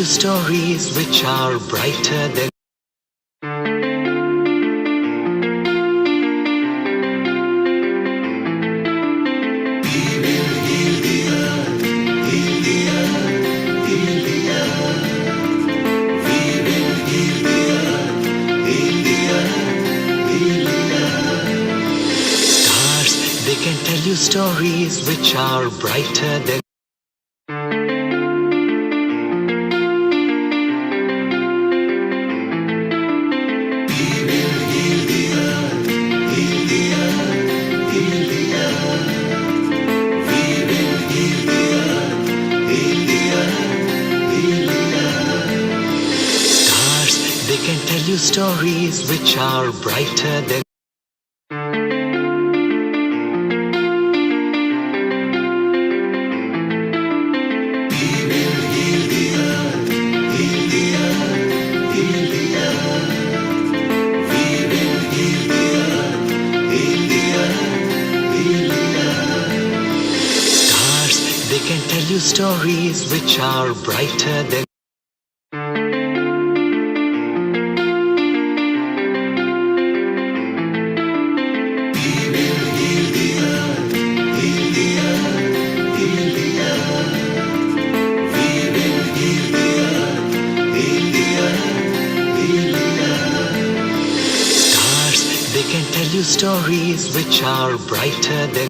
stories which are brighter than stars. They can tell you stories which are brighter than stars. They can tell you stories which are brighter than stars. They can tell you stories which are brighter than stars. They can tell you stories which are brighter than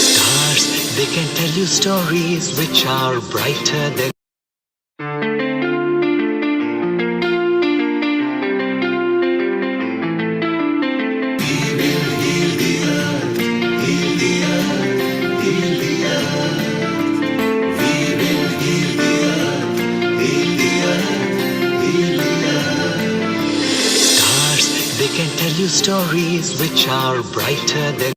stars. They can tell you stories which are brighter than stars. They can tell you stories which are brighter than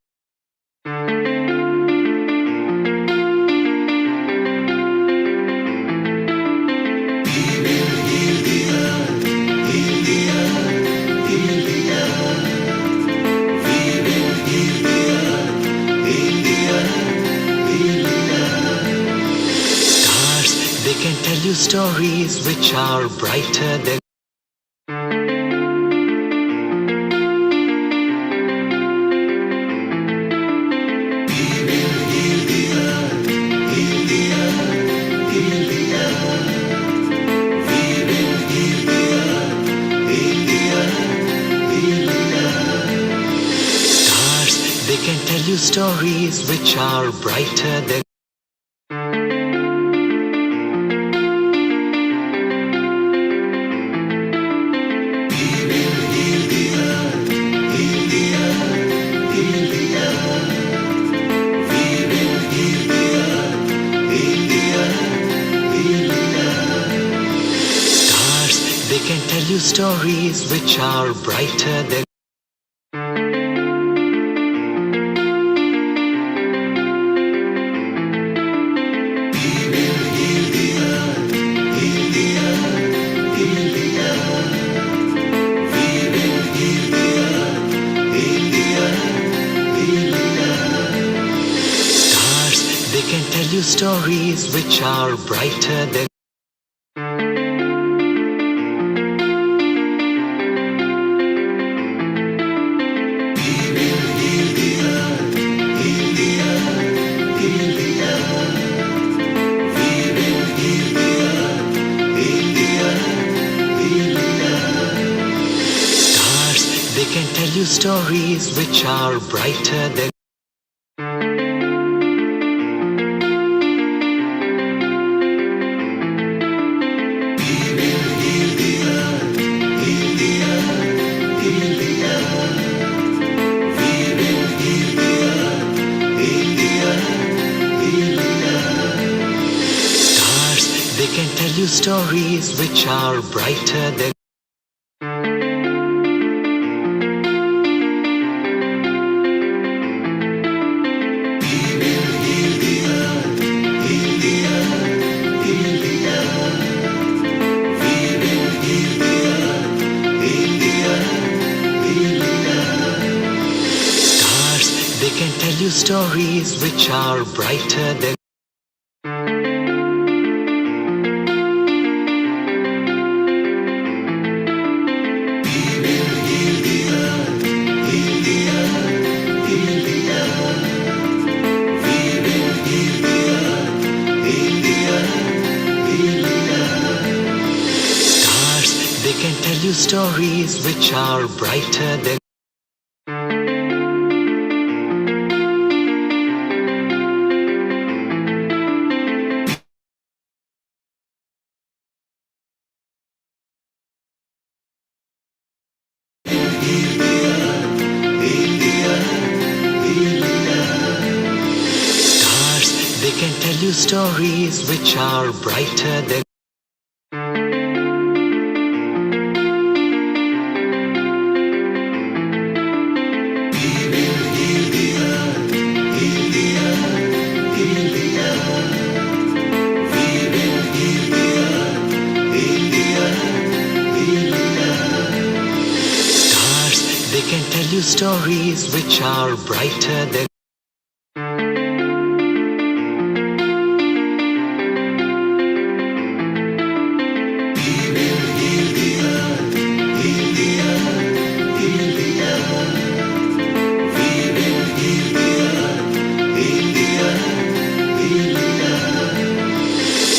stars. They can tell you stories which are brighter than stars. They can tell you stories which are brighter than stars. They can tell you stories which are brighter than stars. They can tell you stories which are brighter than stars. They can tell you stories which are brighter than stars. They can tell you stories which are brighter than We will heal the earth. can tell you stories which are brighter than. Stars, they can tell you stories which are brighter than. Stars, they can tell you stories which are brighter than. Stars, they can tell you stories which are brighter than.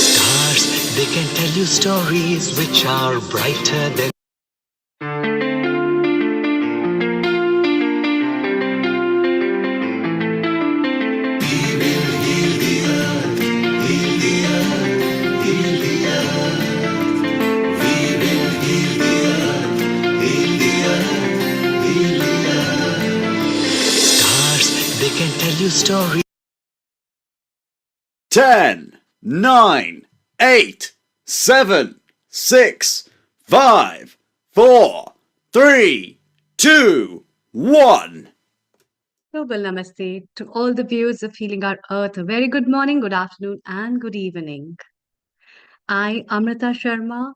Stars, they can tell you stories which are brighter than. Stars, they can tell you stories. 10, 9, 8, 7, 6, 5, 4, 3, 2, 1. Global Namaste to all the viewers of Healing Our Earth. A very good morning, good afternoon, and good evening. I, Amrita Sharma,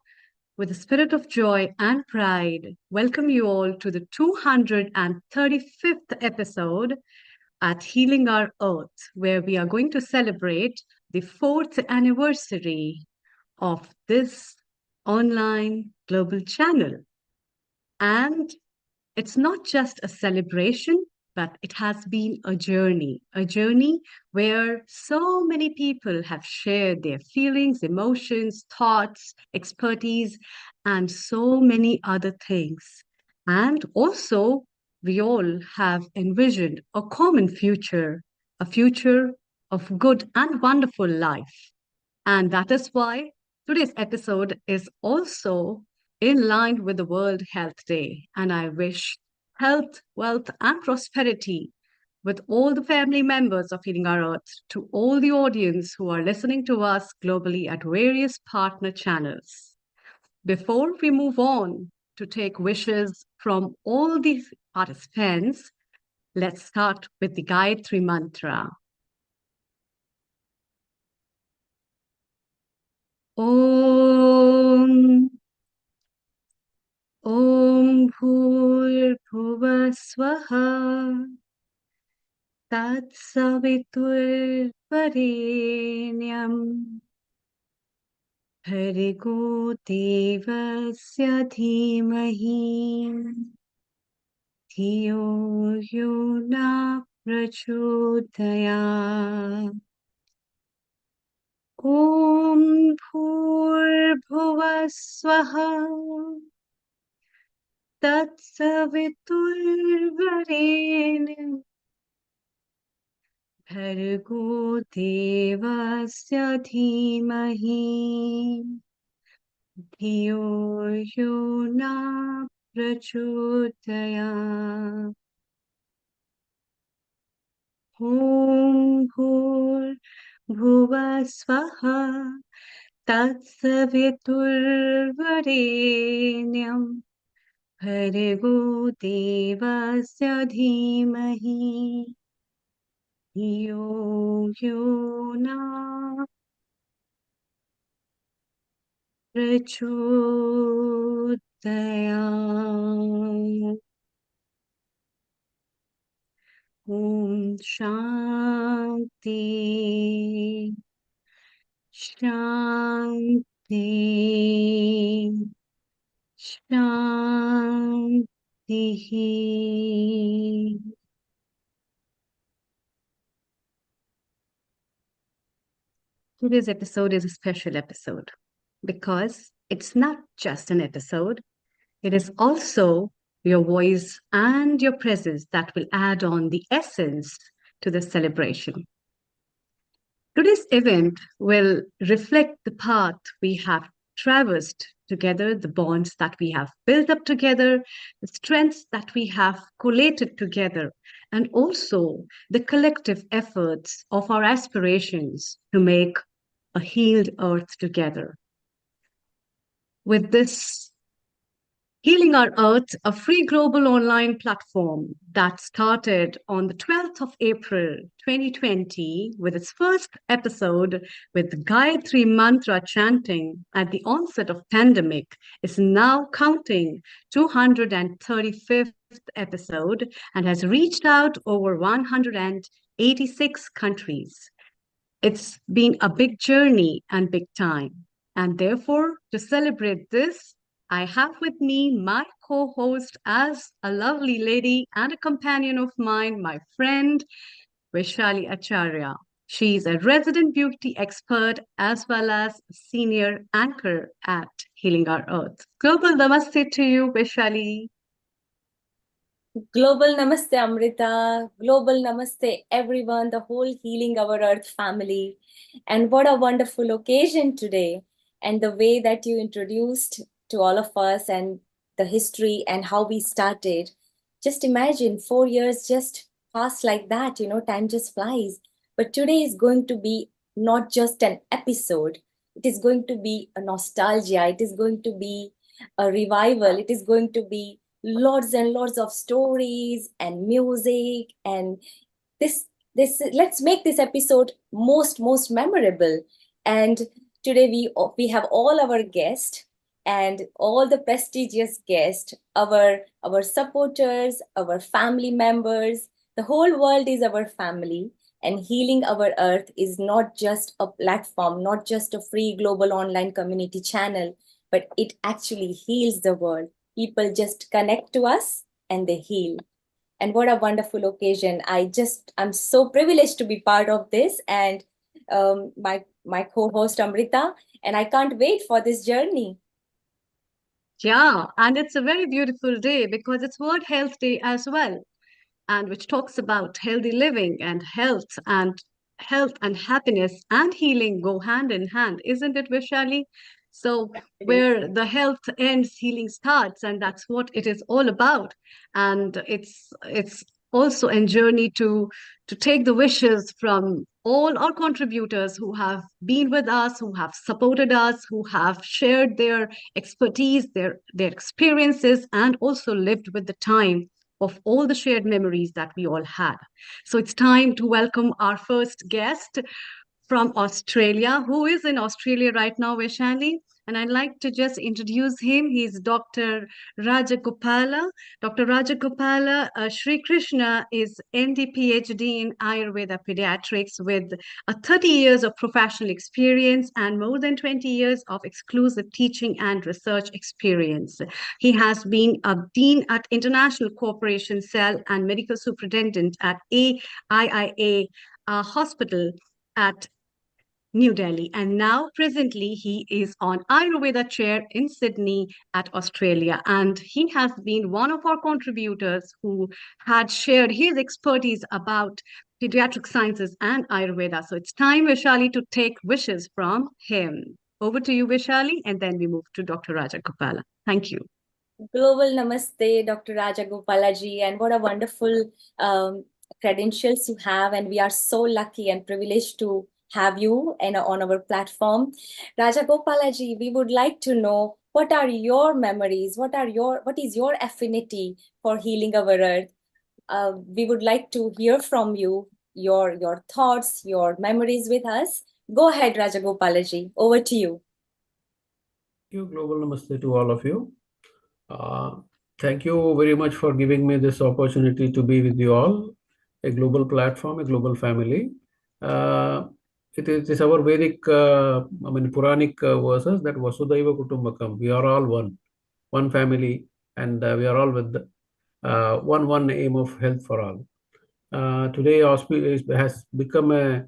with a spirit of joy and pride, welcome you all to the 235th episode at Healing Our Earth, where we are going to celebrate the 4th anniversary of this online global channel. And it's not just a celebration, but it has been a journey where so many people have shared their feelings, emotions, thoughts, expertise, and so many other things. And also, we all have envisioned a common future, a future of good and wonderful life. And that is why today's episode is also in line with the World Health Day. And I wish health, wealth, and prosperity with all the family members of Healing Our Earth to all the audience who are listening to us globally at various partner channels. Before we move on to take wishes from all these participants, let's start with the Gayatri Mantra. Om ॐ भूर्भुवस्वः तत्सवितुर्वरेण्यं भर्गो देवस्य धीमहि धियो यो न प्रचोदयात् ॐ भूर्भुवस्वः तत्सवितुर्वरेण्यं भर्गो देवस्य धीमहि धियो यो न प्रचोदयात् ॐ भूर्भुवस्वः तत्सवितुर्वरेण्यं भर्गो देवस्य धीमहि धियो यो न प्रचोदयात् Om Shanti. Shanti. Shanti. Today's episode is a special episode because it's not just an episode, it is also your voice and your presence that will add on the essence to the celebration. Today's event will reflect the path we have traversed together, the bonds that we have built up together, the strengths that we have collated together, and also the collective efforts of our aspirations to make a healed earth together. With this Healing Our Earth, a free global online platform that started on the 12th of April 2020 with its first episode with Gayatri Mantra chanting at the onset of pandemic, is now counting 235th episode and has reached out over 186 countries. It's been a big journey and big time. And therefore, to celebrate this, I have with me my co host as a lovely lady and a companion of mine, my friend Vaishali Acharya. She's a resident beauty expert as well as senior anchor at Healing Our Earth. Global namaste to you, Vaishali. Global Namaste Amrita, Global Namaste everyone, the whole Healing Our Earth family. And what a wonderful occasion today. And the way that you introduced to all of us and the history and how we started. Just imagine 4 years just passed like that, time just flies. But today is going to be not just an episode, it is going to be a nostalgia, it is going to be a revival, it is going to be lots and lots of stories and music, and this let's make this episode most memorable. And today we have all our guests and all the prestigious guests, our supporters, our family members. The whole world is our family, and Healing Our Earth is not just a platform, not just a free global online community channel, but it actually heals the world. People just connect to us and they heal. And what a wonderful occasion. I'm so privileged to be part of this, and my co-host Amrita, and I can't wait for this journey. Yeah, and it's a very beautiful day because it's World Health Day as well, and which talks about healthy living and health and happiness and healing go hand in hand, isn't it, Vishali? So where the health ends, healing starts, and that's what it is all about. And it's also a journey to take the wishes from all our contributors who have been with us, who have supported us, who have shared their expertise, their experiences, and also lived with the time of all the shared memories that we all had. So it's time to welcome our first guest from Australia, who is in Australia right now, Vaishali. And I'd like to just introduce him. He's Dr. Rajagopala. Dr. Rajagopala Sri Krishna is MD PhD in Ayurveda Pediatrics with 30 years of professional experience and more than 20 years of exclusive teaching and research experience. He has been a dean at International Cooperation Cell and medical superintendent at AIIA Hospital at New Delhi. And now, presently, he is on Ayurveda chair in Sydney at Australia. And he has been one of our contributors who had shared his expertise about pediatric sciences and Ayurveda. So it's time, Vishali, to take wishes from him. Over to you, Vishali, and then we move to Dr. Rajagopala. Thank you. Global Namaste, Dr. Rajagopalaji, and what a wonderful credentials you have. And we are so lucky and privileged to have you on our platform. Rajagopalaji, we would like to know what are your memories? What is your affinity for healing our earth? We would like to hear from you, your thoughts, your memories with us. Go ahead, Rajagopalaji. Over to you. Thank you. Global Namaste to all of you. Thank you very much for giving me this opportunity to be with you all. a global platform, a global family. It is our Vedic, Puranic verses that Vasudhaiva Kutumbakam. We are all one family, and we are all with one aim of health for all. Today, has become a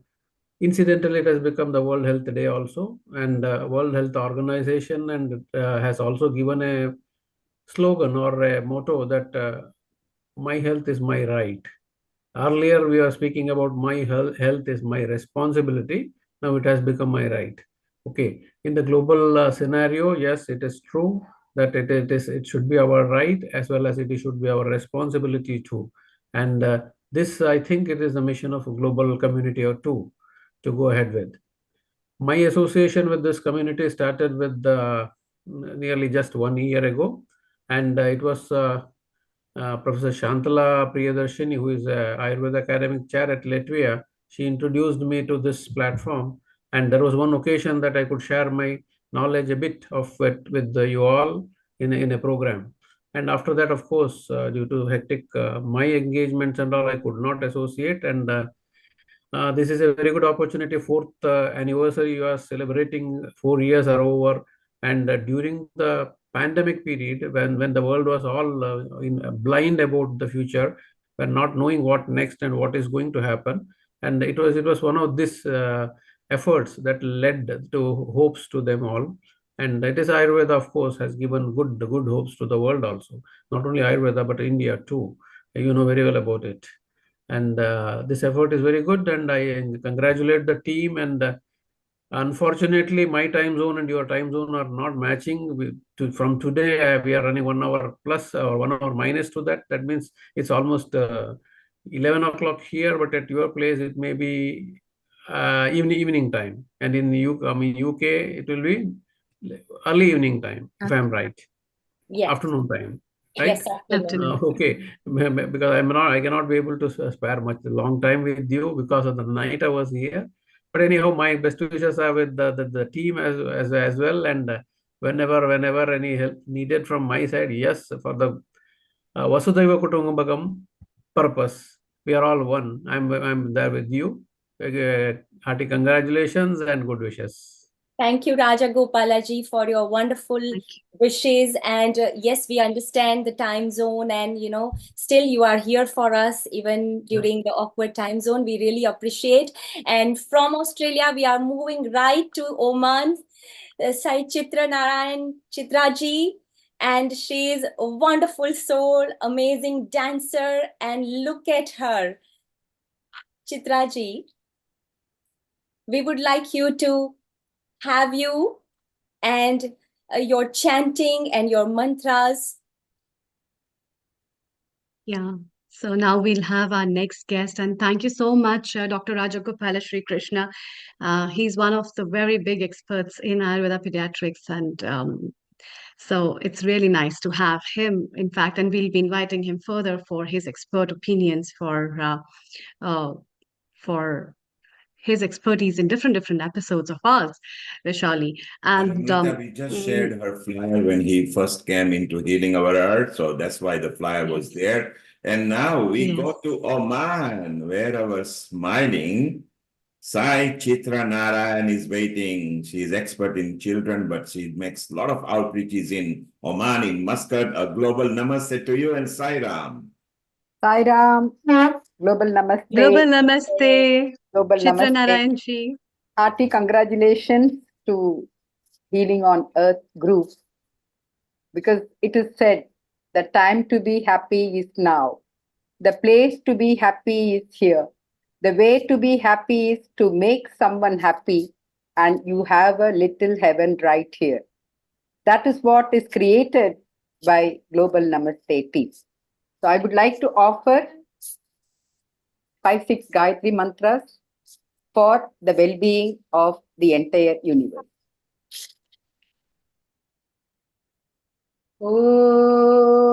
incidentally, it has become the World Health Day also, and World Health Organization, and has also given a slogan or a motto that my health is my right. Earlier, we were speaking about my health is my responsibility. Now it has become my right. Okay. In the global scenario, yes, it is true that it should be our right as well as it should be our responsibility too. And this, I think, it is the mission of a global community or two to go ahead with. My association with this community started with nearly just 1 year ago, and it was Professor Shantala Priyadarshini, who is a Ayurveda academic chair at Latvia. She introduced me to this platform, and there was one occasion that I could share my knowledge a bit of it with you all in a program. And after that, of course, due to hectic my engagements and all, I could not associate. And this is a very good opportunity. Fourth anniversary, you are celebrating. 4 years are over, and during the pandemic period, when the world was all blind about the future, when not knowing what next and what is going to happen, and it was one of these efforts that led to hopes to them all. And it is Ayurveda, of course, has given good hopes to the world also. Not only Ayurveda, but India too. You know very well about it. And this effort is very good, and I congratulate the team. And unfortunately, my time zone and your time zone are not matching. From today, we are running 1 hour plus or 1 hour minus to that. That means it's almost 11 o'clock here, but at your place it may be evening time. And in UK, it will be early evening time, if I'm right. Yes. Afternoon time, right? Yes, afternoon. Okay, because I cannot be able to spare much long time with you because of the night I was here. But anyhow, my best wishes are with the team as well. And whenever any help needed from my side, yes, for the Vasudhaiva Kutumbakam purpose, we are all one. I'm there with you. Hearty congratulations and good wishes. Thank you, Raja Gopalaji, for your wonderful wishes. And yes, we understand the time zone, and still you are here for us even during the awkward time zone. We really appreciate. And from Australia, we are moving right to Oman. Sai Chitra Narayan Chitraji, and she is a wonderful soul, amazing dancer. And look at her, Chitraji. We would like to have you and your chanting and your mantras. Yeah. So now we'll have our next guest, and thank you so much, Dr. Rajagopala Sri Krishna. He's one of the very big experts in Ayurveda pediatrics, and so it's really nice to have him, in fact, and we'll be inviting him further for his expert opinions for his expertise in different episodes of ours, Vishali. And Amrita, we just shared her flyer when he first came into Healing Our Earth, so that's why the flyer was there. And now we go to Oman, where our smiling Sai Chitra Narayan is waiting. She is expert in children, but she makes a lot of outreaches in Oman, in Muscat. A global namaste to you, and Sai Ram. Sai Ram, global namaste. Global namaste, Global Chitra namaste. Narayan ji. Hearty congratulations to Healing on Earth group, because it is said the time to be happy is now. The place to be happy is here. The way to be happy is to make someone happy, and you have a little heaven right here. That is what is created by Global Namaste team. So I would like to offer 5-6 Gayatri mantras for the well-being of the entire universe. Om.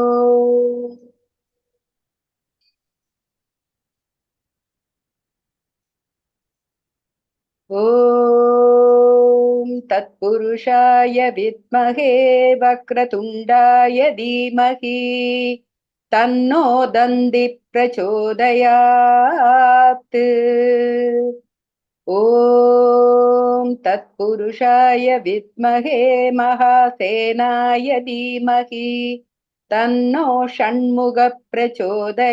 Om Tat Purushaya Vidmahe Vakratundaya Dhimahi तन्नो दन्ति प्रचोदयात् ॐ तत्पुरुषाय विद्महे महासेनाय धीमहि तन्नो षण्मुख प्रचोदयात्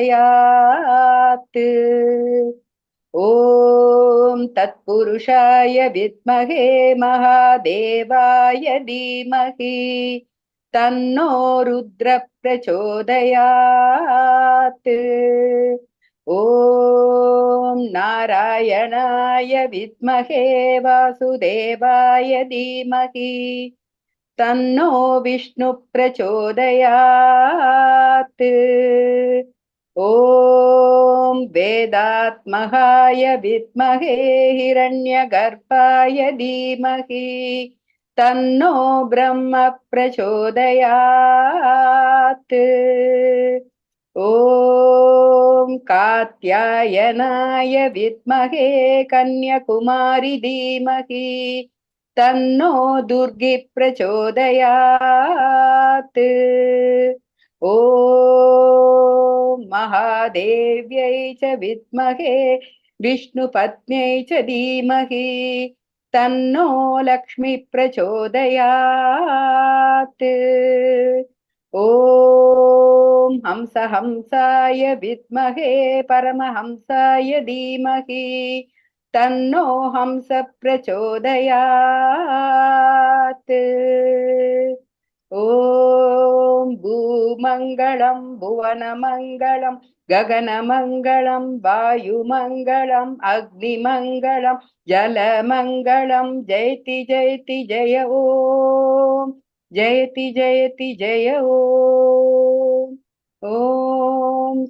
ॐ तत्पुरुषाय विद्महे महादेवाय धीमहि तन्नो रुद्र प्रचोदयात् ॐ नारायणाय विद्महे वासुदेवाय धीमहि तन्नो विष्णु प्रचोदयात् ॐ वेदात्महाय विद्महे हिरण्यगर्भाय धीमहि तन्नो ब्रह्म प्रचोदयात् ॐ कात्यायनाय विद्महे कन्याकुमारी धीमहि तन्नो दुर्गी प्रचोदयात् ॐ महादेव्यै च विद्महे विष्णुपत्न्यै च धीमहि तन्नो लक्ष्मी प्रचोदयात् ॐ हंसाय विद्महे परमहंसाय धीमहि तन्नो हंस प्रचोदयात् ॐ भूमङ्गलं भुवनमङ्गलं गगनमङ्गलं वायुमङ्गलम् अग्निमङ्गलं जलमङ्गलं जयति जयति जय ॐ जयति जयति जय ॐ ॐ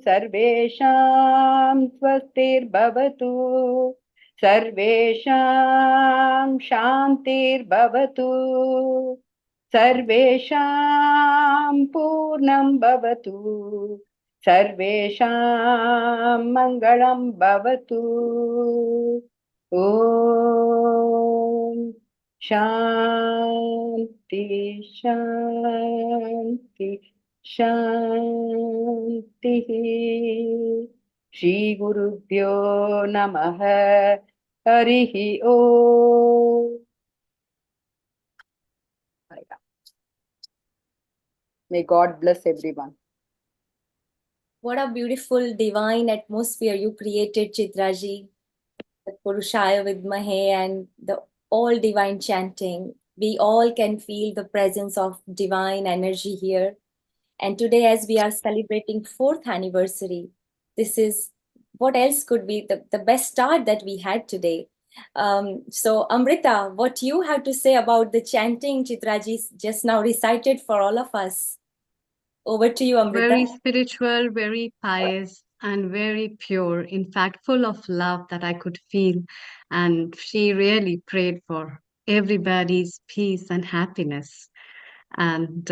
सर्वेषां स्वस्तिर्भवतु सर्वेषां शान्तिर्भवतु सर्वेषां पूर्णं भवतु सर्वेषां मङ्गलं भवतु ॐ शान्ति शान्ति शान्तिः श्रीगुरुभ्यो नमः हरिः ॐ May God bless everyone. What a beautiful divine atmosphere you created, Chitraji. The Purushaya Vidmahe and the all divine chanting. We all can feel the presence of divine energy here. And today, as we are celebrating 4th anniversary, this is what else could be the best start that we had today. So Amrita, what you have to say about the chanting Chitraji just now recited for all of us? Over to you, Amrita. Very spiritual, very pious, and very pure. In fact, full of love that I could feel. And she really prayed for everybody's peace and happiness. And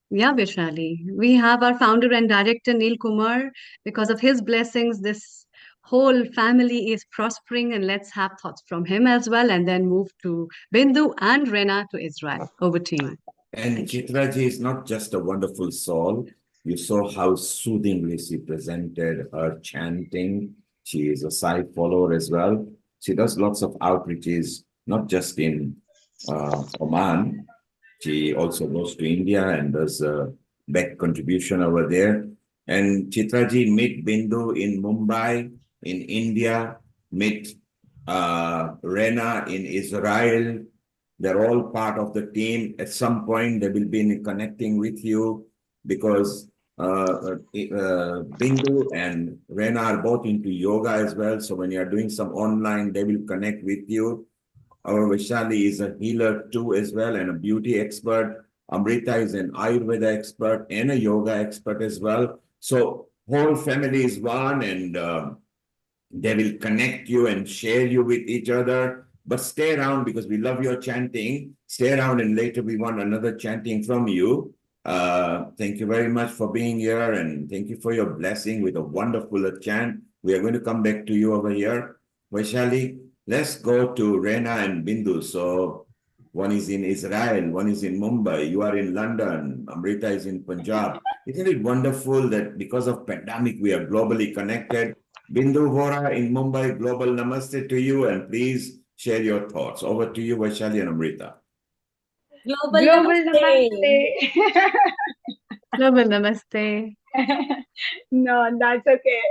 yeah, Vishali, we have our founder and director, Neil Kumar. Because of his blessings, this whole family is prospering. And let's have thoughts from him as well. And then move to Bindu and Rena to Israel. Over to you. And Chitraji is not just a wonderful soul. You saw how soothingly she presented her chanting. She is a Sai follower as well. She does lots of outreaches, not just in Oman. She also goes to India and does a back contribution over there. And Chitraji met Bindu in Mumbai, in India, met Rena in Israel. They're all part of the team. At some point, they will be connecting with you because Bindu and Rena are both into yoga as well. So when you are doing some online, they will connect with you. Our Vaishali is a healer too as well and a beauty expert. Amrita is an Ayurveda expert and a yoga expert as well. So whole family is one and they will connect you and share you with each other. But stay around because we love your chanting. Stay around and later we want another chanting from you. Thank you very much for being here and thank you for your blessing with a wonderful chant. We are going to come back to you over here. Vaishali, let's go to Rena and Bindu. So one is in Israel, one is in Mumbai, you are in London, Amrita is in Punjab. Isn't it wonderful that because of pandemic, we are globally connected? Bindu Vora in Mumbai, global namaste to you, and please share your thoughts. Over to you, Vaishali and Amrita. Global Global namaste. namaste. Global namaste. No, that's okay.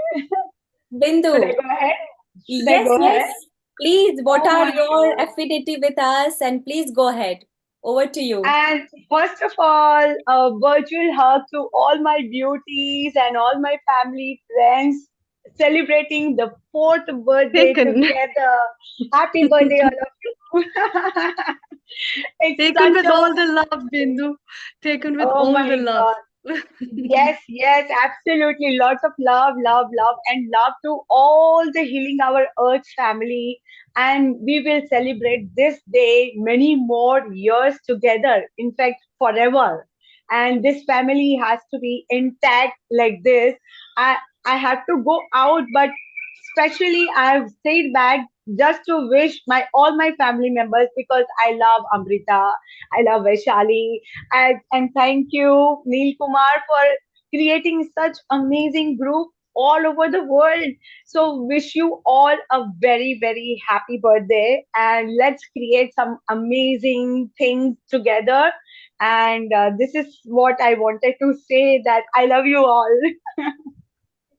Bindu. Should I go ahead? Should I Yes, go yes. ahead? Please, what Oh are my your God. affinity with us? And please go ahead. Over to you. And first of all, a virtual hug to all my beauties and all my family friends celebrating the fourth birthday Taken. together. Happy birthday, all of you. It's Taken such with a all the love, Bindu. Taken with oh all the my love. God. Yes, yes, absolutely. Lots of love, love, love, and love to all the Healing Our Earth family. And we will celebrate this day many more years together, in fact, forever. And this family has to be intact like this. I, I have to go out, but especially I've stayed back just to wish my all my family members because I love Amrita, I love Vaishali, and thank you, Neil Kumar, for creating such amazing group all over the world. So wish you all a very, very happy birthday and let's create some amazing things together. And this is what I wanted to say that I love you all.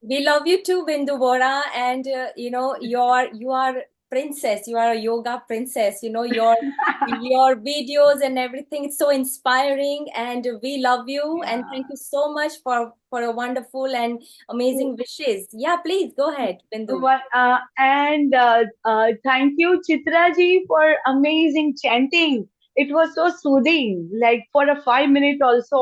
We love you too, Bindu Vora, and you are princess. You are a yoga princess. Your videos and everything. It's so inspiring, and we love you. And thank you so much for a wonderful and amazing wishes. Yeah, please go ahead, Bindu. And thank you, Chitra ji, for amazing chanting. It was so soothing, like for a 5 minute also,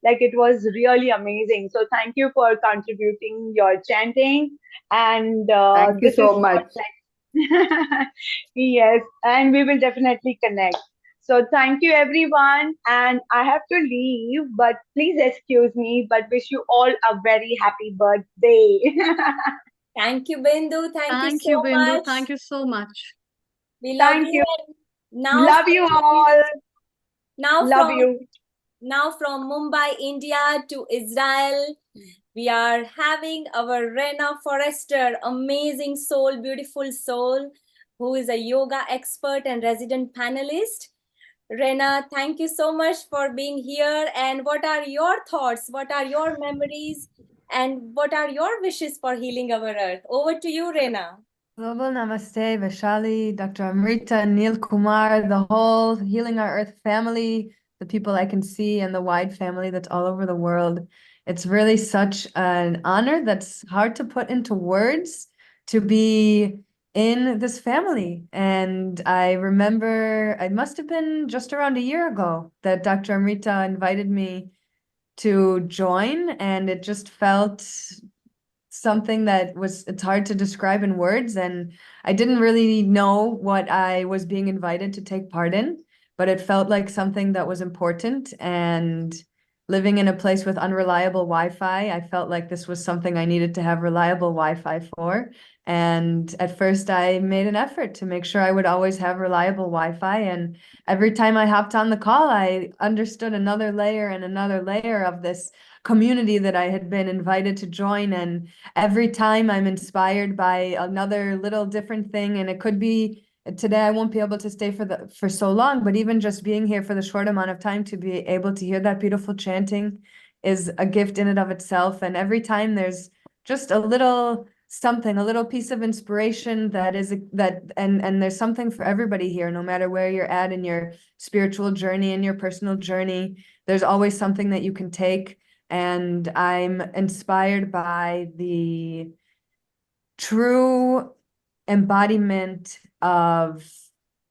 like it was really amazing. So thank you for contributing your chanting. And Thank you this is so what much. like, yes, and we will definitely connect. So thank you everyone. And I have to leave, but please excuse me, but wish you all a very happy birthday. Thank you, Bindu. Thank you Thank so you, Bindu. much. Thank you so much. We love Thank you. you. And now Love you all. now Love from you. now from Mumbai, India to Israel, we are having our Rena Forrester, amazing soul, beautiful soul, who is a yoga expert and resident panelist. Rena, thank you so much for being here. And what are your thoughts? What are your memories? And what are your wishes for healing our earth? Over to you, Rena. Global Namaste, Vaishali, Dr. Amrita, Neil Kumar, the whole Healing Our Earth family, the people I can see, and the wide family that's all over the world. It's really such an honor that's hard to put into words to be in this family. And I remember it must have been just around a year ago that Dr. Amrita invited me to join, and it just felt something that it's hard to describe in words, and I didn't really know what I was being invited to take part in, but it felt like something that was important. And living in a place with unreliable Wi-Fi, I felt like this was something I needed to have reliable Wi-Fi for. And at first I made an effort to make sure I would always have reliable Wi-Fi, and every time I hopped on the call, I understood another layer and another layer of this community that I had been invited to join. And every time I'm inspired by another little different thing, and it could be today I won't be able to stay for so long, but even just being here for the short amount of time to be able to hear that beautiful chanting is a gift in and of itself. And every time there's just a little something, a little piece of inspiration and there's something for everybody here, no matter where you're at in your spiritual journey and your personal journey, there's always something that you can take. And I'm inspired by the true embodiment of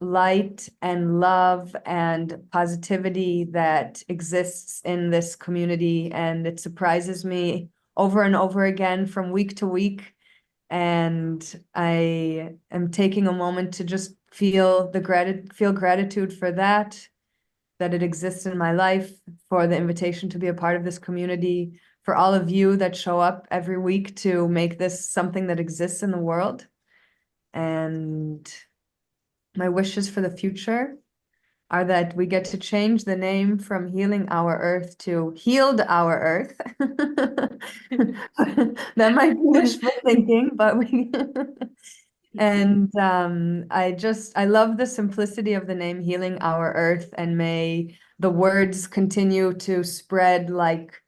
light and love and positivity that exists in this community. And it surprises me over and over again from week to week. And I am taking a moment to just feel gratitude for that it exists in my life, for the invitation to be a part of this community, for all of you that show up every week to make this something that exists in the world. And my wishes for the future are that we get to change the name from Healing Our Earth to Healed Our Earth. That might be wishful thinking, but we and I love the simplicity of the name Healing Our Earth, and may the words continue to spread like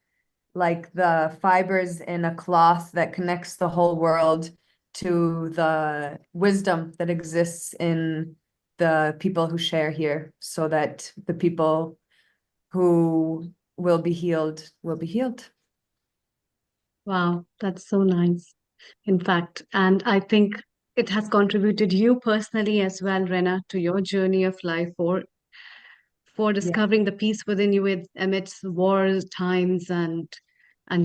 the fibers in a cloth that connects the whole world to the wisdom that exists in the people who share here, so that the people who will be healed will be healed. Wow, that's so nice. In fact, and I think it has contributed you personally as well, Rena, to your journey of life for discovering the peace within you amidst war times, and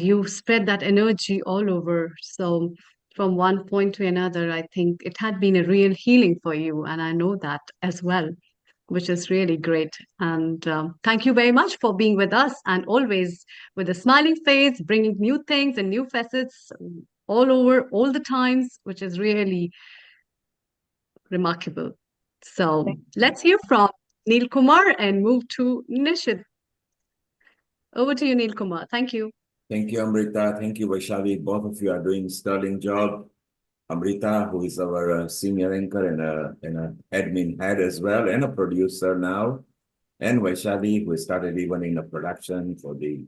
you spread that energy all over. So from one point to another, I think it had been a real healing for you, and I know that as well, which is really great. And thank you very much for being with us, and always with a smiling face, bringing new things and new facets all over all the times, which is really remarkable. So let's hear from Neil Kumar and move to Nishit. Over to you, Neil Kumar. Thank you. Thank you, Amrita. Thank you, Vaishali. Both of you are doing sterling job. Amrita, who is our senior anchor and an admin head as well, and a producer now, and Vaishali, who started even in the production for the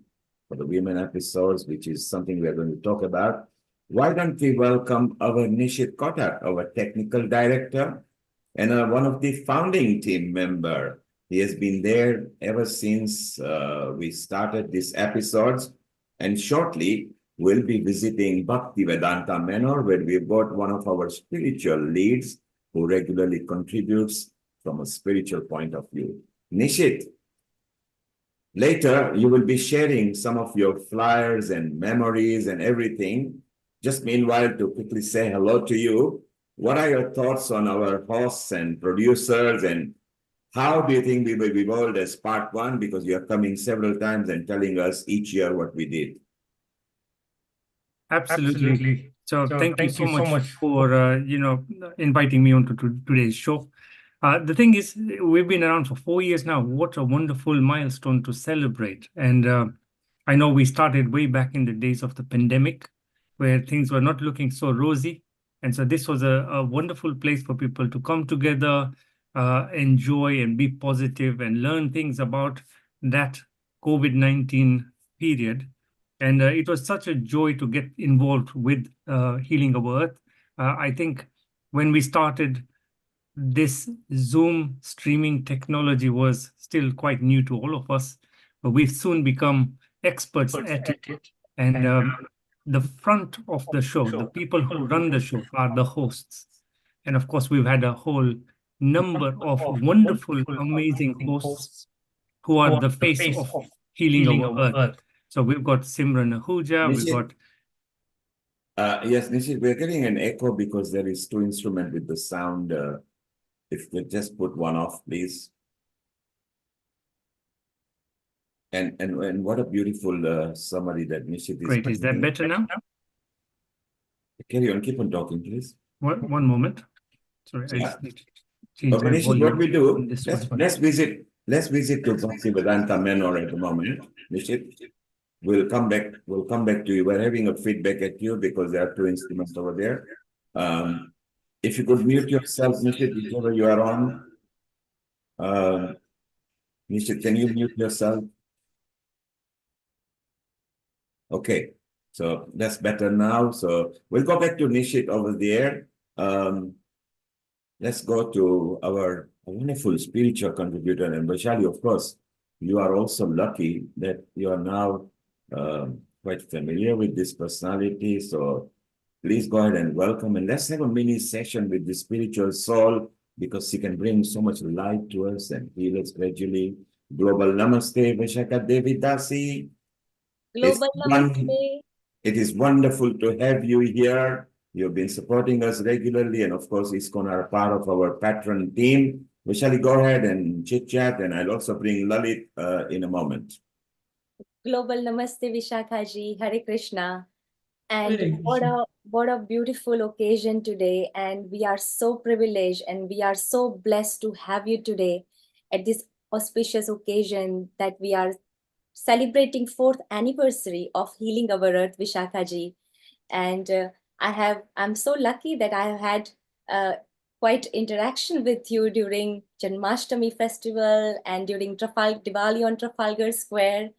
women episodes, which is something we are going to talk about. Why don't we welcome our Nishit Kotak, our technical director, and one of the founding team member. He has been there ever since we started these episodes, and shortly we'll be visiting Bhaktivedanta Manor, where we've got one of our spiritual leads who regularly contributes from a spiritual point of view. Nishit, later you will be sharing some of your flyers and memories and everything. Just meanwhile, to quickly say hello to you, what are your thoughts on our hosts and producers, and how do you think we will evolve as part one? Because you are coming several times and telling us each year what we did. Absolutely. So thank you so much for inviting me onto today's show. The thing is, we've been around for 4 years now. What a wonderful milestone to celebrate. And I know we started way back in the days of the pandemic, where things were not looking so rosy. And so this was a wonderful place for people to come together, enjoy and be positive and learn things about that COVID-19 period. And it was such a joy to get involved with Healing Our Earth. I think when we started, this Zoom streaming technology was still quite new to all of us, but we've soon become experts at it. And the front of the show, the people who run the show are the hosts. And of course, we've had a whole number of wonderful, amazing hosts who are the face of Healing Our Earth. So we've got Simran Ahuja, we've got... Yes, Nishit, we're getting an echo because there is two instruments with the sound. If you could just put one off, please. And what a beautiful summary that Nishit is. Great, is that better now? Carry on, keep on talking, please. One moment. Sorry, I just need to change my Nishit, volume. what we do, This let's visit to Bhaktivedanta Manor at the moment. Nishit, we'll come back to you. We're having a feedback at you because there are two instruments over there. If you could mute yourself, Nishit, whichever you are on. Nishit, can you mute yourself? Okay, so that's better now. So we'll go back to Nishit over there. Let's go to our wonderful spiritual contributor. And Vaishali, of course, you are also lucky that you are now quite familiar with this personality. So please go ahead and welcome. And let's have a mini session with the spiritual soul, because she can bring so much light to us and heal us gradually. Global Namaste, Vishaka Devi Dasi. Global Namaste. It is wonderful to have you here. You've been supporting us regularly, and of course, ISKCON are a part of our patron team. We shall go ahead and chit chat, and I'll also bring Lalit in a moment. Global Namaste, Vishakha ji. Hare Krishna. And what a beautiful occasion today. And we are so privileged and we are so blessed to have you today at this auspicious occasion that we are celebrating 4th anniversary of Healing Our Earth, Vishakhaji. And I'm so lucky that I have had quite interaction with you during Janmashtami festival and during Diwali on Trafalgar Square.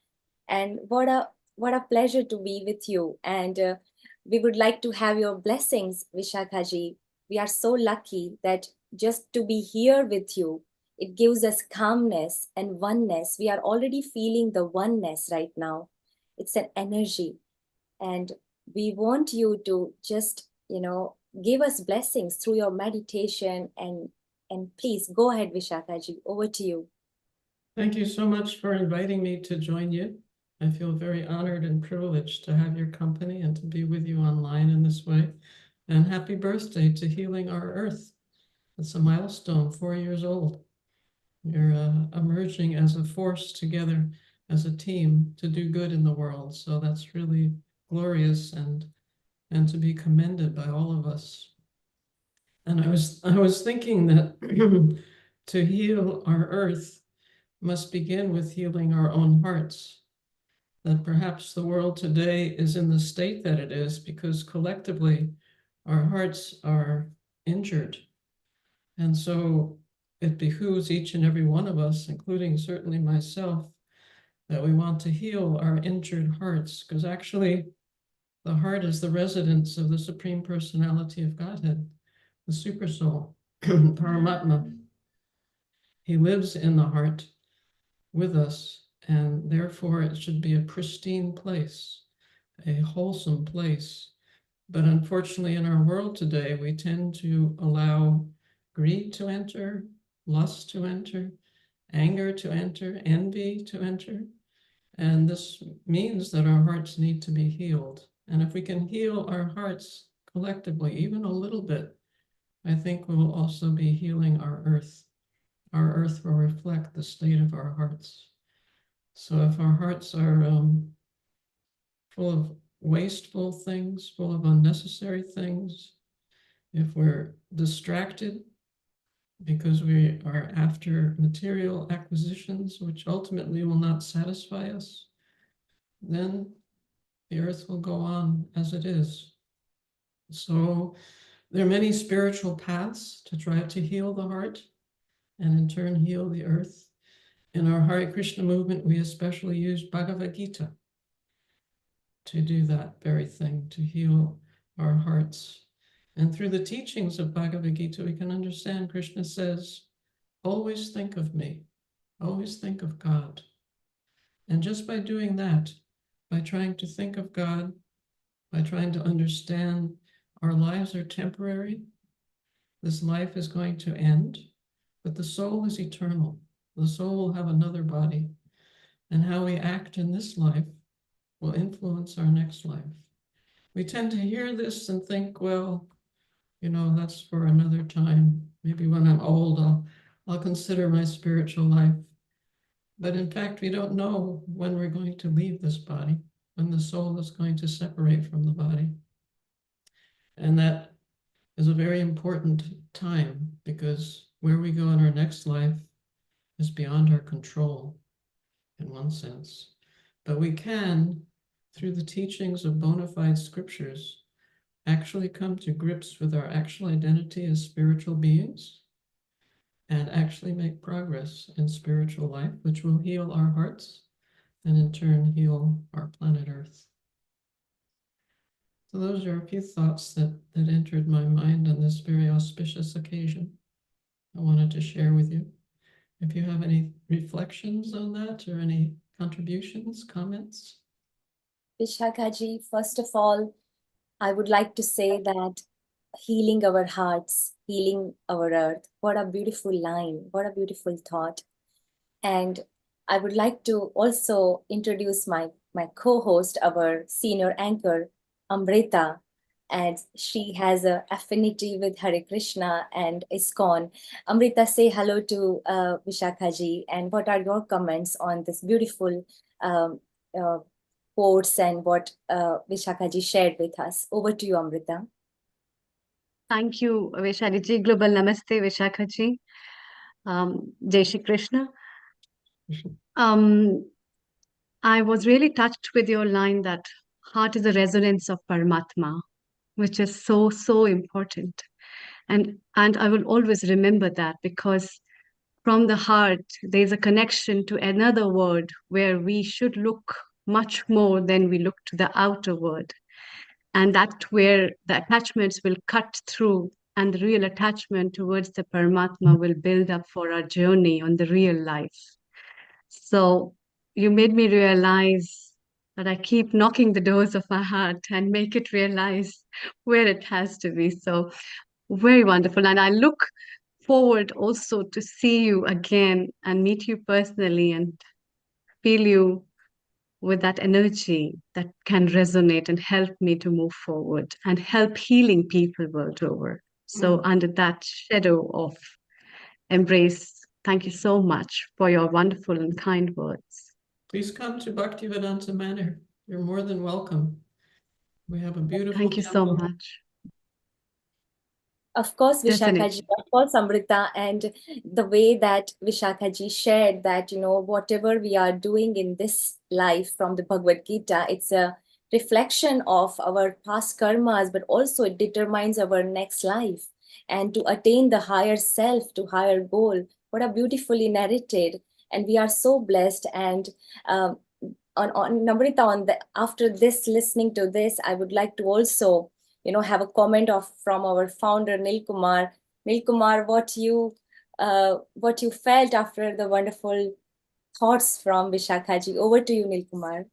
And what a pleasure to be with you. And we would like to have your blessings, Vishakhaji. We are so lucky that just to be here with you, it gives us calmness and oneness. We are already feeling the oneness right now. It's an energy. And we want you to just, give us blessings through your meditation. And please go ahead, Vishakhaji. Over to you. Thank you so much for inviting me to join you. I feel very honored and privileged to have your company and to be with you online in this way. And happy birthday to Healing Our Earth. It's a milestone, 4 years old. You're emerging as a force together as a team to do good in the world. So that's really glorious and to be commended by all of us. And I was thinking that to heal our earth must begin with healing our own hearts. That perhaps the world today is in the state that it is because collectively our hearts are injured. And so it behooves each and every one of us, including certainly myself, that we want to heal our injured hearts, because actually the heart is the residence of the Supreme Personality of Godhead, the Supersoul, Paramatma. He lives in the heart with us, and therefore it should be a pristine place, a wholesome place. But unfortunately, in our world today, we tend to allow greed to enter, lust to enter, anger to enter, envy to enter. And this means that our hearts need to be healed. And if we can heal our hearts collectively, even a little bit, I think we'll also be healing our earth. Our earth will reflect the state of our hearts. So if our hearts are full of wasteful things, full of unnecessary things, if we're distracted because we are after material acquisitions, which ultimately will not satisfy us, then the earth will go on as it is. So there are many spiritual paths to try to heal the heart and in turn heal the earth. In our Hare Krishna movement, we especially use Bhagavad Gita to do that very thing, to heal our hearts. And through the teachings of Bhagavad Gita, we can understand Krishna says, always think of me, always think of God. And just by doing that, by trying to think of God, by trying to understand our lives are temporary, this life is going to end, but the soul is eternal. The soul will have another body, and how we act in this life will influence our next life. We tend to hear this and think, well, that's for another time. Maybe when I'm old, I'll consider my spiritual life. But in fact, we don't know when we're going to leave this body, when the soul is going to separate from the body. And that is a very important time, because where we go in our next life is beyond our control, in one sense. But we can, through the teachings of bona fide scriptures, actually come to grips with our actual identity as spiritual beings and actually make progress in spiritual life, which will heal our hearts and in turn heal our planet Earth. So those are a few thoughts that entered my mind on this very auspicious occasion I wanted to share with you. If you have any reflections on that or any contributions, comments? Vishakhaji, first of all, I would like to say that healing our hearts, healing our earth, what a beautiful line, what a beautiful thought. And I would like to also introduce my co-host, our senior anchor, Amrita, and she has an affinity with Hare Krishna and ISKCON. Amrita, say hello to Vishakhaji, and what are your comments on this beautiful quotes and what Vishakhaji shared with us? Over to you, Amrita. Thank you, Vaishali ji. Global Namaste, Vishakha ji. Jai Shri Krishna. I was really touched with your line that heart is a resonance of Paramatma, which is so, so important. And I will always remember that, because from the heart, there's a connection to another word where we should look much more than we look to the outer word. And that's where the attachments will cut through, and the real attachment towards the Paramatma will build up for our journey on the real life. So you made me realize that I keep knocking the doors of my heart and make it realize where it has to be. So very wonderful. And I look forward also to see you again and meet you personally and feel you with that energy that can resonate and help me to move forward and help healing people world over. So under that shadow of embrace, thank you so much for your wonderful and kind words. Please come to Bhaktivedanta Manor. You're more than welcome. We have a beautiful Thank you so temple. much. Of course, Definitely. Vishakhaji, of course, Amrita, and the way that Vishakhaji shared that, whatever we are doing in this life from the Bhagavad Gita, it's a reflection of our past karmas, but also it determines our next life. And to attain the higher self, to higher goal, what a beautifully narrated. And we are so blessed. And on Namrita, after this, listening to this, I would like to also have a comment from our founder Nil Kumar. Nil Kumar, what you felt after the wonderful thoughts from Vishakhaji. Over to you, Nil Kumar.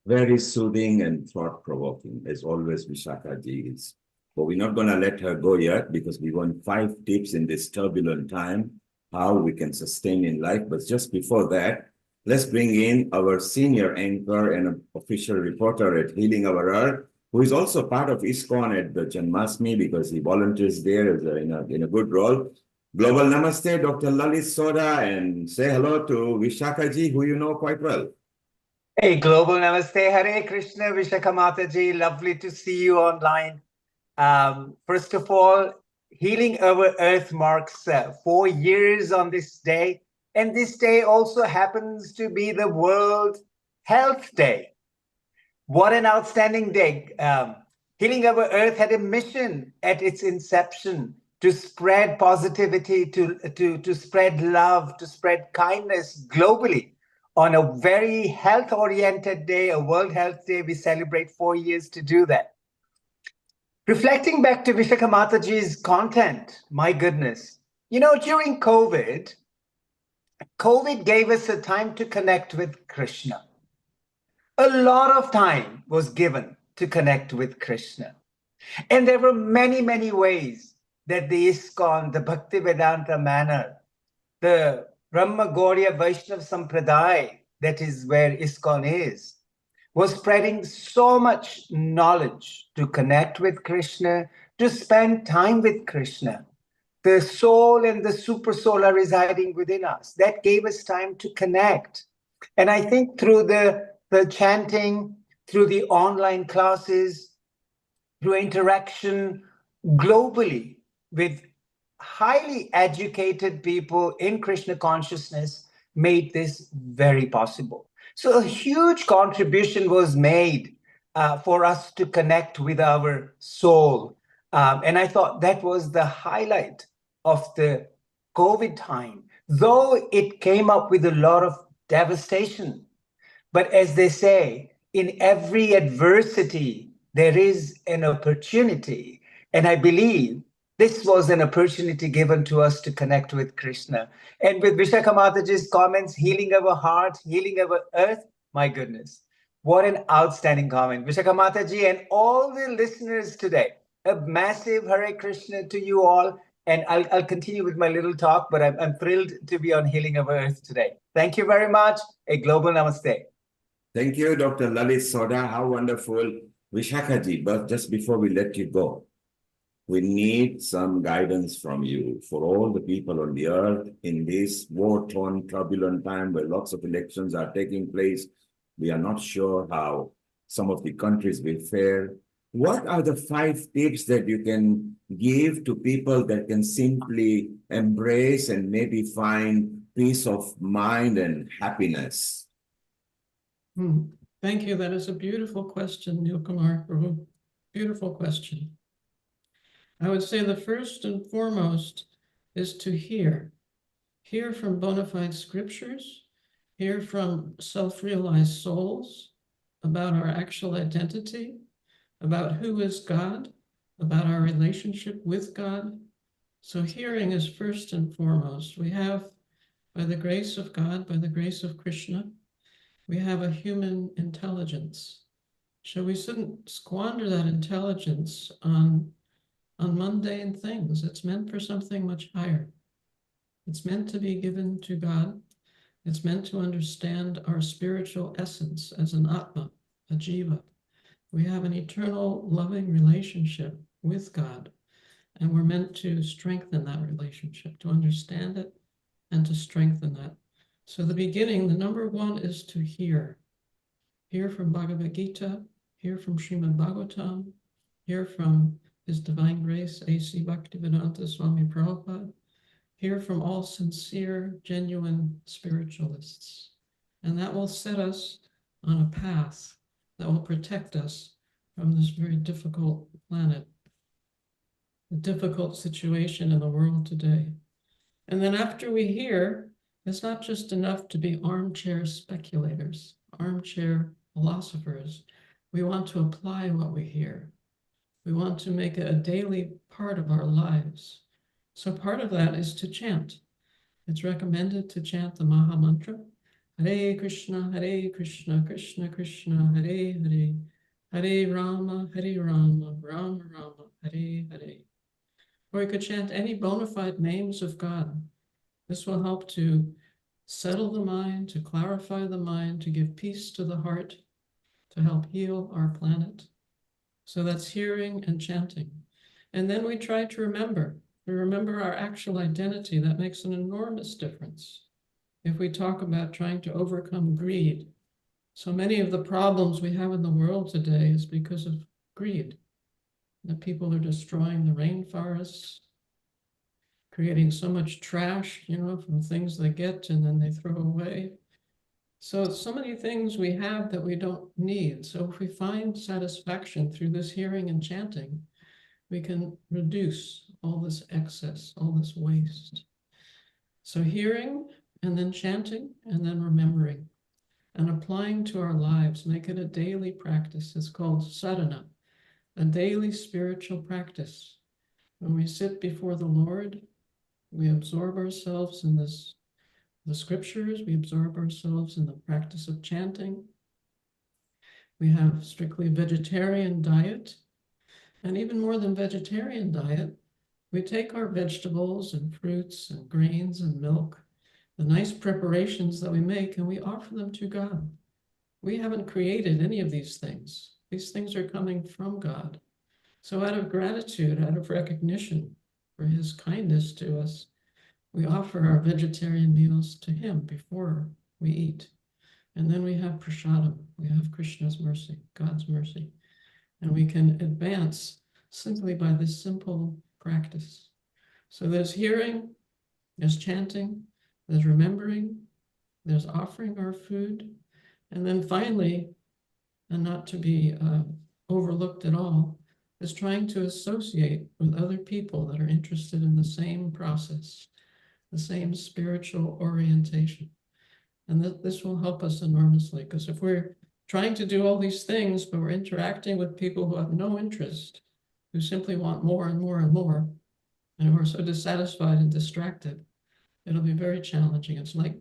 Very soothing and thought-provoking, as always, Vishakhaji is. But we're not going to let her go yet, because we want 5 tips in this turbulent time, how we can sustain in life. But just before that, let's bring in our senior anchor and official reporter at Healing Our Earth, who is also part of ISKCON at the Janmashtami, because he volunteers there as in a good role. Global Namaste, Dr. Lalit Soda, and say hello to Vishakhaji, who you know quite well. Hey, Global Namaste. Hare Krishna, Vishakha Mataji. Lovely to see you online. First of all, Healing Our Earth marks 4 years on this day. And this day also happens to be the World Health Day. What an outstanding day. Healing Our Earth had a mission at its inception to spread positivity, to spread love, to spread kindness globally. On a very health-oriented day, a World Health Day, we celebrate 4 years to do that. Reflecting back to Vishakha Mataji's content, my goodness. During COVID gave us a time to connect with Krishna. A lot of time was given to connect with Krishna. And there were many, many ways that the ISKCON, the Bhaktivedanta Manor, the Brahma Gauriya Vaishnav Sampradaya, that is where ISKCON is, was spreading so much knowledge to connect with Krishna, to spend time with Krishna. The soul and the super soul are residing within us. That gave us time to connect. And I think through the chanting, through the online classes, through interaction globally with highly educated people in Krishna consciousness, made this very possible. So a huge contribution was made for us to connect with our soul. And I thought that was the highlight of the COVID time, though it came up with a lot of devastation. But as they say, in every adversity, there is an opportunity. And I believe this was an opportunity given to us to connect with Krishna. And with Vishakha Mataji's comments, healing our heart, healing our earth, my goodness, what an outstanding comment. Vishakha Mataji and all the listeners today, a massive Hare Krishna to you all. And I'll continue with my little talk, but I'm thrilled to be on Healing Our Earth today. Thank you very much. A global namaste. Thank you, Dr. Lalit Soda. How wonderful. Vishakhaji, but just before we let you go, we need some guidance from you for all the people on the earth in this war-torn, turbulent time where lots of elections are taking place. We are not sure how some of the countries will fare. What are the 5 tips that you can give to people that can simply embrace and maybe find peace of mind and happiness? Thank you. That is a beautiful question, Nilkumar Prabhu. Beautiful question. I would say the first and foremost is to hear. Hear from bona fide scriptures, hear from self-realized souls about our actual identity, about who is God, about our relationship with God. So hearing is first and foremost. We have, by the grace of God, by the grace of Krishna, we have a human intelligence. So we shouldn't squander that intelligence on mundane things. It's meant for something much higher. It's meant to be given to God. It's meant to understand our spiritual essence as an Atma, a Jiva. We have an eternal loving relationship with God, and we're meant to strengthen that relationship, to understand it and to strengthen that. So the beginning, the number one is to hear. Hear from Bhagavad Gita, hear from Srimad Bhagavatam, hear from His Divine Grace, A.C. Bhaktivedanta Swami Prabhupada, hear from all sincere, genuine spiritualists. And that will set us on a path that will protect us from this very difficult planet, a difficult situation in the world today. And then after we hear, it's not just enough to be armchair speculators, armchair philosophers. We want to apply what we hear. We want to make it a daily part of our lives. So part of that is to chant. It's recommended to chant the Maha Mantra, Hare Krishna, Krishna Krishna, Hare Hare, Hare Rama, Rama Rama, Hare Hare. Or you could chant any bona fide names of God. This will help to settle the mind, to clarify the mind, to give peace to the heart, to help heal our planet. So that's hearing and chanting. And then we try to remember. We remember our actual identity. That makes an enormous difference. If we talk about trying to overcome greed, so many of the problems we have in the world today is because of greed. The people are destroying the rainforests, creating so much trash, from things they get and then they throw away. So many things we have that we don't need. So if we find satisfaction through this hearing and chanting, we can reduce all this excess, all this waste. So hearing and then chanting and then remembering and applying to our lives, make it a daily practice. It's called sadhana, a daily spiritual practice. When we sit before the Lord, we absorb ourselves in the scriptures, we absorb ourselves in the practice of chanting. We have strictly vegetarian diet, and even more than vegetarian diet, we take our vegetables and fruits and grains and milk, the nice preparations that we make, and we offer them to God. We haven't created any of these things. These things are coming from God. So out of gratitude, out of recognition for His kindness to us, we offer our vegetarian meals to Him before we eat. And then we have prasadam. We have Krishna's mercy, God's mercy. And we can advance simply by this simple practice. So there's hearing, there's chanting, there's remembering, there's offering our food. And then finally, and not to be overlooked at all, is trying to associate with other people that are interested in the same process, the same spiritual orientation. And this will help us enormously, because if we're trying to do all these things, but we're interacting with people who have no interest, who simply want more and more and more, and who are so dissatisfied and distracted, it'll be very challenging. It's like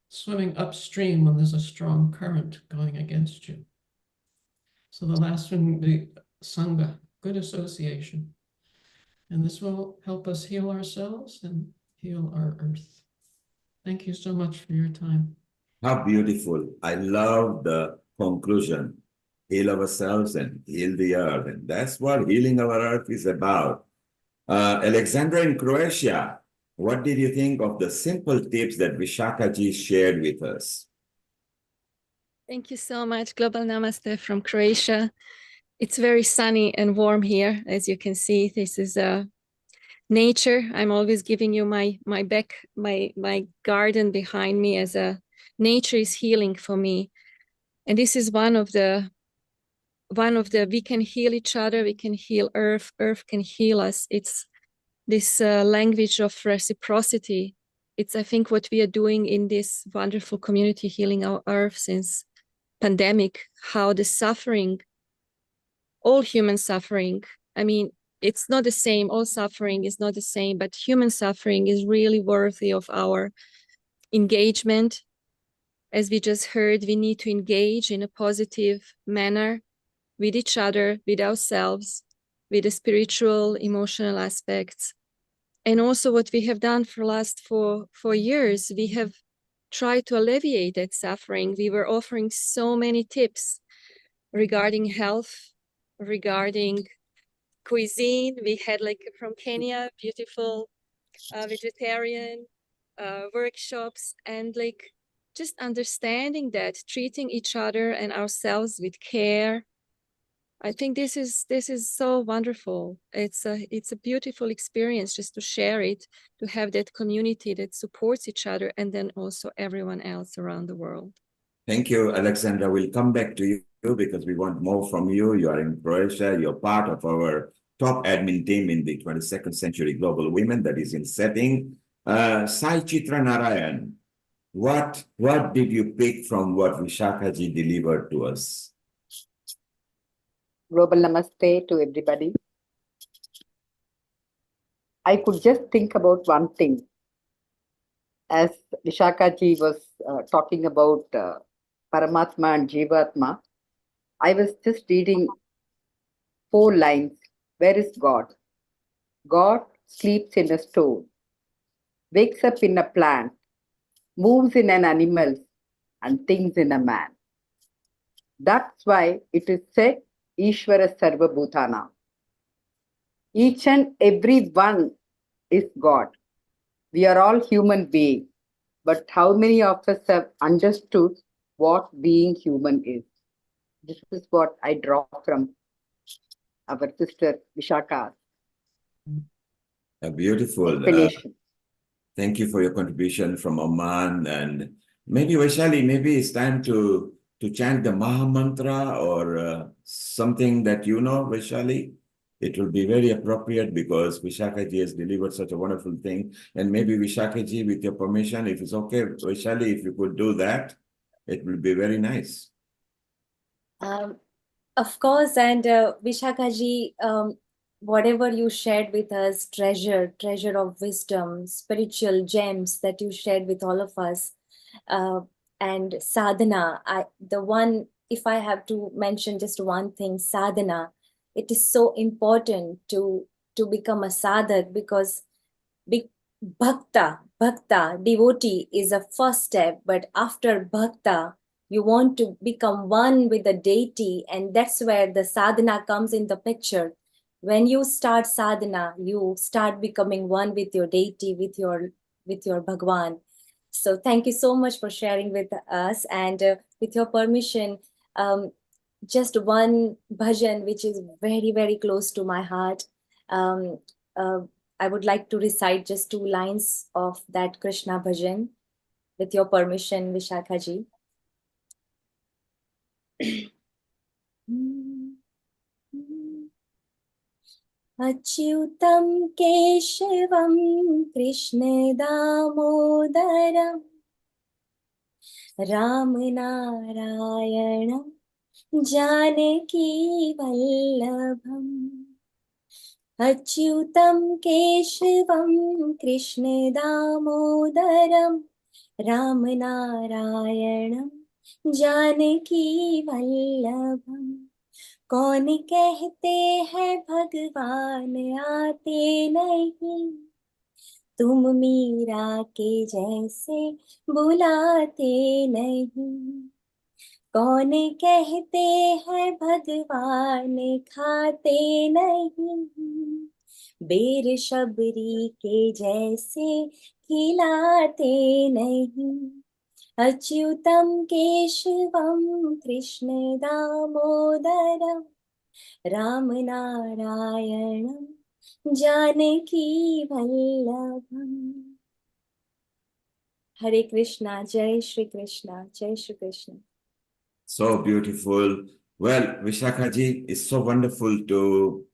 swimming upstream when there's a strong current going against you. So the last one would be sangha, good association. And this will help us heal ourselves and heal our earth. Thank you so much for your time. How beautiful. I love the conclusion. Heal ourselves and heal the earth. And that's what healing our earth is about. Alexandra in Croatia, what did you think of the simple tips that Vishaka-ji shared with us? Thank you so much. Global Namaste from Croatia. It's very sunny and warm here. As you can see, this is nature. I'm always giving you my garden behind me as a nature is healing for me. And this is one of the we can heal each other, we can heal earth can heal us. It's this language of reciprocity. It's, I think, what we are doing in this wonderful community, healing our earth since pandemic, how the suffering, all human suffering, I mean, it's not the same, all suffering is not the same, but human suffering is really worthy of our engagement. As we just heard, we need to engage in a positive manner with each other, with ourselves, with the spiritual, emotional aspects. And also what we have done for the last four years, we have tried to alleviate that suffering. We were offering so many tips regarding health, regarding cuisine. We had, like, from Kenya, beautiful vegetarian workshops, and like just understanding that, treating each other and ourselves with care. I think this is so wonderful. It's a beautiful experience just to share it, to have that community that supports each other, and then also everyone else around the world. Thank you, Alexandra. We'll come back to you because we want more from you. You are in Croatia. You're part of our top admin team in the 22nd Century Global Women, that is in setting. Sai Chitra Narayan, what did you pick from what Vishakhaji delivered to us? Global Namaste to everybody. I could just think about one thing. As Vishakhaji was talking about Paramatma and Jivatma, I was just reading 4 lines. Where is God? God sleeps in a stone, wakes up in a plant, moves in an animal, and thinks in a man. That's why it is said, Ishvara Sarva Bhutana. Each and every one is God. We are all human beings, but how many of us have understood what being human is? This is what I draw from our sister Vishaka. A beautiful explanation. Thank you for your contribution from Oman. And maybe, Vaishali, maybe it's time to chant the Maha Mantra or something that you know, Vaishali. It will be very appropriate because Vishakhaji has delivered such a wonderful thing. And maybe Vishakhaji, with your permission, if it's okay, Vaishali, if you could do that, it will be very nice. Of course, and Vishakhaji, whatever you shared with us, treasure of wisdom, spiritual gems that you shared with all of us, and sadhana. If I have to mention just one thing, sadhana, it is so important to become a sadhak, because bhakta, devotee, is a first step, but after bhakta, you want to become one with the deity, and that's where the sadhana comes in the picture. When you start sadhana, you start becoming one with your deity, with your Bhagwan. So thank you so much for sharing with us, and with your permission, just one bhajan which is very, very close to my heart. I would like to recite just 2 lines of that Krishna bhajan, with your permission, Vishakhaji. Achyutam Keshavam Krishna Damodaram Ram Narayanam Janaki Vallabham. Achyutam Keshavam Krishna Damodaram Ram Narayanam Janaki Vallabham. कौन कहते हैं भगवान आते नहीं, तुम मीरा के जैसे बुलाते नहीं. कौन कहते हैं भगवान खाते नहीं, बेर शबरी के जैसे खिलाते नहीं. Achyutam Keshavam Krishna Damodaram Ram नारायणम Janaki Vallabham. Hare Krishna, Jai Shri Krishna, Jai Shri Krishna. So beautiful. Well, Vishakha-ji, it's so wonderful to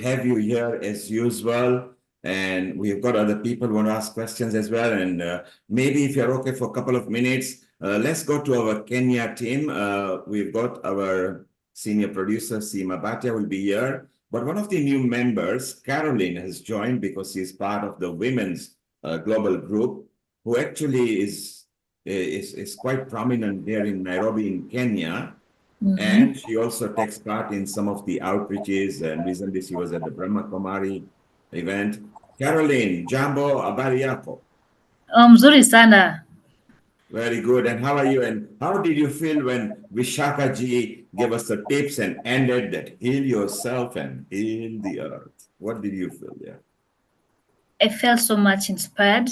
have you here as usual. And we've got other people who want to ask questions as well. And maybe if you're okay for a couple of minutes, let's go to our Kenya team. We've got our senior producer, Seema Bhatia, will be here. But one of the new members, Caroline, has joined because she's part of the women's global group, who actually is quite prominent there in Nairobi in Kenya. And she also takes part in some of the outreaches, and recently she was at the Brahma Kumari event. Caroline, Jambo, habari yako? Mzuri sana. Very good. And how are you? And how did you feel when Vishaka ji gave us the tips and ended that heal yourself and heal the earth? What did you feel there? I felt so much inspired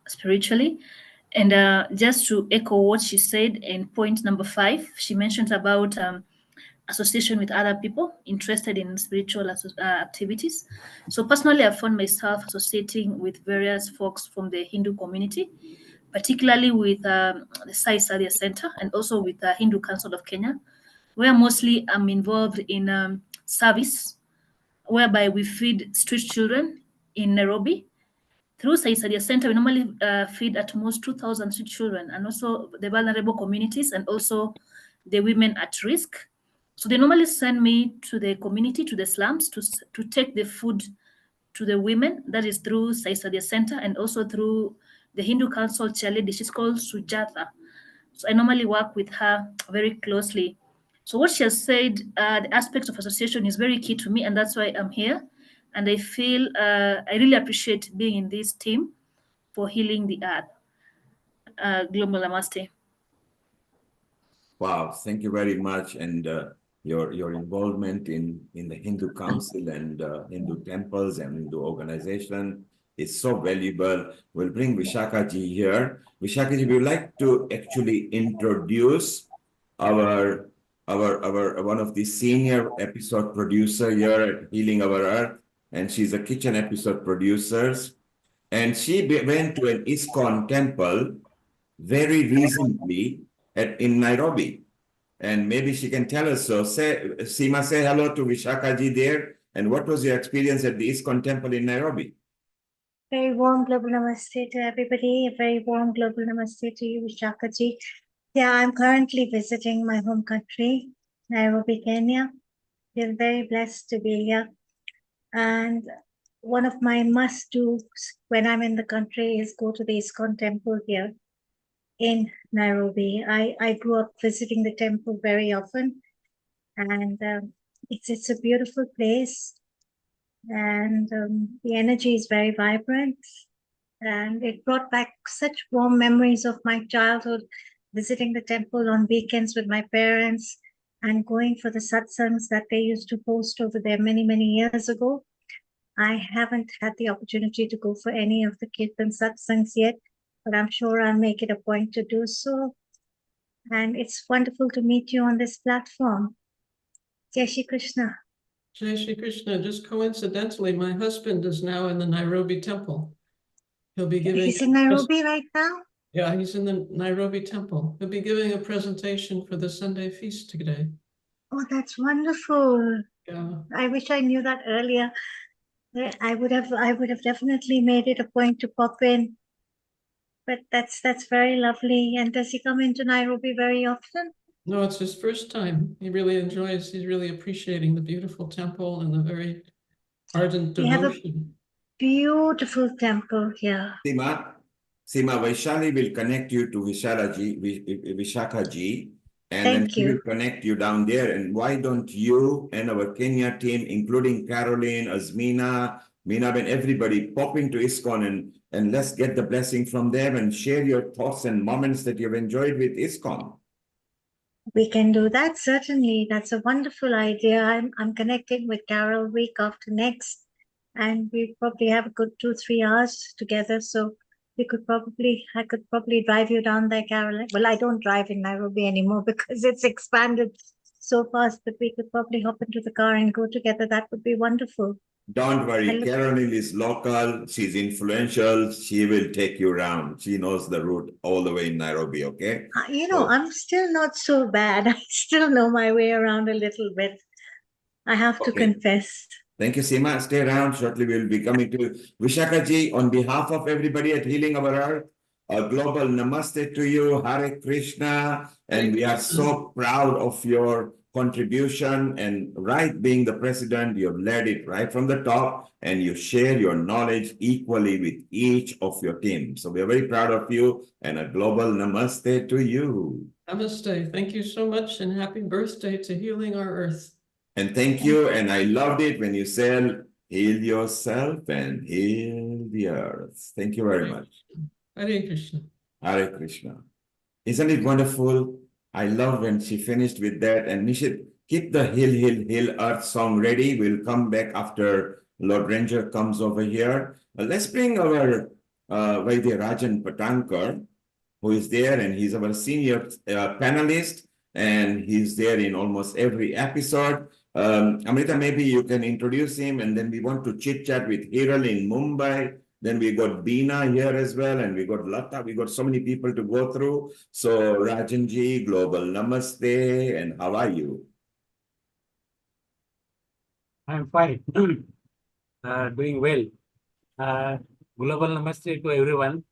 spiritually. And just to echo what she said in point number 5, she mentioned about association with other people interested in spiritual activities. So personally, I found myself associating with various folks from the Hindu community, particularly with the Sai Sadhya Center and also with the Hindu Council of Kenya, where mostly I'm involved in service, whereby we feed street children in Nairobi. Through Sai Sadhya Center, we normally feed at most 2,000 street children and also the vulnerable communities and also the women at risk. So they normally send me to the community, to the slums, to take the food to the women. That is through Sai Sadhya Center and also through the Hindu Council chairlady. She's called Sujatha. So I normally work with her very closely. So what she has said, the aspects of association is very key to me, and that's why I'm here. And I feel I really appreciate being in this team for healing the earth. Global Namaste. Wow, thank you very much. And your involvement in the Hindu Council and Hindu temples and Hindu organization is so valuable. We'll bring Vishaka ji here. Vishaka ji, we would like to actually introduce our one of the senior episode producer here at Healing Our Earth, and she's a kitchen episode producers. And she went to an ISKCON temple very recently in Nairobi. And maybe she can tell us. So Seema, say hello to Vishaka ji there. And what was your experience at the ISKCON temple in Nairobi? Very warm global namaste to everybody. A very warm global namaste to you, Vishaka ji. Yeah, I'm currently visiting my home country, Nairobi, Kenya. Feel very blessed to be here. And one of my must-dos when I'm in the country is go to the ISKCON temple here in Nairobi. I grew up visiting the temple very often, and it's a beautiful place, and the energy is very vibrant, and it brought back such warm memories of my childhood, visiting the temple on weekends with my parents and going for the satsangs that they used to host over there many years ago. I haven't had the opportunity to go for any of the Kirtan satsangs yet, but I'm sure I'll make it a point to do so. And it's wonderful to meet you on this platform. Jai Shri Krishna. Jai Shri Krishna. Just coincidentally, my husband is now in the Nairobi temple. He'll be giving. He's in Nairobi right now? Yeah, he's in the Nairobi temple. He'll be giving a presentation for the Sunday feast today. Oh, that's wonderful. Yeah. I wish I knew that earlier. I would have definitely made it a point to pop in. But that's very lovely. And does he come into Nairobi very often? No, it's his first time. He really enjoys, he's really appreciating the beautiful temple and the very ardent devotion. We have a beautiful temple here. Seema, Vaishali will connect you to Vishaka ji, and then she will connect you down there. And why don't you and our Kenya team, including Caroline, Azmina, Meenab, everybody pop into ISKCON and let's get the blessing from them and share your thoughts and moments that you've enjoyed with ISKCON. We can do that, certainly. That's a wonderful idea. I'm connecting with Carol week after next, and we probably have a good 2-3 hours together. So I could probably drive you down there, Carol. Well, I don't drive in Nairobi anymore because it's expanded so fast, but we could probably hop into the car and go together. That would be wonderful. Don't worry, Hello. Caroline is local, she's influential, she will take you around. She knows the route all the way in Nairobi, okay? So, I'm still not so bad. I still know my way around a little bit. I have to okay. confess. Thank you, Seema. Stay around. Shortly, we'll be coming to Vishaka ji. On behalf of everybody at Healing Our Earth, a global namaste to you, Hare Krishna. And we are so proud of your contribution. And right being the president, you've led it right from the top and you share your knowledge equally with each of your team. So we are very proud of you and a global namaste to you. Namaste. Thank you so much and happy birthday to Healing Our Earth. And thank you. And I loved it when you said, heal yourself and heal the earth. Thank you very much. Hare Krishna. Hare Krishna. Isn't it wonderful? I love when she finished with that. And Nishit, keep the Heal, Heal, Heal Earth song ready. We'll come back after Lord Ranger comes over here. Let's bring our Vaidya Rajan Patankar, who is there, and he's our senior panelist, and he's there in almost every episode. Amrita, maybe you can introduce him, and then we want to chit-chat with Hiral in Mumbai. Then we got Beena here as well, and we got Lata. We got so many people to go through. So Rajanji, global namaste, and how are you? I'm fine. Doing well. Global namaste to everyone.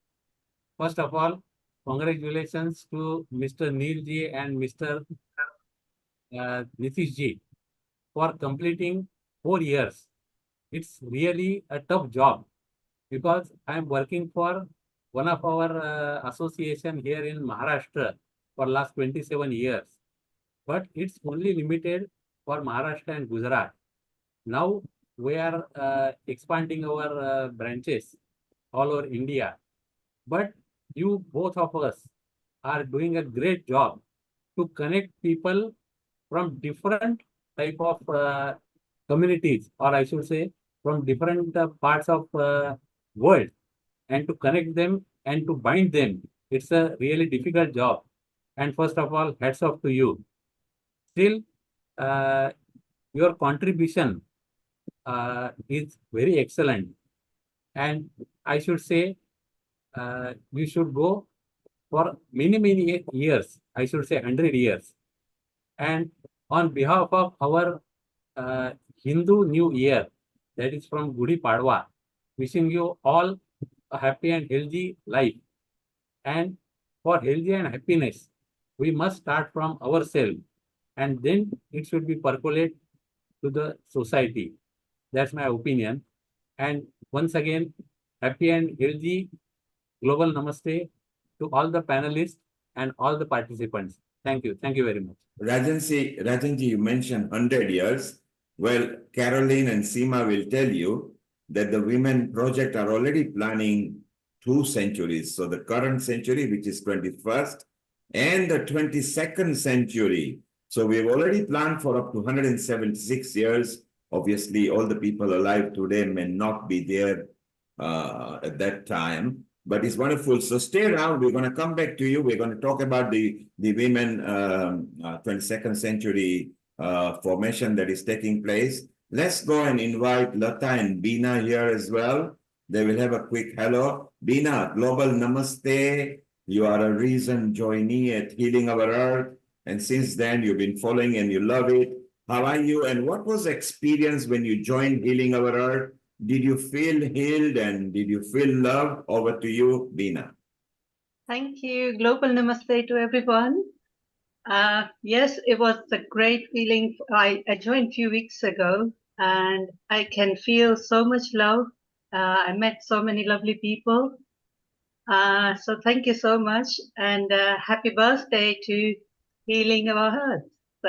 First of all, congratulations to Mr. Neil ji and Mr. Nitish ji for completing 4 years. It's really a tough job because I'm working for one of our association here in Maharashtra for last 27 years. But it's only limited for Maharashtra and Gujarat. Now we are expanding our branches all over India. But you, both of us, are doing a great job to connect people from different type of communities, or I should say from different parts of world, and to connect them and to bind them. It's a really difficult job. And first of all, hats off to you. Still, your contribution is very excellent. And I should say, you should go for many, many years. I should say 100 years. And on behalf of our Hindu New Year, that is from Gudi Padwa, wishing you all a happy and healthy life. And for healthy and happiness, we must start from ourselves, and then it should be percolate to the society. That's my opinion. And once again, happy and healthy global namaste to all the panelists and all the participants. Thank you. Thank you very much. Rajanji, you mentioned 100 years. Well, Caroline and Seema will tell you that the Women Project are already planning 2 centuries. So the current century, which is 21st, and the 22nd century. So we've already planned for up to 176 years. Obviously, all the people alive today may not be there at that time, but it's wonderful. So stay around. We're going to come back to you. We're going to talk about the women 22nd century formation that is taking place. Let's go and invite Lata and Beena here as well. They will have a quick hello. Beena, global namaste. You are a recent joinee at Healing Our Earth. And since then, you've been following and you love it. How are you? And what was the experience when you joined Healing Our Earth? Did you feel healed and did you feel love? Over to you, Beena. Thank you. Global namaste to everyone. Yes, it was a great feeling. I joined a few weeks ago and I can feel so much love. I met so many lovely people. So thank you so much, and happy birthday to Healing Our Earth. So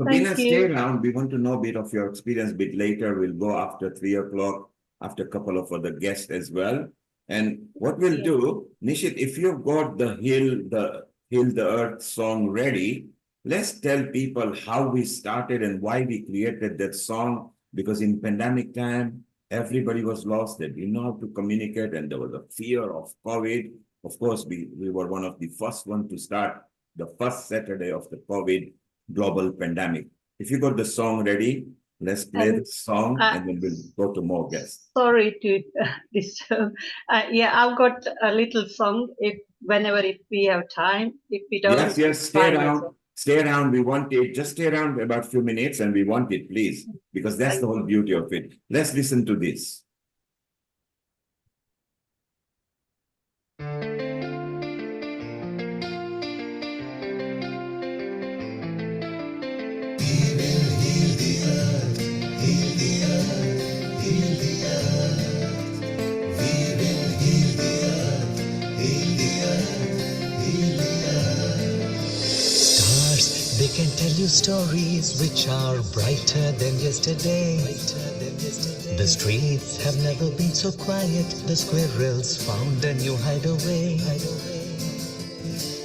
thank Beena, you. stay around. We want to know a bit of your experience a bit later. We'll go after 3 o'clock, after a couple of other guests as well. And what we'll do, Nishit, if you've got the Heal the Earth song ready, let's tell people how we started and why we created that song. Because in pandemic time, everybody was lost. They didn't know how to communicate, and there was a fear of COVID. Of course, we were one of the first one to start the first Saturday of the COVID global pandemic. If you got the song ready, Let's play the song uh, and then we'll go to more guests. sorry to disturb. Yeah, I've got a little song. If we have time, if we don't, Yes, it's stay fine as around. well. Stay around. We want it. Just stay around about a few minutes and we want it, please, because that's the whole beauty of it. Let's listen to this. Stars, they can tell you stories which are brighter than yesterday. The streets have never been so quiet. The squirrels found a new hideaway.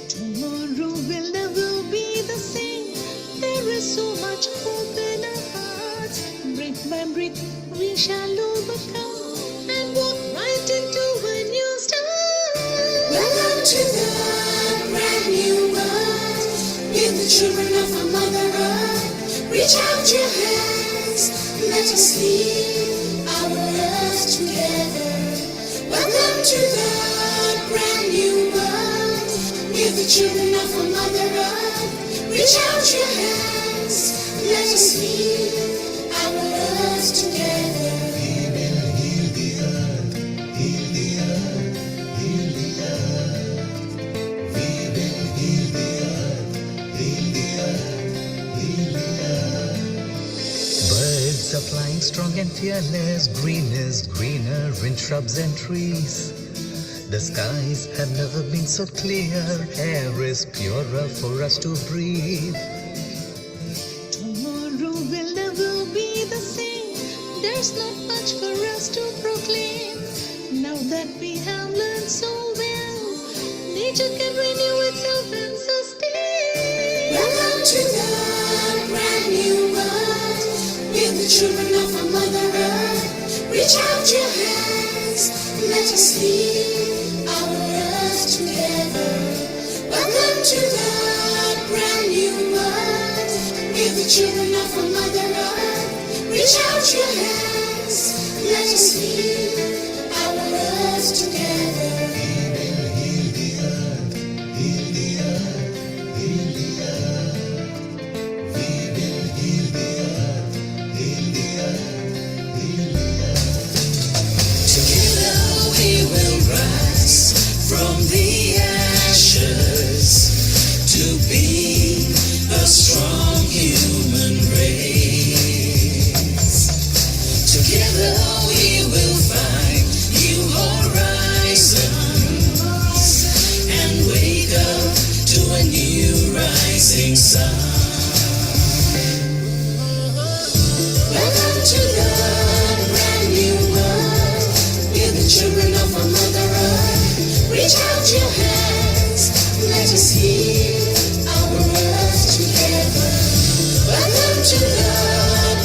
Tomorrow will never be the same. There is so much hope in our hearts. Brick by brick, we shall overcome and walk right into a new start. Welcome to the brand new world. Give the children of our Mother Earth. Reach out your hands. Let us heal our earth together. Welcome to the brand new world. Give the children of our Mother Earth. Reach out your hands. Let us heal our earth together. We will heal the earth. Heal the earth. Heal the earth. We will heal the earth. Heal the earth. Heal the earth. Birds are flying strong and fearless. Green is greener in shrubs and trees. The skies have never been so clear. Air is purer for us to breathe. Tomorrow will never be the same. There's not much for us to proclaim. Now that we have learned so well, nature can renew itself and sustain. Welcome to the brand new world. Give the children of our Mother Earth. Reach out your hands. Let us heal our earth together. Welcome to the brand new world. Give the children of our Mother Earth. Reach out your hands. Let us heal our earth together. We will heal the earth. Heal the earth. Heal the earth. We will heal the earth. Heal the earth. Heal the earth. Together we will rise from the ashes to be a strong human race. Together we will find new horizons and wake up to a new rising sun. Welcome to the brand new world. Give the children of our Mother Earth. Reach out your hands. Let us heal our earth together. Welcome to the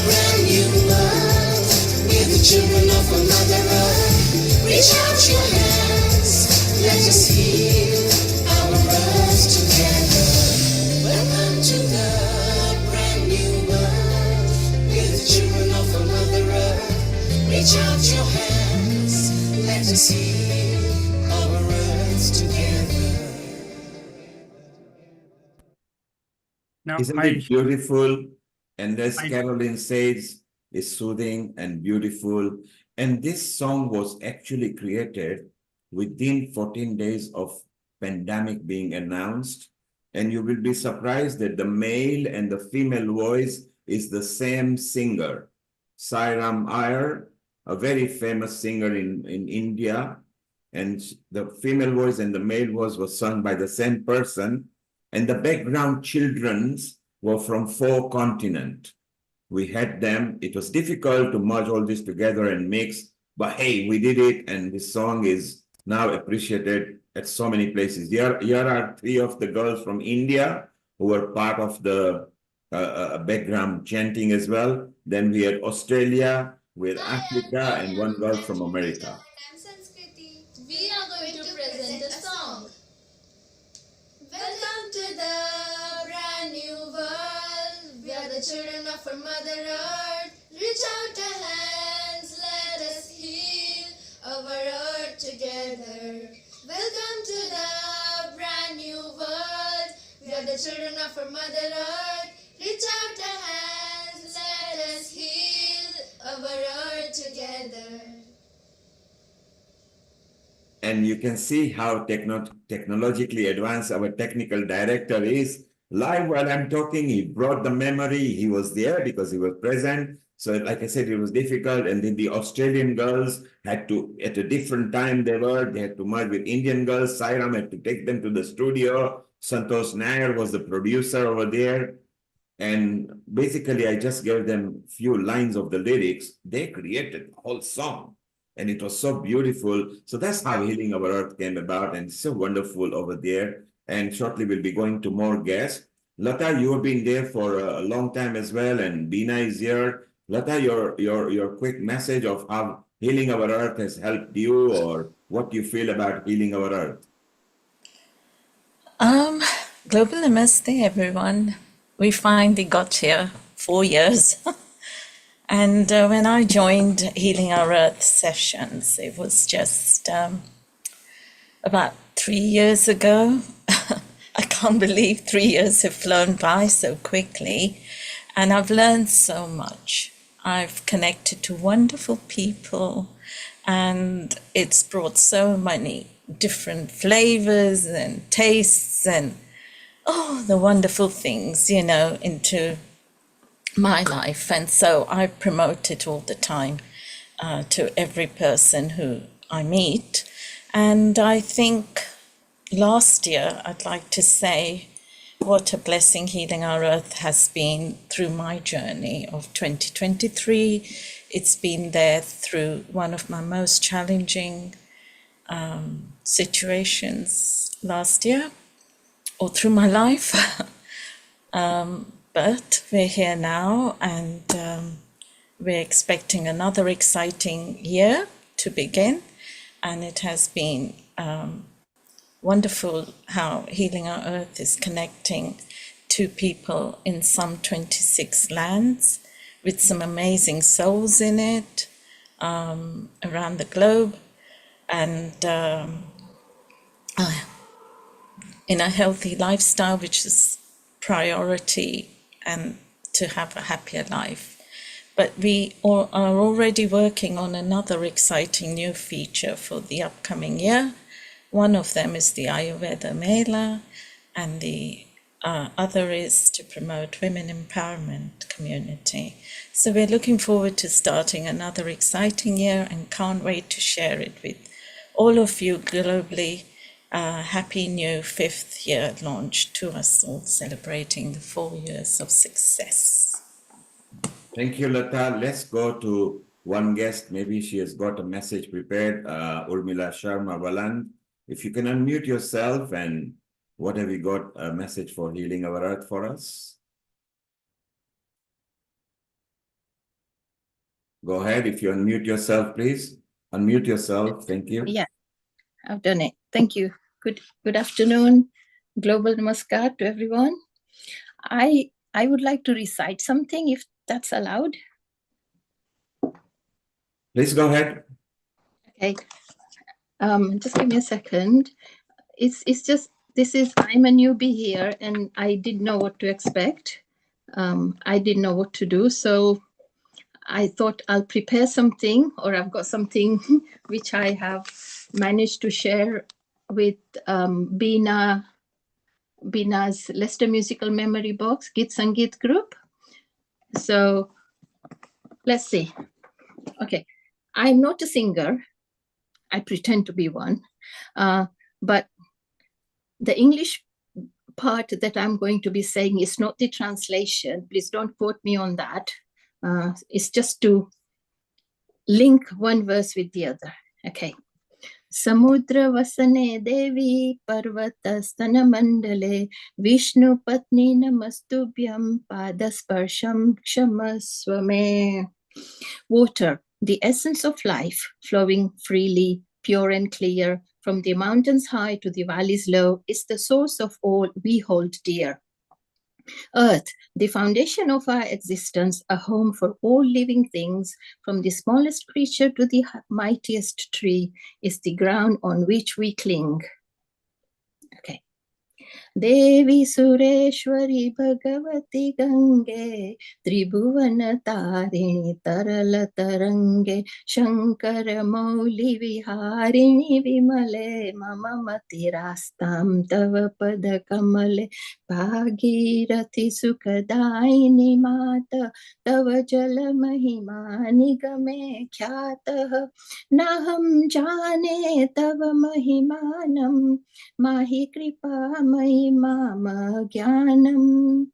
brand new world. Give the children of our Mother Earth. Reach out your hands. Let us heal our earth together. Welcome to the brand new world. Give the children of our Mother Earth. Reach out your hands. Let us heal our earth together. Now, Isn't it beautiful? And as Caroline says, it's soothing and beautiful. And this song was actually created within 14 days of pandemic being announced. And you will be surprised that the male and the female voice is the same singer. Sairam Iyer, a very famous singer in India. And the female voice and the male voice was sung by the same person. And the background childrens were from 4 continents. We had them. It was difficult to merge all this together and mix, but hey, we did it, and this song is now appreciated at so many places. Here are 3 of the girls from India who were part of the background chanting as well. Then we had Australia, with Africa, and 1 girl from America. We are going to present a song. Welcome to the brand new world. We are the children of our Mother Earth. Reach out our hands, let us heal our earth together. Welcome to the brand new world. We are the children of our Mother Earth. Reach out our hands, let us heal our earth together. And you can see how technologically advanced our technical director is. Live while I'm talking, he brought the memory. He was there because he was present. So like I said, it was difficult. And then the Australian girls had to, at a different time they had to merge with Indian girls. Sairam had to take them to the studio. Santosh Nair was the producer over there. And basically, I just gave them a few lines of the lyrics. They created a whole song. And it was so beautiful. So that's how Healing Our Earth came about, and so wonderful over there. And shortly we'll be going to more guests. Lata, you have been there for a long time as well, and Bina is here. Lata, your quick message of how Healing Our Earth has helped you, or what you feel about Healing Our Earth. Global Namaste, everyone. We finally got here, 4 years. And when I joined Healing Our Earth sessions, it was just about 3 years ago. I can't believe 3 years have flown by so quickly. And I've learned so much. I've connected to wonderful people, and it's brought so many different flavors and tastes and the wonderful things, into my life. And so I promote it all the time to every person who I meet. And I think last year, I'd like to say what a blessing Healing Our Earth has been through my journey of 2023. It's been there through one of my most challenging situations last year, or through my life. But we're here now, and we're expecting another exciting year to begin. And it has been wonderful how Healing Our Earth is connecting to people in some 26 lands with some amazing souls in it around the globe, and in a healthy lifestyle, which is priority, and to have a happier life. But we are already working on another exciting new feature for the upcoming year. One of them is the Ayurveda Mela, and the other is to promote women empowerment community. So we're looking forward to starting another exciting year, and can't wait to share it with all of you globally. Happy new 5th year launch to us all, celebrating the 4 years of success. Thank you, Lata. Let's go to one guest. Maybe she has got a message prepared. Urmila Sharma Valand. If you can unmute yourself, and what have you got a message for Healing Our Earth for us? Go ahead. If you unmute yourself, please. Unmute yourself. Thank you. Yeah, I've done it. Thank you. Good afternoon. Global Namaskar to everyone. I would like to recite something, if that's allowed. Please go ahead. Okay. Just give me a second. It's just, I'm a newbie here, and I didn't know what to expect. I didn't know what to do. So I thought I'll prepare something, or I've got something which I have managed to share with Bina's Leicester Musical Memory Box, Git Sangeet group. So let's see. Okay, I'm not a singer. I pretend to be one. But the English part that I'm going to be saying is not the translation. Please don't quote me on that. It's just to link one verse with the other. Okay. Samudra vasane devi parvata stana mandale Vishnu patni namastubhyam padasparsham kshamaswame. Water, the essence of life, flowing freely, pure and clear, from the mountains high to the valleys low, is the source of all we hold dear. Earth, the foundation of our existence, a home for all living things, from the smallest creature to the mightiest tree, is the ground on which we cling. Okay. देवी सुरेश्वरी भगवती गंगे त्रिभुवन तारिणी तरल तरंगे शंकर मौली विहारिणी विमले मम मतिरास्तां तव पद कमले भागीरथी सुखदायिनी मात तव जल महिमा निगमे ख्यातः नाहं जाने तव महिमानं माहि कृपा माम ज्ञानम्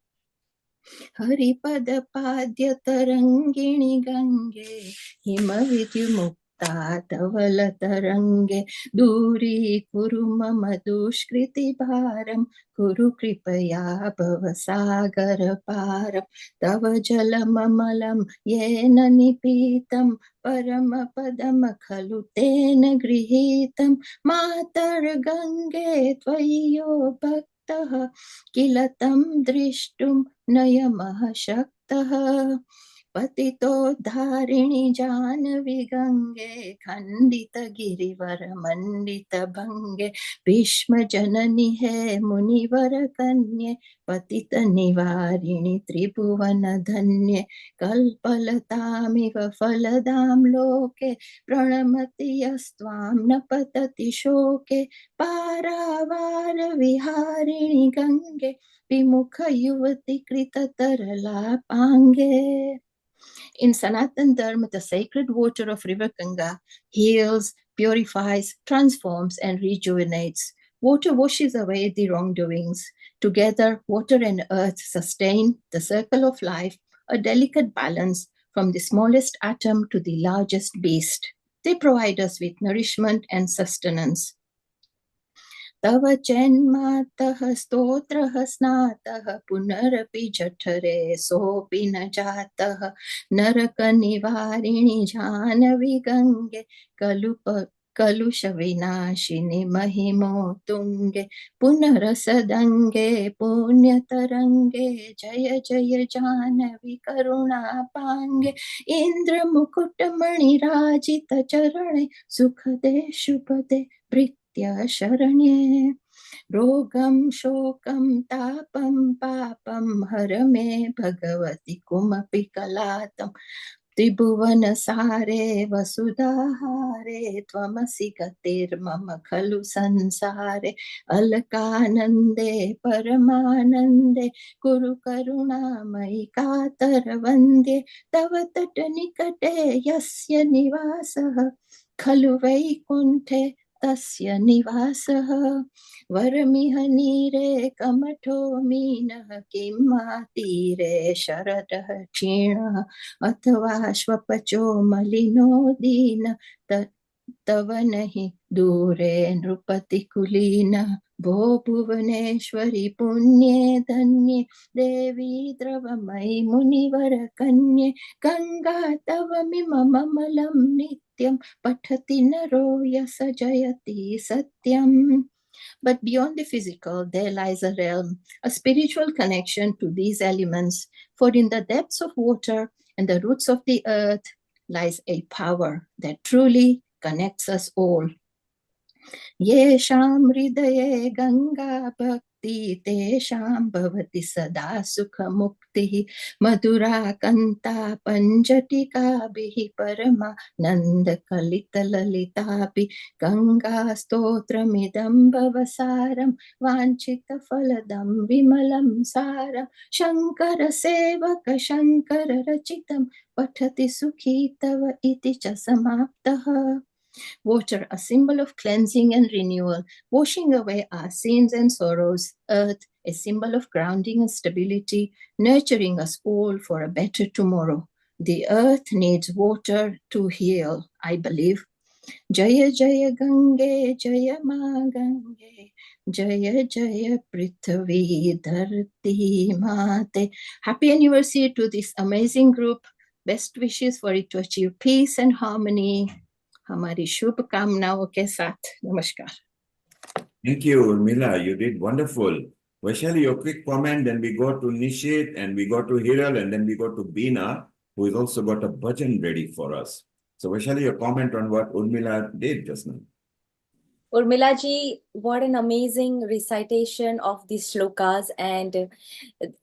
हरिपद पाद्य तरंगिणी गंगे हिमविद्युमुक्ता धवल तरंगे दूरी कुरु मम दुष्कृति भारम कुरु कृपया भव सागर पारम तव जलममलं येन निपीतं परम पदम खलु तेन गृहीतं मातर्गंगे त्वय्यो भक्तः किल तं दृष्टुं नयमः शक्तः पतितोद्धारिणि जाह्नवी गंगे खंडित गिरिवर मंडित भंगे भीष्म जननी है मुनिवर कन्ये पतित निवारिणि त्रिभुवन धन्ये कल्पलतामिव फलदां लोके प्रणमति यस्त्वां न पतति शोके पारावार विहारिणि गंगे विमुख युवती कृत तरला पांगे. In Sanatan Dharma, the sacred water of river Ganga heals, purifies, transforms, and rejuvenates. Water washes away the wrongdoings. Together, water and earth sustain the circle of life, a delicate balance from the smallest atom to the largest beast. They provide us with nourishment and sustenance. तव चेन्मातः स्तोत्रः स्नातः पुनरपि जठरे सोऽपि न जातः नरकनिवारिणि जाह्नवी गंगे कलुषविनाशिनि महिमो तुंगे पुनरसदंगे पुण्यतरंगे जय जय जाह्नवी करुणापांगे इंद्रमुकुटमणिराजित चरणे सुखदे शुभदे शरण्ये रोगं शोकं तापं पापं हर मे भगवति कुमपि कलातं त्रिभुवन सारे वसुधाहारे त्वमसि गतिर्मम खलु संसारे अलकानन्दे परमानन्दे कुरु करुणामयि कातर वन्द्ये तव तट निकटे यस्य निवासः खलु वैकुण्ठे तस्य निवासः वरमिह नीरे कमठो मीनः किं तीरे शरदः क्षीणः अथवा श्वपचो मलिनो दीन तव नहि दूरे नृपति कुलीनः भो भुवनेश्वरी पुण्ये धन्ये देवी द्रवमयि मुनिवर कन्ये गंगा तव मिममलं नित्यं पठति नरो यस जयति सत्यम्. But beyond the physical, there lies a realm, a spiritual connection to these elements. For in the depths of water and the roots of the earth lies a power that truly connects us all. येषां हृदये गंगा भक्ति तेषां भवति सदा सुखमुक्तिः मधुरा कान्ता पञ्जटिकाभिः परमानन्दकलितललितापि गंगा स्तोत्रमिदं भवसारं वाञ्छितफलदं विमलं सारं शङ्कर सेवक शङ्कर रचितं पठति सुखी तव इति च समाप्तः. Water, a symbol of cleansing and renewal, washing away our sins and sorrows. Earth, a symbol of grounding and stability, nurturing us all for a better tomorrow. The earth needs water to heal, I believe. Jaya Jaya Gange, Jaya Ma Gange, Jaya Jaya Prithvi Dharti Mate. Happy anniversary to this amazing group. Best wishes for it to achieve peace and harmony. हमारी शुभकामनाओं के साथ नमस्कार. Thank you, Urmila. You did wonderful. Vaishali, your quick comment, then we go to Nishit, and we go to Hiral, and then we go to Beena, who has also got a bhajan ready for us. So Vaishali, your comment on what Urmila did just now. Urmila ji, what an amazing recitation of these shlokas, and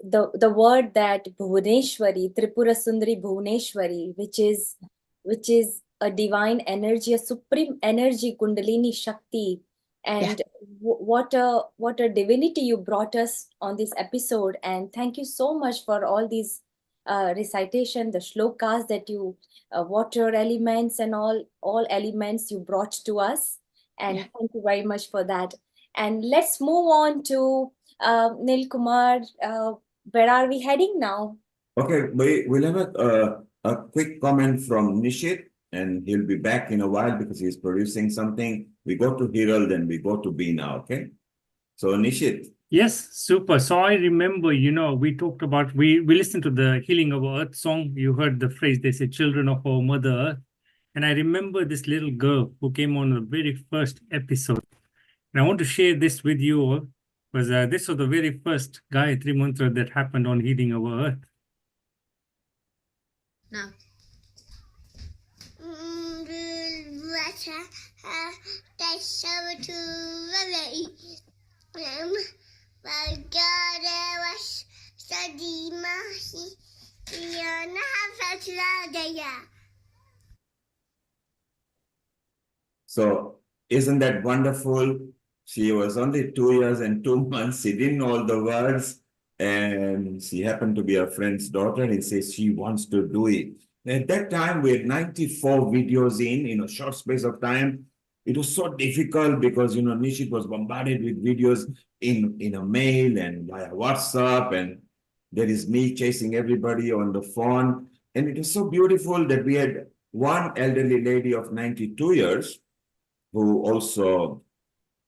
the word that Bhuvaneshwari, Tripura Sundari Bhuvaneshwari, which is a divine energy, a supreme energy, Kundalini Shakti, and what a divinity you brought us on this episode. And thank you so much for all these recitation, the shlokas that you water elements and all elements you brought to us. And thank you very much for that. And let's move on to Nil Kumar. Where are we heading now? Okay, we'll have a quick comment from Nishit, and he'll be back in a while because he's producing something. We go to Hiral, then we go to Beena, okay? So Nishit. Yes, super. So I remember, we talked about, we listened to the Healing of Earth song. You heard the phrase, they say, children of our Mother Earth. And I remember this little girl who came on the very first episode. And I want to share this with you all, because this was the very first Gayatri mantra that happened on Healing Our Earth. Now. So isn't that wonderful? She was only 2 years and 2 months. She didn't know all the words, and she happened to be a friend's daughter, and says she wants to do it. At that time, we had 94 videos in a short space of time. It was so difficult because, Nishit was bombarded with videos in a mail and via WhatsApp, and there is me chasing everybody on the phone. And it was so beautiful that we had one elderly lady of 92 years who also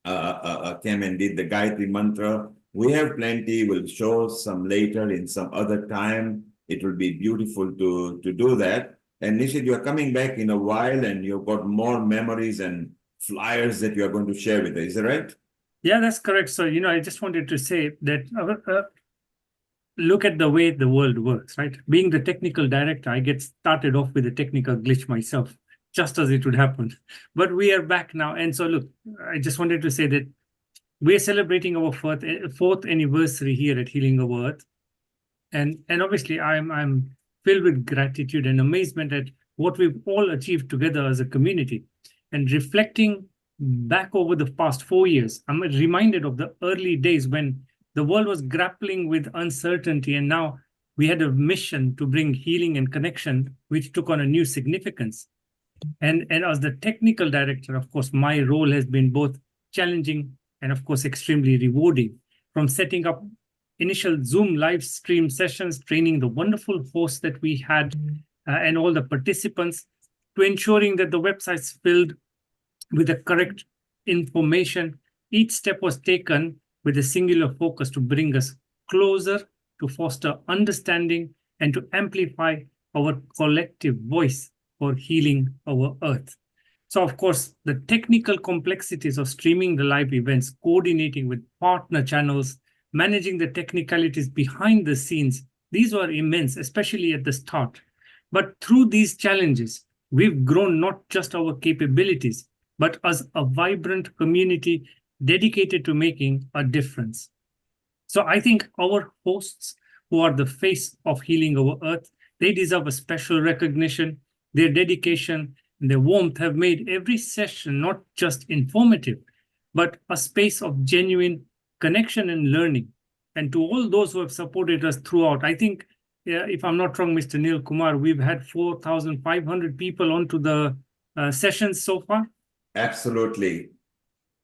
came and did the Gayatri mantra. We have plenty. We'll show some later in some other time. It will be beautiful to do that. And Nishit, you're coming back in a while, and you've got more memories and flyers that you're going to share with us. Is that right? Yeah, that's correct. So, I just wanted to say that look at the way the world works, right? Being the technical director, I get started off with a technical glitch myself, just as it would happen. But we are back now. And so, look, I just wanted to say that we're celebrating our fourth anniversary here at Healing Our Earth. And obviously, I'm filled with gratitude and amazement at what we've all achieved together as a community. And reflecting back over the past 4 years, I'm reminded of the early days when the world was grappling with uncertainty, and now we had a mission to bring healing and connection, which took on a new significance. And as the technical director, of course, my role has been both challenging and, of course, extremely rewarding. From setting up initial Zoom live stream sessions, training the wonderful hosts that we had and all the participants, to ensuring that the website's filled with the correct information. Each step was taken with a singular focus to bring us closer, to foster understanding, and to amplify our collective voice for healing our earth. So, of course, the technical complexities of streaming the live events, coordinating with partner channels, managing the technicalities behind the scenes, these were immense, especially at the start. But through these challenges, we've grown not just our capabilities, but as a vibrant community dedicated to making a difference. So I think our hosts, who are the face of Healing Our Earth, they deserve a special recognition. Their dedication and their warmth have made every session not just informative, but a space of genuine connection and learning. And to all those who have supported us throughout, I think, if I'm not wrong, Mr. Nil Kumar, we've had 4,500 people onto the sessions so far. Absolutely.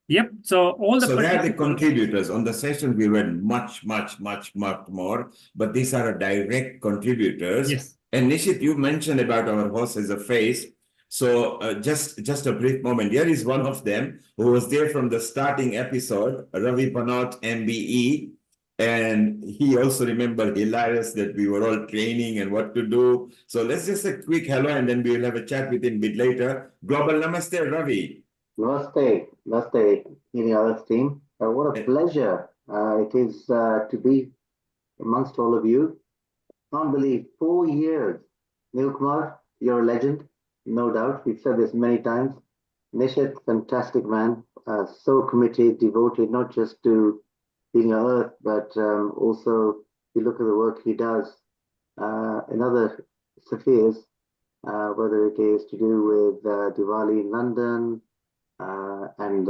Yep. So all the they are the contributors. On the session, we were much more, but these are direct contributors. Yes. And Nishit, you mentioned about our host as a face. So just a brief moment. Here is one of them who was there from the starting episode, Ravi Panot, MBE. And he also remembered hilarious that we were all training and what to do. So let's just a quick hello, and then we will have a chat with him a bit later. Global Namaste, Ravi. Namaste, Healing Our Earth team. What a pleasure it is to be amongst all of you. Can't believe 4 years. Neil Kumar, you're a legend, no doubt. We've said this many times. Nishit, fantastic man, so committed, devoted, not just to being on Earth, but also you look at the work he does in other spheres, whether it is to do with Diwali in London and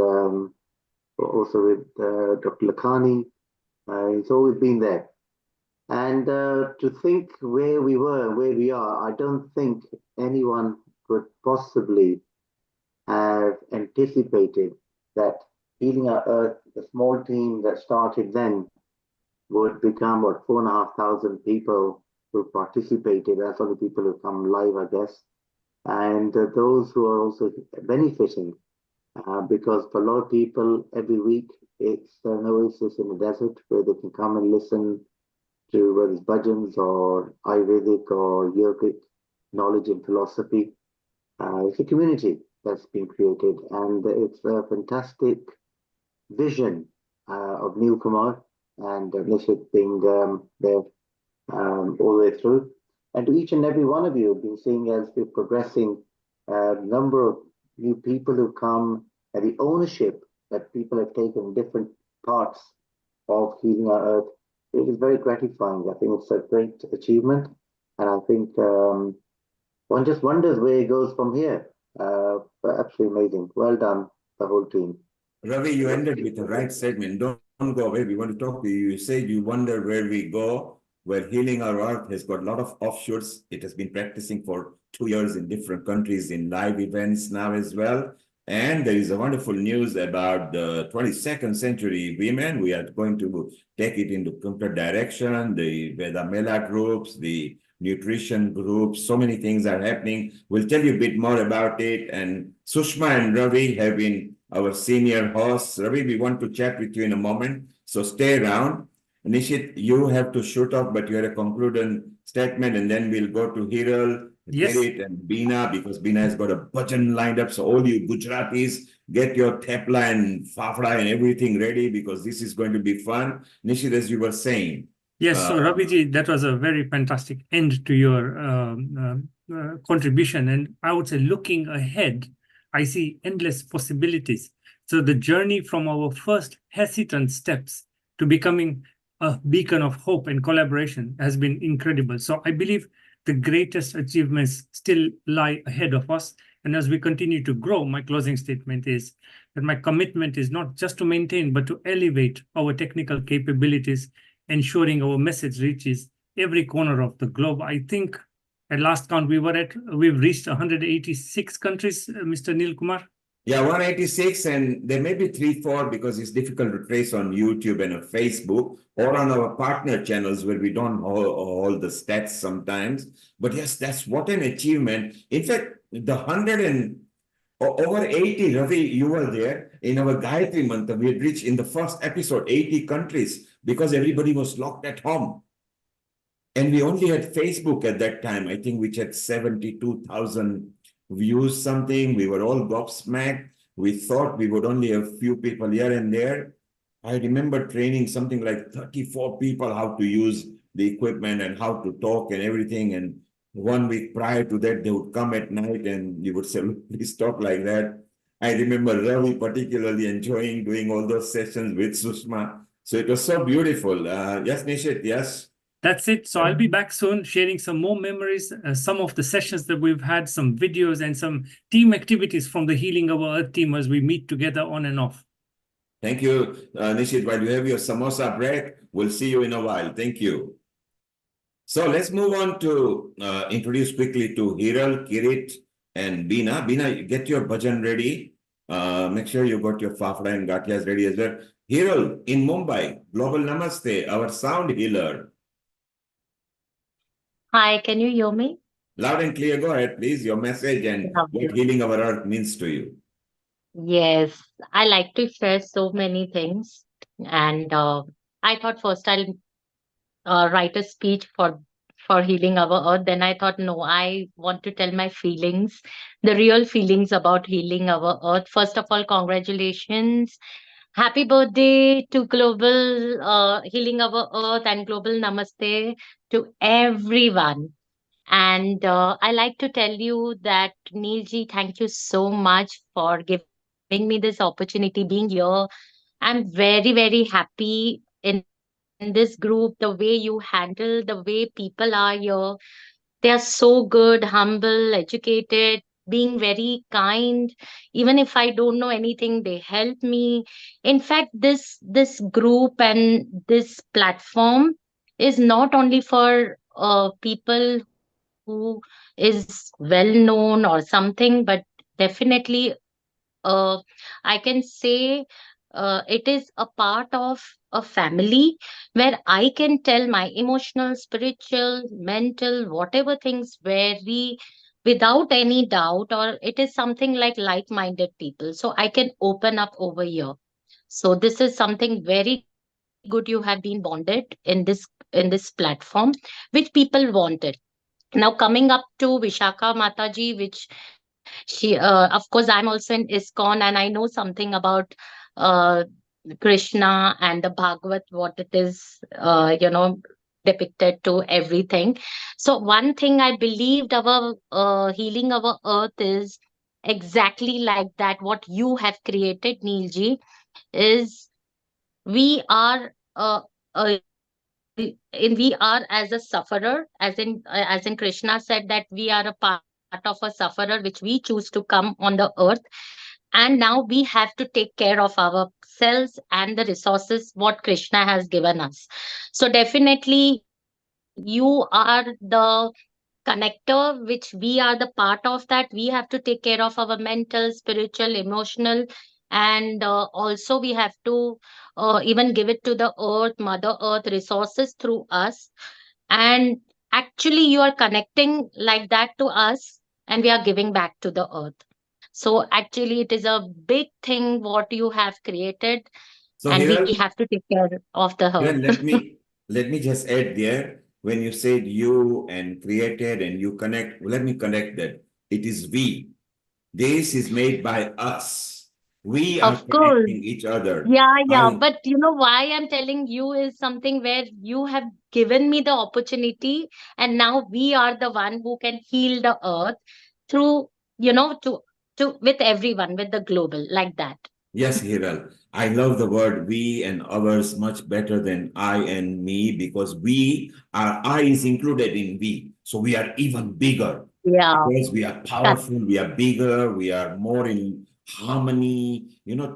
also with Dr. Lakhani. He's always been there. And to think where we were, where we are, I don't think anyone could possibly have anticipated that Healing Our Earth, the small team that started then, would become what 4,500 people who participated. That's only people who come live, I guess, and those who are also benefiting, because for a lot of people every week it's an oasis in the desert where they can come and listen to whether it's bhajans or Ayurvedic or yogic knowledge and philosophy. It's a community that's been created, and it's a fantastic vision of Neil Kumar and Nishit being there all the way through. And to each and every one of you, been seeing as we're progressing, number of new people who come and the ownership that people have taken different parts of Healing Our Earth. It is very gratifying. I think it's a great achievement. And I think one just wonders where it goes from here. But absolutely amazing. Well done, the whole team. Ravi, you ended with the right segment. Don't go away. We want to talk to you. You said you wonder where we go. Well, Healing Our Earth has got a lot of offshoots. It has been practicing for 2 years in different countries in live events now as well. And there is a wonderful news about the 22nd century women. We are going to take it into complete direction. The Veda Mela groups, the nutrition groups, so many things are happening. We'll tell you a bit more about it. And Sushma and Ravi have been our senior hosts. Ravi, we want to chat with you in a moment, so stay around. Nishit, you have to shoot off, but you had a concluding statement, and then we'll go to Hiral, Yes. Kirit, and Bina, because Bina has got a bhajan lined up. So all you Gujaratis, get your thepla and fafda and everything ready, because this is going to be fun. Nishit, as you were saying. Yes, so Raviji, that was a very fantastic end to your contribution. And I would say looking ahead, I see endless possibilities. So the journey from our first hesitant steps to becoming a beacon of hope and collaboration has been incredible. So I believe the greatest achievements still lie ahead of us. And as we continue to grow, my closing statement is that my commitment is not just to maintain, but to elevate our technical capabilities, ensuring our message reaches every corner of the globe. I think at last count, we've reached 186 countries, Mr. Neil Kumar. Yeah, 186, and there may be 3-4 because it's difficult to trace on YouTube and on Facebook or on our partner channels where we don't hold the stats sometimes. But yes, that's what an achievement. In fact, the 100 and over 80, Ravi, you were there in our Gayatri Mantra. We had reached in the first episode 80 countries because everybody was locked at home. And we only had Facebook at that time, I think, which had 72,000 views something. We were all gobsmacked. We thought we would only have a few people here and there. I remember training something like 34 people how to use the equipment and how to talk and everything. And 1 week prior to that, they would come at night and you would say, please talk like that. I remember Ravi particularly enjoying doing all those sessions with Sushma. So it was so beautiful. Yes, Nishit, yes. That's it. So I'll be back soon sharing some more memories, some of the sessions that we've had, some videos and some team activities from the Healing Our Earth team as we meet together on and off. Thank you, Nishit. While you have your samosa break, we'll see you in a while. Thank you. So let's move on to introduce quickly to Hiral, Kirit, and Bina. Bina, get your bhajan ready. Make sure you got your fafda and gatiyas ready as well. Hiral in Mumbai, Global Namaste, our sound healer. Hi, can you hear me? Loud and clear. Go ahead, please. Your message and what Healing Our Earth means to you. Yes, I like to share so many things. And I thought first I'll write a speech for Healing Our Earth. Then I thought, no, I want to tell my feelings, the real feelings about Healing Our Earth. First of all, congratulations Happy birthday to Global Healing Our Earth and Global Namaste to everyone. And I like to tell you that Neelji, thank you so much for giving me this opportunity being here. I'm very, very happy in this group, the way you handle, the way people are here. They are so good, humble, educated, being very kind. Even if I don't know anything, they help me. In fact, this group and this platform is not only for people who is well known or something, but definitely uh, I can say it is a part of a family where I can tell my emotional, spiritual, mental, whatever things very without any doubt, or it is something like like-minded people. So I can open up over here. So this is something very good you have been bonded in this platform, which people wanted. Now coming up to Vishaka Mataji, which she of course I'm also in ISKCON and I know something about uh Krishna and the Bhagavad, what it is depicted to everything. So one thing I believed our healing our earth is exactly like that. What you have created, Neelji, is we are we are as a sufferer, as in Krishna said that we are a part of a sufferer which we choose to come on the earth, and now we have to take care of ourselves and the resources what Krishna has given us. So definitely you are the connector, which we are the part of that. We have to take care of our mental, spiritual, emotional, and also we have to even give it to the earth, Mother Earth, resources through us. And actually, you are connecting like that to us, and we are giving back to the earth. So actually, it is a big thing what you have created, So and we here, have to take care of the here, earth. let me just add there. When you said you and created and you connect, let me connect that. It is we. This is made by us. We are Of course. connecting each other. Yeah. But you know why I'm telling you is something where you have given me the opportunity, and now we are the one who can heal the earth through, to with everyone, with the global, like that. Yes, Hiral. I love the word we and ours much better than I and me, because I is included in we. So we are even bigger. Yeah. Because we are powerful, we are bigger, we are more in harmony.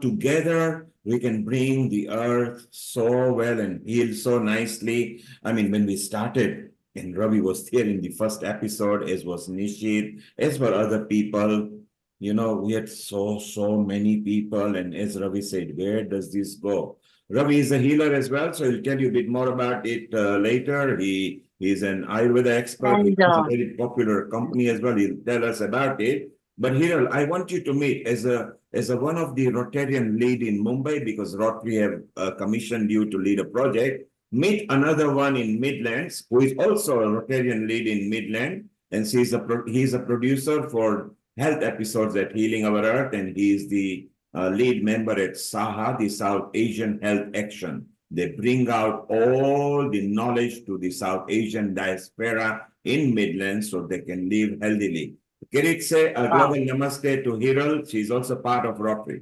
Together we can bring the earth so well and heal so nicely. I mean, when we started, and Ravi was there in the first episode, as was Nishit, as were other people. We had so many people, and as Ravi said, where does this go? Ravi is a healer as well, so he'll tell you a bit more about it later. He's an Ayurveda expert. He And has a very popular company as well. He'll tell us about it. But Hiral, I want you to meet as a one of the Rotarian lead in Mumbai, because Rotary have commissioned you to lead a project. Meet another one in Midlands who is also a Rotarian lead in Midland, and he's a producer for health episodes at Healing Our Earth, and he is the lead member at SAHA, the South Asian Health Action. They bring out all the knowledge to the South Asian diaspora in Midlands so they can live healthily. Can it say a global namaste to Hiral? She's also part of Rotary.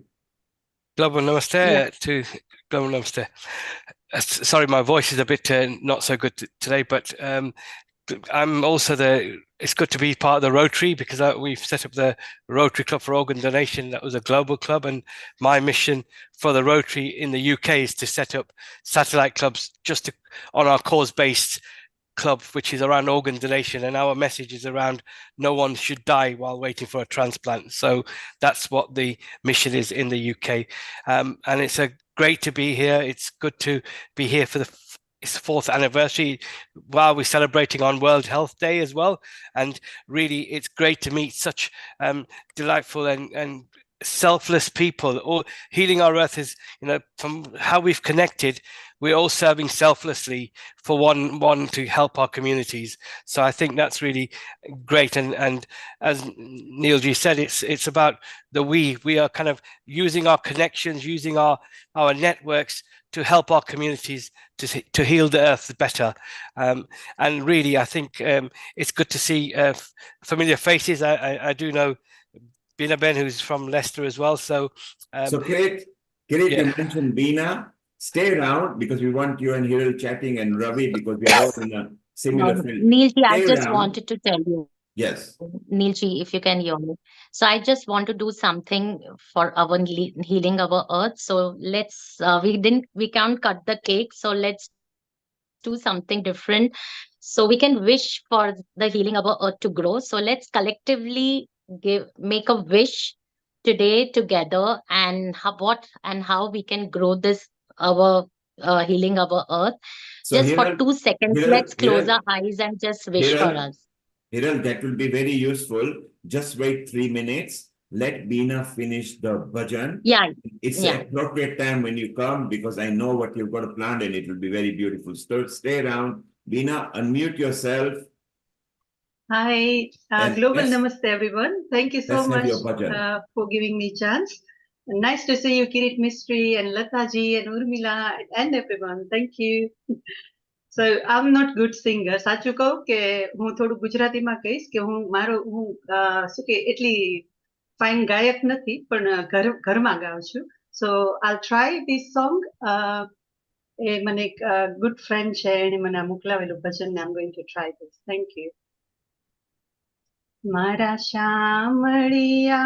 Global namaste to global namaste. Sorry, my voice is a bit not so good today, but I'm also it's good to be part of the Rotary, because we've set up the Rotary Club for Organ Donation. That was a global club, and my mission for the Rotary in the UK is to set up satellite clubs on our cause-based club, which is around organ donation, and our message is around no one should die while waiting for a transplant. So that's what the mission is in the UK, and it's great to be here. It's good to be here for it's 4th anniversary while we're celebrating on World Health Day as well. And really, it's great to meet such delightful and selfless people. Or healing our earth is, from how we've connected, we're all serving selflessly for one to help our communities. So I think that's really great. And as Neilji said, it's about we are kind of using our connections, using our networks to help our communities to heal the earth better. And really, I think it's good to see familiar faces. I do know Bina Ben, who's from Leicester as well. So great you mentioned Bina. Stay around because we want you and Hiral chatting, and Ravi, because we are all in a similar field. Neilji, I just around. wanted to tell you. Yes. Neilji, if you can hear me. So I just want to do something for our healing our earth. So let's we can't cut the cake. So let's do something different. So we can wish for the healing of our earth to grow. So let's collectively make a wish today together, and how we can grow this our healing our earth. So Just for 2 seconds, let's close our eyes and just wish for us. Hiral, that will be very useful. Just wait 3 minutes. Let Bina finish the bhajan. Yeah. It's the appropriate time when you come, because I know what you've got planned and it will be very beautiful. So stay around. Bina, unmute yourself. Hi, Global Namaste, everyone. Thank you so much for giving me a chance. Nice to see you, Kirit Mistry and Lataji and Urmila and everyone. Thank you. So I'm not good singer. સાચું કહું કે હું થોડું ગુજરાતીમાં કહીશ કે હું શું કે એટલી ફાઇન ગાયક નથી, પણ ઘરમાં ગાઉં છું. So I'll try this song. એ મને એક good friend છે, એણે મને મોકલાવેલું ભજન. I'm going to try this. Thank you. મારા શામળિયા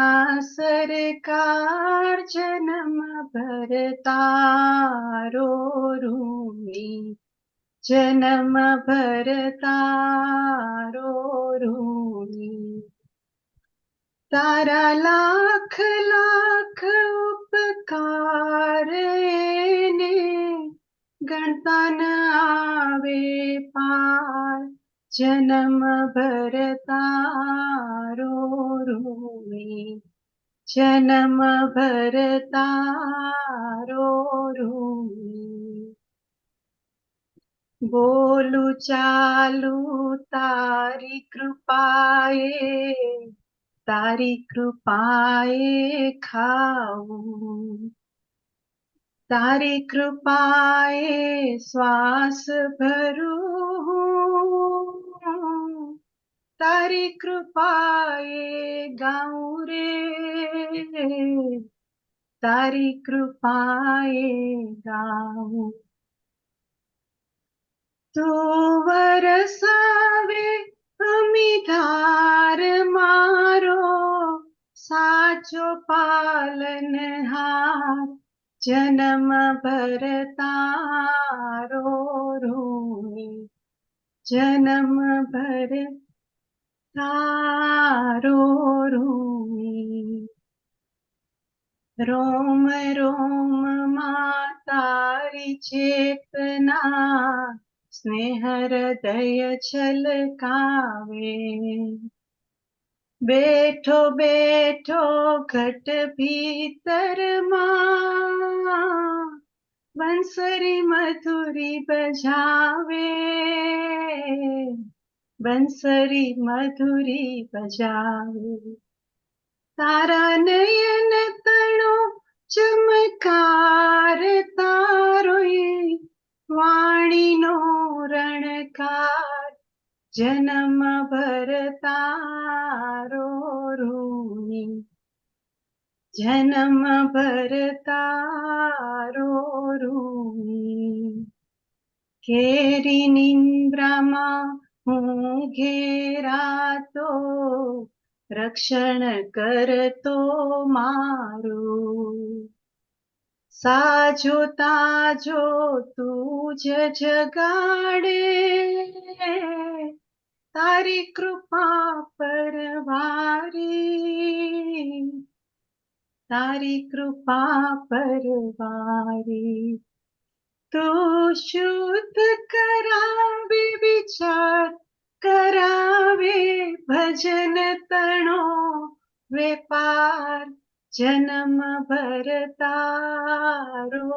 સરકાર જન્મ ભર તારો રૂની, જન્મ ભર તારો રૂની. તારા લાખ લાખ ઉપકાર એને ગણતા ન આવે પાર, જન્મ ભર તારો રૂની, જન્મ ભર તારો રૂની. બોલું ચાલુ તારી કૃપાએ, તારી કૃપાએ ખાવું, તારી કૃપાએ શ્વાસ ભરું, તારી કૃપાએ ગાઉં રે, તારી કૃપાએ ગાઉં. તું વરસાવે અમીધાર મારો, સાચો પાલનહાર, જન્મ ભર તારો રૂની, જન્મ ભર તારો રૂની. રોમ રોમ માં તારી ચેતના, સ્નેહ હૃદય છલકાવે. બેઠો બેઠો ઘટ ભીતરમાં, બંસરી મધુરી બજાવે, બંસરી મધુરી બજાવે. તારા નયન તણો ચમકાર તારો, વાણીનો રણકાર, જન્મ ભર તારો રૂની, જન્મ ભર તારો રૂની. ઘેરી નિંદ્રામાં હું ઘેરાતો, રક્ષણ કરતો મારું. સાજો તાજો તું જ જગાડે, તારી કૃપા પરવારી, તારી કૃપા પરવારી. તું શુદ્ધ કરાવે વિચાર, કરાવે ભજન તણો વેપાર, जन्म भर तारो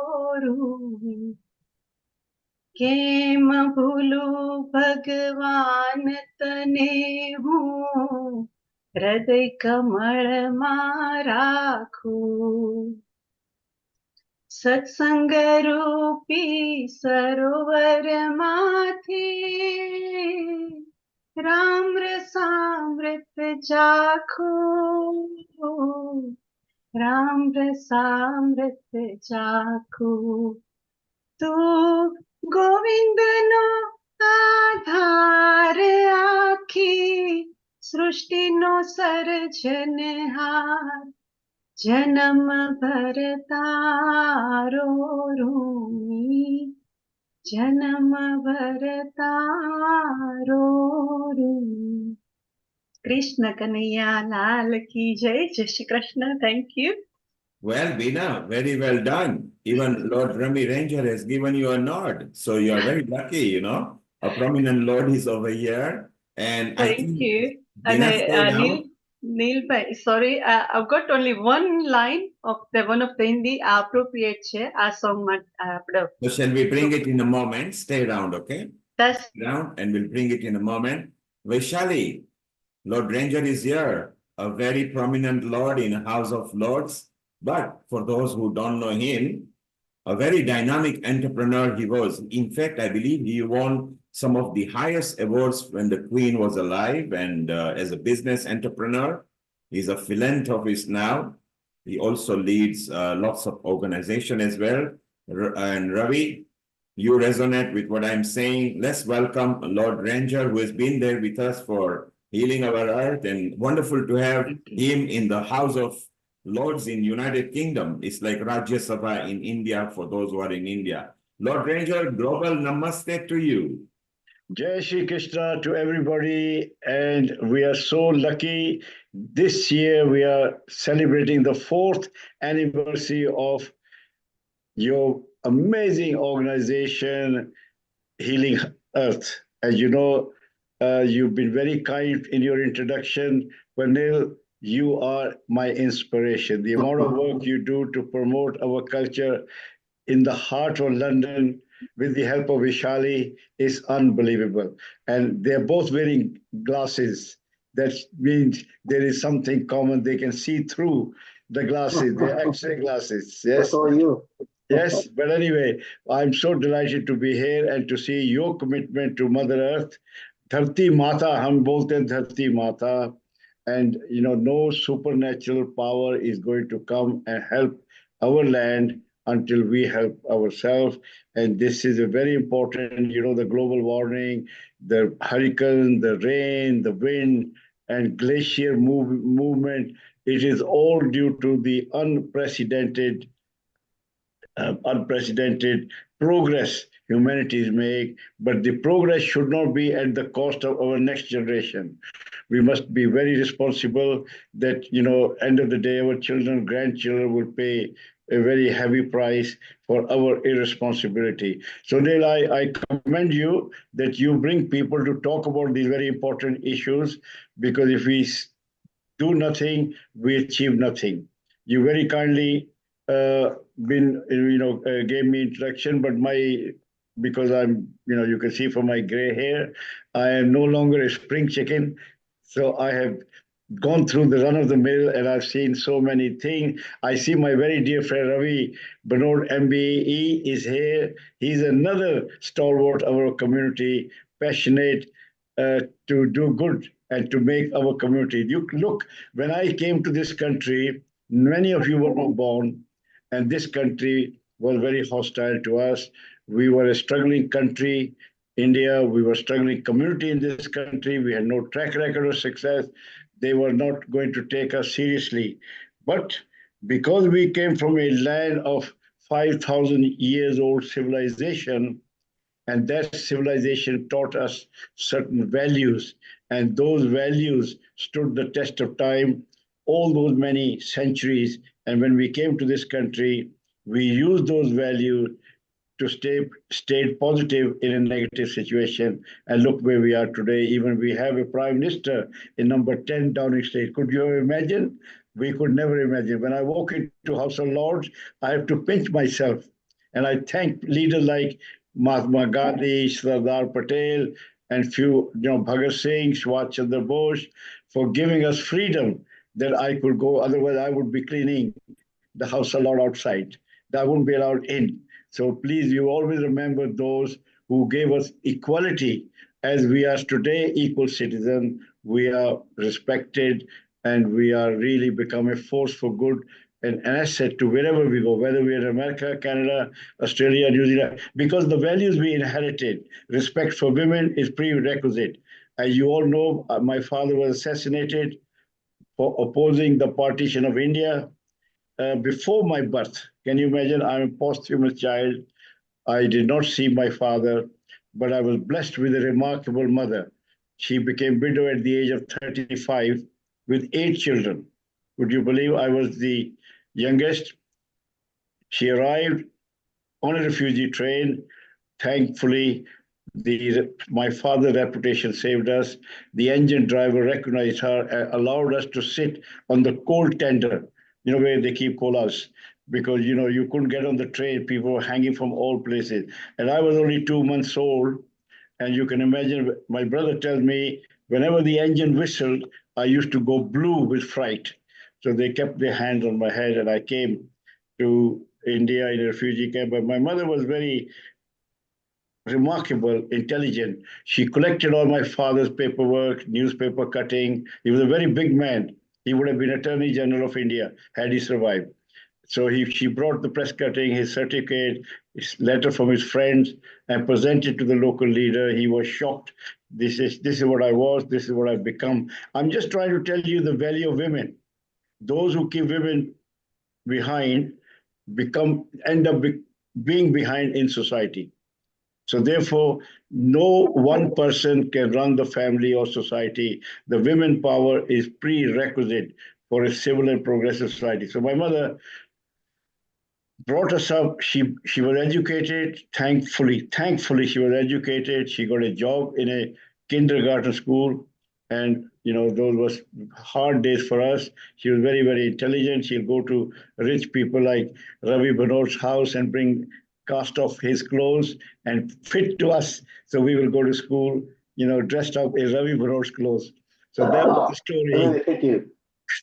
रूं केम भूलू भगवान तने हूँ हृदय कमल में राखूं सत्संग रूपी सरोवर माथे राम रसामृत चाखूं राम रसामृत चाखूं तू गोविंद नो आधार आखी सृष्टि नो सर्जनहार जन्म भर तारो रूमी जन्म भर तारो रूमी कृष्ण कन्हैया लाल की जय जय Shri Krishna thank you Well, Bina, very well done. Even Lord Rami Ranger has given you a nod. So you are very lucky, you know. A prominent Lord is over here. And I thank think you Bina, and stay down. Neil bhai sorry I've got only one line of the one of the Hindi appropriate છે આ song આપણે So shall we bring it in a moment? Stay around, okay? That's Stay around and we'll bring it in a moment. Vaishali, Lord Ranger is here, a very prominent Lord in the House of Lords. But for those who don't know him, a very dynamic entrepreneur he was. In fact, I believe he won some of the highest awards when the Queen was alive. And as a business entrepreneur, he's a philanthropist now. He also leads lots of organization as well. And Ravi, you resonate with what I'm saying. Let's welcome Lord Ranger, who has been there with us for healing our earth, and wonderful to have him in the House of Lords in United Kingdom. It's like Rajya Sabha in India for those who are in India. Lord Ranger, global namaste to you. Jai Shri Krishna to everybody, and we are so lucky. This year we are celebrating the 4th anniversary of your amazing organization, Healing Earth. As you know, you've been very kind in your introduction. Vanil, you are my inspiration. The amount of work you do to promote our culture in the heart of London with the help of Vishali is unbelievable. And they're both wearing glasses. That means there is something common. They can see through the glasses. They're X-ray glasses. Yes. So are you. Yes, but anyway, I'm so delighted to be here and to see your commitment to Mother Earth. Dharti Mata, hum bolte hain Dharti Mata. And, you know, no supernatural power is going to come and help our land until we help ourselves. And this is a very important, you know, the global warming, the hurricane, the rain, the wind, and glacier movement. It is all due to the unprecedented progress humanities make, but the progress should not be at the cost of our next generation. We must be very responsible that, you know, end of the day, our children, grandchildren will pay a very heavy price for our irresponsibility. So Neil, I commend you that you bring people to talk about these very important issues, because if we do nothing, we achieve nothing. You very kindly gave me introduction, but because I'm, you know, you can see from my gray hair, I am no longer a spring chicken. So I have gone through the run of the mill and I've seen so many things. I see my very dear friend Ravi Bernard MBE is here. He's another stalwart of our community, passionate to do good and to make our community. You look, when I came to this country, many of you were not born, and this country was very hostile to us. We were a struggling country, India. We were a struggling community in this country. We had no track record of success. They were not going to take us seriously. But because we came from a land of 5,000 years old civilization, and that civilization taught us certain values, and those values stood the test of time all those many centuries. And when we came to this country, we used those values to stay positive in a negative situation. And look where we are today. Even we have a prime minister in number 10 Downing Street. Could you imagine we could never imagine. When I walk into House of Lords, I have to pinch myself. And I thank leaders like Mahatma Gandhi, Sardar Patel, and few, Bhagat Singh, Subhash Chandra Bose, for giving us freedom that I could go. Otherwise, I would be cleaning the House of Lords outside. That wouldn't be allowed in. So please, you always remember those who gave us equality. As we are today equal citizens, we are respected, and we are really become a force for good and an asset to wherever we go, whether we're in America, Canada, Australia, New Zealand, because the values we inherited, respect for women is prerequisite. As you all know, my father was assassinated for opposing the partition of India before my birth. Can you imagine? I'm a posthumous child. I did not see my father, but I was blessed with a remarkable mother. She became widow at the age of 35 with 8 children. Would you believe I was the youngest? She arrived on a refugee train. Thankfully, my father's reputation saved us. The engine driver recognized her, allowed us to sit on the coal tender, where they keep colas, because, you couldn't get on the train. People were hanging from all places. And I was only 2 months old. And you can imagine, my brother tells me, whenever the engine whistled, I used to go blue with fright. So they kept their hands on my head, and I came to India in a refugee camp. But my mother was very remarkable, intelligent. She collected all my father's paperwork, newspaper cutting. He was a very big man. He would have been Attorney General of India had he survived. So she brought the press cutting, his certificate, his letter from his friends, and presented to the local leader. He was shocked. This is what I was. This is what I've become. I'm just trying to tell you the value of women. Those who keep women behind end up being behind in society. So therefore, no one person can run the family or society. The women power is prerequisite for a civil and progressive society. So my mother brought us up. She was educated. Thankfully, she was educated. She got a job in a kindergarten school. And, those was hard days for us. She was very, very intelligent. She'll go to rich people like Ravi Banod's house and bring cast off his clothes and fit to us. So we will go to school, dressed up in Ravi Banod's clothes. So that was the story. Thank you.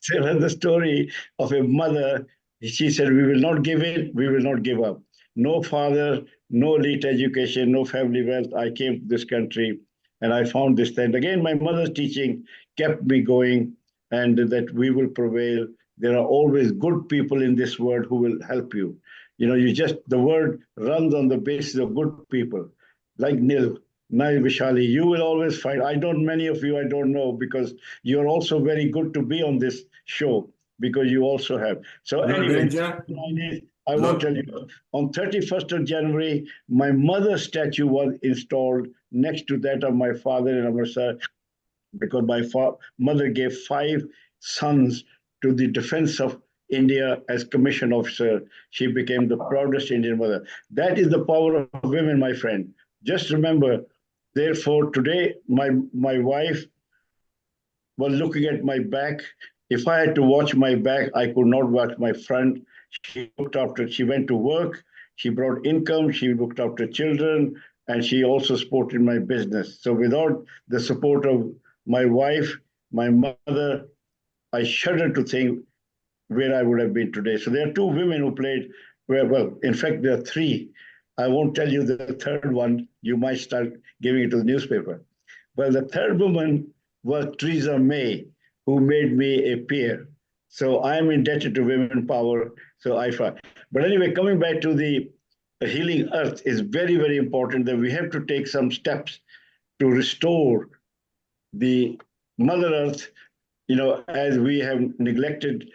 That was the story of a mother. She said, we will not give in, we will not give up. No father, no elite education, no family wealth. I came to this country and I found this thing. Again, my mother's teaching kept me going, and that we will prevail. There are always good people in this world who will help you. The word runs on the basis of good people, like Nil Vishali. You will always find, many of you I don't know, because you're also very good to be on this show, because you also have. So anyway, I won't tell you. On 31st of January, my mother's statue was installed next to that of my father in Amritsar, because my mother gave 5 sons to the defense of India as commissioned officer. She became the proudest Indian mother. That is the power of women, my friend. Just remember, therefore, today, my wife was looking at my back. If I had to watch my back, I could not watch my front. She went to work, she brought income, she looked after children, and she also supported my business. So without the support of my wife, my mother, I shudder to think where I would have been today. So there are 2 women who played, well, in fact, there are 3. I won't tell you the third one. You might start giving it to the newspaper. Well, the third woman was Theresa May, who made me a peer. So I'm indebted to women power. So I try. But anyway, coming back to the healing earth is very, very important, that we have to take some steps to restore the Mother Earth, as we have neglected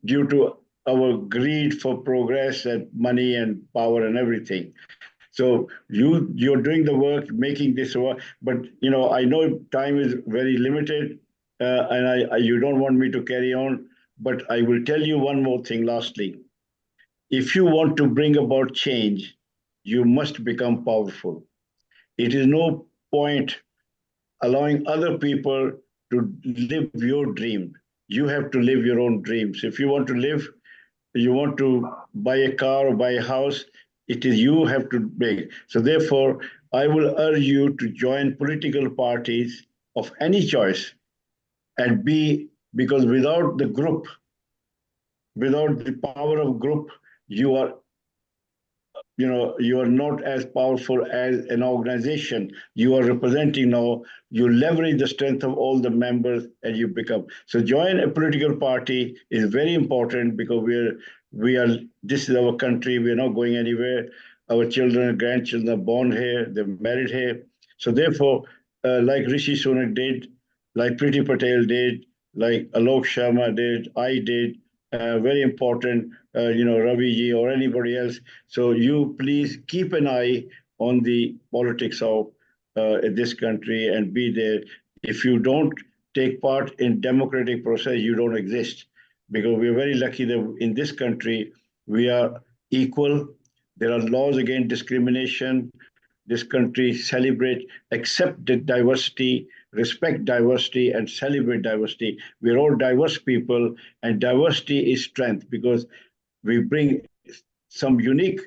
due to our greed for progress and money and power and everything. So you're doing the work, making this work, but I know time is very limited, and you don't want me to carry on, but I will tell you one more thing lastly. If you want to bring about change, you must become powerful. It is no point allowing other people to live your dream. You have to live your own dreams. If you want to live, you want to buy a car or buy a house, it is you have to make. So therefore, I will urge you to join political parties of any choice and because without the group, without the power of group, you are not as powerful as an organization you are representing now. You leverage the strength of all the members and you become. So join a political party is very important because this is our country. We're not going anywhere. Our children and grandchildren are born here, they're married here. So therefore, like Rishi Sunak did, like Priti Patel did, like Alok Sharma did, I did, very important, Ravi ji or anybody else. So you please keep an eye on the politics of this country and be there. If you don't take part in democratic process, you don't exist. Because we're very lucky that in this country, we are equal. There are laws against discrimination. This country accept diversity, respect diversity, and celebrate diversity. We're all diverse people, and diversity is strength because we bring some unique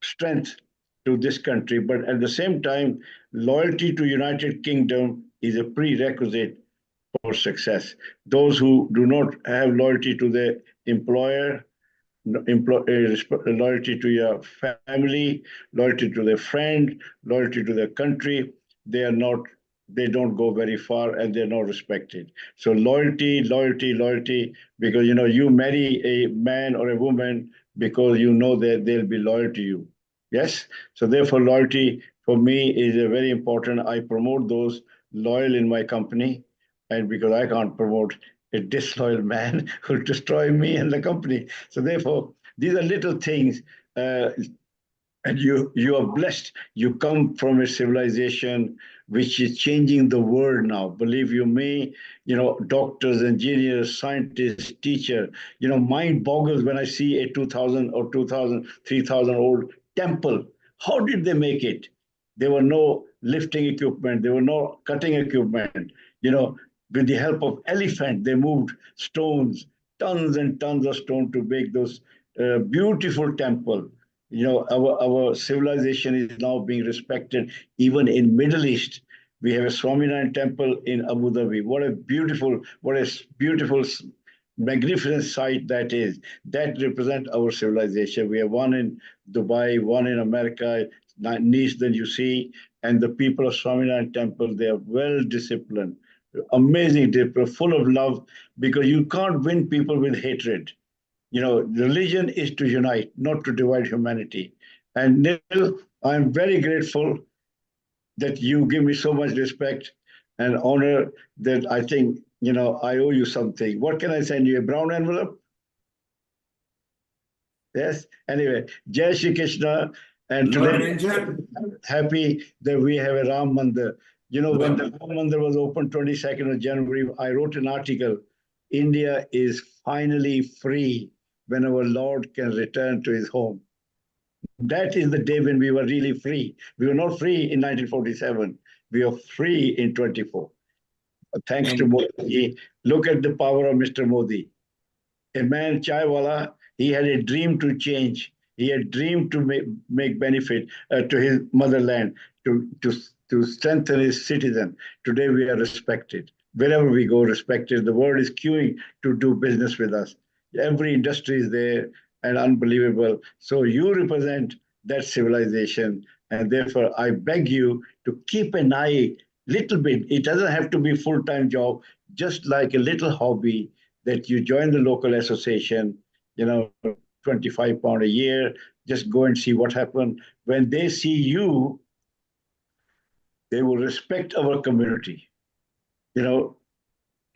strength to this country. But at the same time, loyalty to United Kingdom is a prerequisite for success. Those who do not have loyalty to their employer, loyalty to your family, loyalty to their friend, loyalty to their country, they don't go very far and they're not respected. So loyalty, because you marry a man or a woman because you know that they'll be loyal to you. Yes. So therefore, loyalty for me is very important. I promote those loyal in my company, and because I can't promote a disloyal man who'll destroy me and the company. So therefore, these are little things, and you are blessed. You come from a civilization which is changing the world now. Believe you me, doctors, engineers, scientists, teachers, mind boggles when I see a 2,000 or 2,000, 3,000 old temple. How did they make it? There were no lifting equipment. There were no cutting equipment. With the help of elephant, they moved stones, tons and tons of stone to make those beautiful temple. Our civilization is now being respected even in Middle East. We have a Swaminarayan temple in Abu Dhabi. What a beautiful, magnificent site that is. That represents our civilization. We have one in Dubai, one in America, Nice, then you see, and the people of Swaminarayan temple, they are well disciplined. Amazing, they're full of love, because you can't win people with hatred. Religion is to unite, not to divide humanity. And Neil, I'm very grateful that you give me so much respect and honor that I think, I owe you something. What can I send you? A brown envelope? Yes. Anyway, Jai Shri Krishna. And today, I'm happy that we have a Ram Mandir. When the Ram Mandir was opened 22nd of January, I wrote an article, India is finally free when our Lord can return to his home. That is the day when we were really free. We were not free in 1947. We are free in 24. Thanks to Modi. Look at the power of Mr. Modi. A man, chaiwala, he had a dream to change. He had dreamed to make benefit to his motherland, to strengthen his citizen. Today we are respected. Wherever we go, respected. The world is queuing to do business with us. Every industry is there and unbelievable. So you represent that civilization. And therefore, I beg you to keep an eye, little bit. It doesn't have to be a full-time job, just like a little hobby that you join the local association, £25 a year, just go and see what happened. When they see you, they will respect our community.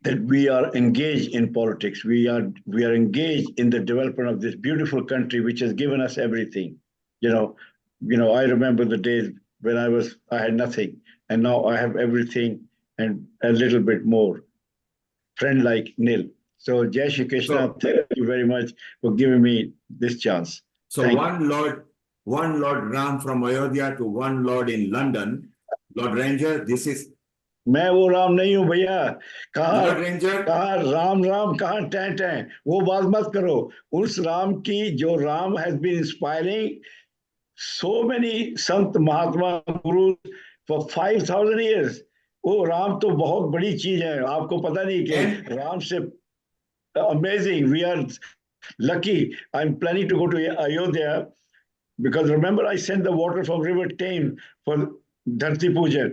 That we are engaged in politics. We are engaged in the development of this beautiful country, which has given us everything. I remember the days when I had nothing, and now I have everything and a little bit more. Friend like Nil. So Jai Shri Krishna, thank you very much for giving me this chance. So one Lord Ram from Ayodhya to one Lord in London. Lord Ranger, this is मैं वो राम नहीं हूँ भैया। कहाँ Lord Ranger, कहाँ राम राम, कहाँ time time, वो बात मत करो। उस राम की जो Ram has been inspiring so many Sant Mahatma Guru for 5,000 years. वो राम तो बहुत बड़ी चीज है, आपको पता नहीं कि राम से amazing. We are lucky. I'm planning to go to Ayodhya because remember I sent the water from River Thames for Dharti Puja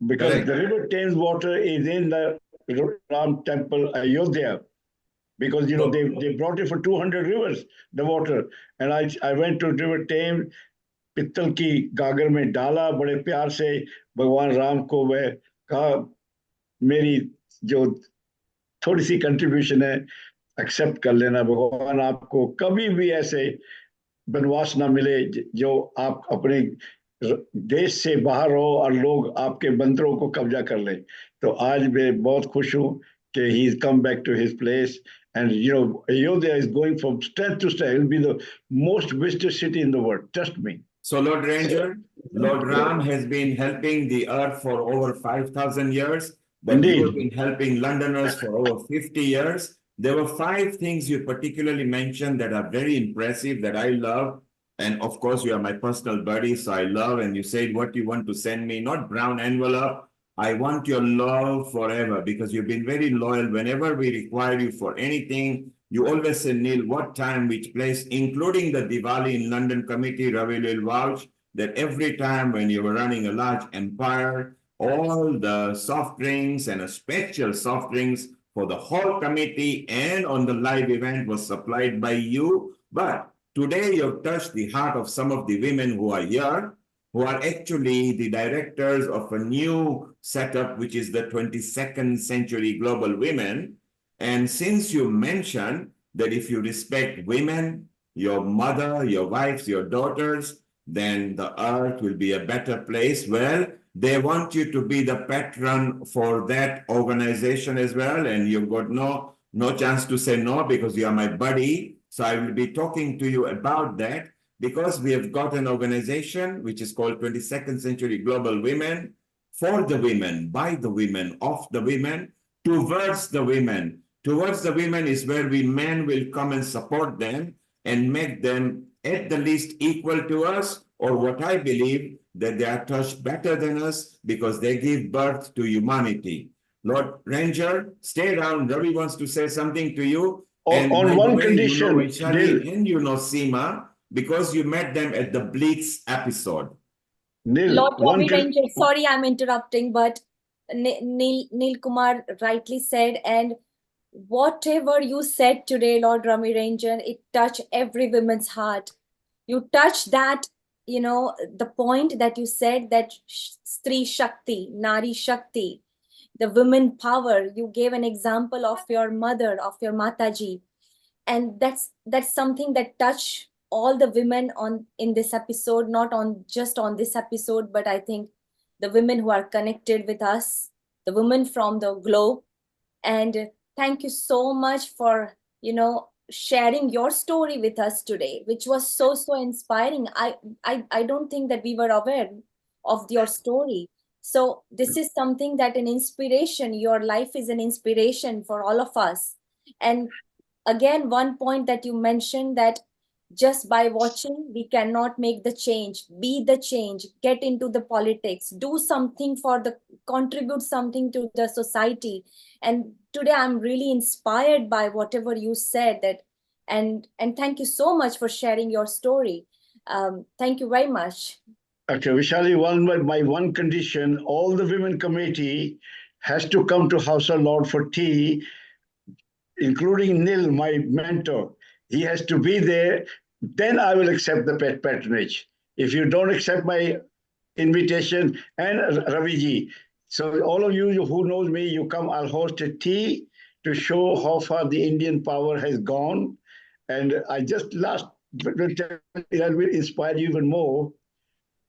because correct. the River Thames water is in the Ram temple Ayodhya because you know they brought it for 200 rivers the water, and I went to River Thames, पित्तल की गागर में डाला बड़े प्यार से भगवान राम को, वह कहा मेरी जो थोड़ी सी कंट्रीब्यूशन है एक्सेप्ट कर लेना, भगवान आपको कभी भी ऐसे वनवास ना मिले जो आप अपने देश से बाहर हो और लोग आपके बंदरों को कब्जा कर लें। तो आज मैं बहुत खुश हूँ कि he is come back to his place, and you know Ayodhya is going from strength to strength. It will be the most visited city in the world, trust me. So Lord Ranger, Lord Ram has been helping the earth for over 5,000 years, but Indeed. you have been helping Londoners for over 50 years. There were 5 things you particularly mentioned that are very impressive that I love. And of course, you are my personal buddy, so I love. And you said what you want to send me, not brown envelope. I want your love forever because you've been very loyal. Whenever we require you for anything, you always say, Neil, what time, which place, including the Diwali in London committee. Ravi will vouch that every time when you were running a large empire, all the soft drinks and a special soft drinks for the whole committee and on the live event was supplied by you. But today you've touched the heart of some of the women who are here, who are actually the directors of a new setup, which is the 22nd Century Global Women. And since you mentioned that if you respect women, your mother, your wives, your daughters, then the earth will be a better place. Well, they want you to be the patron for that organization as well. And you've got no chance to say no because you are my buddy. So I will be talking to you about that because we have got an organization which is called 22nd Century Global Women, for the women, by the women, of the women, towards the women. Towards the women is where we men will come and support them and make them at the least equal to us, or what I believe that they are touched better than us because they give birth to humanity. Lord Ranger, stay around. Ravi wants to say something to you. And On by one the way, condition, you know Vaishali Neil. and you know Seema because you met them at the Blitz episode. Neil, Lord Ravi Ranger, sorry I'm interrupting, but Neil Kumar rightly said, and whatever you said today, Lord Ravi Ranger, it touched every woman's heart. You touched that, you know, the point that you said that Stri Shakti, Nari Shakti, the women power. You gave an example of your mother, of your Mataji. And that's something that touched all the women in this episode, not on just on this episode, but I think the women who are connected with us, the women from the globe. And thank you so much for, you know, sharing your story with us today, which was so inspiring. I don't think that we were aware of your story. So this is something that an inspiration, your life is an inspiration for all of us. And again, one point that you mentioned, that just by watching, we cannot make the change. Be the change, get into the politics, do something contribute something to the society. And today I'm really inspired by whatever you said, and thank you so much for sharing your story. Thank you very much. Okay, Vishali, my one condition, all the women committee has to come to House of Lord for tea, including Nil, my mentor. He has to be there. Then I will accept the patronage. If you don't accept my invitation, and Raviji, so all of you who knows me, you come, I'll host a tea to show how far the Indian power has gone. And I just that will inspire you even more.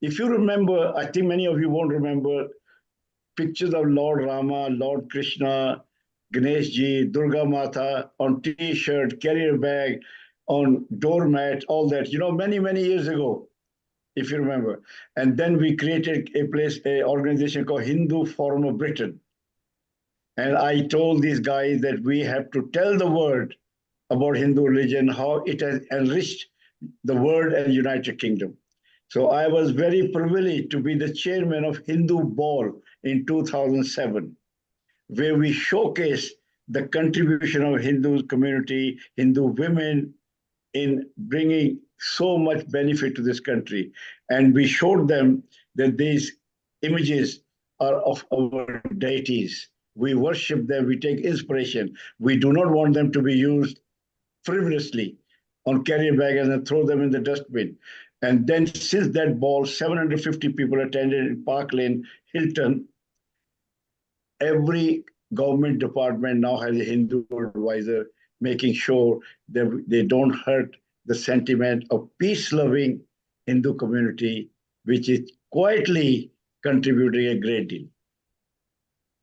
If you remember, I think many of you won't remember, pictures of Lord Rama, Lord Krishna, Ganesh Ji, Durga Mata on T-shirt, carrier bag, on doormat, all that, you know, many years ago. if you remember. And then we created an organization called Hindu Forum of Britain. And I told these guys that we have to tell the world about Hindu religion, how it has enriched the world and United Kingdom. So I was very privileged to be the chairman of Hindu Ball in 2007, where we showcased the contribution of Hindu community, Hindu women in bringing so much benefit to this country. And we showed them that these images are of our deities. We worship them, we take inspiration. We do not want them to be used frivolously on carrier bags and throw them in the dustbin. And then since that ball, 750 people attended in Park Lane, Hilton. Every government department now has a Hindu advisor, making sure that they don't hurt the sentiment of peace-loving Hindu community, which is quietly contributing a great deal.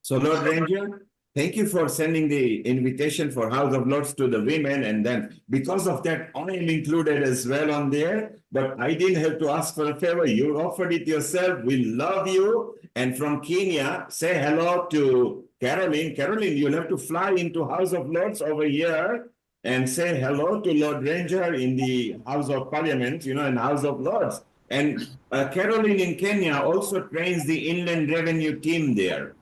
So, Lord Ranger, thank you for sending the invitation for House of Lords to the women. And then because of that, I am included as well on there. But I didn't have to ask for a favor. You offered it yourself. We love you. And from Kenya, say hello to Caroline. Caroline, you'll have to fly into House of Lords over here and say hello to Lord Ranger in the House of Parliament, you know, and House of Lords. And Caroline in Kenya also trains the Inland Revenue team there.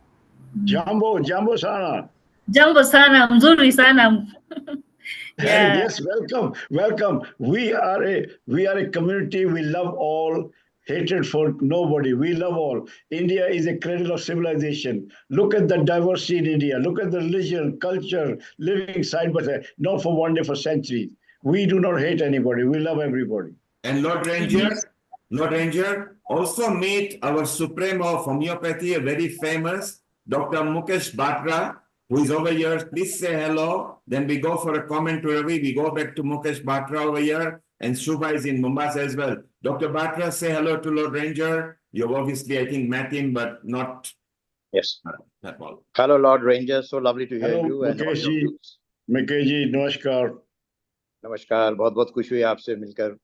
Jambo sana. Jambo sana, mzuri sana. Yeah. Yes, welcome. We are a community. We love all. Hatred for nobody. We love all. India is a cradle of civilization. Look at the diversity in India. Look at the religion, culture, living side by side. Not for one day, for centuries. We do not hate anybody. We love everybody. And Lord Ranger, also meet our Supremo of Homeopathy, a very famous Dr. Mukesh Batra, who is over here. Please say hello. Then we go for a comment to Ravi. We go back to Mukesh Batra over here. And Shubha is in Mombasa as well. Dr. Batra, say hello to Lord Ranger. You've obviously, I think, met him, but not. Yes. That all. Hello, Lord Ranger. So lovely to hear Hello, you. Mukesh ji, namaskar. Namaskar. बहुत खुशी हुई आपसे मिलकर.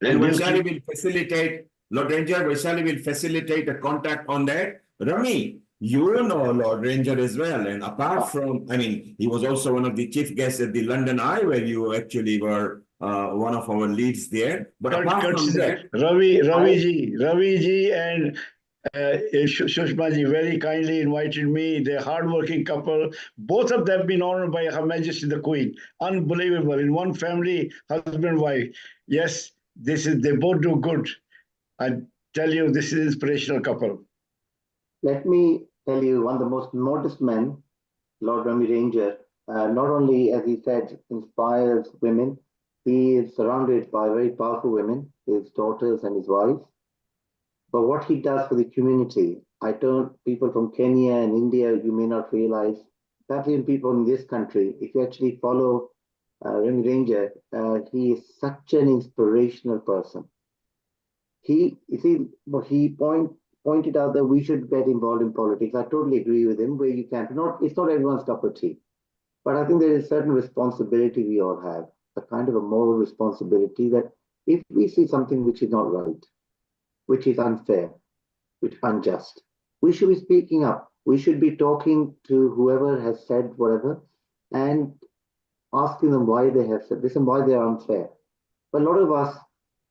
And Vaishali will facilitate, Lord Ranger, Vaishali will facilitate a contact on that. Rami, you know Lord Ranger as well. And apart from, I mean, he was also one of the chief guests at the London Eye, where you actually were one of our leads there. But apart from that, Ravi ji and Sushma ji very kindly invited me. They're a hardworking couple. Both of them have been honored by Her Majesty the Queen. Unbelievable. In one family, husband and wife. Yes, they both do good. I tell you, this is an inspirational couple. Let me tell you, one of the most modest men, Lord Rami Ranger, not only, as he said, inspires women, he is surrounded by very powerful women, his daughters and his wives. But what he does for the community, I told people from Kenya and India, you may not realize, perhaps even people in this country, if you actually follow Rami Ranger, he is such an inspirational person. He pointed out that we should get involved in politics. I totally agree with him, where you can. It's not everyone's cup of tea. But I think there is a certain responsibility we all have, a kind of a moral responsibility that if we see something which is not right, which is unfair, which is unjust, we should be speaking up. We should be talking to whoever has said whatever and asking them why they have said this and why they are unfair. But a lot of us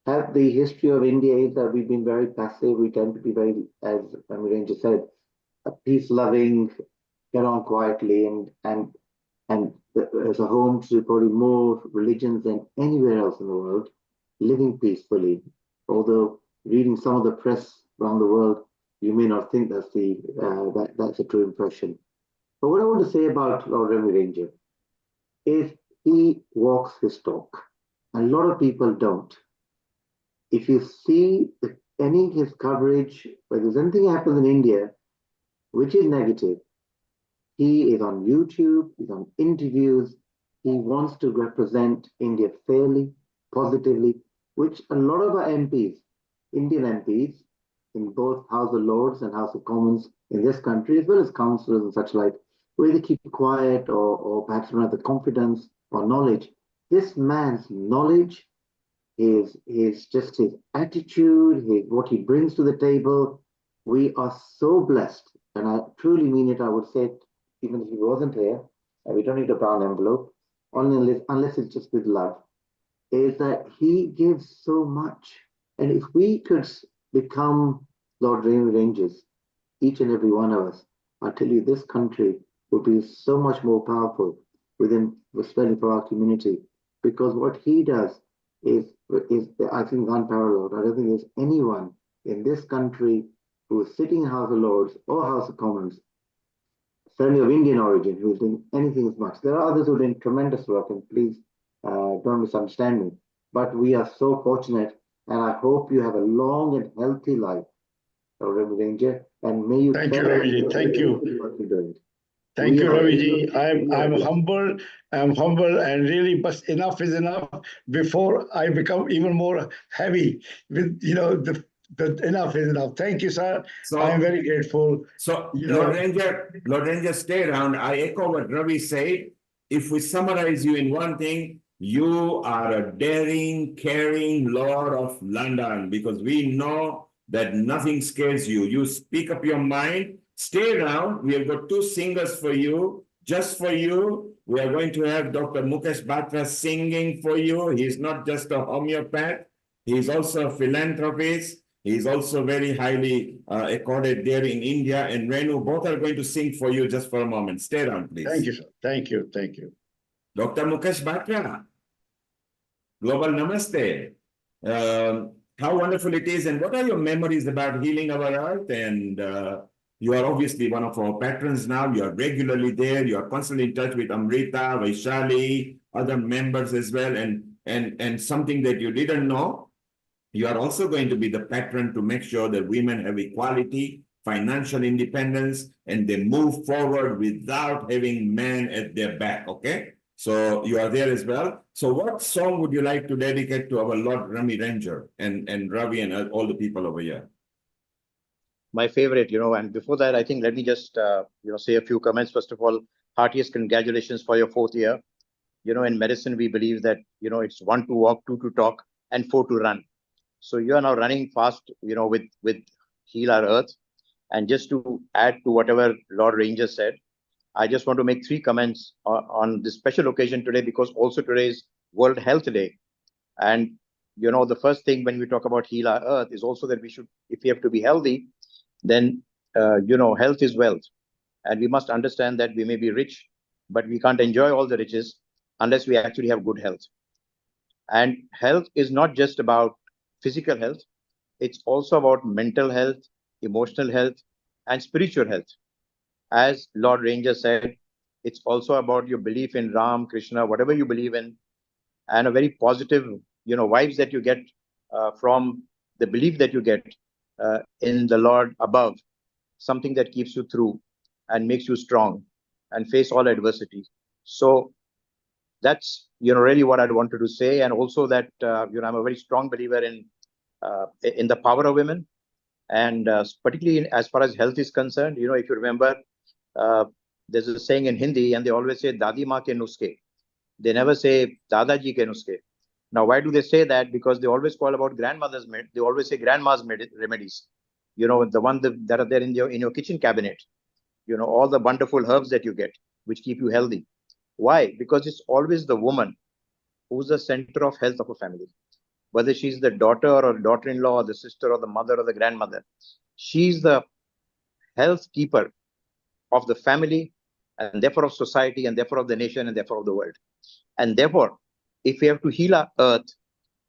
have the history of India is that we've been very passive. We tend to be very, as Rami Ranger said, peace-loving, get on quietly, and as a home to probably more religions than anywhere else in the world, living peacefully. Although reading some of the press around the world, you may not think that's that's a true impression. But what I want to say about Lord Rami Ranger is he walks his talk. A lot of people don't. If you see his coverage, whether there's anything happens in India, which is negative, he is on YouTube, he's on interviews, he wants to represent India fairly, positively, which a lot of our MPs, Indian MPs, in both House of Lords and House of Commons in this country, as well as councillors and such like, where they keep quiet or perhaps don't have the confidence or knowledge. This man's knowledge, his just his attitude, what he brings to the table. We are so blessed, and I truly mean it. I would say it even if he wasn't here. We don't need a brown envelope, unless it's just with love. Is that he gives so much, and if we could become Lord Rangers, each and every one of us, I tell you, this country would be so much more powerful especially for our community, because what he does is I think unparalleled. I don't think there's anyone in this country who is sitting in House of Lords or House of Commons, certainly of Indian origin, who is doing anything as much. There are others who are doing tremendous work, and please don't misunderstand me. But we are so fortunate, and I hope you have a long and healthy life, Reverend Ranger, and may you. Thank you, Raviji. Thank you. Thank you, Raviji. I'm humble. I'm humble, and really, but enough is enough. Before I become even more heavy with the enough is enough. Thank you, sir. So, I am very grateful. So, Lord Ranger, stay around. I echo what Ravi said. If we summarize you in one thing, you are a daring, caring Lord of London, because we know that nothing scares you. You speak up your mind. Stay around. We have got two singers for you, just for you. We are going to have Dr. Mukesh Batra singing for you. He's not just a homeopath. He's also a philanthropist. He's also very highly accorded there in India. And Renu, both are going to sing for you just for a moment. Stay around, please. Thank you, sir. Thank you. Thank you. Dr. Mukesh Batra, Global Namaste. How wonderful it is, and what are your memories about healing our earth? And you are obviously one of our patrons now. You are regularly there. You are constantly in touch with Amrita, Vaishali, other members as well. And something that you didn't know, you are also going to be the patron to make sure that women have equality, financial independence, and they move forward without having men at their back, okay? So you are there as well. So what song would you like to dedicate to our Lord Rami Ranger and Ravi and all the people over here? My favorite, and before that, I think let me just, say a few comments. First of all, heartiest congratulations for your 4th year. In medicine, we believe that, it's 1 to walk, 2 to talk, and 4 to run. So you are now running fast, with Heal Our Earth. And just to add to whatever Lord Ranger said, I just want to make 3 comments on this special occasion today, because also today is World Health Day. And, the first thing when we talk about Heal Our Earth is also that we should, if we have to be healthy, then, health is wealth. And we must understand that we may be rich, but we can't enjoy all the riches unless we actually have good health. And health is not just about physical health. It's also about mental health, emotional health, and spiritual health. As Lord Ranger said, it's also about your belief in Ram, Krishna, whatever you believe in, and a very positive, vibes that you get from the belief that you get in the Lord above, something that keeps you through and makes you strong and face all adversity. So that's, really what I wanted to say. And also that, I'm a very strong believer in the power of women. And particularly as far as health is concerned, if you remember, there's a saying in Hindi, and they always say Dadi Ma ke nuske. They never say Dadaji ke nuske. Now, why do they say that? Because they always call about grandmother's they always say grandma's remedies. The one that are there in your kitchen cabinet. All the wonderful herbs that you get, which keep you healthy. Why? Because it's always the woman who's the center of health of a family. Whether she's the daughter or daughter-in-law or the sister or the mother or the grandmother, she's the health keeper of the family, and therefore of society, and therefore of the nation, and therefore of the world. And therefore, if we have to heal our earth,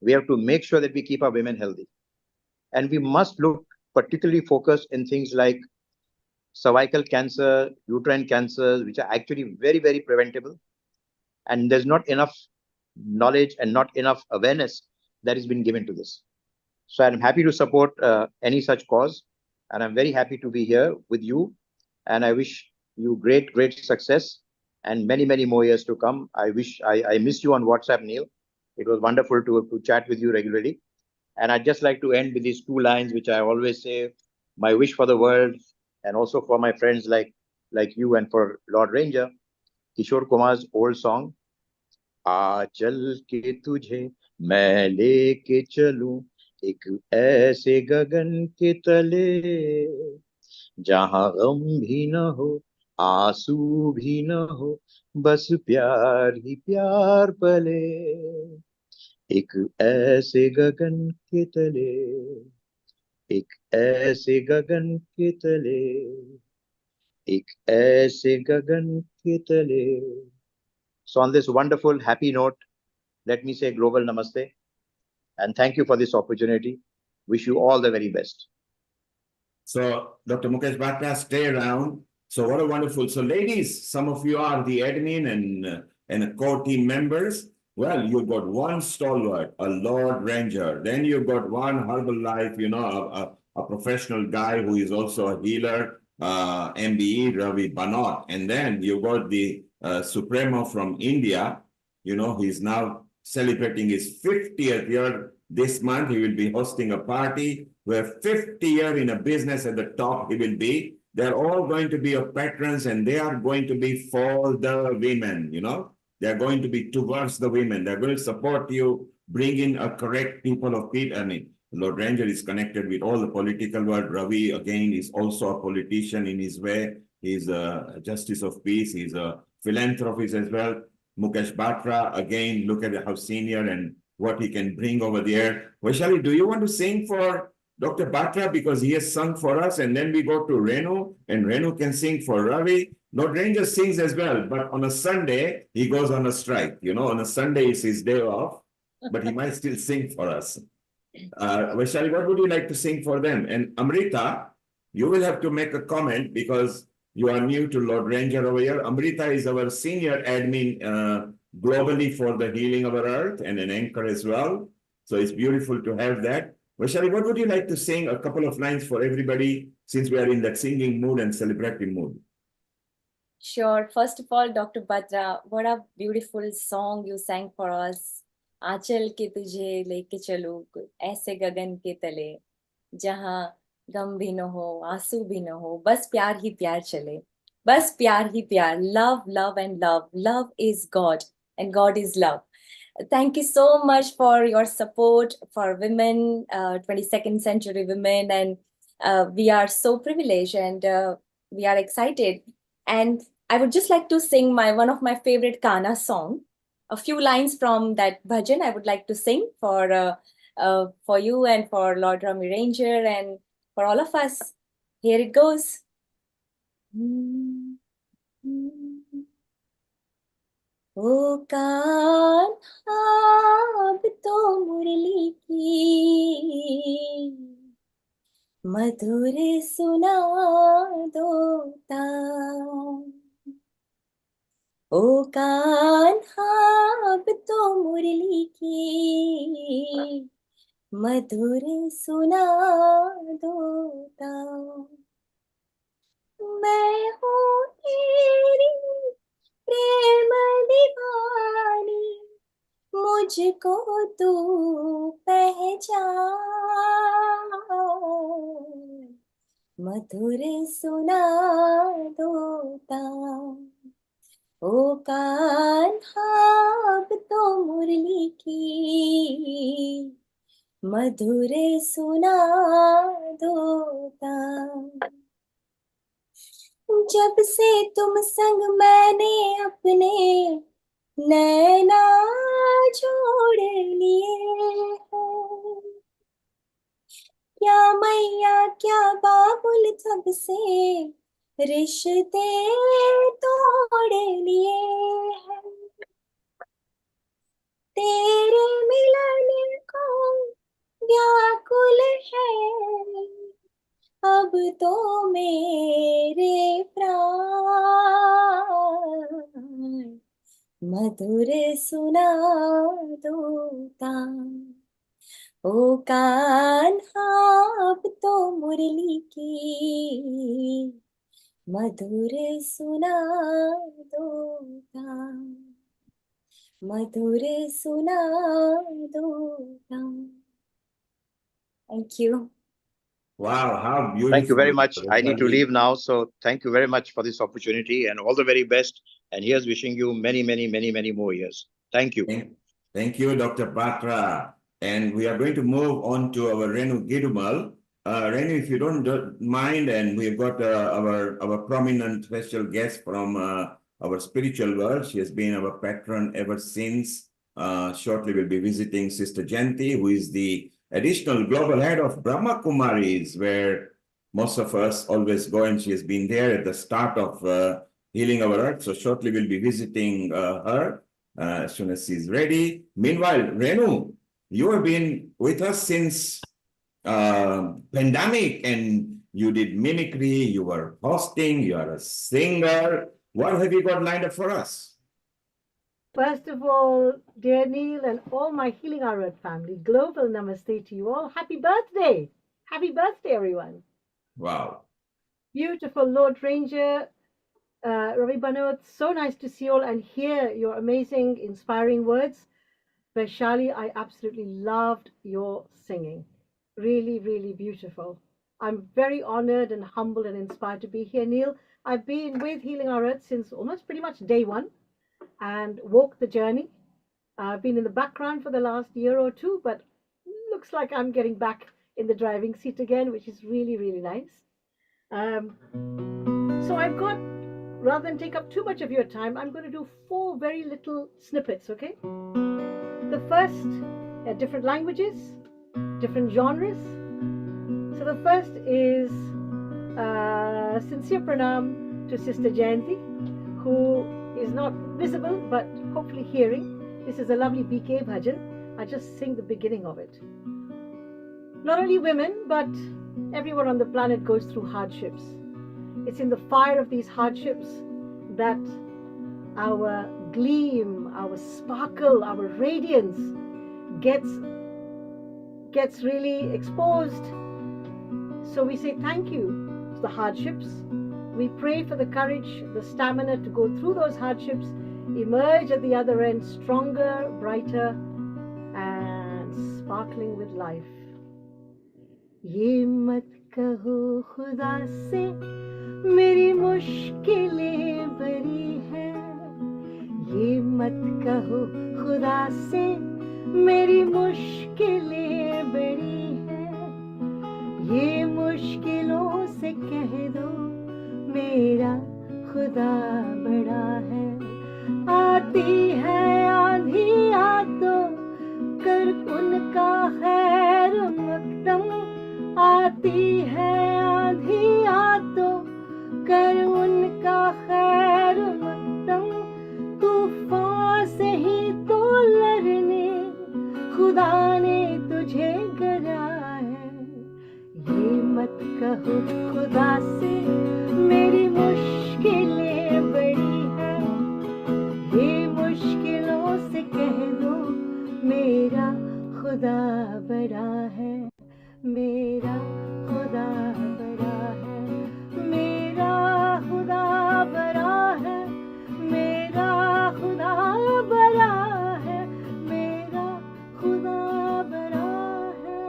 we have to make sure that we keep our women healthy. And we must look particularly focused in things like cervical cancer, uterine cancers, which are actually very, very preventable. And there's not enough knowledge and not enough awareness that has been given to this. So I'm happy to support any such cause. And I'm very happy to be here with you. And I wish you great, great success and many, many more years to come. I miss you on WhatsApp, Neil. It was wonderful to chat with you regularly. And I'd just like to end with these 2 lines, which I always say, my wish for the world, and also for my friends like you and for Lord Ranger, Kishore Kumar's old song, आ चल के तुझे मैं लेके चलूं एक ऐसे गगन के तले, जहां गम भी न हो, आंसू भी न हो, बस प्यार ही प्यार पले, एक ऐसे गगन के तले, एक ऐसे गगन के तले, एक ऐसे गगन के तले. So on this wonderful happy note, let me say global namaste and thank you for this opportunity. Wish you all the very best. So, Dr. Mukesh Bhatta, stay around. So, what a wonderful. So, ladies, some of you are the admin and core team members. Well, you've got one stalwart, a Lord Ranger. Then you've got one Herbalife, a professional guy who is also a healer, MBE, Ravi Banot. And then you've got the Supremo from India. He's now celebrating his 50th year this month. He will be hosting a party where 50 years in a business at the top he will be. They're all going to be your patrons and they are going to be for the women, They're going to be towards the women. They're going to support you, bring in a correct people of people. I mean, Lord Ranger is connected with all the political world. Ravi, again, is also a politician in his way. He's a justice of peace. He's a philanthropist as well. Mukesh Batra, again, look at how senior and what he can bring over there. Vaishali, do you want to sing for Dr. Batra because he has sung for us, and then we go to Renu, and Renu can sing for Ravi. Lord Ranger sings as well, but on a Sunday, he goes on a strike. On a Sunday is his day off, but he might still sing for us. Vaishali, what would you like to sing for them? And Amrita, you will have to make a comment because you are new to Lord Ranger over here. Amrita is our senior admin globally for the Healing of our Earth and an anchor as well. So it's beautiful to have that. Vaishali, what would you like to sing a couple of lines for everybody since we are in that singing mood and celebrating mood? Sure. First of all, Dr. Batra, what a beautiful song you sang for us. आंचल के तुझे लेके चलो ऐसे गगन के तले, जहां गम भी न हो, आंसू भी न हो, बस प्यार ही प्यार चले, बस प्यार ही प्यार. Love, love and love. Love is God and God is love. Thank you so much for your support for women, 22nd century women, and we are so privileged and we are excited. And I would just like to sing one of my favorite Kana song. A few lines from that bhajan I would like to sing for you and for Lord Rami Ranger and for all of us. Here it goes. ओ कान्हा अब तो मुरली की मधुर सुना दो तान. ओ कान्हा अब तो मुरली की मधुर सुना दो तान. मैं हूँ तेरी प्रेम दीवानी, मुझको तू पहचान, मधुर सुना दो तान. ओ कान्हा अब तो मुरली की मधुर सुना दो तान. जब से तुम संग मैंने अपने नैना जोड़ लिए हैं, क्या मैया क्या बाबुल तब से रिश्ते तोड़ लिए हैं. तेरे मिलन को व्याकुल है अब तो मेरे प्राण, मधुर सुना दो तान. ओ कान्हा अब तो मुरली की मधुर सुना दो तान, मधुर सुना दो तान. Thank you. Wow, how beautiful. Thank you very much. I need to leave now. So thank you very much for this opportunity and all the very best. And here's wishing you many, many, many, many more years. Thank you. Thank you, Dr. Batra. And we are going to move on to our Renu Gidumal. Renu, if you don't mind, and we've got our prominent special guest from our spiritual world. She has been our patron ever since. Shortly, we'll be visiting Sister Janti, who is the additional global head of Brahma Kumaris, where most of us always go, and she has been there at the start of Healing Our Earth. So shortly, we'll be visiting her as soon as she's ready. Meanwhile, Renu, you have been with us since pandemic, and you did mimicry, you were hosting, you are a singer. What have you got lined up for us? First of all, dear Neil and all my Healing Our Earth family, global namaste to you all. Happy birthday. Happy birthday, everyone. Wow. Beautiful Lord Ranger, Ravi Banot, so nice to see you all and hear your amazing, inspiring words. Vaishali, I absolutely loved your singing. Really, really beautiful. I'm very honored and humbled and inspired to be here, Neil. I've been with Healing Our Earth since almost pretty much day one and walked the journey. I've been in the background for the last year or two, but looks like I'm getting back in the driving seat again, which is really, really nice. So I've got, rather than take up too much of your time, I'm going to do 4 very little snippets, okay? The first, different languages, different genres. So the first is sincere pranam to Sister Jayanti, who is not visible but hopefully hearing. This is a lovely BK bhajan. I just sing the beginning of it. Not only women, but everyone on the planet goes through hardships. It's in the fire of these hardships that our gleam, our sparkle, our radiance gets really exposed. So we say thank you to the hardships. We pray for the courage, the stamina to go through those hardships, emerge at the other end stronger, brighter, and sparkling with life. ये मत कहो खुदा से मेरी मुश्किलें बड़ी हैं, ये मत कहो खुदा से मेरी मुश्किलें बड़ी हैं, ये मुश्किलों से कह दो मेरा खुदा बड़ा है। आती है आंधी आ तो कर उनका खैर मकदम, आती है आंधी आ तो कर उनका खैर मकदम, तूफान से ही तो लड़ने खुदा ने तुझे गढ़ा है। ये मत कहो खुदा से मेरी मुश्किलें बड़ी हैं, ये मुश्किलों से कह दो मेरा खुदा बड़ा है, मेरा खुदा बड़ा है, मेरा खुदा बड़ा है, मेरा खुदा बड़ा है, मेरा खुदा बड़ा है।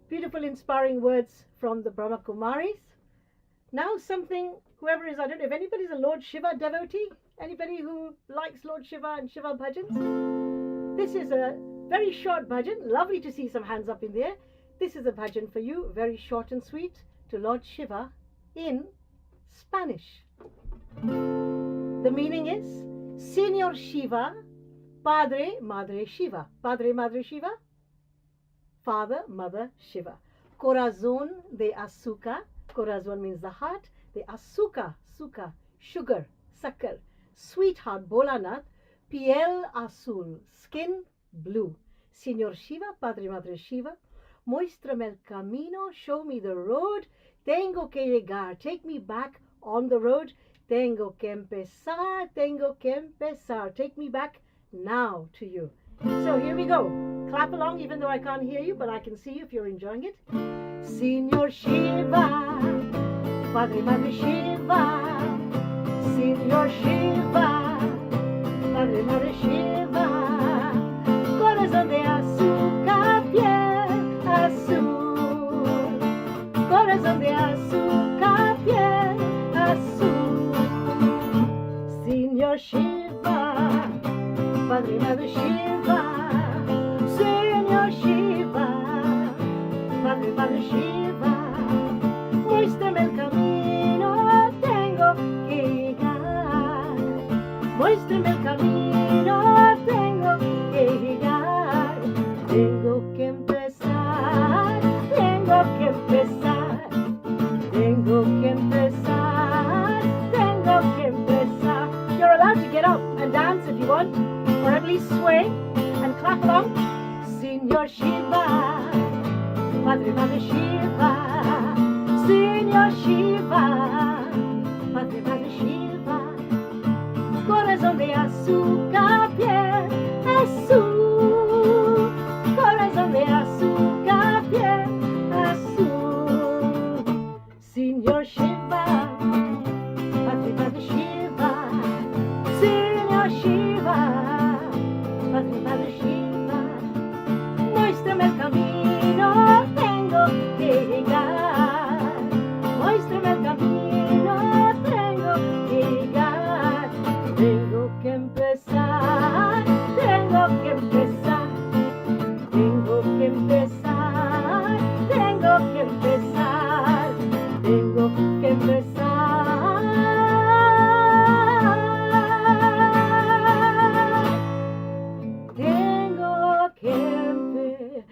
Beautiful, inspiring words from the Brahma Kumaris. Now something, whoever is, I don't know if anybody's a Lord Shiva devotee, anybody who likes Lord Shiva and Shiva bhajans. This is a very short bhajan, lovely to see some hands up in there. This is a bhajan for you, very short and sweet, to Lord Shiva in Spanish. The meaning is, Señor Shiva, Padre, Madre Shiva. Padre, Madre Shiva, Father, Mother Shiva. Corazón de azúcar. Corazón means the heart. The azúcar, suka, sugar, sakar. Sweetheart, Bolanath. Piel azul, skin blue. Señor Shiva, Padre, Madre Shiva. Muéstrame el camino, show me the road. Tengo que llegar, take me back on the road. Tengo que empezar, take me back now to you. So here we go. Clap along, even though I can't hear you, but I can see you if you're enjoying it. Señor Shiva, Padre, Madre Shiva, Señor Shiva, Padre, Madre Shiva, corazón de azúcar, piel azul, corazón de azúcar, piel azul, Shiva, Padre Madre Shiva, Señor Shiva, Padre Padre Shiva, muéstrame el camino, tengo que llegar. Muéstrame el camino, tengo que llegar. Tengo que empezar, tengo que empezar, tengo que empezar, tengo que empezar. You're allowed to get up and dance if you want, or at least sway and clap along. Señor Shiva, Padre Padre Shiva, Señor Shiva, Padre Padre Shiva, corazón de azúcar, piel azul, corazón de azúcar, piel azul. Señor Shiva, Padre Padre Shiva, Señor Shiva, Padre Padre Shiva, muéstrame el camino, tengo que llegar. Muéstrame el camino, tengo que llegar. Tengo que empezar, tengo que empezar, tengo que empezar, tengo que empezar, tengo que empezar. Tengo que empezar.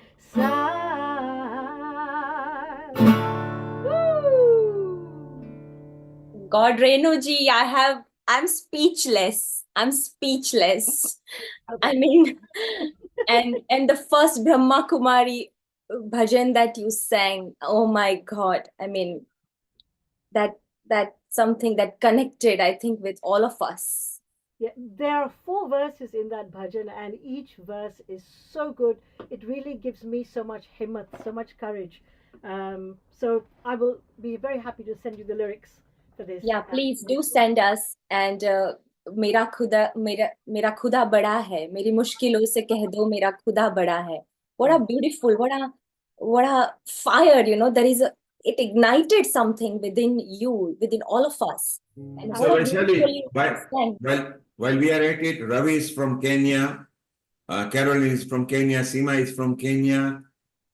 God, Renuji, I'm speechless. I'm speechless. I mean, and the first Brahma Kumari bhajan that you sang, oh my God. I mean, that's something that connected, I think, with all of us. Yeah, there are 4 verses in that bhajan, and each verse is so good. It really gives me so much himmat, so much courage. So I will be very happy to send you the lyrics for this. Yeah, please do send us. And मेरा खुदा बड़ा है, मेरी मुश्किलों से कह दो मेरा खुदा बड़ा है. What a beautiful, what a fire, you know, it ignited something within you, within all of us. And So what a Vaishali, beautiful while we are at it, Ravi is from Kenya, Caroline is from Kenya, Seema is from Kenya.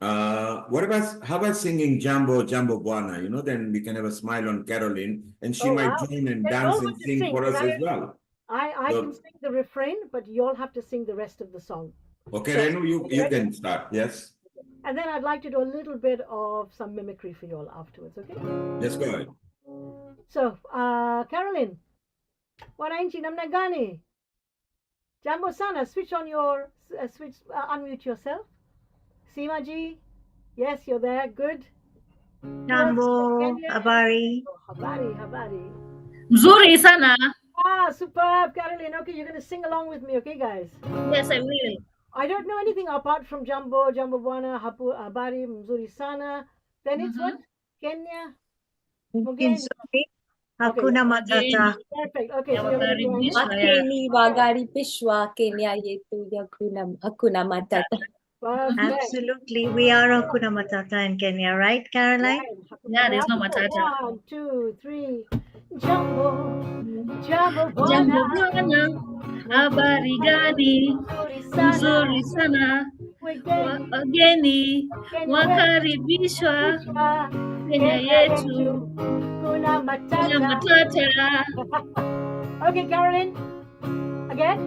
How about singing Jambo Bwana? You know, then we can have a smile on Caroline, and she might join and dance and sing for us as well. I can sing the refrain, but you all have to sing the rest of the song. Okay, Renu, you can start. Yes. And then I'd like to do a little bit of some mimicry for you all afterwards, okay? Yes, go ahead. So, Caroline, wananchi namna gani? Jambo sana, switch on your, unmute yourself. Seema ji, yes, you're there, good. Jambo, habari. Oh, habari. Mzuri sana. Superb, Caroline. Okay, you're going to sing along with me, okay, guys? Yes, I will. I don't know anything apart from Jambo Bwana, Habari, Mzuri Sana. Then it's what? Kenya? Nzuri, Hakuna Matata. Perfect. Okay, so you're going to join us. Akeni Wagari Pishwa, Kenya yetu Hakuna Matata. Perfect. Absolutely. We are Hakuna Matata in Kenya, right, Caroline? Yeah, there's no Matata. 1, 2, 3. Jambo Jambo Bwana. Bwana, habari gani? Nzuri sana. Wageni wakaribishwa Kenya yetu. Kuna Matata. Okay, Caroline. Again.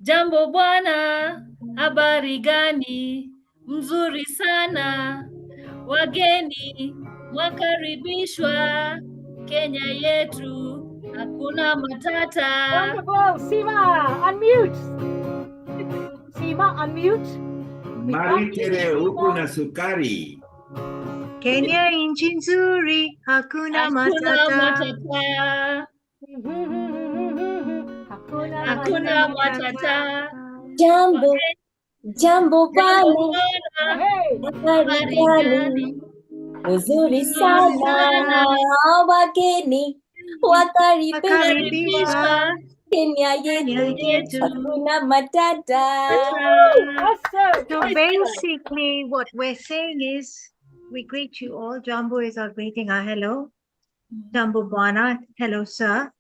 Jambo bwana, habari gani? Mzuri sana. Wageni wakaribishwa Kenya yetu. Hakuna matata. Wonderful. Seema, unmute. Seema, unmute. Maritere huku na sukari. Kenya nchi nzuri, hakuna matata. Hakuna matata. Jambo bwana, habari gani? Mzuri sana. Wageni wakaribishwa Kenya yetu. Hakuna matata. So basically what we're saying is, we greet you all. Jambo is our greeting, our hello. Jambo Bwana, hello sir.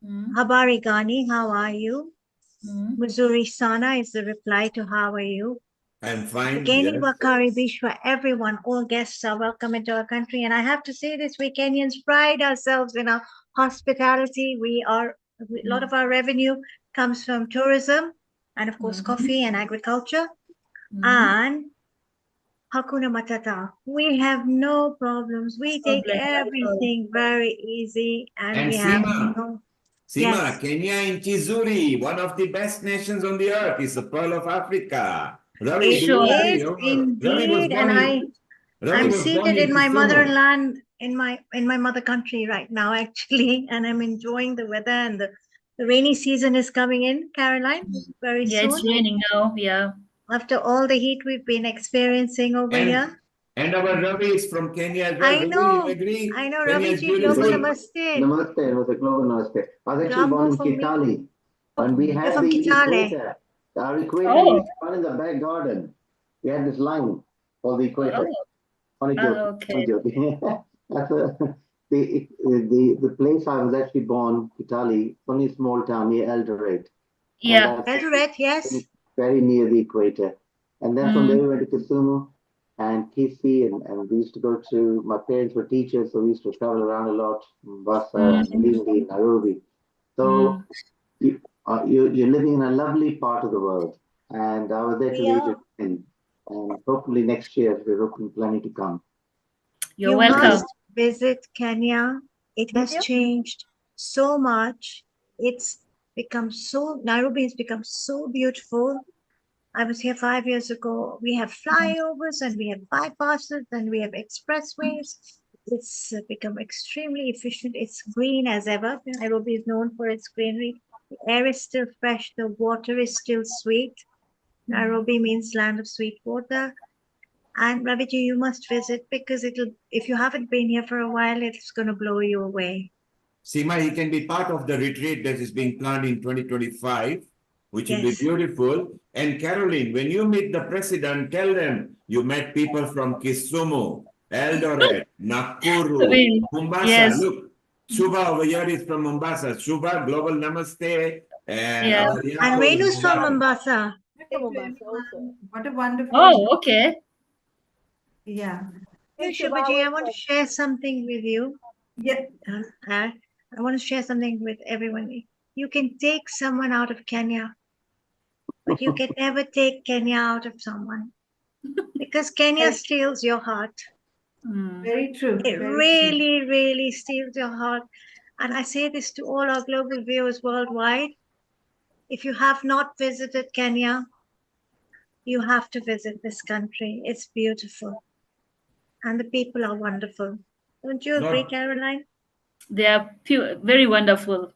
Habari Gani, how are you? Muzuri Sana is the reply to how are you? I'm fine. Geni Yes. Wakari Bishwa, everyone, all guests are welcome into our country. And I have to say this, we Kenyans pride ourselves in our hospitality. A lot of our revenue comes from tourism and of course coffee and agriculture. And Hakuna Matata. We have no problems. We take everything very easy and And we have Seema, no. Seema, Yes. Kenya in Chizuri, one of the best nations on the earth, is the pearl of Africa. Ravi, It do you agree? is Ravi was indeed, born and in I'm born seated in in my Kisumu. motherland, in my mother country right now, actually, and I'm enjoying the weather and the rainy season is coming in, Caroline, very Yeah, soon. it's raining now. Yeah. After all the heat we've been experiencing over here. And our Ravi is from Kenya as well. I Ravi, know, you agree? Kenya Ravi is ji, global beautiful. namaste. Namaste, namaste, global namaste. I was actually born in Jammu from me. Kitale. When we You're had from the Kitale. equator, our equator Oh. used to run in the back garden. We had this line called the equator. Funny joke. Okay. Funny joke. That's the place I was actually born, Kitale, only small town near Eldoret. Yeah. Eldoret, yes. Very near the equator. And then from there we went to Kisumu and Kisii, and we used to go to, my parents were teachers, so we used to travel around a lot, Mombasa, Malindi, Nairobi. So you're living in a lovely part of the world, and I was there to read it in. And hopefully next year we're planning to come. You're welcome. Must visit Kenya. It has changed so much. Nairobi has become so beautiful. I was here 5 years ago. We have flyovers and we have bypasses and we have expressways. It's become extremely efficient. It's green as ever. Nairobi is known for its greenery. The air is still fresh. The water is still sweet. Nairobi means land of sweet water. And Raviji, you must visit because if you haven't been here for a while, it's going to blow you away. Seema, he can be part of the retreat that is being planned in 2025, which will be Yes. beautiful. And Caroline, when you meet the president, tell them you met people from Kisumu, Eldoret, Nakuru, Mombasa. Yes. Look, Shubha over here is from Mombasa. Shubha, global namaste. And Yeah. our And Yako is Renu's from Mombasa. Mombasa. From Mombasa also. What a wonderful. Oh, okay. Yeah. Hey, Shubhaji, I want to share something with you. Yeah. I want to share something with everyone. You can take someone out of Kenya, but you can never take Kenya out of someone because Kenya steals your heart. Very true. It Very really, really steals your heart. And I say this to all our global viewers worldwide. If you have not visited Kenya, you have to visit this country. It's beautiful. And the people are wonderful. Don't you agree, Caroline? They are very wonderful.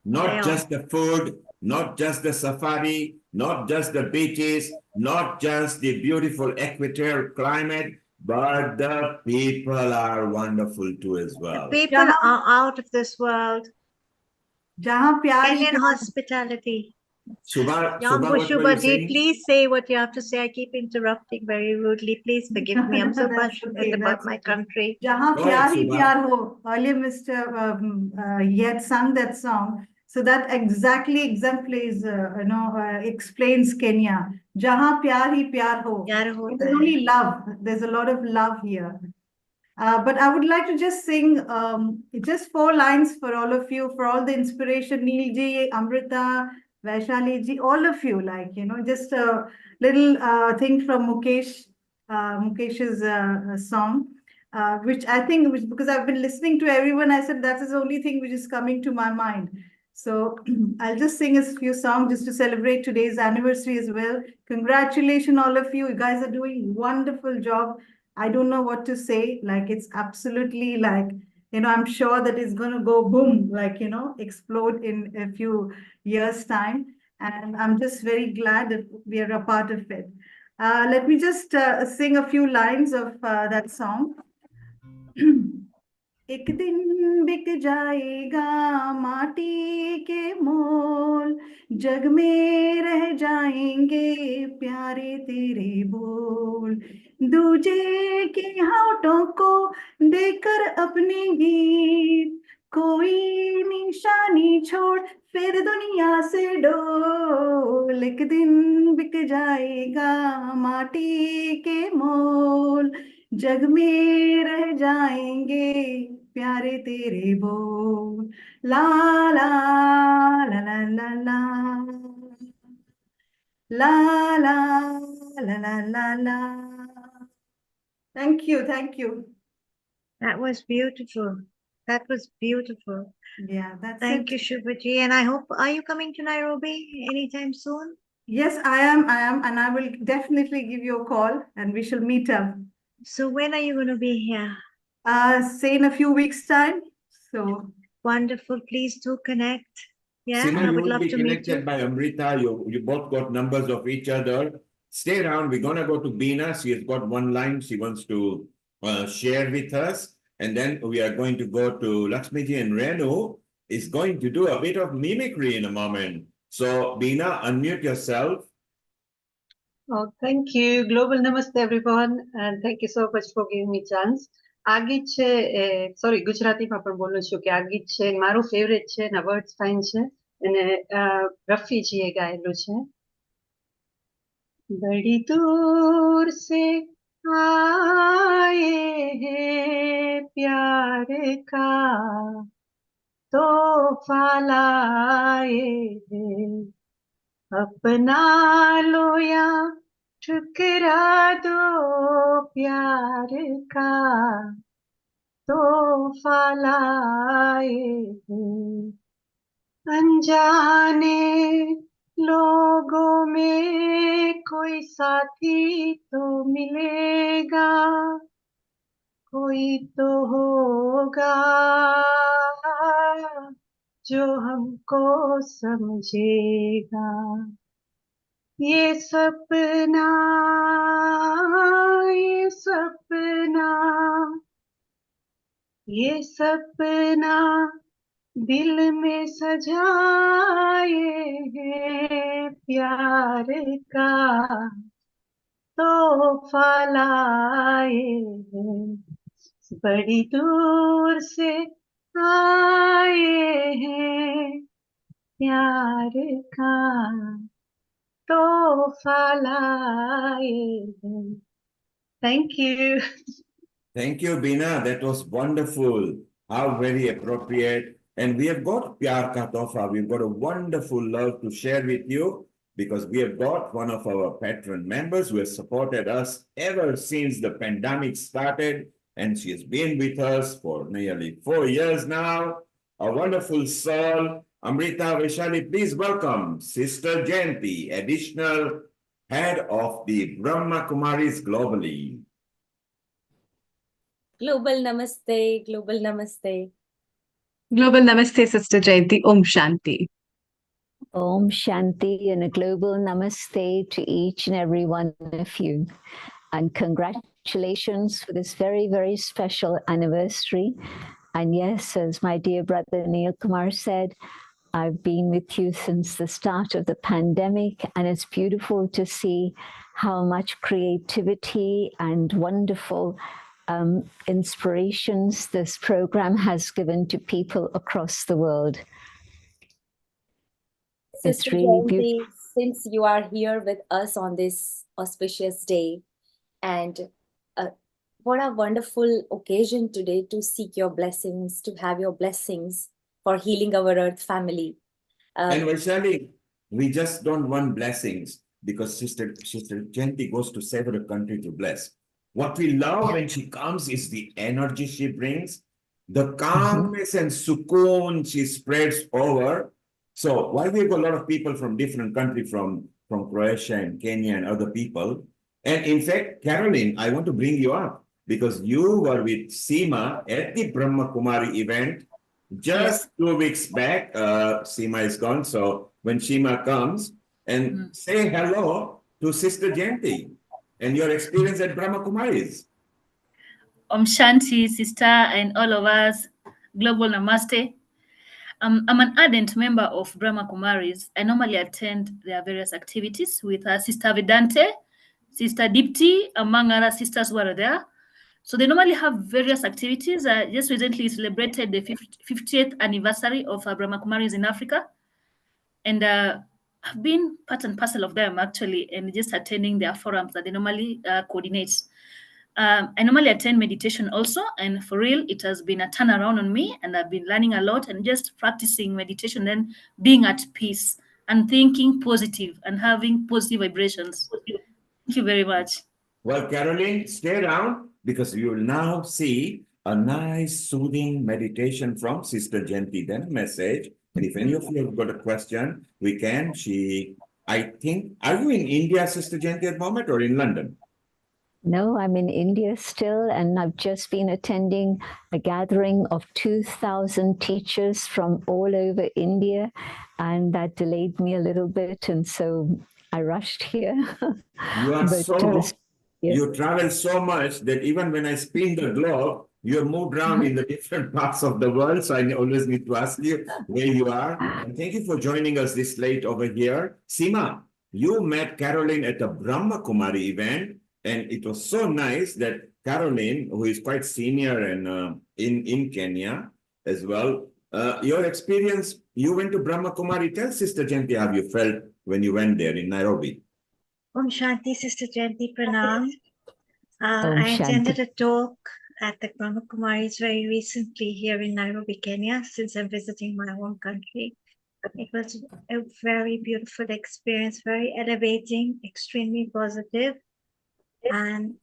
Not just the food, not just the safari, not just the beaches, not just the beautiful equatorial climate, but the people are wonderful too as well. People are out of this world. Kenyan hospitality. Shubha, Young Shubha, what were you Shubhaji, saying? please say what you have to say. I keep interrupting very rudely. Please forgive me. I'm so passionate about my country. Jahan pyar hi pyar ho. Earlier, Mr. He had sung that song. So that exactly exemplifies, explains Kenya. Jahan pyar hi pyar ho. There's only love. There's a lot of love here. But I would like to just sing just 4 lines for all of you, for all the inspiration, Neil ji, Amrita, Vaishali ji, all of you, just a little thing from Mukesh's song, which I think, because I've been listening to everyone, I said that is the only thing which is coming to my mind. So I'll just sing a few songs just to celebrate today's anniversary as well. Congratulations, all of you. You guys are doing wonderful job. I don't know what to say. It's absolutely I'm sure that it's going to go boom, explode in a few years' time. And I'm just very glad that we are a part of it. Let me just sing a few lines of that song. एक दिन बिक जाएगा माटी के मोल, जग में रह जाएंगे प्यारे तेरे बोल, दूजे के होठों को देकर अपने गीत कोई निशानी छोड़ फिर दुनिया से डोल, एक दिन बिक जाएगा माटी के मोल, जग में रह जाएंगे प्यारे तेरे बोल, ला ला ला ला ला ला ला ला ला ला ला ला. Thank you, thank you. That was beautiful. That was beautiful. Yeah, that's Thank it. you, Shubhaji. And I hope, are you coming to Nairobi anytime soon? Yes, I am, and I will definitely give you a call and we shall meet up. So when are you going to be here? Say in a few weeks' time. So wonderful. Please do connect. Yeah, Seema, I you would will love be to meet connected you. by Amrita. You both got numbers of each other. Stay around. We're going to go to Beena. She has got one line she wants to share with us. And then we are going to go to Lakshmiji, and Renu is going to do a bit of mimicry in a moment. So Beena, unmute yourself. Oh, thank you. Global Namaste, everyone. And thank you so much for giving me chance. Agi છે, sorry, ગુજરાતીમાં પણ બોલું છું કે આ ગીત છે મારું ફેવરેટ છે અને વર્ડ્સ ફાઇન છે અને રફીજીએ ગાયેલું છે. बड़ी दूर से आए हैं प्यार का तोहफा लाए हैं, अपना लो या ठुकरा दो प्यार का तोहफा लाए हैं, अनजाने लोगों में कोई साथी तो मिलेगा, कोई तो होगा जो हमको समझेगा, ये सपना ये सपना ये सपना दिल में सजाए हैं प्यार का तोहफा लाए हैं, बड़ी दूर से आए हैं प्यार का तोहफा लाए हैं. Thank you. Thank you, Beena. That was wonderful. How very appropriate. And we have got Pyar Ka Tohfa. We've got a wonderful love to share with you because we have got one of our patron members who has supported us ever since the pandemic started. And she has been with us for nearly 4 years now. A wonderful soul. Amrita Vaishali, please welcome Sister Jayanti, additional head of the Brahma Kumaris globally. Global Namaste, Global Namaste. Global Namaste, Sister Jayanti. Om Shanti. Om Shanti and a global namaste to each and every one of you. And congratulations for this very, very special anniversary. And yes, as my dear brother Neil Kumar said, I've been with you since the start of the pandemic, and it's beautiful to see how much creativity and wonderful inspirations this program has given to people across the world. Sister It's really Jayanti, beautiful. since you are here with us on this auspicious day, and what a wonderful occasion today to seek your blessings, to have your blessings for healing our earth family. And Vaishali, we just don't want blessings because Sister Jayanti goes to several countries to bless. What we love when she comes is the energy she brings, the calmness and sukoon she spreads over. So while we've got a lot of people from different countries, from Croatia and Kenya and other people, and in fact, Caroline, I want to bring you up because you were with Seema at the Brahma Kumari event just 2 weeks back. Seema is gone, so when Seema comes, and say hello to Sister Jayanti and your experience at Brahma Kumaris. Om Shanti, sister, and all of us. Global Namaste. I'm an ardent member of Brahma Kumaris. I normally attend their various activities with Sister Vedante, Sister Dipti, among other sisters who are there. So they normally have various activities. Just recently celebrated the 50th anniversary of Brahma Kumaris in Africa. And I've been part and parcel of them actually, and just attending their forums that they normally coordinate. I normally attend meditation also, and for real, it has been a turnaround on me, and I've been learning a lot and just practicing meditation and being at peace and thinking positive and having positive vibrations. Thank you very much. Well, Caroline, stay around because you will now see a nice soothing meditation from Sister Janti, then a message. And if any of you have got a question, we can. I think, are you in India, Sister Janti, at the moment, or in London? No, I'm in India still, and I've just been attending a gathering of 2,000 teachers from all over India, and that delayed me a little bit, and so I rushed here. You are you travel so much that even when I spin the globe, you have moved around in the different parts of the world. So I always need to ask you where you are. And thank you for joining us this late over here. Seema, you met Caroline at a Brahma Kumari event, and it was so nice that Caroline, who is quite senior and in Kenya as well, your experience, you went to Brahma Kumari. Tell Sister Janti how you felt when you went there in Nairobi. Om Shanti, Sister Janti, Pranam. Om I attended Shanti. a talk at the Brahma Kumaris very recently here in Nairobi, Kenya, since I'm visiting my home country. It was a very beautiful experience, very elevating, extremely positive, and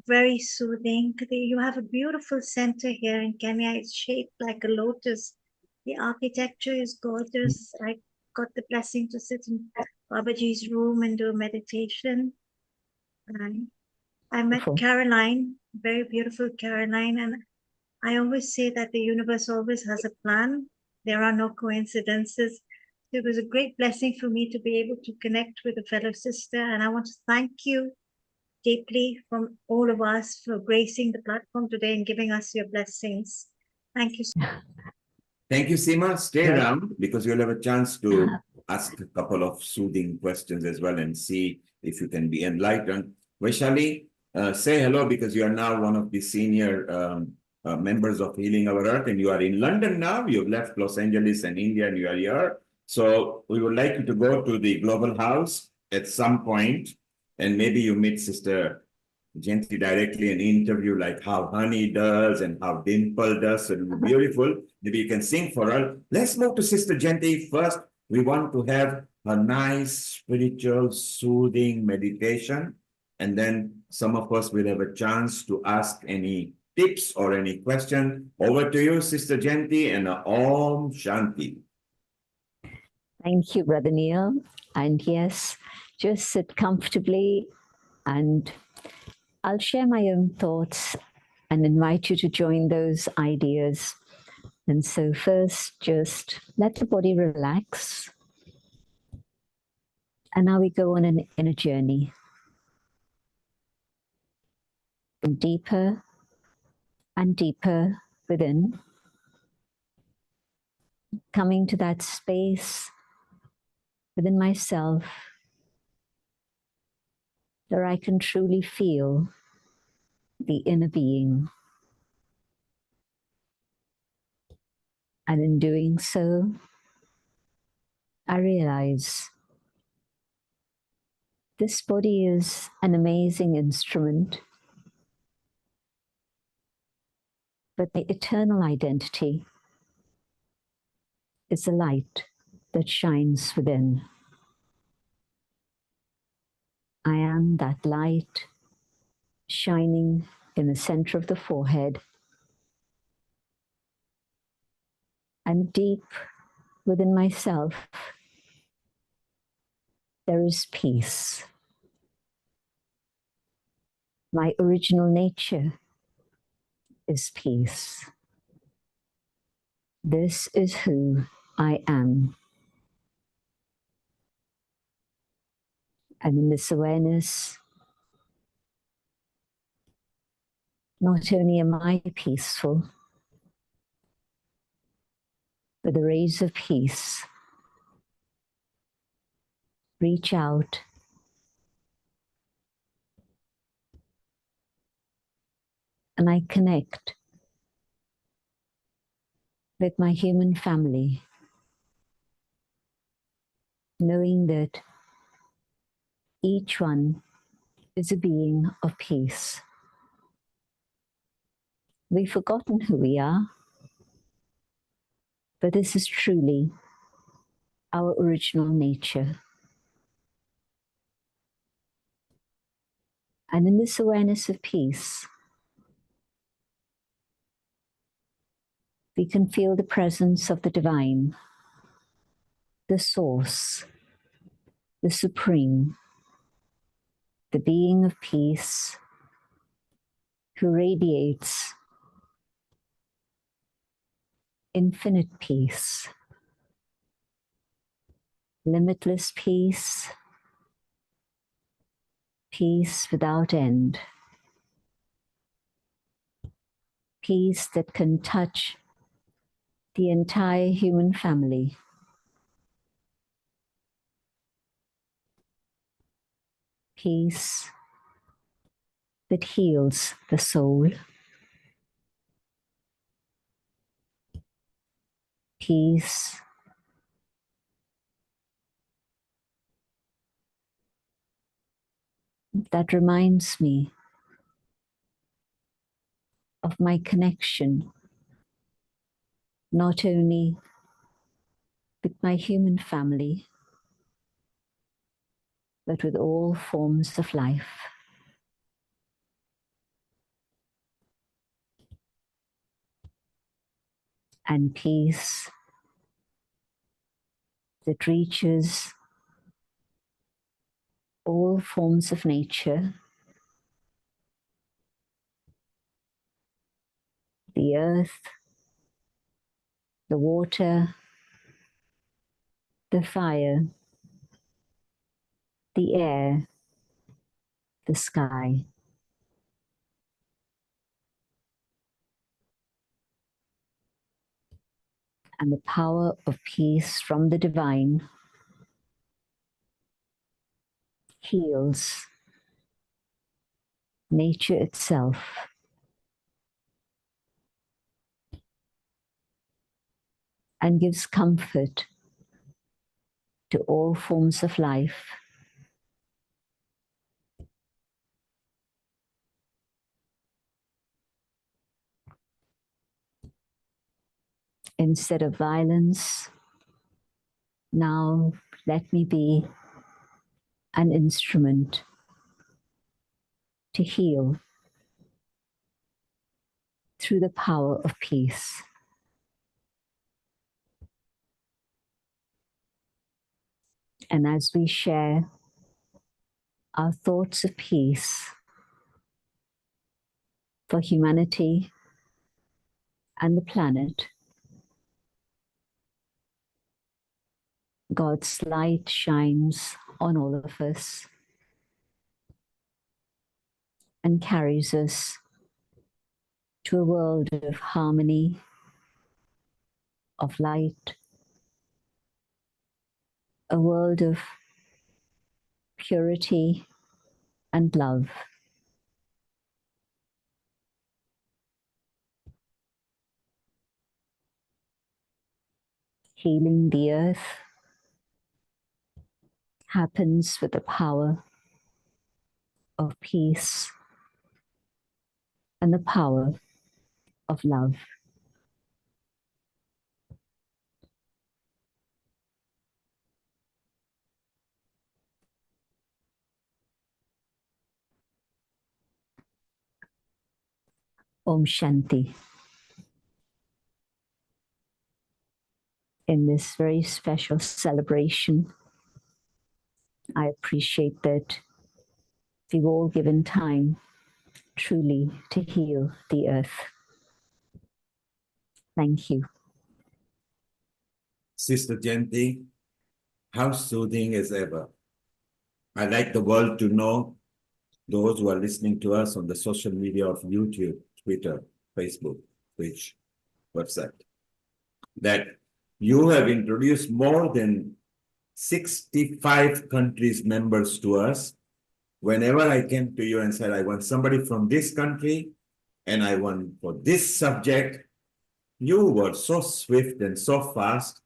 very soothing. You have a beautiful center here in Kenya. It's shaped like a lotus. The architecture is gorgeous. I got the blessing to sit in Babaji's room and do a meditation. And I met Caroline, very beautiful Caroline, and I always say that the universe always has a plan. There are no coincidences. It was a great blessing for me to be able to connect with a fellow sister, and I want to thank you deeply from all of us for gracing the platform today and giving us your blessings. Thank you. Thank you, Seema. Stay around because you'll have a chance to ask a couple of soothing questions as well and see if you can be enlightened. Vaishali, say hello because you are now one of the senior members of Healing Our Earth, and you are in London now. You've left Los Angeles and India and you are here. So we would like you to go to the Global House at some point, and maybe you meet Sister Janti directly an interview like how Honey does and how Dimple does. So it will be beautiful. Maybe you can sing for her. Let's move to Sister Janti first. We want to have a nice spiritual soothing meditation. And then some of us will have a chance to ask any tips or any question. Over to you, Sister Janti, and Om Shanti. Thank you, Brother Neil. And yes, just sit comfortably, and I'll share my own thoughts and invite you to join those ideas. And so first, just let the body relax. And now we go on an inner journey. From deeper and deeper within, coming to that space within myself where I can truly feel the inner being. And in doing so, I realize this body is an amazing instrument, but the eternal identity is the light that shines within. I am that light shining in the center of the forehead, and deep within myself, there is peace. My original nature is peace. This is who I am. And in this awareness, not only am I peaceful, but the rays of peace reach out and I connect with my human family, knowing that each one is a being of peace. We've forgotten who we are, but this is truly our original nature. And in this awareness of peace, we can feel the presence of the divine, the source, the supreme, the being of peace who radiates infinite peace, limitless peace, peace without end, peace that can touch the entire human family, peace that heals the soul, peace that reminds me of my connection, not only with my human family, but with all forms of life. And peace that reaches all forms of nature, the earth, the water, the fire, the air, the sky. And the power of peace from the divine heals nature itself. And gives comfort to all forms of life. Instead of violence, now let me be an instrument to heal through the power of peace. And as we share our thoughts of peace for humanity and the planet, God's light shines on all of us and carries us to a world of harmony, of light, a world of purity and love. Healing the earth happens with the power of peace and the power of love. Om Shanti. In this very special celebration, I appreciate that we've all given time truly to heal the earth. Thank you. Sister Janti, how soothing as ever. I'd like the world to know, those who are listening to us on the social media of YouTube, Twitter, Facebook, Twitch, website, that you have introduced more than 65 countries members to us. Whenever I came to you and said, I want somebody from this country, and I won for this subject. You were so swift and so fast.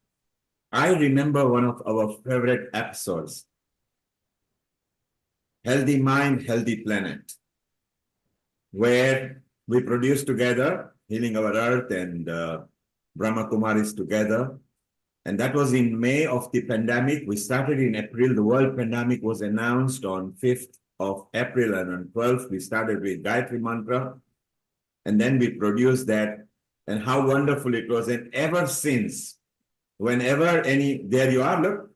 I remember one of our favorite episodes, Healthy Mind, Healthy Planet, where we produced together, Healing Our Earth and Brahma Kumaris together. And that was in May of the pandemic. We started in April. The world pandemic was announced on 5th of April, and on 12th, we started with Gayatri Mantra. And then we produced that, and how wonderful it was. And ever since, whenever there you are, look,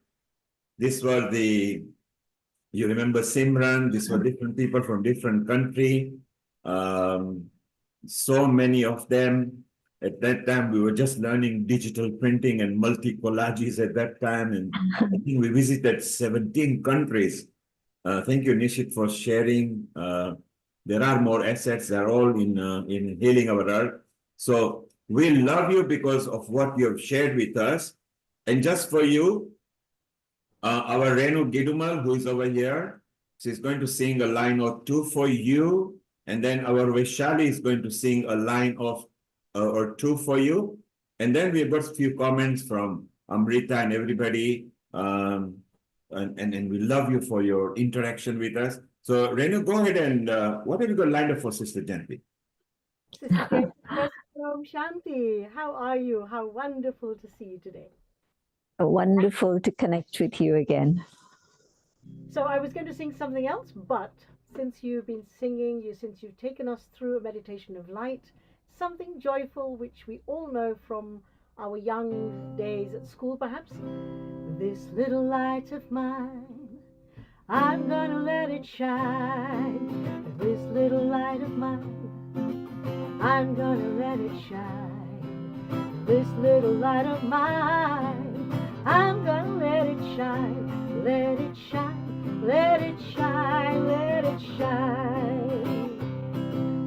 this was you remember Simran, these were different people from different country. So many of them. At that time, we were just learning digital printing and multi-collages at that time. And I think we visited 17 countries. Thank you, Nishit, for sharing. There are more assets. They're all in Healing Our Earth. So we love you because of what you have shared with us. And just for you, our Renu Gidumal, who is over here, she's going to sing a line or two for you. And then our Vaishali is going to sing a line of or two for you. And then we've got a few comments from Amrita and everybody. And we love you for your interaction with us. So Renu, go ahead and what have you got lined up for Sister Janti? Sister Janti from Shanti, how are you? How wonderful to see you today. Wonderful to connect with you again. So I was going to sing something else, but since you've been singing, since you've taken us through a meditation of light, something joyful which we all know from our young days at school perhaps. This little light of mine, I'm gonna let it shine. This little light of mine, I'm gonna let it shine. This little light of mine, I'm gonna let it shine. Let it shine, let it shine, let it shine.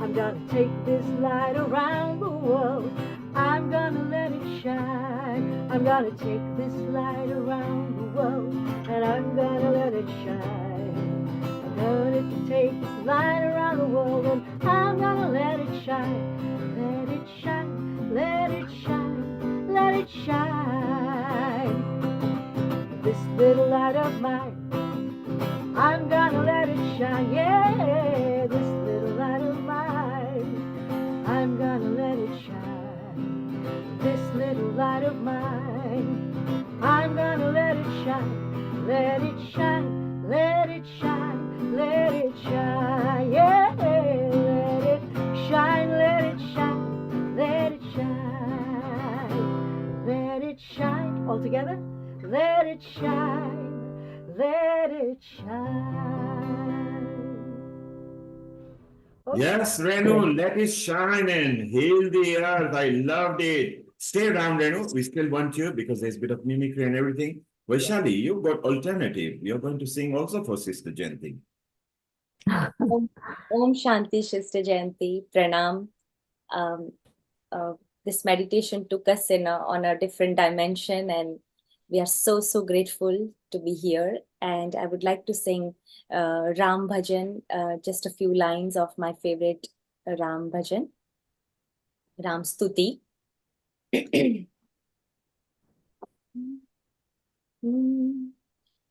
I'm gonna take this light around the world. I'm gonna let it shine. I'm gonna take this light around the world, and I'm gonna let it shine. I'm gonna take this light around the world, and I'm gonna let it shine. Let it shine, let it shine, let it shine. This little light of mine, I'm gonna let it shine. Yeah, this little light of mine, I'm gonna let it shine. This little light of mine, I'm gonna let it shine. Let it shine, let it shine, let it shine. Yeah, let it shine, let it shine, let it shine. Let it shine. All together. Let it shine, let it shine. Okay. Yes, Renu, let it shine and heal the earth. I loved it. Stay around, Renu. We still want you because there's a bit of mimicry and everything. Vaishali, you've got alternative. You're going to sing also for Sister Janti. Om Shanti, Sister Jayanti, Pranam. This meditation took us on a different dimension, and we are so grateful to be here. And I would like to sing Ram Bhajan, just a few lines of my favorite Ram Bhajan, Ram Stuti.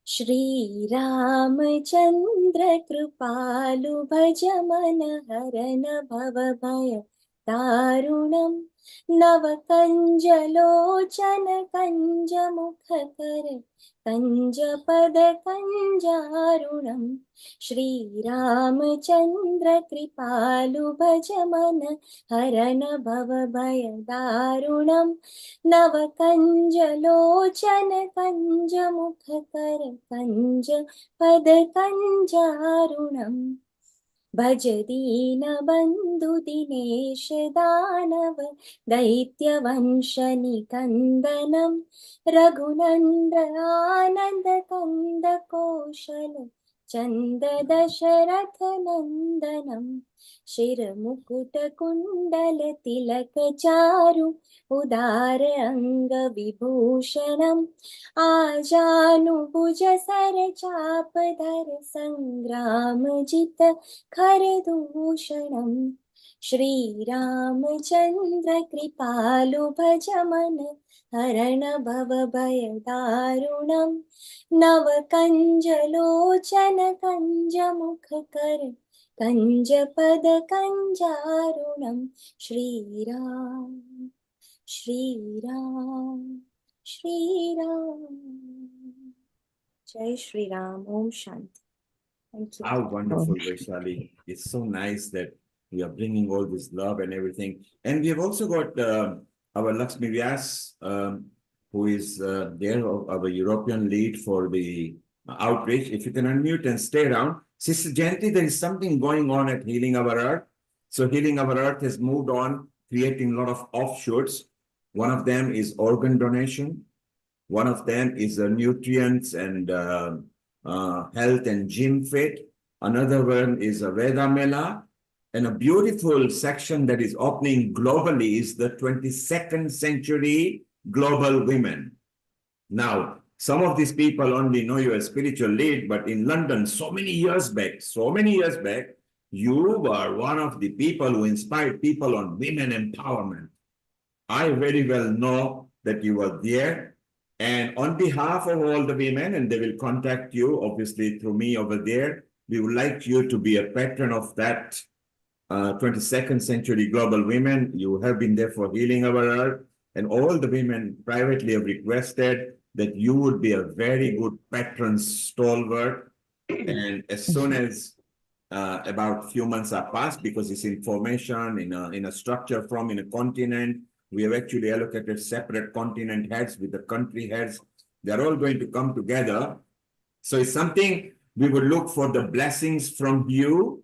Shri Ramachandra Kripalu Bhaja Mana Harana Bhava Bhaya Tarunam Navakanjalochana Kanja Mukhakara Kanja Pada Kanjarunam Shri Ramachandra Kripalu Bhaja Mana Harana Bhava Bhaya Tarunam Navakanjalochana Kanja Mukhakara Kanja Pada Kanjarunam Bhajadina Bandhu Dinesh Danav Daitya Vanshani Kandanam Raghunanda Ananda Kanda Koshala Chanda Dasharatha Nandanam Shira Mukuta Kundala Tilaka Charu Udara Anga Vibhushanam Ajanu Bhuja Sara Chapadhara Sangrama Jita Kharadushanam Shri Ramchandra कृपालु भज मन हरण भव भय दारुणं नव कंज लोचन कंज मुख कर कंज पद कंजारुणं श्रीराम श्रीराम श्रीराम जय Shriram Om Shanti. Thank you. How wonderful, Vaishali. It's so nice that we are bringing all this love and everything. And we have also got our Lakshmi Vyas, who is there, our European lead for the outreach. If you can unmute and stay around. Sister Jayanti, there is something going on at Healing Our Earth. So Healing Our Earth has moved on, creating a lot of offshoots. One of them is organ donation. One of them is nutrients and health and gym fit. Another one is a Veda Mela. And a beautiful section that is opening globally is the 22nd century global women. Now, some of these people only know you as spiritual lead, but in London, so many years back, you were one of the people who inspired people on women empowerment. I very well know that you were there. And on behalf of all the women, and they will contact you, obviously, through me over there, we would like you to be a patron of that 22nd century global women. You have been there for Healing Our Earth, and all the women privately have requested that you would be a very good patron stalwart. And as soon as about a few months are passed, because it's information in a structure from in a continent, we have actually allocated separate continent heads with the country heads. They're all going to come together. So it's something we would look for the blessings from you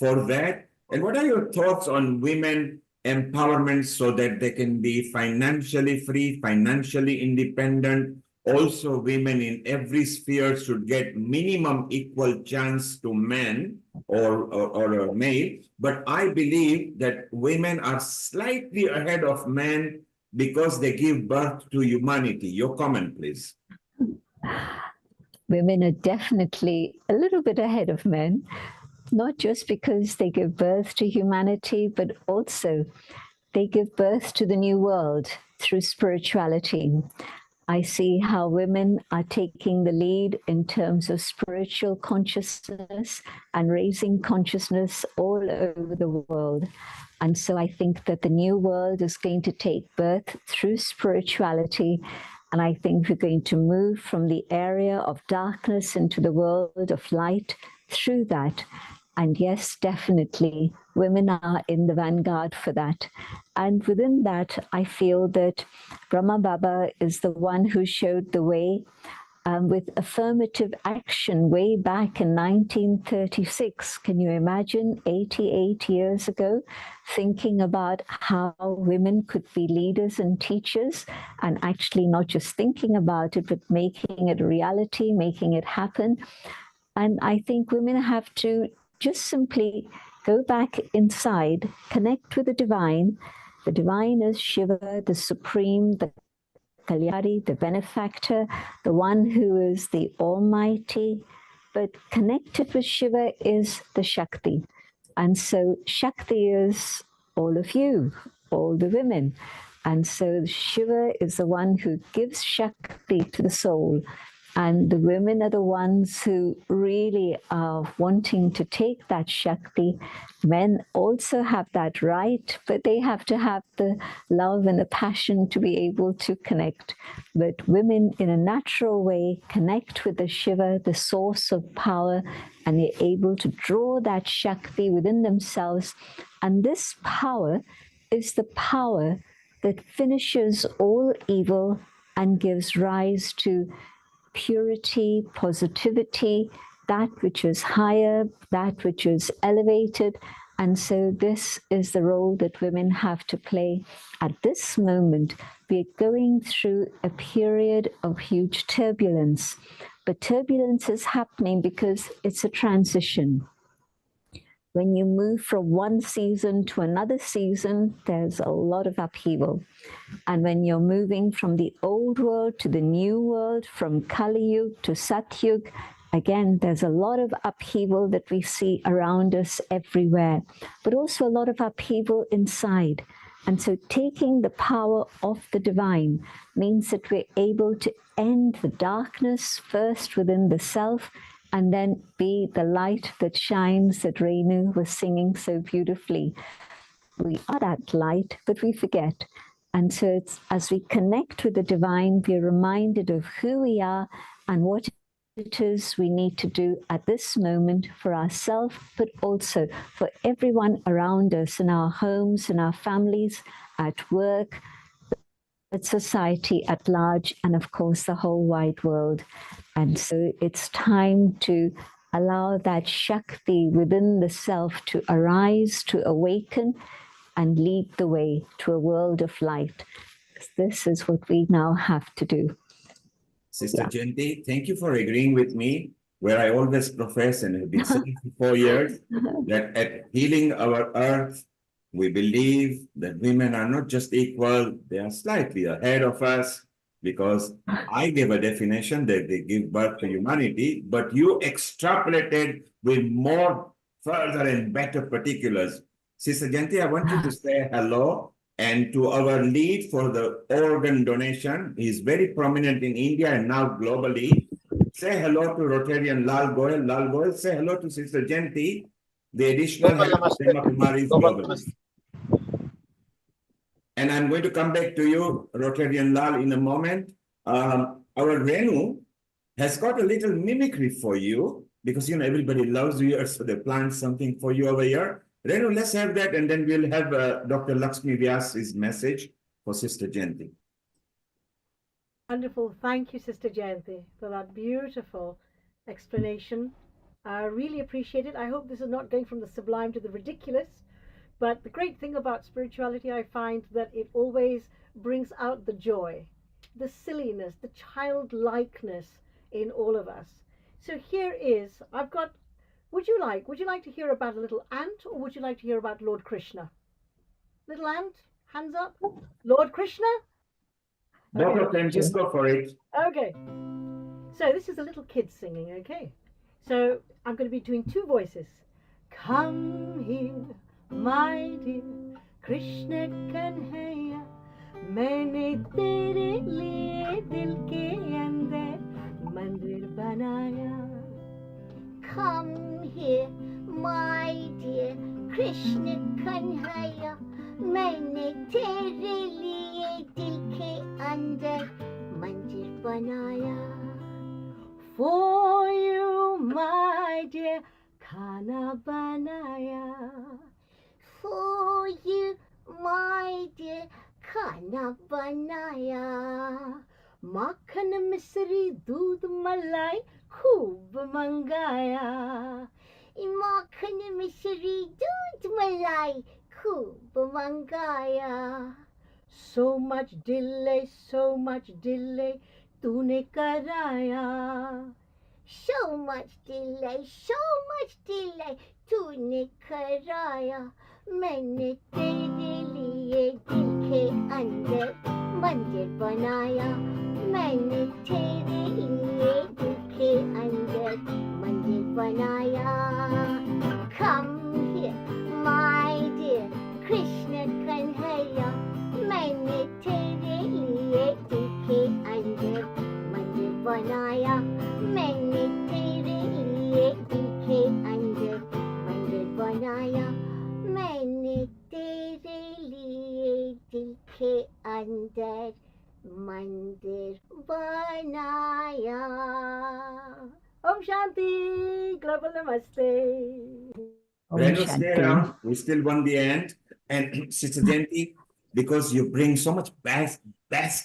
for that. And what are your thoughts on women empowerment so that they can be financially free, financially independent? Also, women in every sphere should get minimum equal chance to men or a male. But I believe that women are slightly ahead of men because they give birth to humanity. Your comment, please. Women are definitely a little bit ahead of men, not just because they give birth to humanity, but also they give birth to the new world through spirituality. I see how women are taking the lead in terms of spiritual consciousness and raising consciousness all over the world. And so I think that the new world is going to take birth through spirituality. And I think we're going to move from the area of darkness into the world of light through that. And yes, definitely, women are in the vanguard for that. And within that, I feel that Brahma Baba is the one who showed the way with affirmative action way back in 1936. Can you imagine 88 years ago, thinking about how women could be leaders and teachers, and actually not just thinking about it, but making it a reality, making it happen. And I think women have to just simply go back inside, connect with the divine. The divine is Shiva, the supreme, the Kalyari, the benefactor, the one who is the almighty. But connected with Shiva is the Shakti. And so Shakti is all of you, all the women. And so Shiva is the one who gives Shakti to the soul. And the women are the ones who really are wanting to take that Shakti. Men also have that right, but they have to have the love and the passion to be able to connect. But women, in a natural way, connect with the Shiva, the source of power, and they're able to draw that Shakti within themselves. And this power is the power that finishes all evil and gives rise to purity, positivity, that which is higher, that which is elevated. And so this is the role that women have to play. At this moment, we're going through a period of huge turbulence. But turbulence is happening because it's a transition. When you move from one season to another season, there's a lot of upheaval. And when you're moving from the old world to the new world, from Kali Yuga to Satyug, Again, there's a lot of upheaval that we see around us everywhere, but also a lot of upheaval inside. And so taking the power of the divine means that we're able to end the darkness first within the self, and then be the light that shines, that Renu was singing so beautifully. We are that light, but we forget. And so it's, as we connect with the divine, we're reminded of who we are and what it is we need to do at this moment for ourselves, but also for everyone around us, in our homes, in our families, at work, at society at large, and of course the whole wide world. And so it's time to allow that Shakti within the self to arise, to awaken, and lead the way to a world of light. This is what we now have to do. Sister Janti, thank you for agreeing with me, where I always profess and have been saying for 4 years that at Healing Our Earth, we believe that women are not just equal, they are slightly ahead of us, because I gave a definition that they give birth to humanity, but you extrapolated with more further and better particulars. Sister Janti, I want you to say hello and to our lead for the organ donation. He's very prominent in India and now globally. Say hello to Rotarian Lal Goyal. Lal Goyal, say hello to Sister Janti, the additional head of Brahma Kumaris globally. And I'm going to come back to you, Rotarian Lal, in a moment. Our Renu has got a little mimicry for you, because you know everybody loves you, so they planned something for you over here. Renu, let's have that, and then we'll have Dr. Lakshmi Vyas's message for Sister Janti. Wonderful. Thank you, Sister Jayanti, for that beautiful explanation. I really appreciate it. I hope this is not going from the sublime to the ridiculous. But the great thing about spirituality, I find that it always brings out the joy, the silliness, the childlikeness in all of us. So here is, I've got, would you like to hear about a little ant, or would you like to hear about Lord Krishna? Little ant, hands up. Lord Krishna? Both of them, just go for it. Okay. So this is a little kid singing, okay? So I'm going to be doing two voices. Come here, my dear Krishna Kanhaiya, मैंने तेरे लिए दिल के अंदर मंदिर बनाया. Come here, my dear Krishna Kanhaiya, मैंने तेरे लिए दिल के अंदर मंदिर बनाया. For you, my dear, खाना बनाया. For you, my dear, खाना बनाया. माखन मिश्री दूध मलाई खूब मंगाया. माखन मिश्री दूध मलाई खूब मंगाया. So much delay, तूने कराया. So much delay, तूने कराया. मैंने तेरे लिए दिल के अंदर मंदिर बनाया. मैंने तेरे लिए दिल के अंदर मंदिर बनाया. Come here, my dear Krishna Kanhaiya, मैंने तेरे लिए दिल के अंदर मंदिर बनाया. मैंने तेरे लिए दिल के अंदर मंदिर बनाया. मैंने तेरे लिए दिल के अंदर मंदिर बनाया. Om Shanti, Global Namaste. Renu, stay around. We still won the end. And Sister Janti, because you bring so much best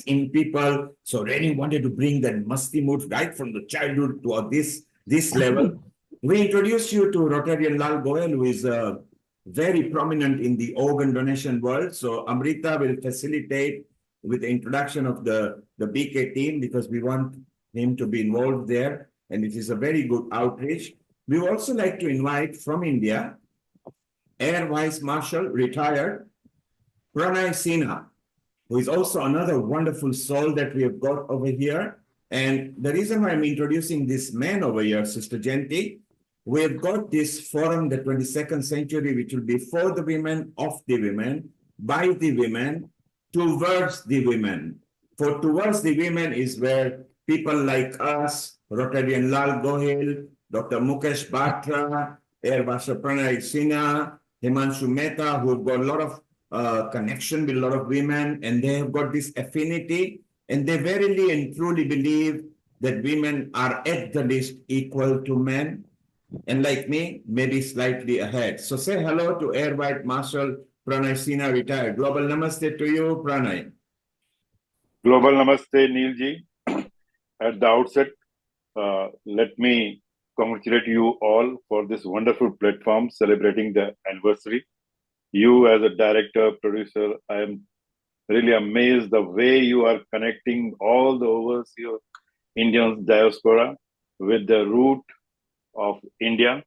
in people, so Renu wanted to bring that musty mood right from the childhood to this level. We introduce you to Rotarian Lal Goyal, who is very prominent in the organ donation world. So Amrita will facilitate with the introduction of the BK team, because we want him to be involved there. And it is a very good outreach. We would also like to invite from India, Air Vice Marshal, retired, Pranay Sinha, who is also another wonderful soul that we have got over here. And the reason why I'm introducing this man over here, Sister Jayanti, we've got this forum, the 22nd century, which will be for the women, of the women, by the women, towards the women. For towards the women is where people like us, Rotarian Lal Gohil, Dr. Mukesh Batra, Air Vice Pranay Sinha, Himanshu Mehta, who've got a lot of connection with a lot of women, and they have got this affinity, and they verily and truly believe that women are at the least equal to men, and like me, maybe slightly ahead. So say hello to Air Vice Marshal Pranay Sinha, retired. Global Namaste to you, Pranay. Global Namaste, Neil ji. At the outset, let me congratulate you all for this wonderful platform celebrating the anniversary. You as a director, producer, I am really amazed the way you are connecting all the overseas Indian diaspora with the root of India.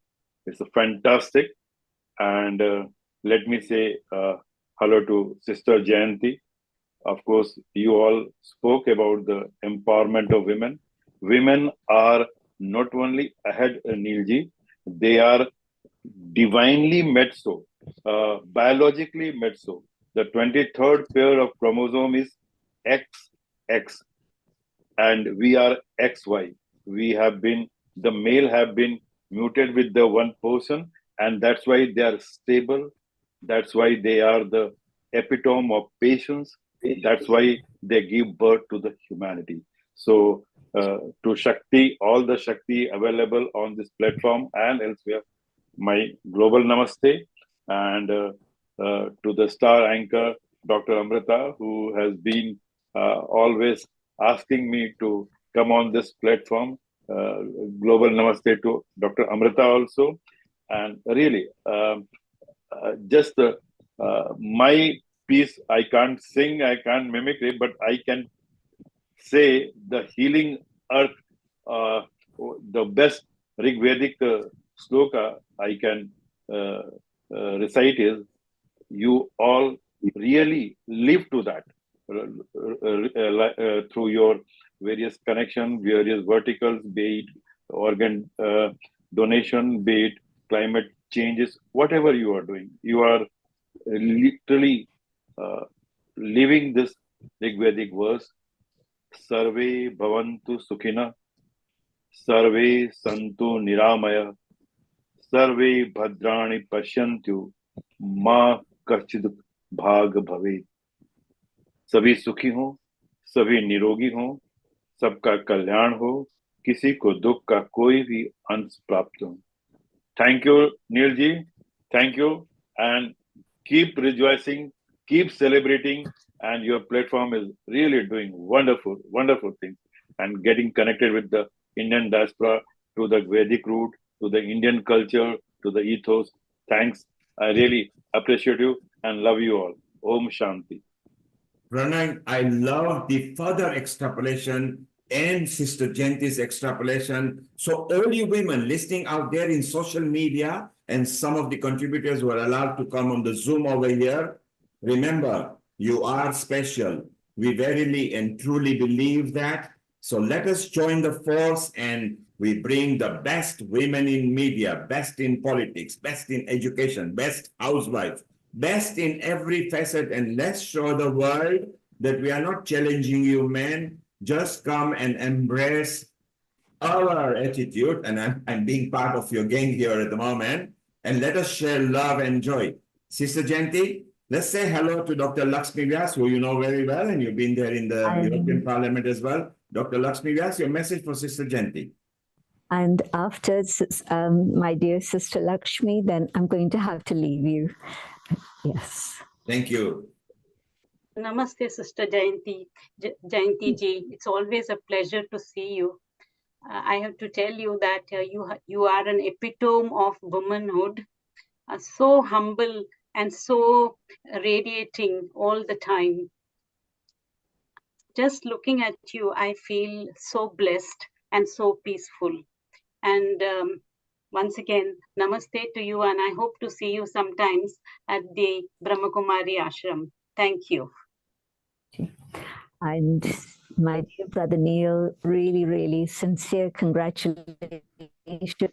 It's fantastic. And let me say hello to Sister Jayanti. Of course, you all spoke about the empowerment of women. Women are not only ahead, Neilji, they are divinely made so, biologically made so. The 23rd pair of chromosome is XX, and we are XY. We have been, the male have been muted with the one person, and that's why they are stable. That's why they are the epitome of patience. That's why they give birth to the humanity. So to Shakti, all the Shakti available on this platform and elsewhere, my global namaste. And to the star anchor, Dr. Amrita, who has been always asking me to come on this platform. Global namaste to Dr. Amrita also. And really, just my piece, I can't sing, I can't mimicry, but I can say the healing earth, the best Rigvedic sloka I can recite is, you all really live to that through your various connections, various verticals, be it organ donation, be it climate changes, whatever you are doing, you are literally living this Rigvedic verse. Sarve bhavantu sukhina, sarve santu niramaya, sarve bhadrani pashyantu, ma kachid bhag bhave. सभी सुखी हो, सभी निरोगी हो, सबका कल्याण हो, किसी को दुख का कोई भी अंश प्राप्त हो. Thank you, Neil ji. Thank you, and keep rejoicing, keep celebrating, and your platform is really doing wonderful, wonderful things, and getting connected with the Indian diaspora, to the Vedic root, to the Indian culture, to the ethos. Thanks. I really appreciate you and love you all. Om Shanti. Pranay, I love the further extrapolation and Sister Jayanti's extrapolation. So all you women listening out there in social media, and some of the contributors who are allowed to come on the Zoom over here, remember, you are special. We verily and truly believe that. So let us join the force, and we bring the best women in media, best in politics, best in education, best housewives, best in every facet, and let's show the world that we are not challenging you men. Just come and embrace our attitude, and I'm being part of your gang here at the moment, and let us share love and joy. Sister Jayanti, let's say hello to Dr. Lakshmi Vyas, who you know very well, and you've been there in the European Parliament as well. Dr. Lakshmi Vyas, your message for Sister Jayanti. And after my dear Sister Lakshmi, then I'm going to have to leave you. Yes. Thank you. Namaste, Sister Jayanti. Jayanti ji, it's always a pleasure to see you. I have to tell you that you are an epitome of womanhood, so humble and so radiating all the time. Just looking at you, I feel so blessed and so peaceful. And once again, namaste to you, and I hope to see you sometimes at the Brahmakumari Ashram. Thank you. And My dear brother Neil, really, really sincere congratulations,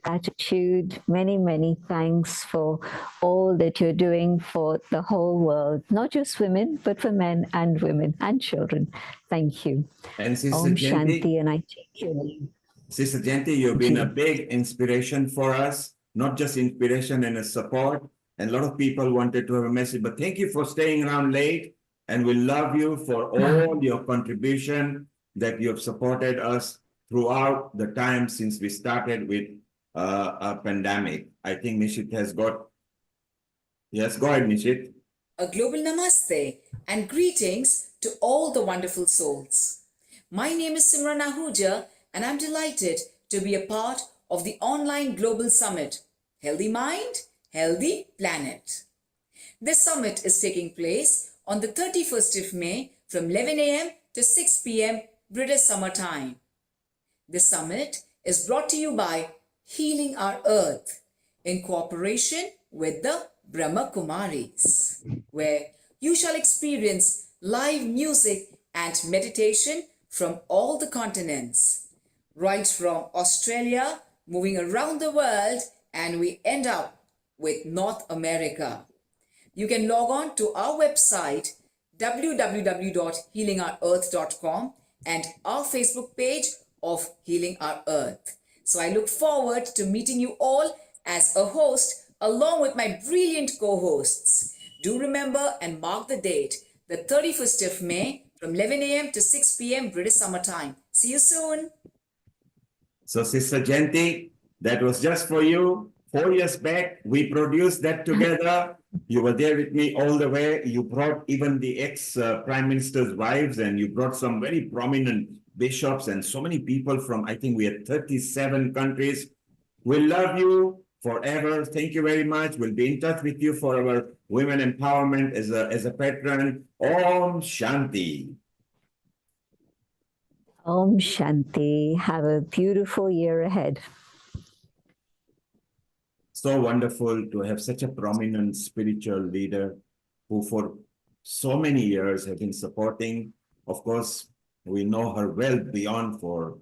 gratitude, many, many thanks for all that you're doing for the whole world, not just women, but for men and women and children. Thank you. And Sister Om Jayanti, Shanti, and I take your leave. Sister Jayanti, you've been a big inspiration for us, not just inspiration and a support. And a lot of people wanted to have a message, but thank you for staying around late. And we love you for all your contribution that you have supported us throughout the time since we started with a pandemic. I think Nishit has got, yes, go ahead, Nishit. A global namaste and greetings to all the wonderful souls. My name is Simran Ahuja and I'm delighted to be a part of the online global summit, Healthy Mind, Healthy Planet. This summit is taking place on the 31st of May from 11 a.m. to 6 p.m. British Summer Time. This summit is brought to you by Healing Our Earth in cooperation with the Brahma Kumaris, where you shall experience live music and meditation from all the continents, right from Australia, moving around the world, and we end up with North America. You can log on to our website www.healingourearth.com and our Facebook page of Healing Our Earth. So I look forward to meeting you all as a host along with my brilliant co-hosts. Do remember and mark the date, the 31st of May from 11 a.m. to 6 p.m. British Summer Time. See you soon. So Sister Jayanti, that was just for you. 4 years back, we produced that together. You were there with me all the way. You brought even the ex-prime minister's wives, and you brought some very prominent bishops and so many people from, I think we had 37 countries. We love you forever. Thank you very much. We'll be in touch with you for our women empowerment as a patron. Om Shanti. Om Shanti. Have a beautiful year ahead. So wonderful to have such a prominent spiritual leader who for so many years have been supporting. Of course, we know her well beyond for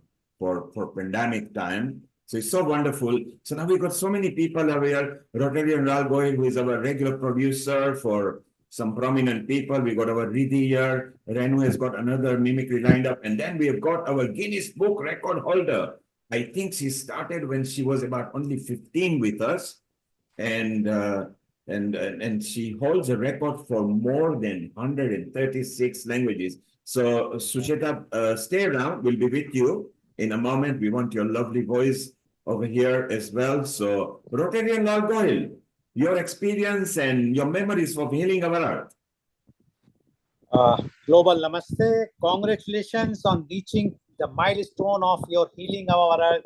pandemic time. So it's so wonderful. So now we've got so many people over here. Rotarian Ralgoy, who is our regular producer for some prominent people. We got our Riddhi here. Renu has got another mimicry lined up. And then we have got our Guinness Book record holder. I think she started when she was about only 15 with us. And she holds a record for more than 136 languages. So Sucheta, stay around. We'll be with you in a moment. We want your lovely voice over here as well. So Rotarian Lord Goyal, your experience and your memories of healing our earth. Global Namaste. Congratulations on reaching the milestone of your Healing Our Earth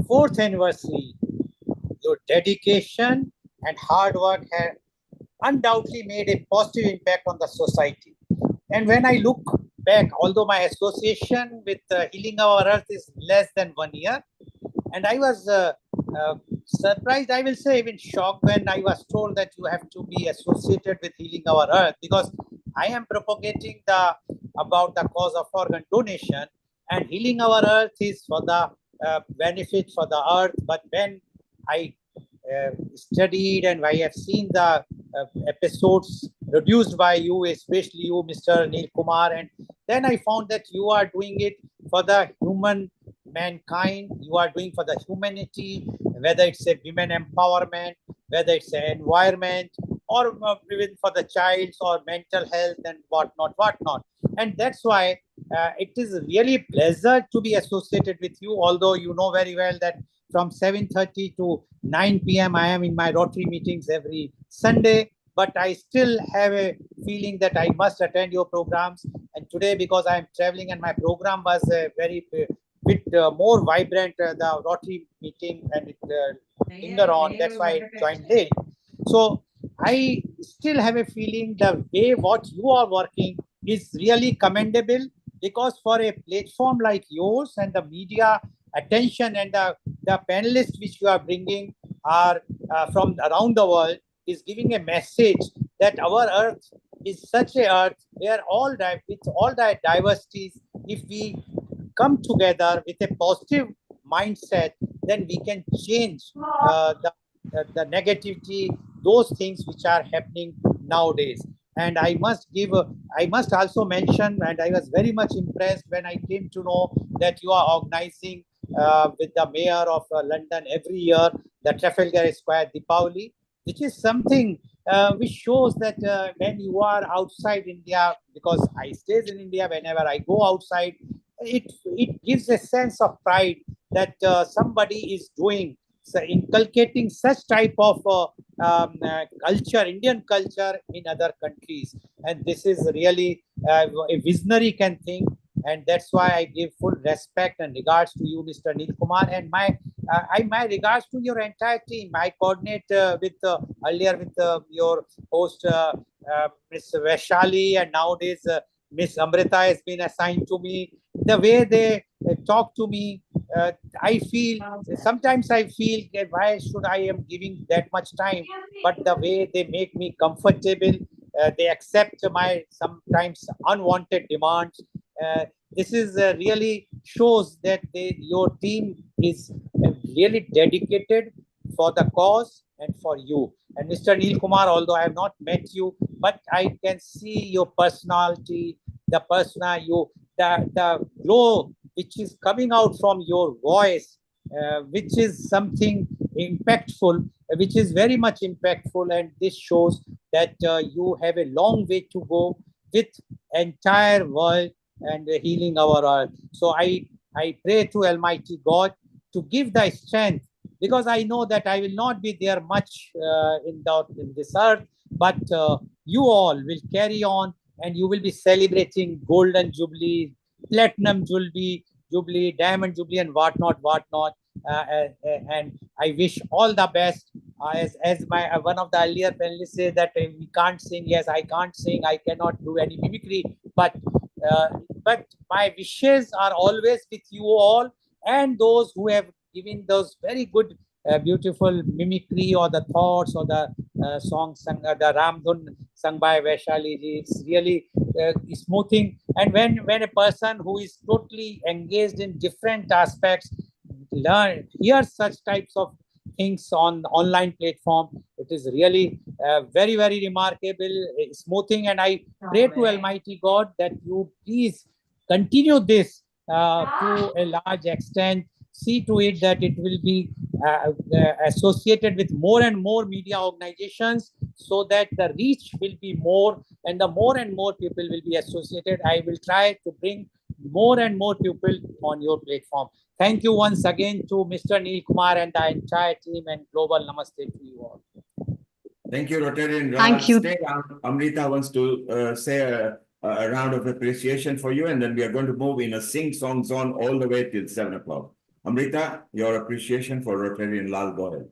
4th anniversary. Your dedication and hard work have undoubtedly made a positive impact on the society. And when I look back, although my association with Healing Our Earth is less than 1 year, and I was surprised, I will say even shocked when I was told that you have to be associated with Healing Our Earth, because I am propagating about the cause of organ donation, and Healing Our Earth is for the benefit for the earth. But when I studied and I have seen the episodes produced by you, especially you, Mr. Neil Kumar, and then I found that you are doing it for the mankind, you are doing for the humanity, whether it's a women empowerment, whether it's an environment, or even for the child's or mental health and whatnot. And that's why it is really a pleasure to be associated with you, although you know very well that from 7:30 to 9 p.m. I am in my Rotary meetings every Sunday, but I still have a feeling that I must attend your programs. And today, because I am traveling and my program was very bit more vibrant, the Rotary meeting, and later on, that's why I joined late. So I still have a feeling the way what you are working is really commendable, because for a platform like yours and the media attention and the panelists which you are bringing are from around the world is giving a message that our earth is such a earth where with all the diversities if we come together with a positive mindset, then we can change the negativity, those things which are happening nowadays. And I must also mention, and I was very much impressed when I came to know that you are organizing with the mayor of London every year the Trafalgar Square Deepavali, which is something which shows that when you are outside India, because I stays in India, whenever I go outside, it gives a sense of pride that somebody is doing, so inculcating such type of culture, Indian culture in other countries. And this is really a visionary can think. And that's why I give full respect and regards to you, Mr. Neil Kumar, and my regards to your entire team. I coordinate with earlier with your host, Miss Vaishali, and nowadays Miss Amrita has been assigned to me. The way they talk to me, I feel sometimes I feel why should I am giving that much time, but the way they make me comfortable, they accept my sometimes unwanted demands. This is really shows that your team is really dedicated for the cause and for you. And Mr. Neil Kumar, although I have not met you, but I can see your personality, the glow which is coming out from your voice, which is something impactful, which is very much impactful. And this shows that you have a long way to go with entire world and healing our earth. So I pray to Almighty God to give the strength, because I know that I will not be there much in this earth, but you all will carry on, and you will be celebrating golden jubilee, platinum jubilee, diamond jubilee, and whatnot. And I wish all the best. As my one of the earlier panelists say that we can't sing. Yes, I can't sing. I cannot do any mimicry, but my wishes are always with you all, and those who have given those very good beautiful mimicry, or the thoughts, or the song sung, the Ramdhun sung by Vaishali ji. It's really smoothing. And when a person who is totally engaged in different aspects hear such types of things on the online platform, it is really very, very remarkable, smoothing. And I pray to Almighty God that you please continue this to a large extent. See to it that it will be associated with more and more media organizations, so that the reach will be more, and the more and more people will be associated. I will try to bring more and more people on your platform. Thank you once again to Mr. Neil Kumar and the entire team, and global namaste to you all. Thank you, Rotarian. Thank you. Stay down. Amrita wants to say a round of appreciation for you, and then we are going to move in a sing-song zone all the way till 7 o'clock. Amrita, your appreciation for Rotarian Lal Goyal.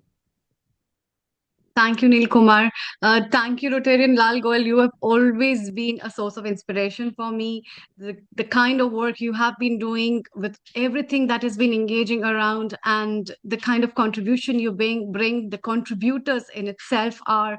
Thank you, Neil Kumar. Thank you, Rotarian Lal Goyal. You have always been a source of inspiration for me. The kind of work you have been doing with everything that has been engaging around, and the kind of contribution you bring, the contributors in itself are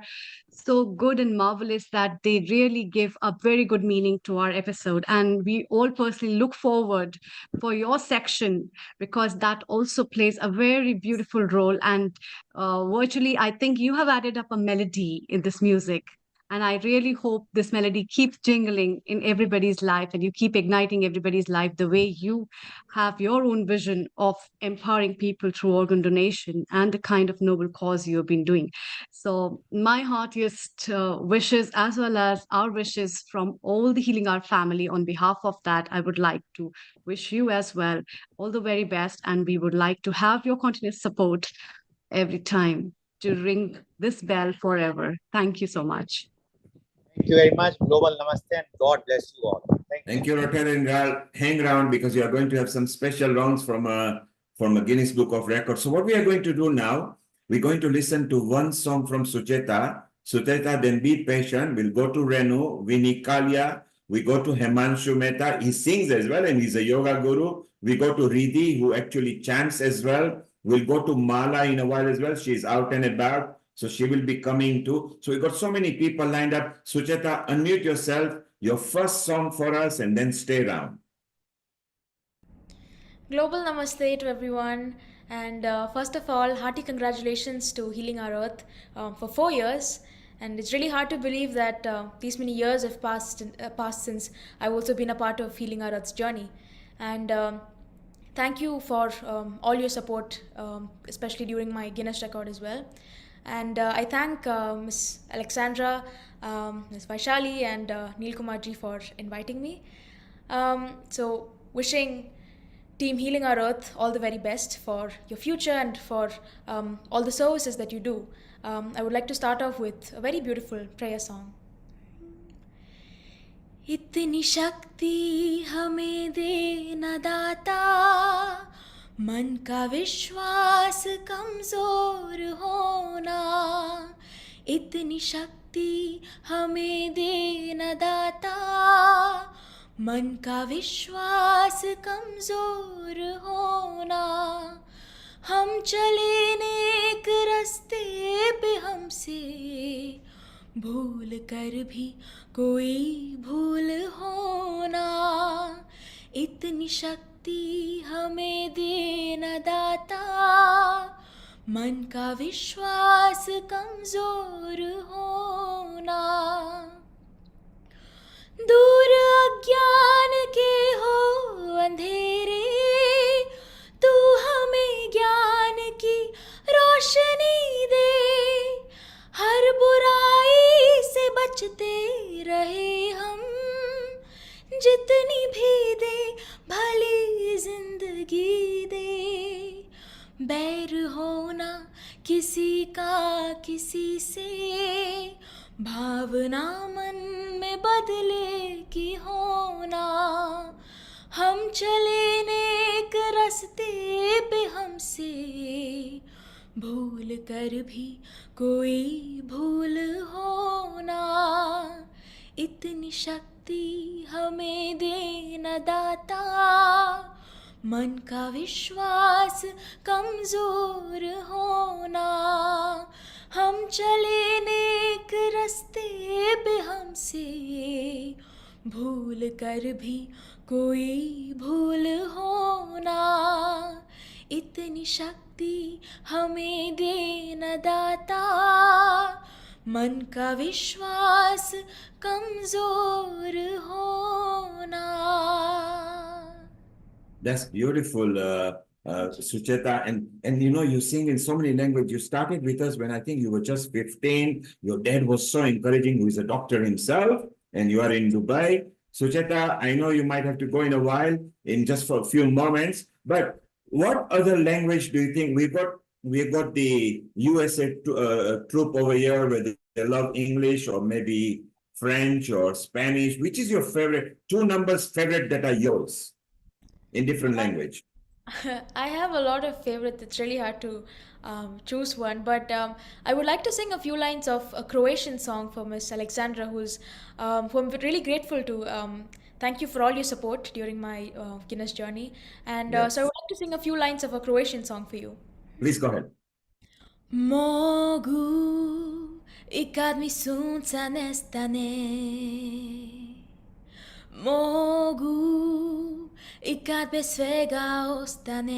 so good and marvelous that they really give a very good meaning to our episode. And we all personally look forward for your section, because that also plays a very beautiful role. And virtually, I think you have added up a melody in this music. And I really hope this melody keeps jingling in everybody's life, and you keep igniting everybody's life the way you have your own vision of empowering people through organ donation and the kind of noble cause you have been doing. So my heartiest wishes, as well as our wishes from all the Healing Art family, on behalf of that, I would like to wish you as well all the very best. And we would like to have your continuous support every time to ring this bell forever. Thank you so much. Thank you very much. Global namaste, and God bless you all. Thank you, Rotarian. Hang around, because you are going to have some special rounds from a Guinness Book of Records. So what we are going to do now, we're going to listen to one song from Sucheta. Sucheta, then be patient. We'll go to Renu, Vinny Kalia. We go to Himanshu Mehta. He sings as well, and he's a yoga guru. We go to Riddhi, who actually chants as well. We'll go to Mala in a while as well. She's out and about, so she will be coming too. So we've got so many people lined up. Sucheta, unmute yourself, your first song for us, and then stay around. Global Namaste to everyone. And first of all, hearty congratulations to Healing Our Earth for 4 years. And it's really hard to believe that these many years have passed since I've also been a part of Healing Our Earth's journey. And thank you for all your support, especially during my Guinness record as well. And I thank Ms. Alexandra, Ms. Vaishali, and Neil Kumarji for inviting me. So wishing Team Healing Our Earth all the very best for your future and for all the services that you do. I would like to start off with a very beautiful prayer song. इतनी शक्ति हमें दे न दाता, मन का विश्वास कमजोर होना. इतनी शक्ति हमें दे न दाता, मन का विश्वास कमजोर होना. हम चले नेक रास्ते पे हमसे भूल कर भी कोई भूल होना. इतनी शक्ति हमें दे न दाता, मन का विश्वास कमजोर होना. दूर अज्ञान के हो अंधेरे, तू हमें ज्ञान की रोशनी दे. हर बुराई से बचते रहे हम, जितनी भी दे भली जिंदगी दे. बैर होना किसी का किसी से, भावना मन में बदले की होना. हम चले नेक रास्ते पे हमसे भूल कर भी कोई भूल होना. इतनी शक्ति हमें दे न दाता, मन का विश्वास कमजोर होना. हम चले नेक रास्ते पे हमसे भूल कर भी कोई भूल होना. इतनी शक्ति हमें दे न दाता, मन का विश्वास कमजोर होना. That's beautiful, Sucheta. And you know, you sing in so many languages. You started with us when I think you were just 15. Your dad was so encouraging, who is a doctor himself, and you are in Dubai. Sucheta, I know you might have to go in a while, in just for a few moments, but what other language do you think we've got the USA troop over here where they love English or maybe French or Spanish? Which is your favorite, 2 numbers favorite that are yours in different language? I have a lot of favorites. It's really hard to choose one, but I would like to sing a few lines of a Croatian song for Miss Alexandra, who I'm really grateful to. Thank you for all your support during my Guinness journey. And Yes. so I would like to sing a few lines of a Croatian song for you. Please go ahead. Mogu I kad mi sunca nestane, mogu I kad bez svega ostanem.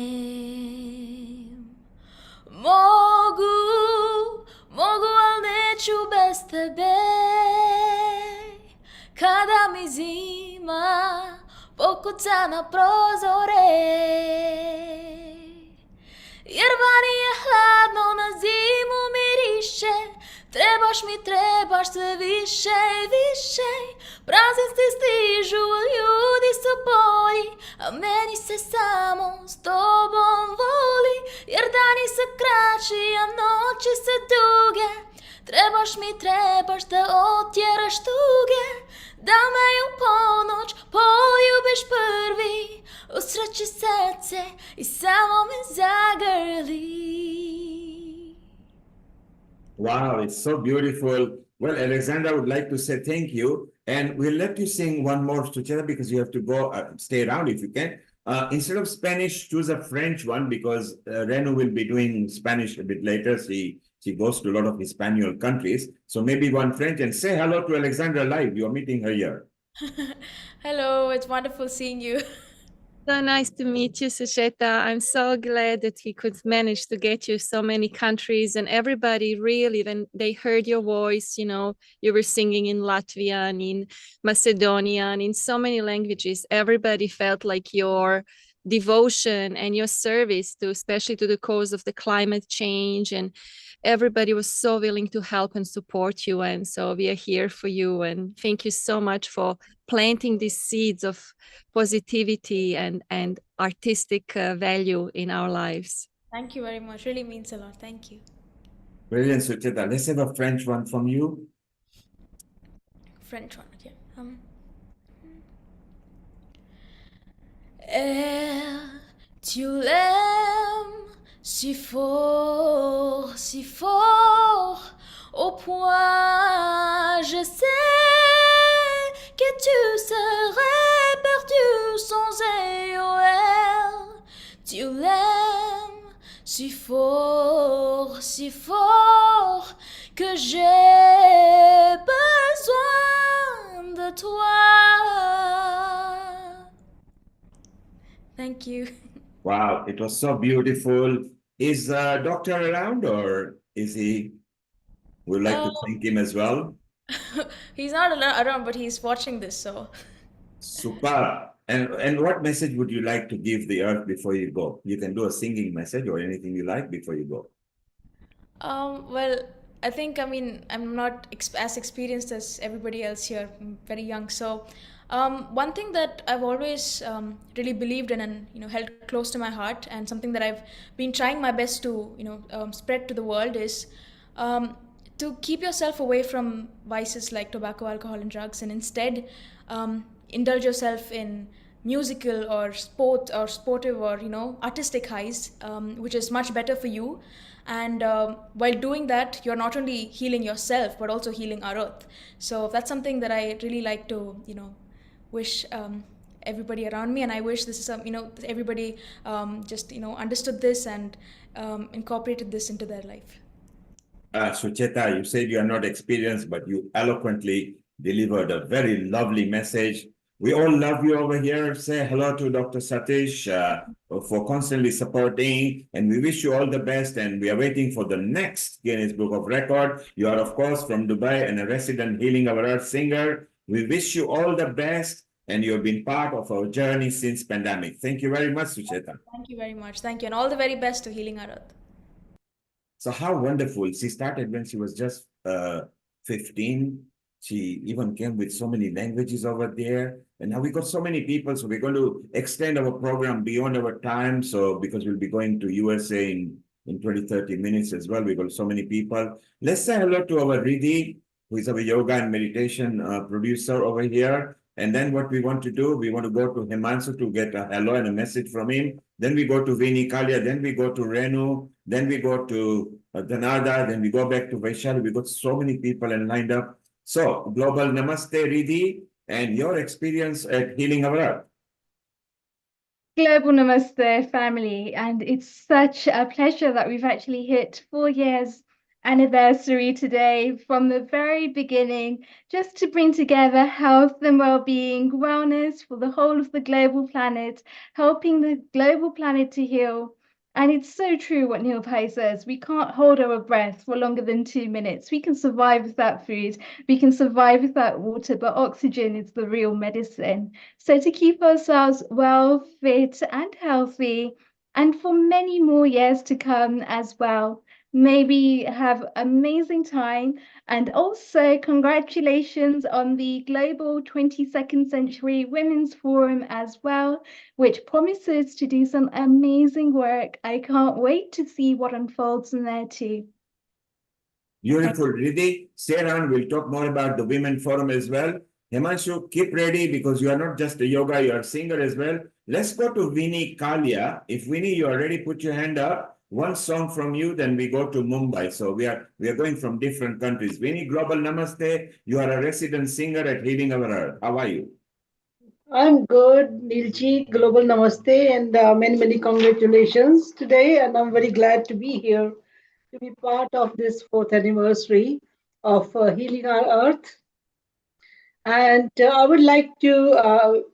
Mogu, al neću bez tebe. Kada mi zima pokuca na prozore, jer vani je hladno, na zimu miriše. Trebaš sve više i više. Praznici stižu, ljudi su bolji, a meni se samo s tobom voli. Jer dani su kraći, a noći su duge. Trebaš da otjeraš tuge. Da me u ponoć poljubiš prvi, usreći srce i samo me zagrli. Wow, it's so beautiful. Well, Alexandra would like to say thank you. And we'll let you sing one more, Sucheta, because you have to go, stay around if you can. Instead of Spanish, choose a French one, because Renu will be doing Spanish a bit later. She goes to a lot of Hispaniola countries. So maybe one French, and say hello to Alexandra live. You're meeting her here. Hello, it's wonderful seeing you. So nice to meet you, Sucheta. I'm so glad that we could manage to get you so many countries, and everybody really, when they heard your voice, you were singing in Latvian, in Macedonian, in so many languages. Everybody felt like your devotion and your service to, especially to the cause of the climate change, and everybody was so willing to help and support you. And so we are here for you. And thank you so much for planting these seeds of positivity and artistic value in our lives. Thank you very much. Really means a lot. Thank you. Brilliant, Sucheta. Let's have a French one from you. French one, okay. Tu l'aimes si fort, au point je sais que tu serais perdu sans AOL. Tu l'aimes si fort, que j'ai besoin de toi. Thank you. Wow, it was so beautiful. Is Doctor around, or is he? We'd like to thank him as well. He's not around, but he's watching this, so. Super. And what message would you like to give the earth before you go? You can do a singing message or anything you like before you go. Well, I think, I'm not as experienced as everybody else here. I'm very young. So one thing that I've always really believed in and, held close to my heart, and something that I've been trying my best to, spread to the world is to keep yourself away from vices like tobacco, alcohol, and drugs, and instead indulge yourself in musical or sportive or artistic highs, which is much better for you. And while doing that, you're not only healing yourself but also healing our earth. So that's something that I really like to wish everybody around me, and I wish this is everybody just understood this and incorporated this into their life. Sucheta, you said you are not experienced, but you eloquently delivered a very lovely message. We all love you over here. Say hello to Dr. Satish for constantly supporting, and we wish you all the best. And we are waiting for the next Guinness Book of Record. You are, of course, from Dubai and a resident Healing Our Earth singer. We wish you all the best, and you have been part of our journey since pandemic. Thank you very much, Sucheta. Thank you very much. Thank you, and all the very best to Healing Our Earth. So how wonderful. She started when she was just 15. She even came with so many languages over there. And now we got so many people. So we're going to extend our program beyond our time. So because we'll be going to USA in 20, 30 minutes as well. We got so many people. Let's say hello to our Riddhi, who is our yoga and meditation producer over here. And then what we want to do, we want to go to Himanshu to get a hello and a message from him. Then we go to Vini Kalia, then we go to Renu, then we go to Dhanada, then we go back to Vaishali. We got so many people and lined up. So, global namaste, Riddhi, and your experience at Healing Our Earth. Global namaste, family, and it's such a pleasure that we've actually hit 4 years anniversary today from the very beginning, just to bring together health and well-being, wellness for the whole of the global planet, helping the global planet to heal. And it's so true what Neil Pai says. We can't hold our breath for longer than 2 minutes. We can survive without food. We can survive without water, but oxygen is the real medicine. So to keep ourselves well, fit and healthy, and for many more years to come as well, maybe have amazing time. And also congratulations on the Global 22nd Century Women's Forum as well, which promises to do some amazing work. I can't wait to see what unfolds in there too. Beautiful, Riddhi. Stay around. We'll talk more about the Women Forum as well. Himanshu, keep ready because you are not just a yoga, you are a singer as well. Let's go to Vini Kalia. If Vini, you are ready, put your hand up. One song from you, then we go to Mumbai. So we are going from different countries. Vini, global namaste. You are a resident singer at Healing Our Earth. How are you? I'm good, Nilji. Global namaste and many congratulations today. And I'm very glad to be here to be part of this 4th anniversary of Healing Our Earth. And I would like to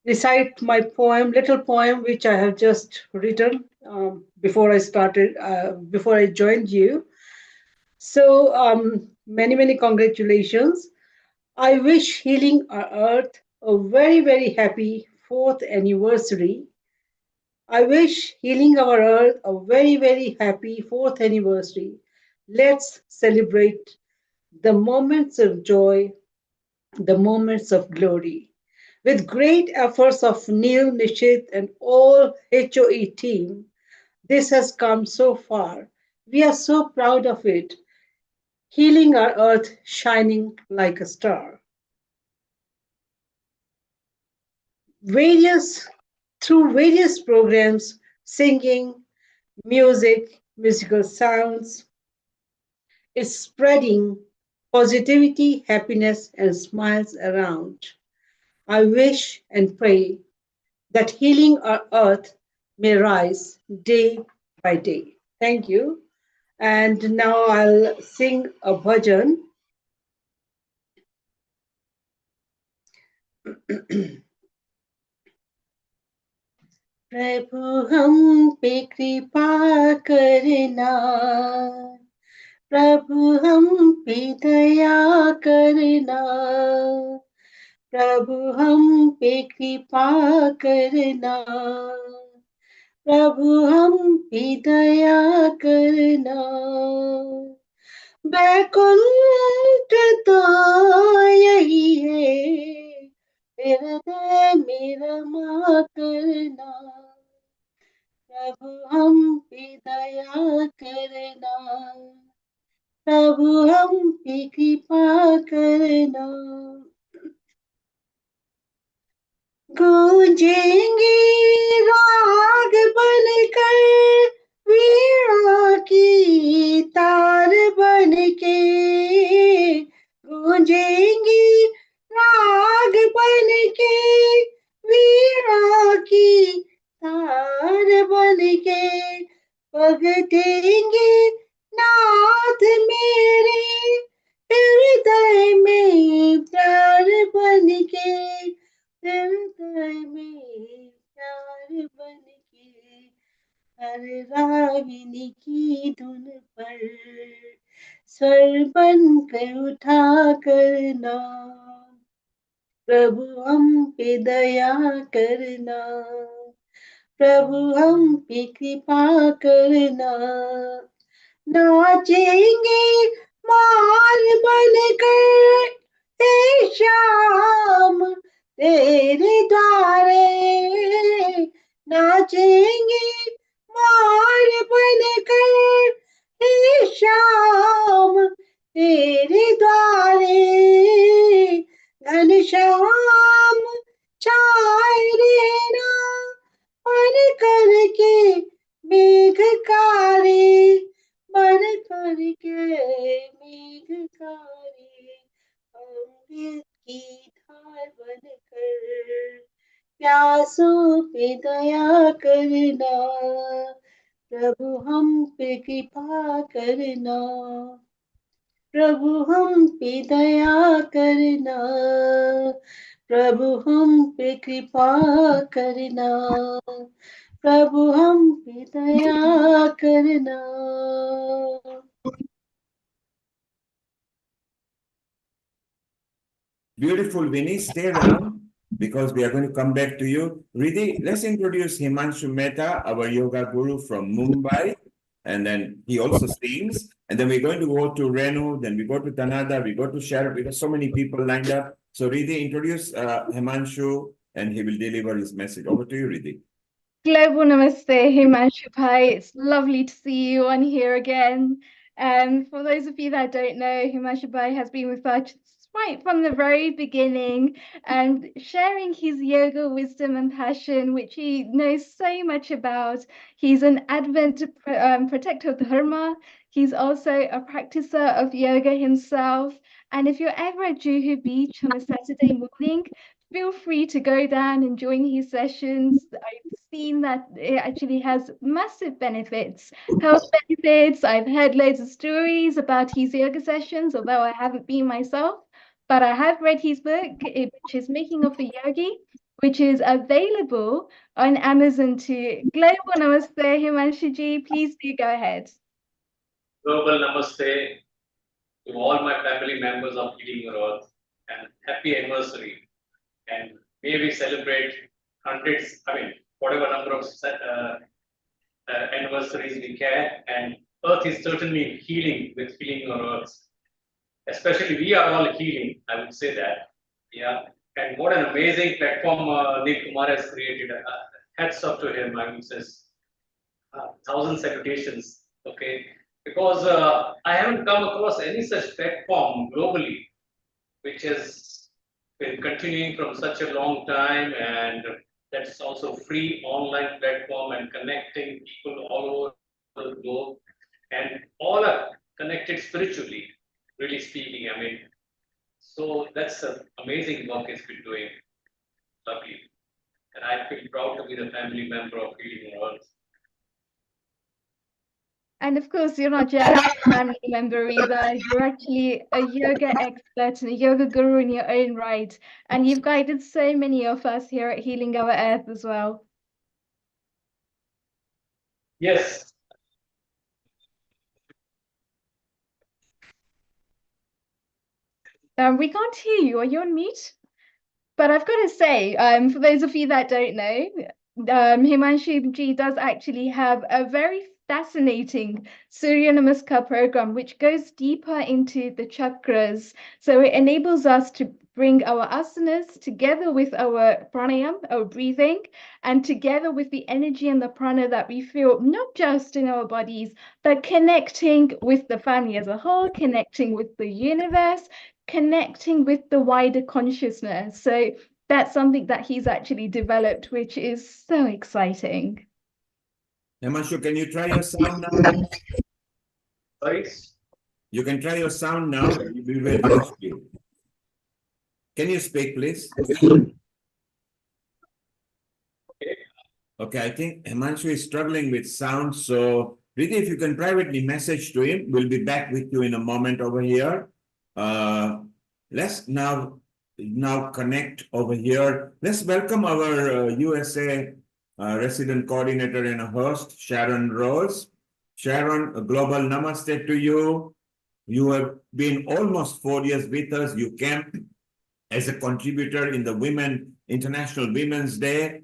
recite my poem, little poem, which I have just written before before I joined you. So, many congratulations. I wish Healing Our Earth a very, very happy fourth anniversary. I wish Healing Our Earth a very, very happy fourth anniversary. Let's celebrate the moments of joy, the moments of glory. With great efforts of Neil, Nishit, and all HOE team, this has come so far. We are so proud of it. Healing our earth, shining like a star. Various Through various programs, singing, musical sounds, is spreading positivity, happiness, and smiles around. I wish and pray that healing our earth may rise day by day. Thank you. And now I'll sing a bhajan. प्रभु हम पे कृपा करना, प्रभु हम पे दया करना, प्रभु हम पे कृपा करना, प्रभु हम पे दया करना। बैकुंठ तो यही है, हृदय मेरा माँ करना, प्रभु हम पे दया करना, प्रभु हम पे कृपा करना। गूंजेंगे राग बनकर, वीणा की तार बनके, गूंजेंगे राग बनके, वीणा की तार बनके, पग देंगे नाथ मेरे, हृदय में प्यार बनके, हृदय में प्यार बनके, हर रागिनी की धुन पर स्वर बनकर उठा करना, प्रभु हम पे दया करना, प्रभु हम पे कृपा करना। नाचेंगे माल बनकर हे श्याम तेरे द्वारे, नाचेंगे माल बनकर हे श्याम तेरे द्वारे, घनश्याम छाए रहना मन करके मेघकारे, मन करके मेघकारे, अमृत की धार बनकर प्यासों पे दया करना, प्रभु हम पे कृपा करना, प्रभु हम पे दया करना, प्रभु हम पे कृपा करना, प्रभु हम पे दया करना। Beautiful, Vinny. Stay around because we are going to come back to you. Riddhi, let's introduce Himanshu Mehta, our yoga guru from Mumbai. And then he also sings. And then we're going to go to Renu, then we go to Tanada, we go to Sharif. We have so many people lined up. So Riddhi, introduce Himanshu and he will deliver his message. Over to you, Riddhi. Global Namaste, Himanshu Bhai. It's lovely to see you on here again. And for those of you that don't know, Himanshu Bhai has been with us right from the very beginning and sharing his yoga wisdom and passion, which he knows so much about. He's an Advent protector of the Dharma. He's also a practicer of yoga himself. And if you're ever at Juhu Beach on a Saturday morning, feel free to go down and join his sessions. I've seen that it actually has massive benefits, health benefits. I've heard loads of stories about his yoga sessions, although I haven't been myself, but I have read his book, which is Making of a Yogi. which is available on Amazon too. Global Namaste, Himanshu ji, please do go ahead. Global Namaste to all my family members of Healing Your Earth and happy anniversary. And may we celebrate hundreds, whatever number of anniversaries we can. And Earth is certainly healing with Healing Your Earth. Especially we are all healing, I would say that. Yeah. And what an amazing platform Neil Kumar has created. Hats off to him, I would say. Thousand salutations. Okay. Because I haven't come across any such platform globally, which has been continuing from such a long time, and that's also free online platform and connecting people all over the globe, and all are connected spiritually, really speaking. So that's an amazing work it's been doing. Lovely. And I feel proud to be the family member of Healing Earth. And of course, you're not just a family member either. You're actually a yoga expert and a yoga guru in your own right. And you've guided so many of us here at Healing Our Earth as well. Yes. We can't hear you. Are you on mute? But I've got to say, for those of you that don't know, Himanshu ji does actually have a very fascinating Surya Namaskar program, which goes deeper into the chakras. So it enables us to bring our asanas together with our pranayam, our breathing, and together with the energy and the prana that we feel, not just in our bodies, but connecting with the family as a whole, connecting with the universe, connecting with the wider consciousness. So that's something that he's actually developed, which is so exciting. Himanshu, can you try your sound now? Sorry? You can try your sound now. We will lost you. Can you speak, please? Okay, I think Himanshu is struggling with sound. So, Riti, if you can privately message to him, we'll be back with you in a moment over here. Let's now connect over here. Let's welcome our USA resident coordinator and a host, Sharon Rose. Sharon, a global namaste to you. You have been almost 4 years with us. You came as a contributor in the International Women's Day.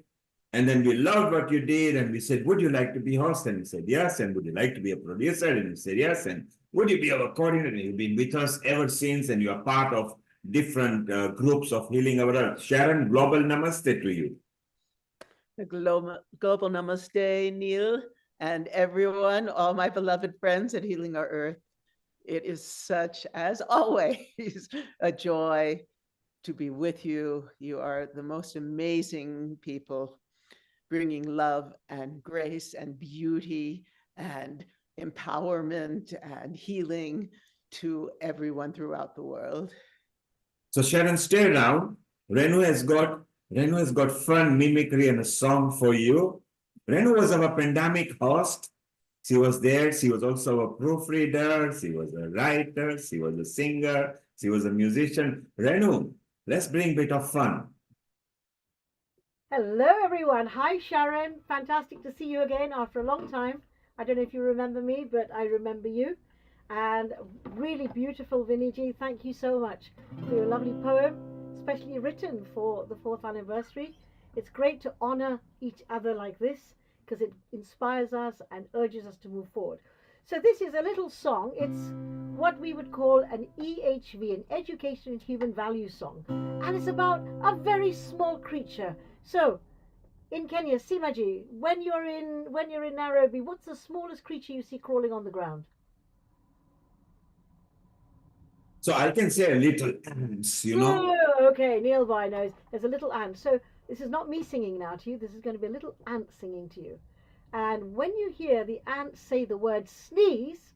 And then we loved what you did. And we said, would you like to be host? And you said, yes. And would you like to be a producer? And you said, yes. And would you be our coordinator? You've been with us ever since. And you are part of different groups of Healing Our Earth. Sharon, global namaste to you. Global namaste, Neil, and everyone, all my beloved friends at Healing Our Earth. It is such, as always, a joy to be with you. You are the most amazing people, bringing love and grace and beauty and empowerment and healing to everyone throughout the world. So Sharon, stay around. Renu has got fun mimicry and a song for you. Renu was our pandemic host. She was there. She was also a proofreader. She was a writer. She was a singer. She was a musician. Renu, let's bring a bit of fun. Hello, everyone. Hi, Sharon. Fantastic to see you again after a long time. I don't know if you remember me, but I remember you. And really beautiful, Viniji. Thank you so much for your lovely poem, especially written for the 4th anniversary. It's great to honor each other like this because it inspires us and urges us to move forward. So this is a little song. It's what we would call an EHV, an Education and Human Values song. And it's about a very small creature. So in Kenya, Simaji, when you're in Nairobi, what's the smallest creature you see crawling on the ground? So I can say a little ants, you know. Oh, okay, Neil Boy knows. There's a little ant. So this is not me singing now to you. This is going to be a little ant singing to you. And when you hear the ant say the word sneeze,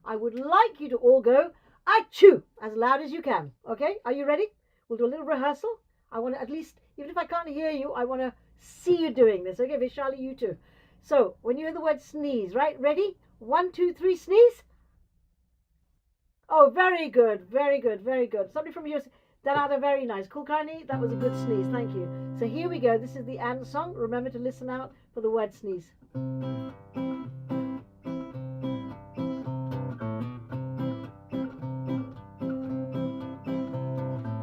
I would like you to all go achoo as loud as you can. Okay, are you ready? We'll do a little rehearsal. I want to at least, even if I can't hear you, I want to see you doing this. Okay, Vishali, you too. So when you hear the word sneeze, right? Ready? 1, 2, 3, sneeze. Oh, very good, very good, very good. Somebody from here, Danada, very nice. Kulkarni, that was a good sneeze. Thank you. So here we go. This is the and song. Remember to listen out for the word sneeze.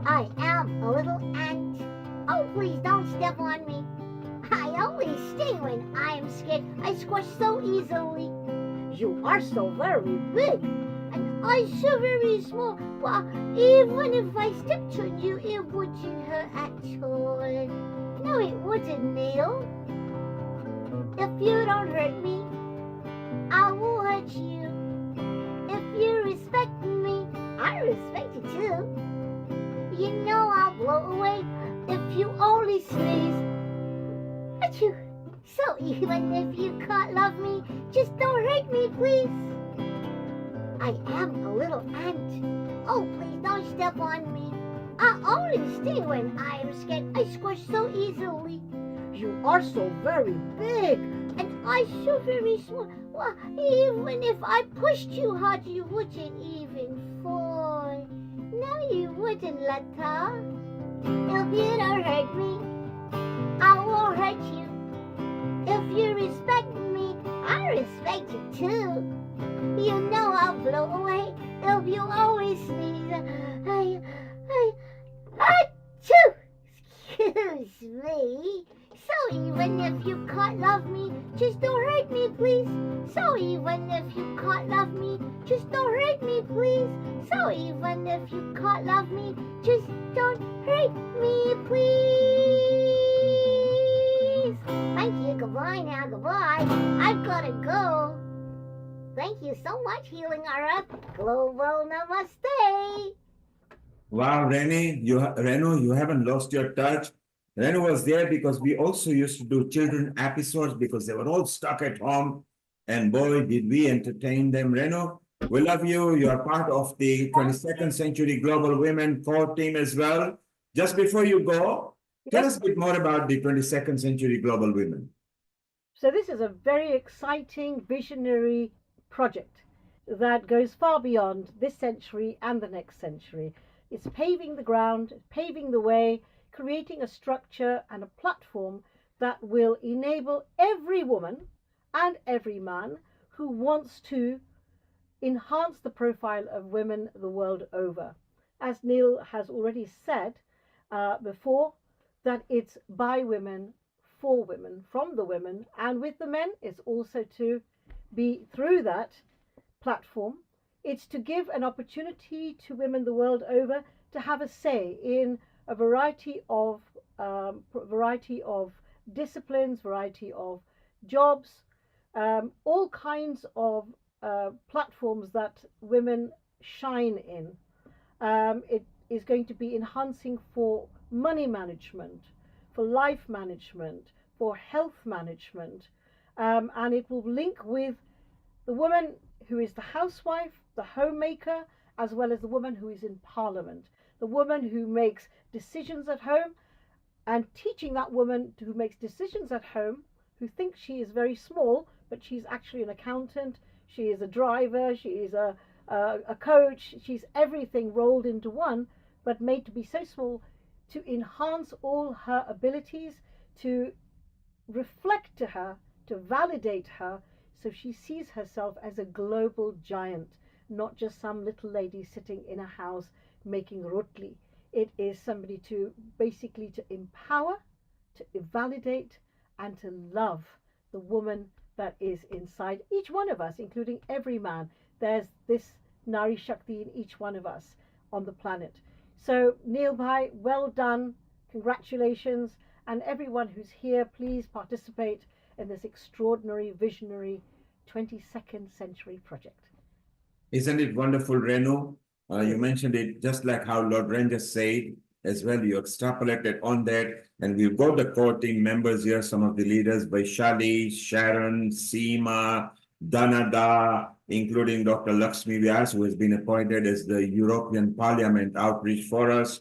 I am a little ant. Oh, please don't step on me. I always sting when I am scared. I squash so easily. You are so very big, and I so very small. Well, even if I stepped on you, it wouldn't hurt at all. No, it wouldn't, Neil. If you don't hurt me, I will hurt you. If you respect me, I respect you too. You know I'll blow away if you only sneeze. Achoo! So even if you can't love me, just don't hurt me, please. I am a little ant. Oh, please don't step on me. I only sting when I am scared. I squish so easily. You are so very big, and I so very small. Well, even if I pushed you hard, you wouldn't even fall. No, you wouldn't, Lata. If you don't hurt me, I won't hurt you. If you respect me, I respect you too. You know I'll blow away if you always sneeze. Achoo! Excuse me. So even if you can't love me, just don't hurt me, please. So even if you can't love me, just don't hurt me, please. So even if you can't love me, just don't hurt me, please. Thank you. Goodbye now. Goodbye. I've got to go. Thank you so much, Healing Our Earth. Global Namaste. Wow, Renu, you haven't lost your touch. Renu was there because we also used to do children episodes because they were all stuck at home. And boy, did we entertain them. Renu, we love you. You are part of the 22nd Century Global Women core team as well. Just before you go, tell us a bit more about the 22nd Century Global Women. So this is a very exciting, visionary project that goes far beyond this century and the next century. It's paving the ground, paving the way, creating a structure and a platform that will enable every woman and every man who wants to enhance the profile of women the world over. As Neil has already said before, that it's by women, for women, from the women, and with the men. It's also to be through that platform. It's to give an opportunity to women the world over to have a say in a variety of disciplines, variety of jobs, all kinds of platforms that women shine in. It is going to be enhancing for money management, for life management, for health management, and it will link with the woman who is the housewife, the homemaker, as well as the woman who is in parliament, the woman who makes decisions at home, and teaching that woman who makes decisions at home, who thinks she is very small, but she's actually an accountant, she is a driver, she is a coach, she's everything rolled into one, but made to be so small, to enhance all her abilities, to reflect to her, to validate her, so she sees herself as a global giant, not just some little lady sitting in a house making rotli. It is somebody to basically to empower, to validate, and to love the woman that is inside each one of us, including every man. There's this Nari Shakti in each one of us on the planet. So Neil Bhai, well done, congratulations, and everyone who's here, please participate in this extraordinary, visionary 22nd century project. Isn't it wonderful, Renu? You mentioned it just like how Lord Ranger said as well. You extrapolated on that, and we've got the core team members here, some of the leaders, Vaishali, Sharon, Seema, Danada, including Dr. Lakshmi Vyas, who has been appointed as the European Parliament outreach for us.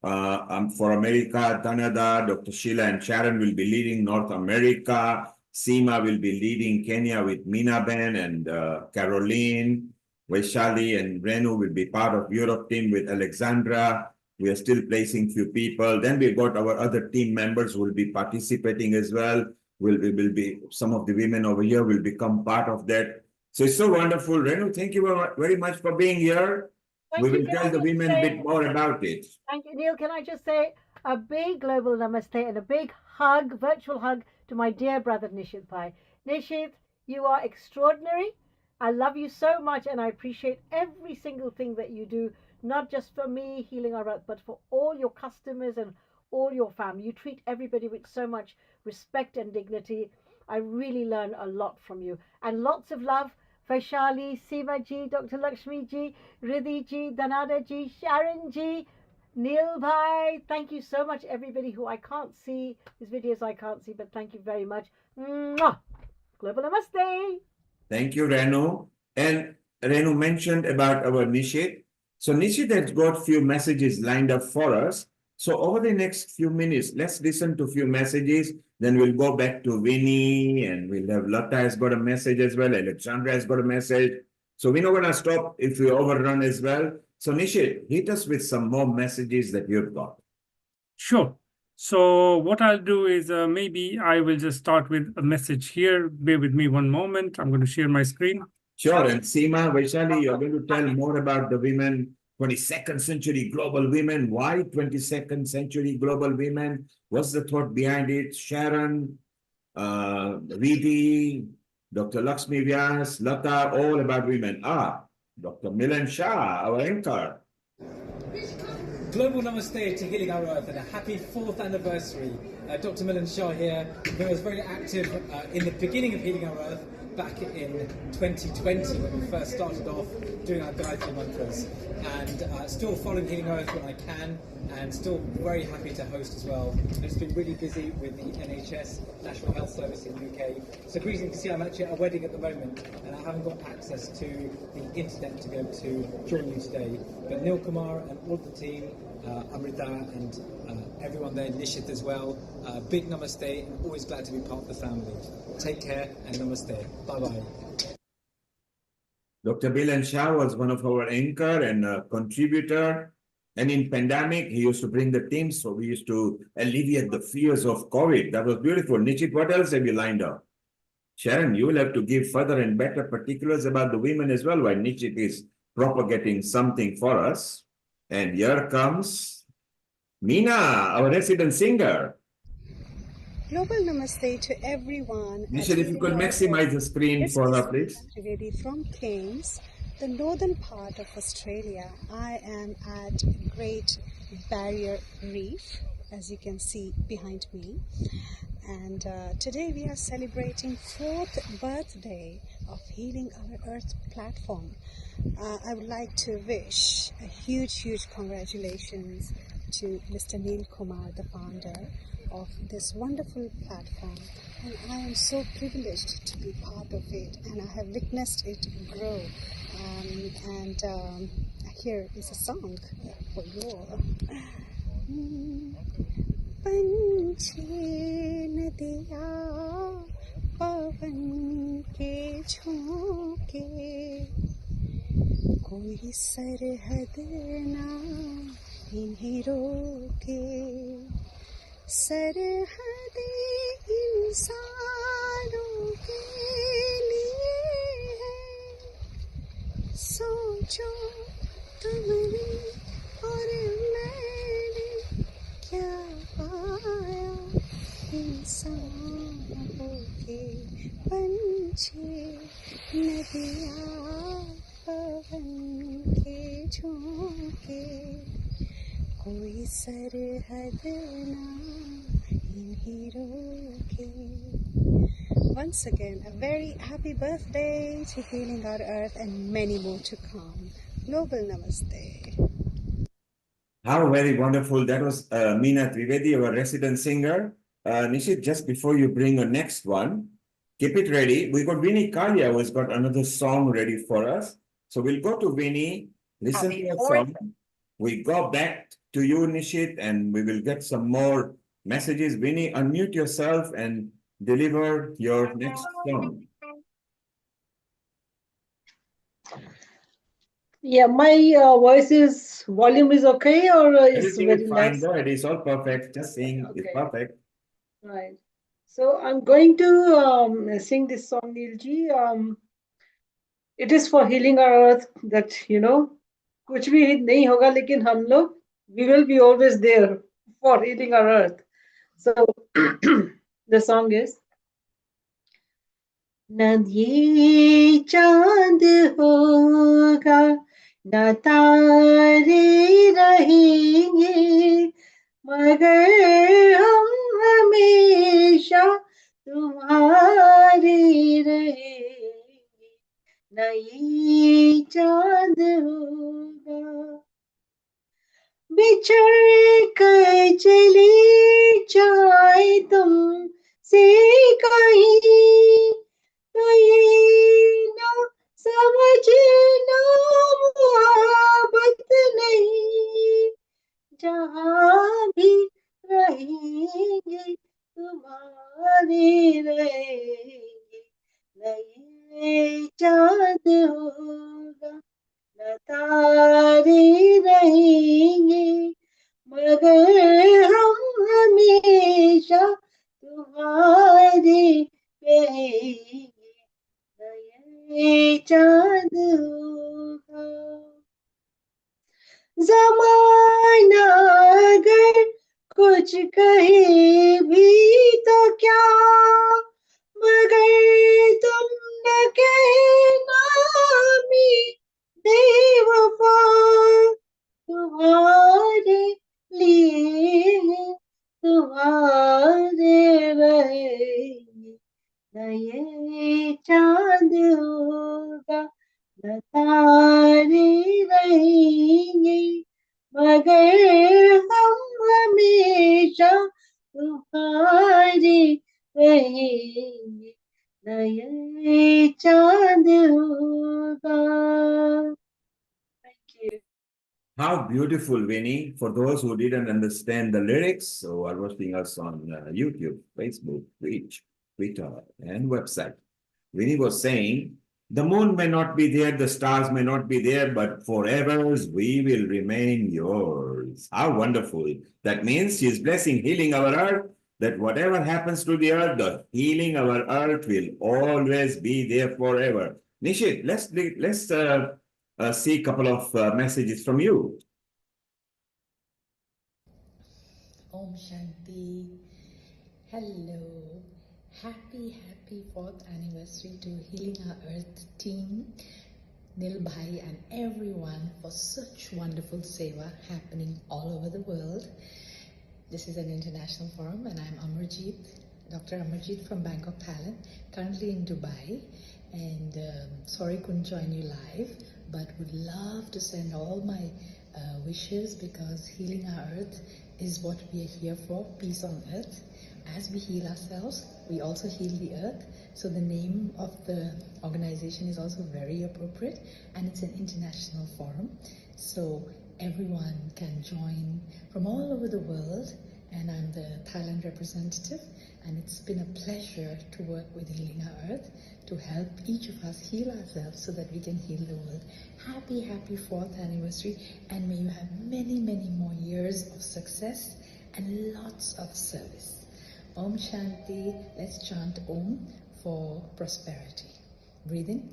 For America, Danada, Dr. Sheila and Sharon will be leading North America. Seema will be leading Kenya with Meena Ben and Caroline. Vaishali and Renu will be part of Europe team with Alexandra. We are still placing few people. Then we got our other team members who will be participating as well. Will be some of the women over here will become part of that. So it's so wonderful. Renu, thank you very much for being here. Thank We you. will Can tell I the just women a say, bit more about it. thank you, Neil. Can I just say a big global namaste and a big hug, virtual hug to my dear brother Nishit Bhai. Nishit, you are extraordinary. I love you so much and I appreciate every single thing that you do, not just for me, Healing Our Earth, but for all your customers and all your family. You treat everybody with so much respect and dignity. I really learn a lot from you. And lots of love. Vaishali, Seema ji, Dr. Lakshmi ji, Riddhi ji, Danada ji, Sharon ji, Neil Bhai. Thank you so much, everybody who I can't see. These videos I can't see, but thank you very much. Mwah! Global Namaste. Thank you, Renu. And Renu mentioned about our Nishit. So Nishit has got few messages lined up for us. So over the next few minutes, let's listen to a few messages. Then we'll go back to Winnie and we'll have Lata has got a message as well. Alexandra has got a message. So we're not going to stop if we overrun as well. So Nishit, hit us with some more messages that you've got. Sure. So what I'll do is maybe I will just start with a message here. Bear with me one moment. I'm going to share my screen. Sure. And Seema, Vaishali, you're going to tell more about the women, 22nd century global women. Why 22nd century global women? What's the thought behind it? Sharon, Riddhi, Dr. Lakshmi Vyas, Lata, all about women. Dr. Milan Shah, our anchor. Global Namaste to Healing Our Earth and a happy 4th anniversary. Dr. Milan Shah here, who was very active in the beginning of Healing Our Earth back in 2020 when we first started off doing our Gayatri mantras, and still following Healing Our Earth when I can, and still very happy to host as well. And it's been really busy with the NHS, National Health Service in the UK. So greetings, see I'm actually at a wedding at the moment and I haven't got access to the internet to be able to join you today. But Neil Kumar and all the team, Amrita and everyone there, Nishit as well, big namaste, and always glad to be part of the family. Take care and namaste. Bye-bye. Dr. Milan Shah was one of our anchor and contributor. And in pandemic, he used to bring the team, so we used to alleviate the fears of COVID. That was beautiful. Nishit, what else have you lined up? Sharon, you will have to give further and better particulars about the women as well, while Nishit is propagating something for us. And here comes Meena, our resident singer. Global namaste to everyone. Nishit, if you could maximize the screen for her, please. From Cairns, the northern part of Australia. I am at Great Barrier Reef, as you can see behind me. And today we are celebrating 4th birthday of Healing Our Earth platform. I would like to wish a huge congratulations to Mr. Neil Kumar, the founder of this wonderful platform. And I am so privileged to be part of it, and I have witnessed it grow. Here is a song for you all. पंछी नदिया पवन के झोंके कोई सरहद ना इन्हें रोके सरहद इंसानों के लिए है सोचो तुमने और मैंने क्या पाया इंसानों के पंछी नदिया पवन के झोंके कोई सरहद ना इन्हें रोके. Once again, a very happy birthday to Healing Our Earth and many more to come. Global Namaste. How very wonderful. That was Meena Trivedi, our resident singer. Nishit, just before you bring the next one, keep it ready. We got Winnie Kalia, who has got another song ready for us. So we'll go to Winnie, listen to her song. We go back to you, Nishit, and we will get some more messages. Winnie, unmute yourself and deliver your next song. Yeah, my volume is okay or is Everything very is fine. less? Go ahead. It's all perfect. Just sing. It's Okay, perfect. right. So I'm going to sing this song, Neilji. It is for healing our earth that, कुछ भी नहीं होगा लेकिन हम लोग, we will be always there for healing our earth. So the song is, न ये चांद होगा न तारे रहेंगे मगर हम हमेशा तुम्हारे रहेंगे न ये चांद होगा बिछड़ कर चले जाए तुम से कहीं तो ये ना समझना मोहब्बत नहीं जहाँ भी रहेंगे तुम्हारे रहेंगे नए चांद होगा न तारे रहेंगे मगर हम हमेशा तुम्हारे रहेंगे नए चांद होगा जमाना अगर कुछ कहे भी तो क्या मगर तुम न कहना भी बेवफा तुम्हारे लिए है तुम्हारे रहेंगे नए चांद होगा न तारे रहेंगे मगर हम हमेशा तुम्हारे रहेंगे नए चांद होगा. Thank you. How beautiful, Winnie. For those who didn't understand the lyrics or are watching us on YouTube, Facebook, Twitch, Twitter, and website, Winnie was saying, the moon may not be there, the stars may not be there, but forever we will remain yours. How wonderful. That means she's blessing, healing our earth, that whatever happens to the earth, the healing our earth will always be there forever. Nishit, let's see a couple of messages from you. Om Shanti. Hello. Happy 4th anniversary to Healing Our Earth team, Nil Bhai and everyone for such wonderful seva happening all over the world. This is an international forum and I'm Amarjeet, Dr. Amarjeet from Bangkok, Thailand, currently in Dubai. And sorry couldn't join you live, but would love to send all my wishes because healing our earth is what we are here for, peace on earth. As we heal ourselves, we also heal the earth. So the name of the organization is also very appropriate and it's an international forum. So everyone can join from all over the world and I'm the Thailand representative and it's been a pleasure to work with Healing Our Earth to help each of us heal ourselves so that we can heal the world. Happy 4th anniversary and may you have many more years of success and lots of service. Om Shanti. Let's chant Om for prosperity. Breathe in.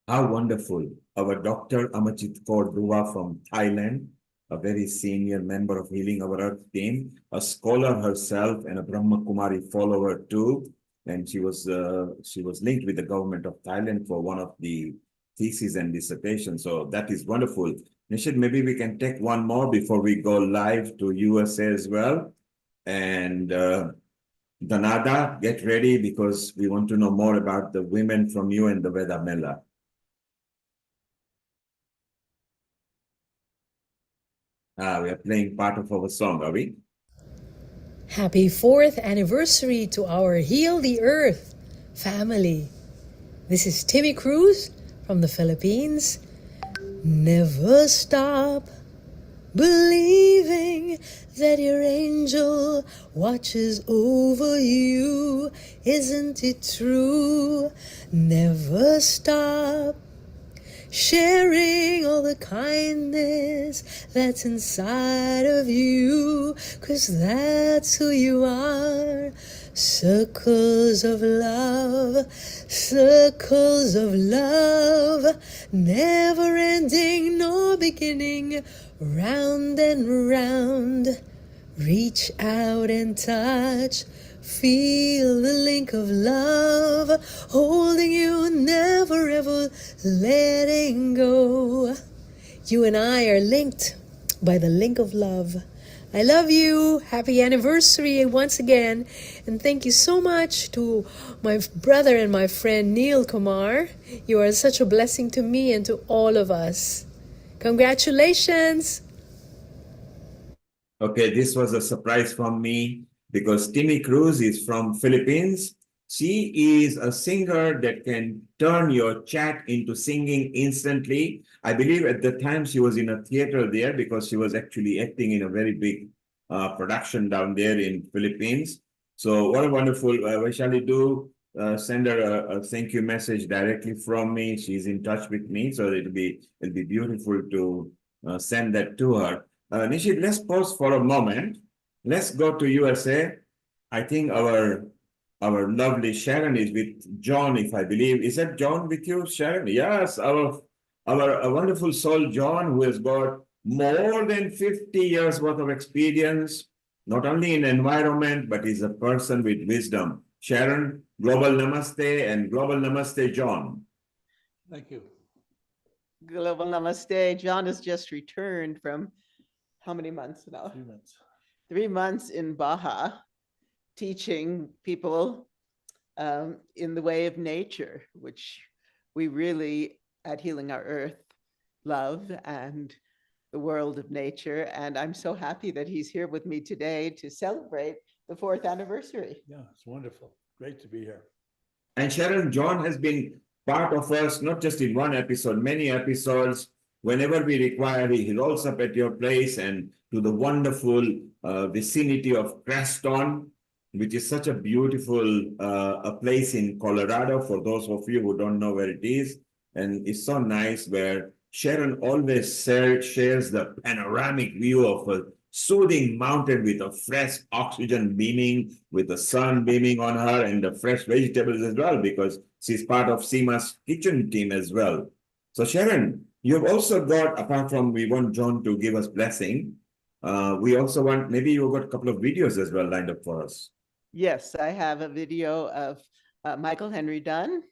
How wonderful. Our Dr. Amarjeet Kaur Dua from Thailand, a very senior member of Healing Our Earth team, a scholar herself and a Brahma Kumari follower too. And she was linked with the government of Thailand for one of the theses and dissertations. So that is wonderful. Nishit, maybe we can take one more before we go live to USA as well. And Danada, get ready because we want to know more about the women from you and the Veda Mela. We are playing part of our song, are we? Happy 4th anniversary to our Heal the Earth family. This is Timmy Cruz from the Philippines. Never stop believing that your angel watches over you. Isn't it true? Never stop sharing all the kindness that's inside of you, 'cause that's who you are. Circles of love, never ending nor beginning, round and round. Reach out and touch, feel the link of love, holding you, never ever letting go. You and I are linked by the link of love. I love you. Happy anniversary once again. And thank you so much to my brother and my friend Neil Kumar. You are such a blessing to me and to all of us. Congratulations. Okay, this was a surprise from me because Timmy Cruz is from Philippines. She is a singer that can turn your chat into singing instantly. I believe at the time she was in a theater there because she was actually acting in a very big production down there in Philippines. So what a wonderful, what shall we do? Send her a thank you message directly from me. She's in touch with me, so it'll be beautiful to send that to her. Nishit, let's pause for a moment. Let's go to USA. I think our lovely Sharon is with John, if I believe. Is that John with you, Sharon? Yes, our wonderful soul, John, who has got more than 50 years worth of experience, not only in environment, but is a person with wisdom. Sharon, global namaste, and global namaste, John. Thank you. Global namaste. John has just returned from how many months now? 3 months. 3 months in Baja, teaching people in the way of nature, which we really at Healing Our Earth love, and the world of nature. And I'm so happy that he's here with me today to celebrate the 4th anniversary. Yeah, it's wonderful. Great to be here. And Sharon, John has been part of us, not just in one episode, many episodes. Whenever we require, he rolls up at your place and to the wonderful vicinity of Creston, which is such a beautiful a place in Colorado, for those of you who don't know where it is. And it's so nice where Sharon always shares the panoramic view of a soothing mountain with a fresh oxygen beaming, with the sun beaming on her, and the fresh vegetables as well, because she's part of Seema's kitchen team as well. So Sharon, you've also got, apart from we want John to give us blessing, we also want, maybe you've got a couple of videos as well lined up for us. Yes, I have a video of Michael Henry Dunn.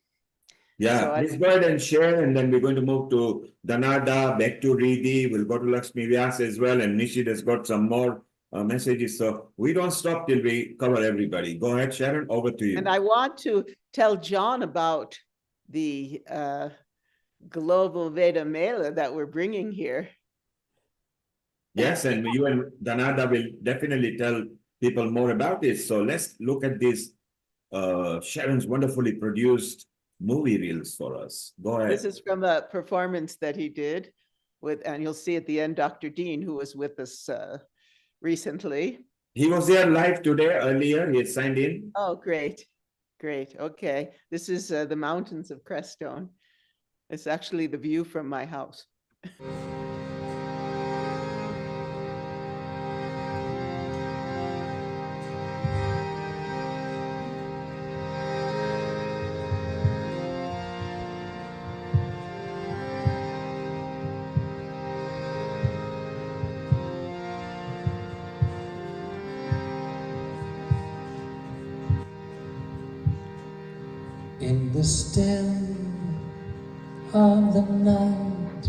Yeah, So please go ahead and share, and then we're going to move to Danada, back to Riddhi. We'll go to Lakshmi Vyas as well, and Nishit has got some more messages. So we don't stop till we cover everybody. Go ahead, Sharon, over to you. And I want to tell John about the Global Veda Mela that we're bringing here. Yes, and you and Danada will definitely tell people more about this. So let's look at this Sharon's wonderfully produced movie reels for us. Go ahead. This is from a performance that he did with, and you'll see at the end, Dr. Dean, who was with us recently. He was there live today, earlier. He had signed in. Oh, great. Great. Okay. This is the mountains of Crestone. It's actually the view from my house. In the still of the night,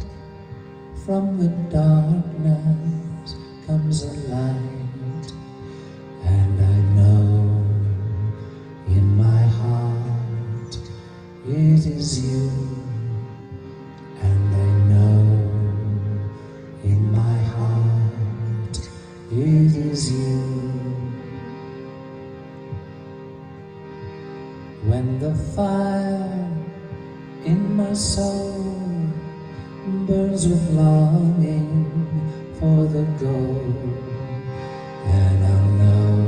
from the darkness comes a light, and I know in my heart it is you, and I know in my heart it is you. When the fire in my soul burns burns with longing for the goal, and I'll know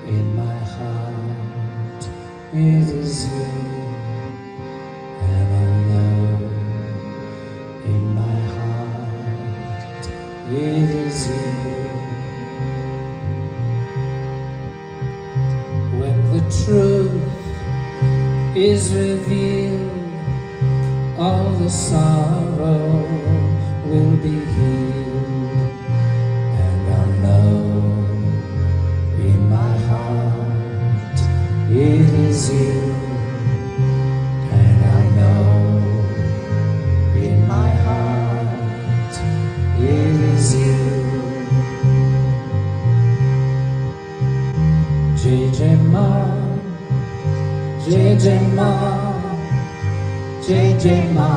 in my heart it is you, and I'll know in my heart it is you. When the truth is revealed, all the sorrow will be healed, and I'll know in my heart it is you, and I know in my heart it is you. JJ Ma, JJ Ma, JJ Ma,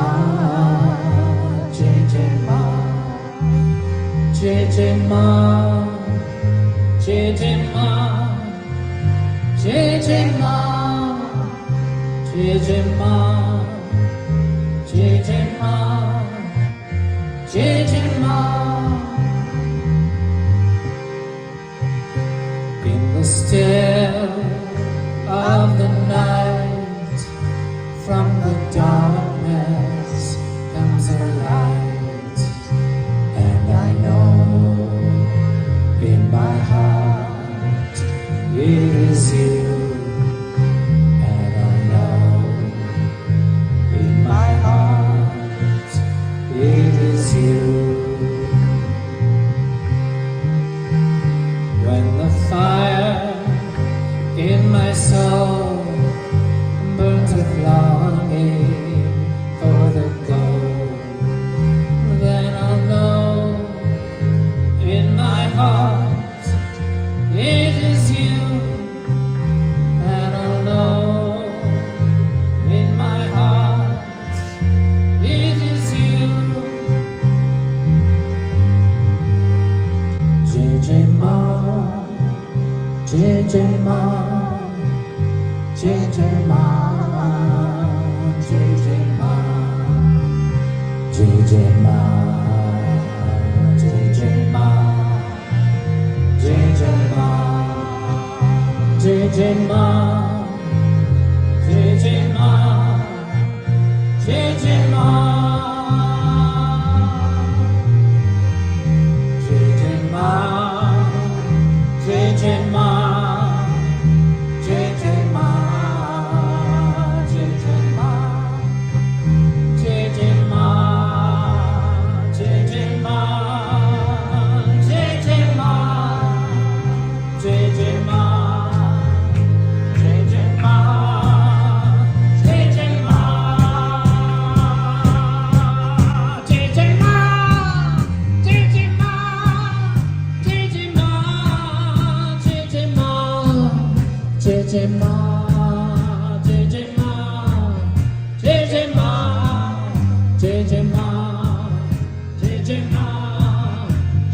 JJ Ma, JJ Ma, JJ Ma, JJ Ma, JJ Ma, JJ Ma, JJ Ma. In the still of the night, from the darkness comes a light, and I know in my heart it is you, and I know in my heart it is you. When the fire in my soul burns with longing for the goal, then I'll know in my heart it is you, and I'll know in my heart it is you. JJ Ma, JJ Ma, JJ Ma, JJ Ma, JJ Ma, JJ Ma, JJ Ma, JJ Ma, JJ Ma, JJ Ma, JJ Ma, JJ Ma. JJ Ma, JJ Ma, JJ Ma, JJ Ma, JJ Ma, JJ Ma, JJ Ma, JJ Ma,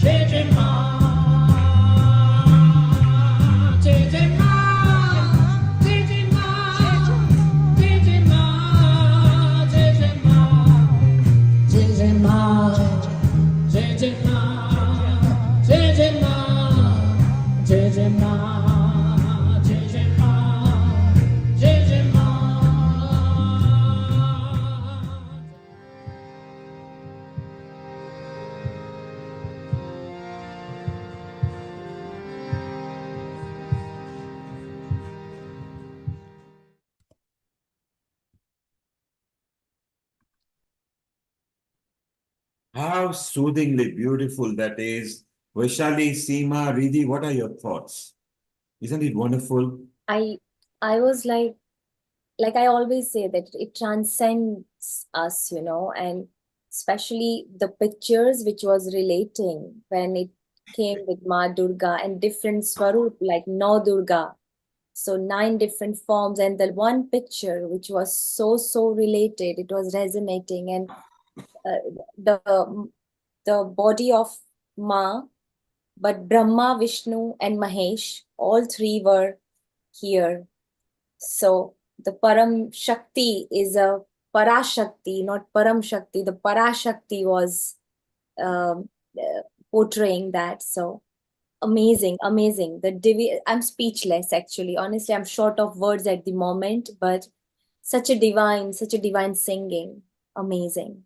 JJ Ma, JJ Ma, JJ Ma, JJ Ma, JJ Ma, JJ Ma. How soothingly beautiful that is. Vaishali, Seema, Riddhi, what are your thoughts? Isn't it wonderful? I was like I always say that it transcends us, and especially the pictures which was relating when it came with Ma Durga and different Swarup like No Durga. So 9 different forms, and the one picture which was so related, it was resonating, and the body of Ma, but Brahma, Vishnu, and Mahesh, all 3 were here. So the Param Shakti is a Parashakti, not Param Shakti. The Parashakti was um, portraying that. So amazing, amazing. I'm speechless actually. Honestly, I'm short of words at the moment, but such a divine singing. Amazing.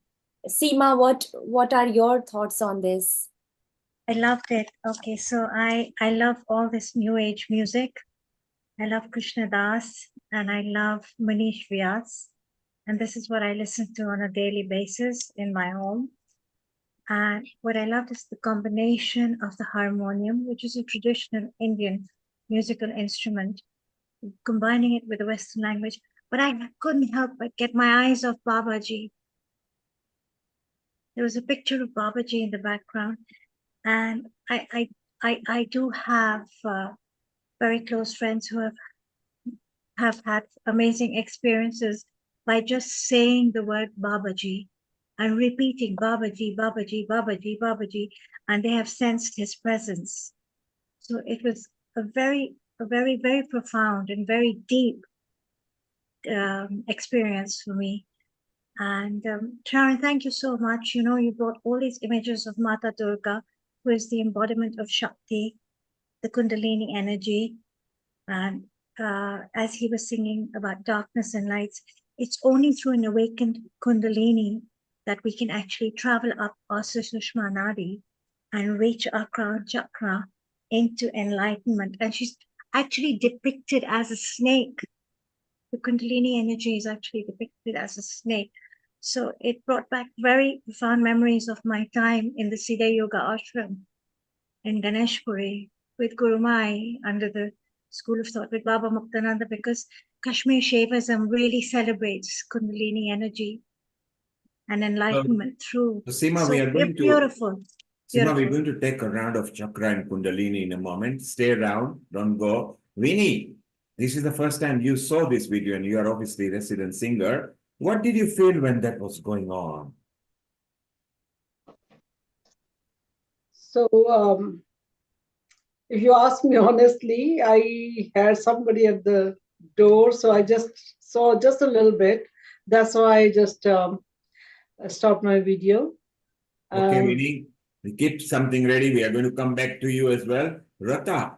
Seema, what are your thoughts on this? I loved it. Okay, so I love all this new age music. I love Krishna Das and I love Manish Vyas. And this is what I listen to on a daily basis in my home. And what I loved is the combination of the harmonium, which is a traditional Indian musical instrument, combining it with the Western language. But I couldn't help but get my eyes off Babaji. There was a picture of Babaji in the background. And I do have very close friends who have had amazing experiences by just saying the word Babaji and repeating Babaji, Babaji, Babaji, Babaji, and they have sensed his presence. So it was a very, very profound and very deep experience for me. And Sharon, thank you so much. You know, you brought all these images of Mata Durga, who is the embodiment of Shakti, the Kundalini energy. And as he was singing about darkness and lights, it's only through an awakened Kundalini that we can actually travel up our Sushma Nadi and reach our crown chakra into enlightenment. And she's actually depicted as a snake. The Kundalini energy is actually depicted as a snake. So it brought back very profound memories of my time in the Siddha Yoga ashram in Ganeshpuri with Guru Mai under the School of Thought with Baba Muktananda, because Kashmir Shaivism really celebrates Kundalini energy and enlightenment through. So Seema, we are going beautiful. Seema, we're going to take a round of chakra and Kundalini in a moment. Stay around, don't go. Vinny, this is the first time you saw this video and you are obviously a resident singer. What did you feel when that was going on? So, if you ask me honestly, I had somebody at the door, so I just saw just a little bit. That's why I just stopped my video. Okay, Vinny, keep something ready. We are going to come back to you as well. Rata,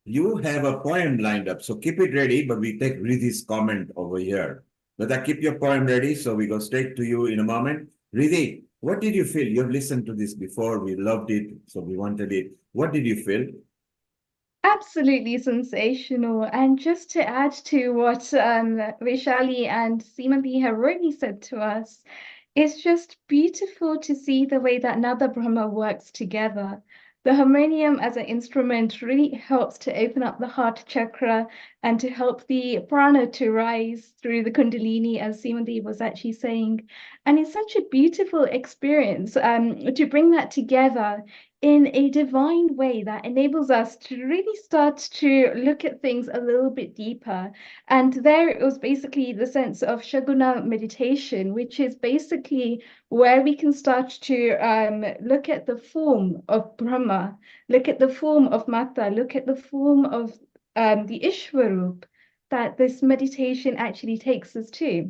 you have a poem lined up, so keep it ready, but we take Ridhi's comment over here. Rata, keep your poem ready, so we go straight to you in a moment. Ridhi, what did you feel? You've listened to this before, we loved it, so we wanted it. What did you feel? Absolutely sensational. And just to add to what Vaishali and Seemanti have already said to us, it's just beautiful to see the way that Nada Brahma works together. The harmonium as an instrument really helps to open up the heart chakra and to help the prana to rise through the Kundalini, as Seemanti was actually saying. And it's such a beautiful experience to bring that together in a divine way that enables us to really start to look at things a little bit deeper. And there it was basically the sense of Shaguna meditation, which is basically where we can start to look at the form of Brahma, look at the form of Mata, look at the form of the Ishwarup that this meditation actually takes us to.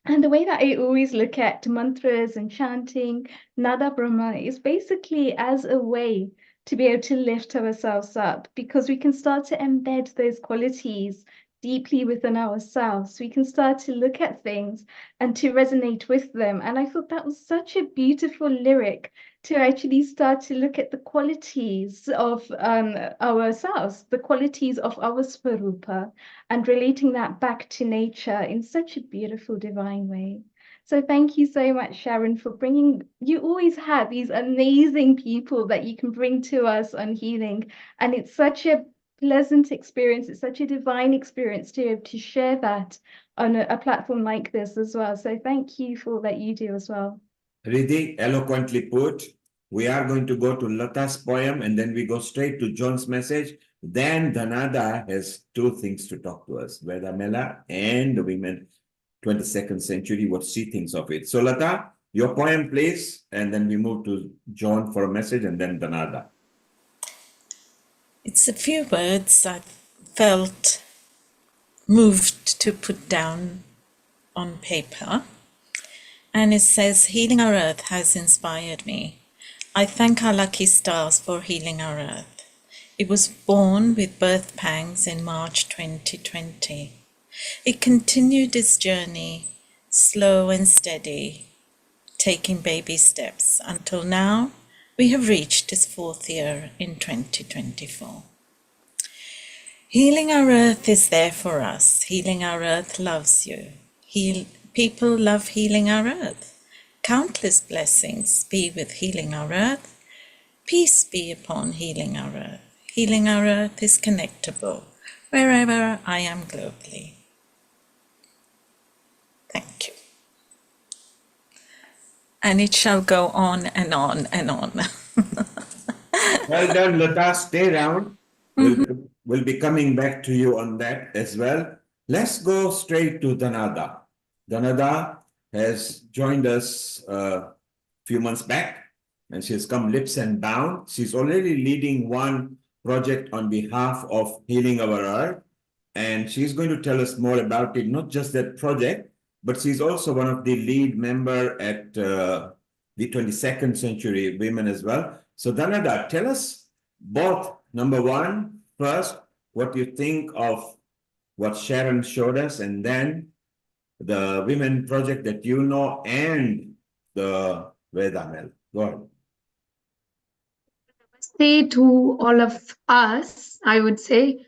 And the way that I always look at mantras and chanting Nada Brahma is basically as a way to be able to lift ourselves up, because we can start to embed those qualities deeply within ourselves. We can start to look at things and to resonate with them. And I thought that was such a beautiful lyric to actually start to look at the qualities of ourselves, the qualities of our Svarupa, and relating that back to nature in such a beautiful, divine way. So thank you so much, Sharon, for bringing, you always have these amazing people that you can bring to us on healing. And it's such a pleasant experience. It's such a divine experience to be able to share that on a platform like this as well. So thank you for all that you do as well. Ridhi, eloquently put. We are going to go to Lata's poem and then we go straight to John's message. Then Dhanada has two things to talk to us, Veda Mela and the women 22nd century, what she thinks of it. So Lata, your poem please, and then we move to John for a message and then Dhanada. It's a few words I felt moved to put down on paper. And it says, healing our earth has inspired me. I thank our lucky stars for healing our earth. It was born with birth pangs in March 2020. It continued its journey, slow and steady, taking baby steps until now we have reached its 4th year in 2024. Healing our earth is there for us. Healing our earth loves you. People love healing our earth. Countless blessings be with healing our earth. Peace be upon healing our earth. Healing our earth is connectable wherever I am globally. Thank you. And it shall go on and on and on. Well done, Lata. Stay around. We'll be coming back to you on that as well. Let's go straight to Dhanada. Dhanada has joined us a few months back, and she has come lips and bound. She's already leading one project on behalf of Healing Our Earth, and she's going to tell us more about it, not just that project, but she's also one of the lead member at the 22nd Century Women as well. So Dhanada, tell us both, number one, first, what you think of what Sharon showed us, and then the women project that you know and the Vedamel. Go ahead. Say to all of us, I would say,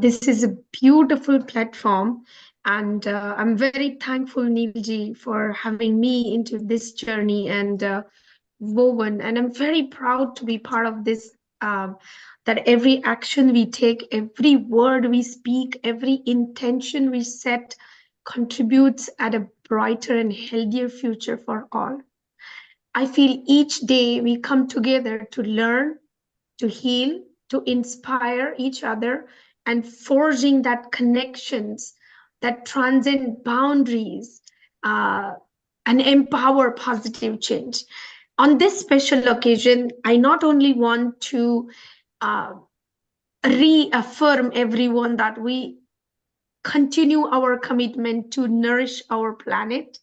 this is a beautiful platform, and I'm very thankful, Neilji, for having me into this journey and woven. And I'm very proud to be part of this. That every action we take, every word we speak, every intention we set contributes at a brighter and healthier future for all. I feel each day we come together to learn, to heal, to inspire each other, and forging that connections that transcend boundaries and empower positive change. On this special occasion, I not only want to reaffirm everyone that we continue our commitment to nourish our planet,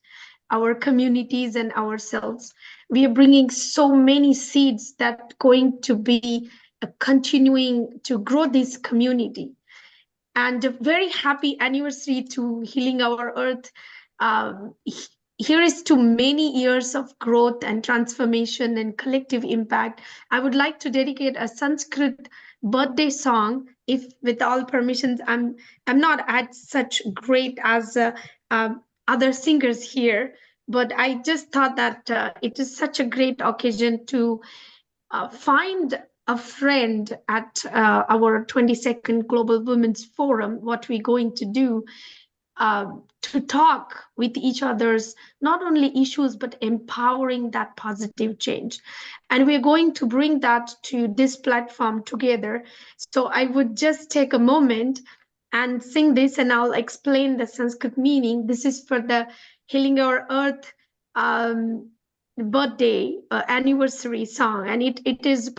our communities, and ourselves. We are bringing so many seeds that going to be continuing to grow this community. And a very happy anniversary to Healing Our Earth. Here is to many years of growth and transformation and collective impact. I would like to dedicate a Sanskrit birthday song. If with all permissions, I'm not as such great as other singers here, but I just thought that it is such a great occasion to find a friend at our 22nd Global Women's Forum. What we're going to do to talk with each other's not only issues but empowering that positive change, and we're going to bring that to this platform together. So I would just take a moment and sing this, and I'll explain the Sanskrit meaning. This is for the Healing Our Earth birthday anniversary song, and it is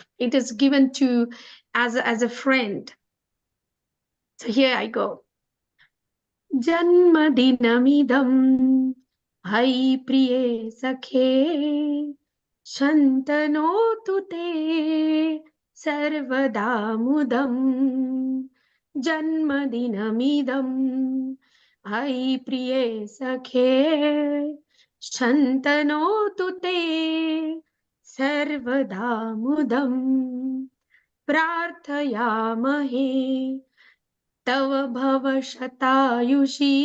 given to as a friend. So here I go. Janmadinamidam hai priye sakhe shantanotu te sarvada mudam. Janmadinamidam hai priye sakhe shantanotu te sarvada mudam. Prarthayamahe तव भव शतायुषी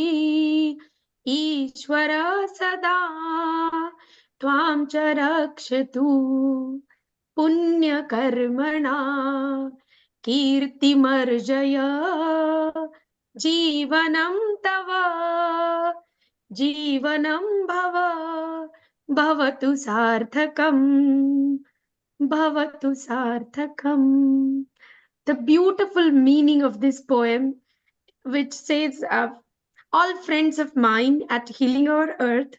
ईश्वर सदा त्वां च रक्षतु पुण्यकर्मणा कीर्तिमर्जय जीवनं तव जीवनं भवतु सार्थकम् भवतु सार्थकम्. The beautiful meaning of this poem, which says, all friends of mine at Healing Our Earth,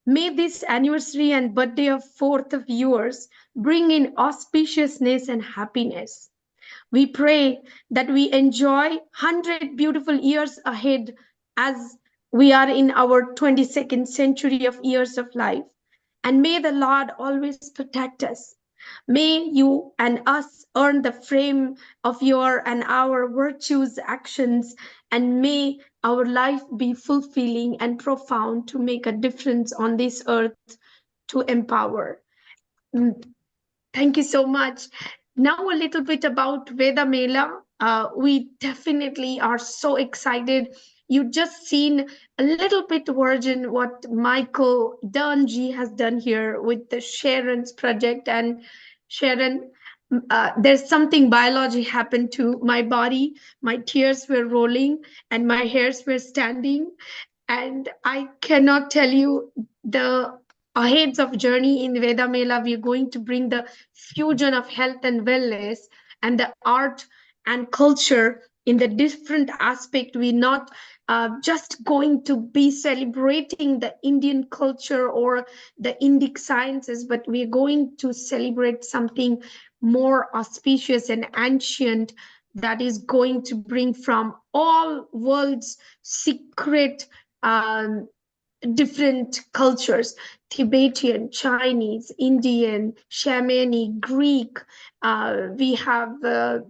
may this anniversary and birthday of 4th of yours bring in auspiciousness and happiness. We pray that we enjoy 100 beautiful years ahead as we are in our 22nd century of years of life. And may the Lord always protect us. May you and us earn the frame of your and our virtues, actions, and may our life be fulfilling and profound to make a difference on this earth to empower. Thank you so much. Now a little bit about Veda Mela. We definitely are so excited. You just seen a little bit version what Michael Dungy has done here with the Sharon's project. And Sharon, there's something biology happened to my body. My tears were rolling and my hairs were standing. And I cannot tell you the aheads of journey in Veda Mela. We're going to bring the fusion of health and wellness and the art and culture in the different aspect. We're not just going to be celebrating the Indian culture or the Indic sciences, but we're going to celebrate something more auspicious and ancient that is going to bring from all world's secret different cultures, Tibetan, Chinese, Indian, Shamanic, Greek. We have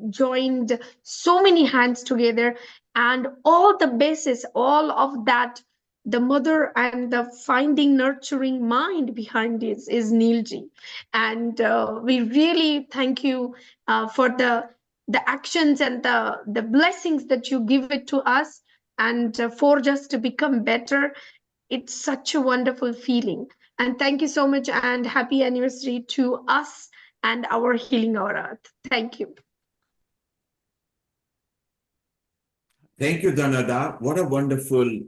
joined so many hands together, and all the basis, all of that, the mother and the finding nurturing mind behind this is Neelji. And we really thank you for the actions and the blessings that you give it to us and forge us to become better. It's such a wonderful feeling. And thank you so much and happy anniversary to us and our Healing Our Earth. Thank you. Thank you, Dhanada. What a wonderful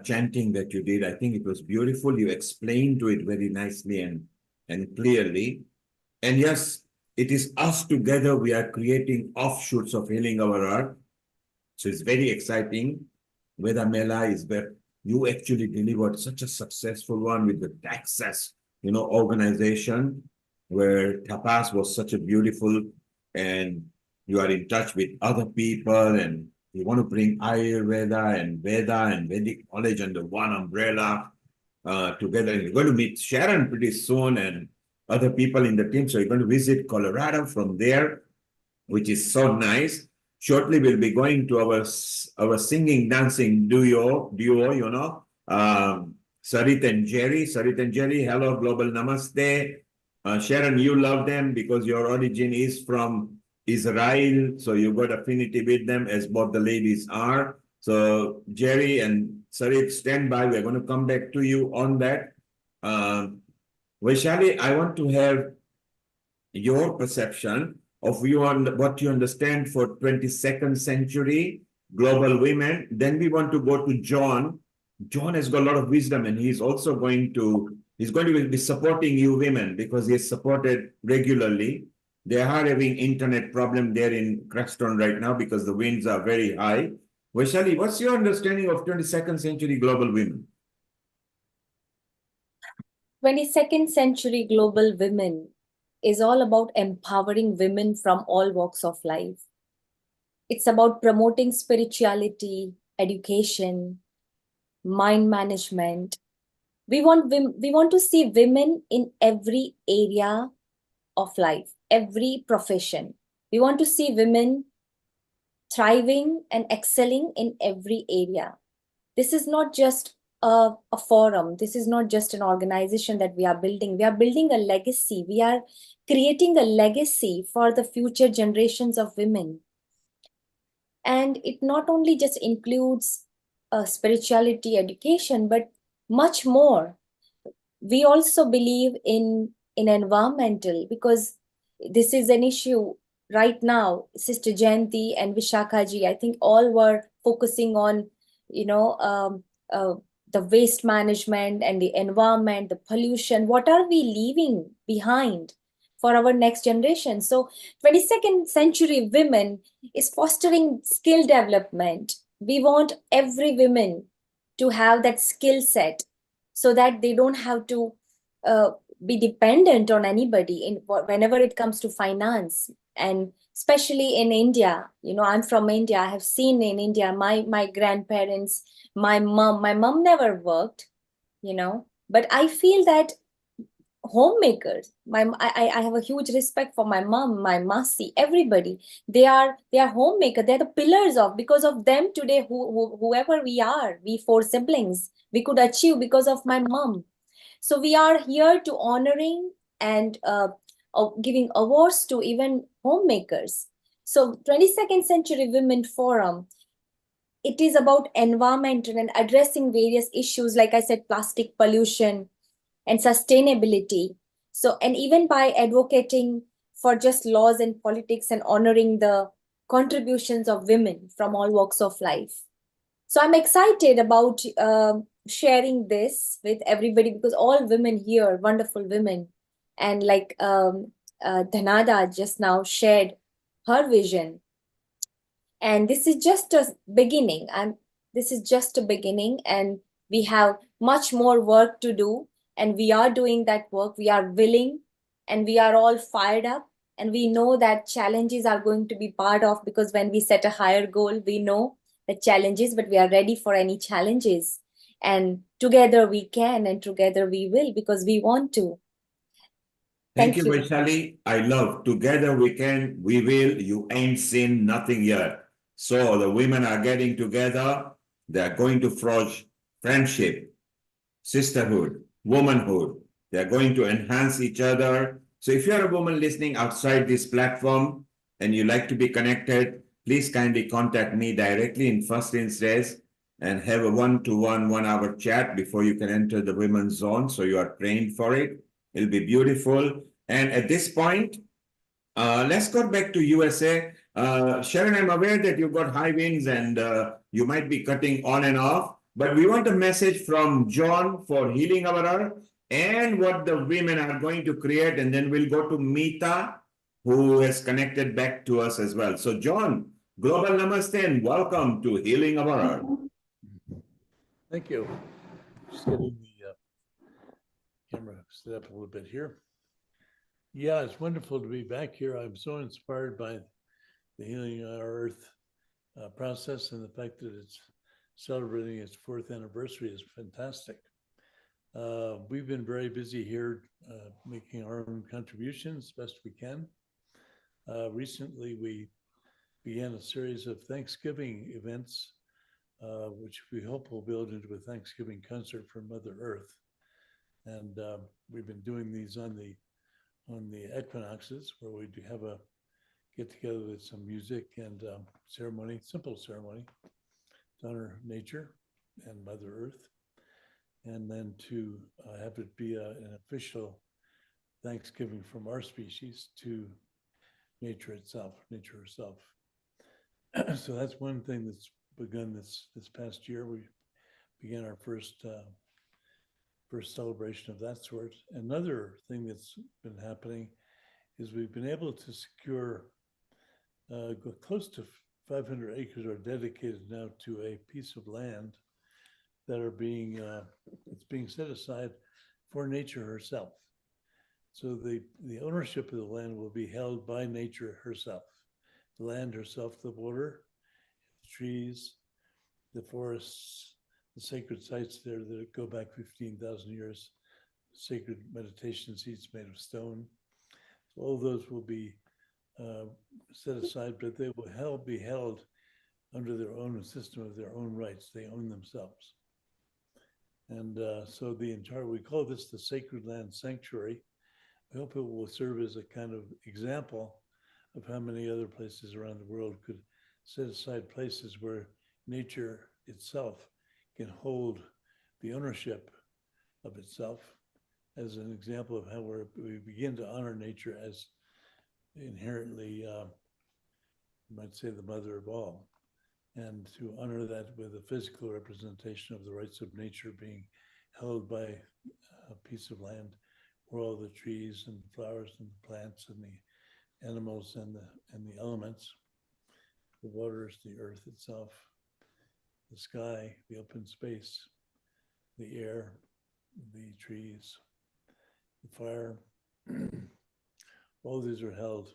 chanting that you did. I think it was beautiful. You explained to it very nicely and clearly. And yes, it is us together. We are creating offshoots of Healing Our Earth. So it's very exciting. Veda Mela is where you actually delivered such a successful one with the Texas, organization where tapas was such a beautiful, and you are in touch with other people and you want to bring Ayurveda and Veda and Vedic knowledge under one umbrella together. And you're going to meet Sharon pretty soon and other people in the team. So you're going to visit Colorado from there, which is so nice. Shortly, we'll be going to our singing, dancing duo, Sarit and Jerry. Sarit and Jerry, hello, global namaste. Sharon, you love them because your origin is from Israel, so you got affinity with them as both the ladies are. So Jerry and Sarit, stand by. We're going to come back to you on that. Vaishali, I want to have your perception of what you understand for 22nd century global women. Then we want to go to John. John has got a lot of wisdom, and he's also going to be supporting you women because he's supported regularly. They are having internet problem there in Crackstone right now because the winds are very high. Vaishali, what's your understanding of 22nd century global women? 22nd century global women is all about empowering women from all walks of life. It's about promoting spirituality, education, mind management. We want to see women in every area of life, every profession. We want to see women thriving and excelling in every area. This is not just a forum. This is not just an organization that we are building. We are building a legacy. We are creating a legacy for the future generations of women. And it not only just includes spirituality, education, but much more. We also believe in environmental, because this is an issue right now. Sister Jayanti and Vishakha ji, I think all were focusing on, the waste management and the environment, the pollution. What are we leaving behind for our next generation? So 22nd century women is fostering skill development. We want every woman to have that skill set so that they don't have to be dependent on anybody in whenever it comes to finance. And especially in India, I'm from India. I have seen in India, my grandparents, my mom never worked, but I feel that homemakers, I have a huge respect for my mom, my masi, everybody. They are homemaker. They're the pillars of, because of them today, whoever we 4 siblings, we could achieve because of my mom. So we are here to honoring and giving awards to even homemakers. So 22nd Century Women Forum, it is about environment and addressing various issues, like I said, plastic pollution and sustainability. So, and even by advocating for just laws and politics and honoring the contributions of women from all walks of life. So I'm excited about sharing this with everybody, because all women here, wonderful women. And like Dhanada just now shared her vision. And this is just a beginning. This is just a beginning, and we have much more work to do. And we are doing that work. We are willing, and we are all fired up. And we know that challenges are going to be part of, because when we set a higher goal, we know the challenges, but we are ready for any challenges. And together we can, and together we will, because we want to. Thank you, Vaishali. I love together we can, we will, you ain't seen nothing yet. So the women are getting together. They're going to forge friendship, sisterhood, womanhood. They're going to enhance each other. So if you're a woman listening outside this platform and you like to be connected, please kindly contact me directly in first instance and have a 1-to-1 1-hour chat before you can enter the women's zone. So you are trained for it. It'll be beautiful. And at this point, let's go back to USA. Sharon, I'm aware that you've got high winds and you might be cutting on and off, but we want a message from John for healing our earth and what the women are going to create. And then we'll go to Meeta, who has connected back to us as well. So John, global namaste and welcome to Healing Our Earth. Thank you. Just getting the camera set up a little bit here. Yeah, it's wonderful to be back here. I'm so inspired by the Healing Our Earth process, and the fact that it's celebrating its 4th anniversary is fantastic. We've been very busy here making our own contributions best we can. Recently, we began a series of Thanksgiving events, which we hope will build into a Thanksgiving concert for Mother Earth. And we've been doing these on the equinoxes, where we do have a get together with some music and ceremony, simple ceremony to honor nature and Mother Earth, and then to have it be an official Thanksgiving from our species to nature itself, nature herself. So that's one thing that's begun this past year. We began our first celebration of that sort. Another thing that's been happening is we've been able to secure close to 500 acres are dedicated now to a piece of land that are being it's being set aside for nature herself. So the ownership of the land will be held by nature herself. The land herself, the water, the trees, the forests, the sacred sites there that go back 15,000 years, sacred meditation seats made of stone. So all those will be set aside, but they will be held under their own system of their own rights. They own themselves. And so we call this the Sacred Land Sanctuary. I hope it will serve as a kind of example of how many other places around the world could set aside places where nature itself can hold the ownership of itself, as an example of how we begin to honor nature as inherently, you might say, the mother of all, and to honor that with a physical representation of the rights of nature being held by a piece of land where all the trees and flowers and the plants and the animals and the elements, the waters, the earth itself, the sky, the open space, the air, the trees, the fire. All these are held.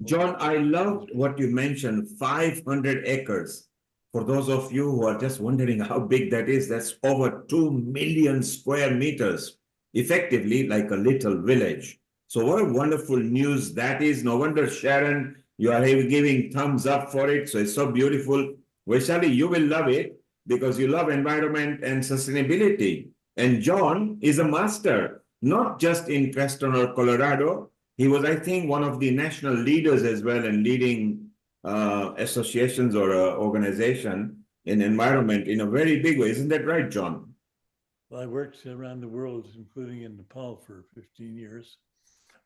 John, I loved what you mentioned, 500 acres. For those of you who are just wondering how big that is, that's over 2 million square meters, effectively like a little village. So what a wonderful news that is. No wonder, Sharon, you are giving thumbs up for it. So it's so beautiful. Vaishali, you will love it because you love environment and sustainability. And John is a master, not just in Creston or Colorado. He was, I think, one of the national leaders as well and leading associations or organization in environment in a very big way. Isn't that right, John? Well, I worked around the world, including in Nepal for 15 years,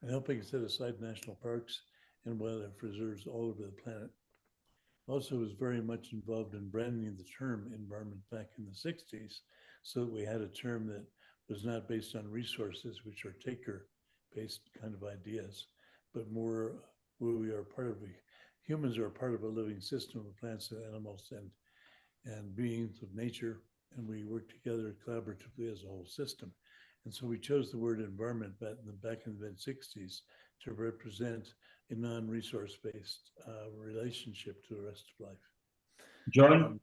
and helping set aside national parks and wildlife reserves all over the planet. Also was very much involved in branding the term environment back in the 60s, so that we had a term that was not based on resources, which are taker-based kind of ideas, but more where we are part of humans are part of a living system of plants and animals and beings of nature, and we work together collaboratively as a whole system. And so we chose the word environment back in the mid-60s to represent a non-resource-based relationship to the rest of life. John,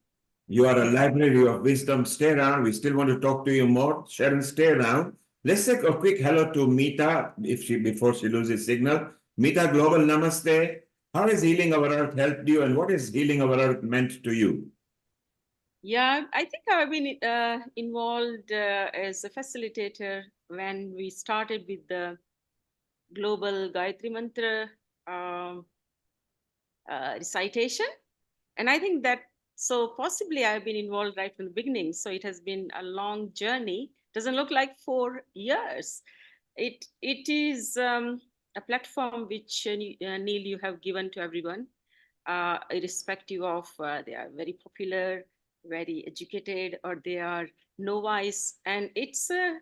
you are a library of wisdom. Stay around. We still want to talk to you more. Sharon, stay around. Let's take a quick hello to Meeta before she loses signal. Meeta, global namaste. How has Healing Our Earth helped you, and what is Healing Our Earth meant to you? Yeah, I think I've been involved as a facilitator when we started with the global Gayatri Mantra recitation. And I think that, so possibly I've been involved right from the beginning. So it has been a long journey. Doesn't look like 4 years. It is a platform which, Neil, you have given to everyone, irrespective of they are very popular, very educated, or they are novice. And it's a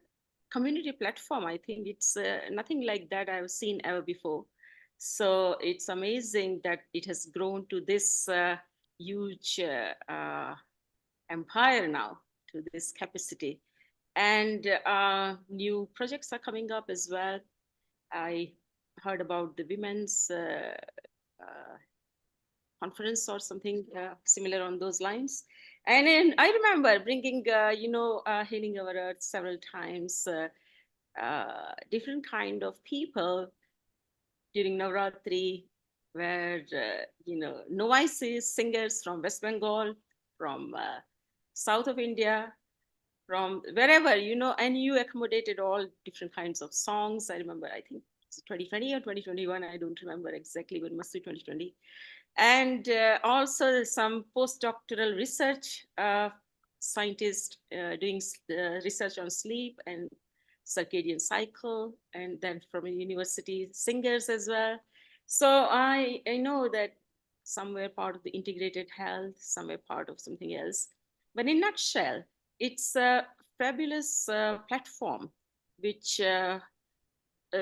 community platform. I think it's nothing like that I've seen ever before. So it's amazing that it has grown to this huge empire now, to this capacity. And new projects are coming up as well. I heard about the women's conference or something similar on those lines. And then I remember bringing, Healing Our Earth several times, different kind of people during Navratri, where, novices, singers from West Bengal, from south of India, from wherever, and you accommodated all different kinds of songs. I remember, I think it's 2020 or 2021, I don't remember exactly, but it must be 2020. And also some postdoctoral research, scientists doing research on sleep and circadian cycle, and then from a university, singers as well. So I know that some were part of the integrated health, some were part of something else. But in a nutshell, it's a fabulous platform which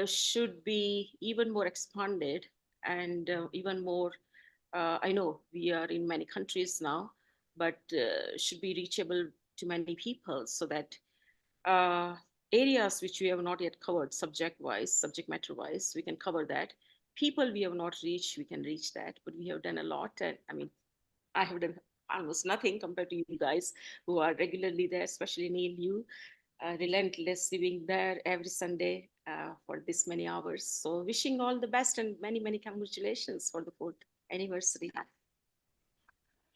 should be even more expanded and even more, I know we are in many countries now, but should be reachable to many people, so that areas which we have not yet covered subject matter-wise, we can cover that. People we have not reached, we can reach that, but we have done a lot. And I mean, I have done almost nothing compared to you guys who are regularly there, especially Neil, you relentlessly being there every Sunday for this many hours. So wishing all the best and many, many congratulations for the 4th anniversary.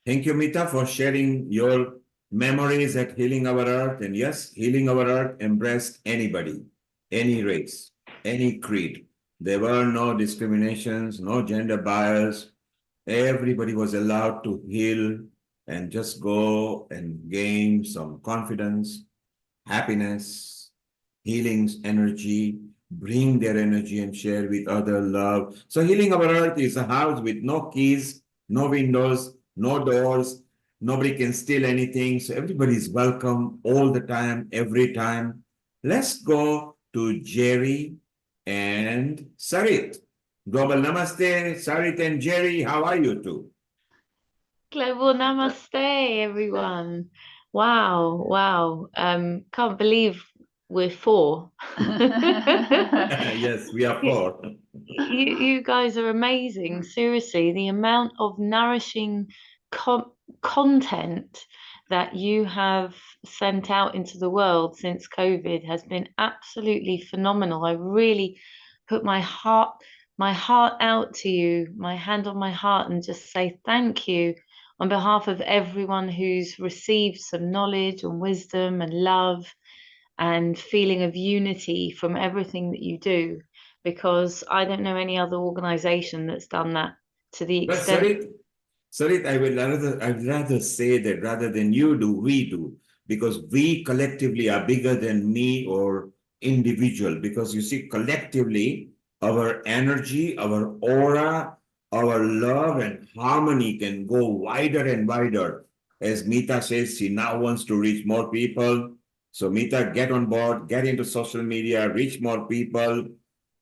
Thank you, Meeta, for sharing your memories at Healing Our Earth. And yes, Healing Our Earth embraced anybody, any race, any creed. There were no discriminations, no gender bias. Everybody was allowed to heal and just go and gain some confidence, happiness, healing's energy, bring their energy and share with other love. So Healing Our Earth is a house with no keys, no windows, no doors. Nobody can steal anything. So everybody is welcome all the time, every time. Let's go to Jerry and Sarit. Global Namaste, Sarit and Jerry. How are you two? Global Namaste, everyone. Wow. Can't believe we're four. Yes, we are four. You guys are amazing. Seriously, the amount of nourishing content that you have sent out into the world since COVID has been absolutely phenomenal. I really put my heart out to you, my hand on my heart, and just say thank you on behalf of everyone who's received some knowledge and wisdom and love and feeling of unity from everything that you do, because I don't know any other organization that's done that to the But extent. Sarit, I'd rather say that rather than you do, we do, because we collectively are bigger than me or individual. Because you see, collectively, our energy, our aura, our love and harmony can go wider and wider. As Mita says, she now wants to reach more people. So Mita, get on board, get into social media, reach more people.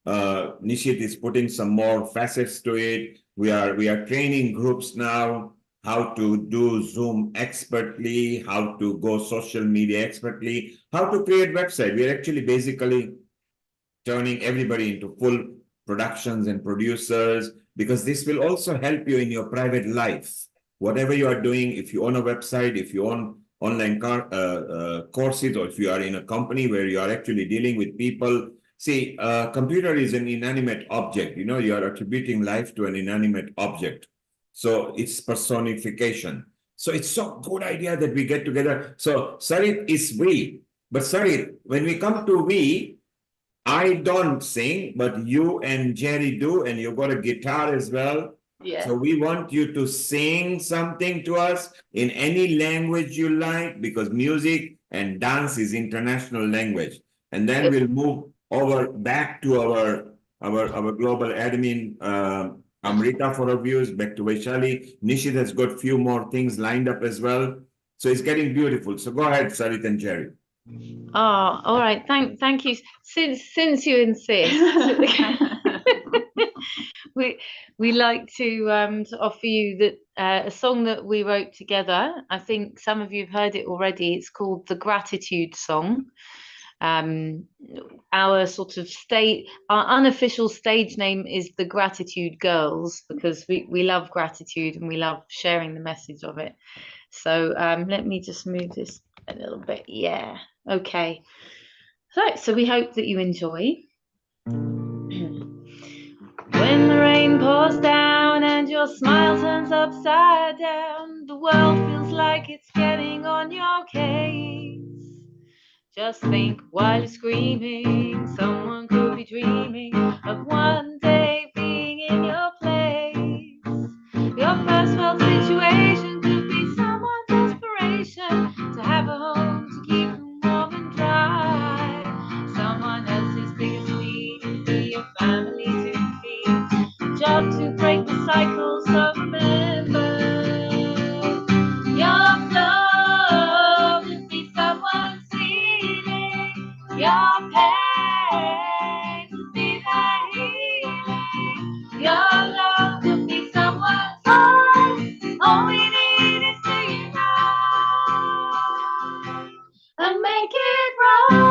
Nishit is putting some more facets to it. We are training groups now how to do Zoom expertly, how to go social media expertly, how to create website. We're actually basically turning everybody into full productions and producers, because this will also help you in your private life. Whatever you are doing, if you own a website, if you own online courses, or if you are in a company where you are actually dealing with people. See, a computer is an inanimate object. You know, you are attributing life to an inanimate object. So it's personification. So it's so good idea that we get together. So Sarit is we. But Sarit, when we come to we, I don't sing, but you and Jerry do, and you've got a guitar as well. Yeah. So we want you to sing something to us in any language you like, because music and dance is international language. And then we'll move over back to our global admin, Amrita, for her views, back to Vaishali. Nishit has got a few more things lined up as well. So it's getting beautiful. So go ahead, Sarit and Jerry. Oh, all right. Thank you. Since you insist, we like to offer you that a song that we wrote together. I think some of you have heard it already. It's called the Gratitude Song. Our sort of our unofficial stage name is the Gratitude Girls, because we love gratitude and we love sharing the message of it. So let me just move this a little bit. Yeah. Okay. So we hope that you enjoy. When the rain pours down and your smile turns upside down, the world feels like it's getting on your case. Just think, while you're screaming, someone could be dreaming of one day being in your place. Your first world situation could be someone's aspiration to have a home to keep them warm and dry. Someone else's biggest need could be your family to feed. Job to break the cycle, so remember, your flow could be someone's healing. Your pain could be their healing. Your love could be someone's hope. All we need is to unite and make it right.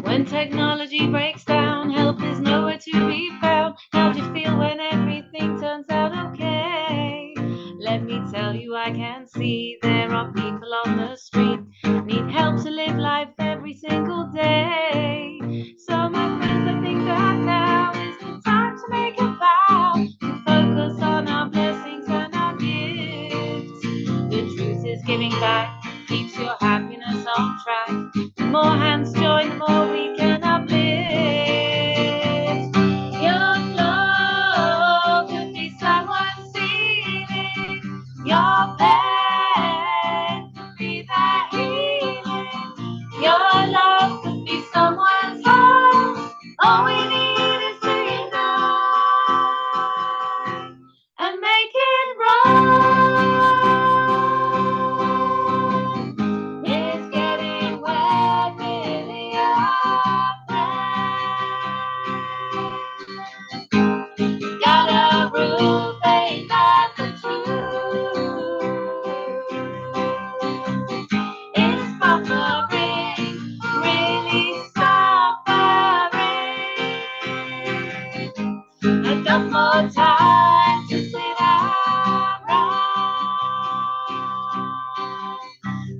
When technology breaks down, help is nowhere to be found. How do you feel when everything turns out okay? Let me tell you, I can see there are people on the street need help to live life every single day. So my friends, I think that now is the time to make a vow to focus on our blessings and our gifts. The truth is, giving back keeps your happiness on track. The more hands join, the more we can uplift. Your flow could be someone's healing. Your pain could be their healing. Your love could be someone's hope. All we need is to unite and make it right. It's getting wet, really.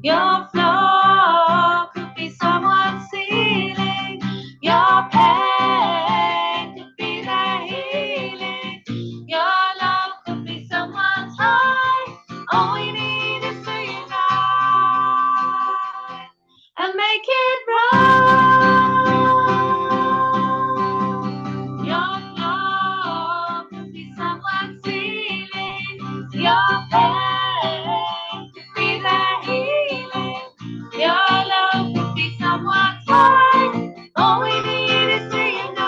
Your flow could be someone's ceiling. Your pain could be their healing. Your love could be someone's high. All we need is to unite and make it right. Your flow could be someone's ceiling. Your pain could be their healing. Your love could be someone's heart. All we need is to unite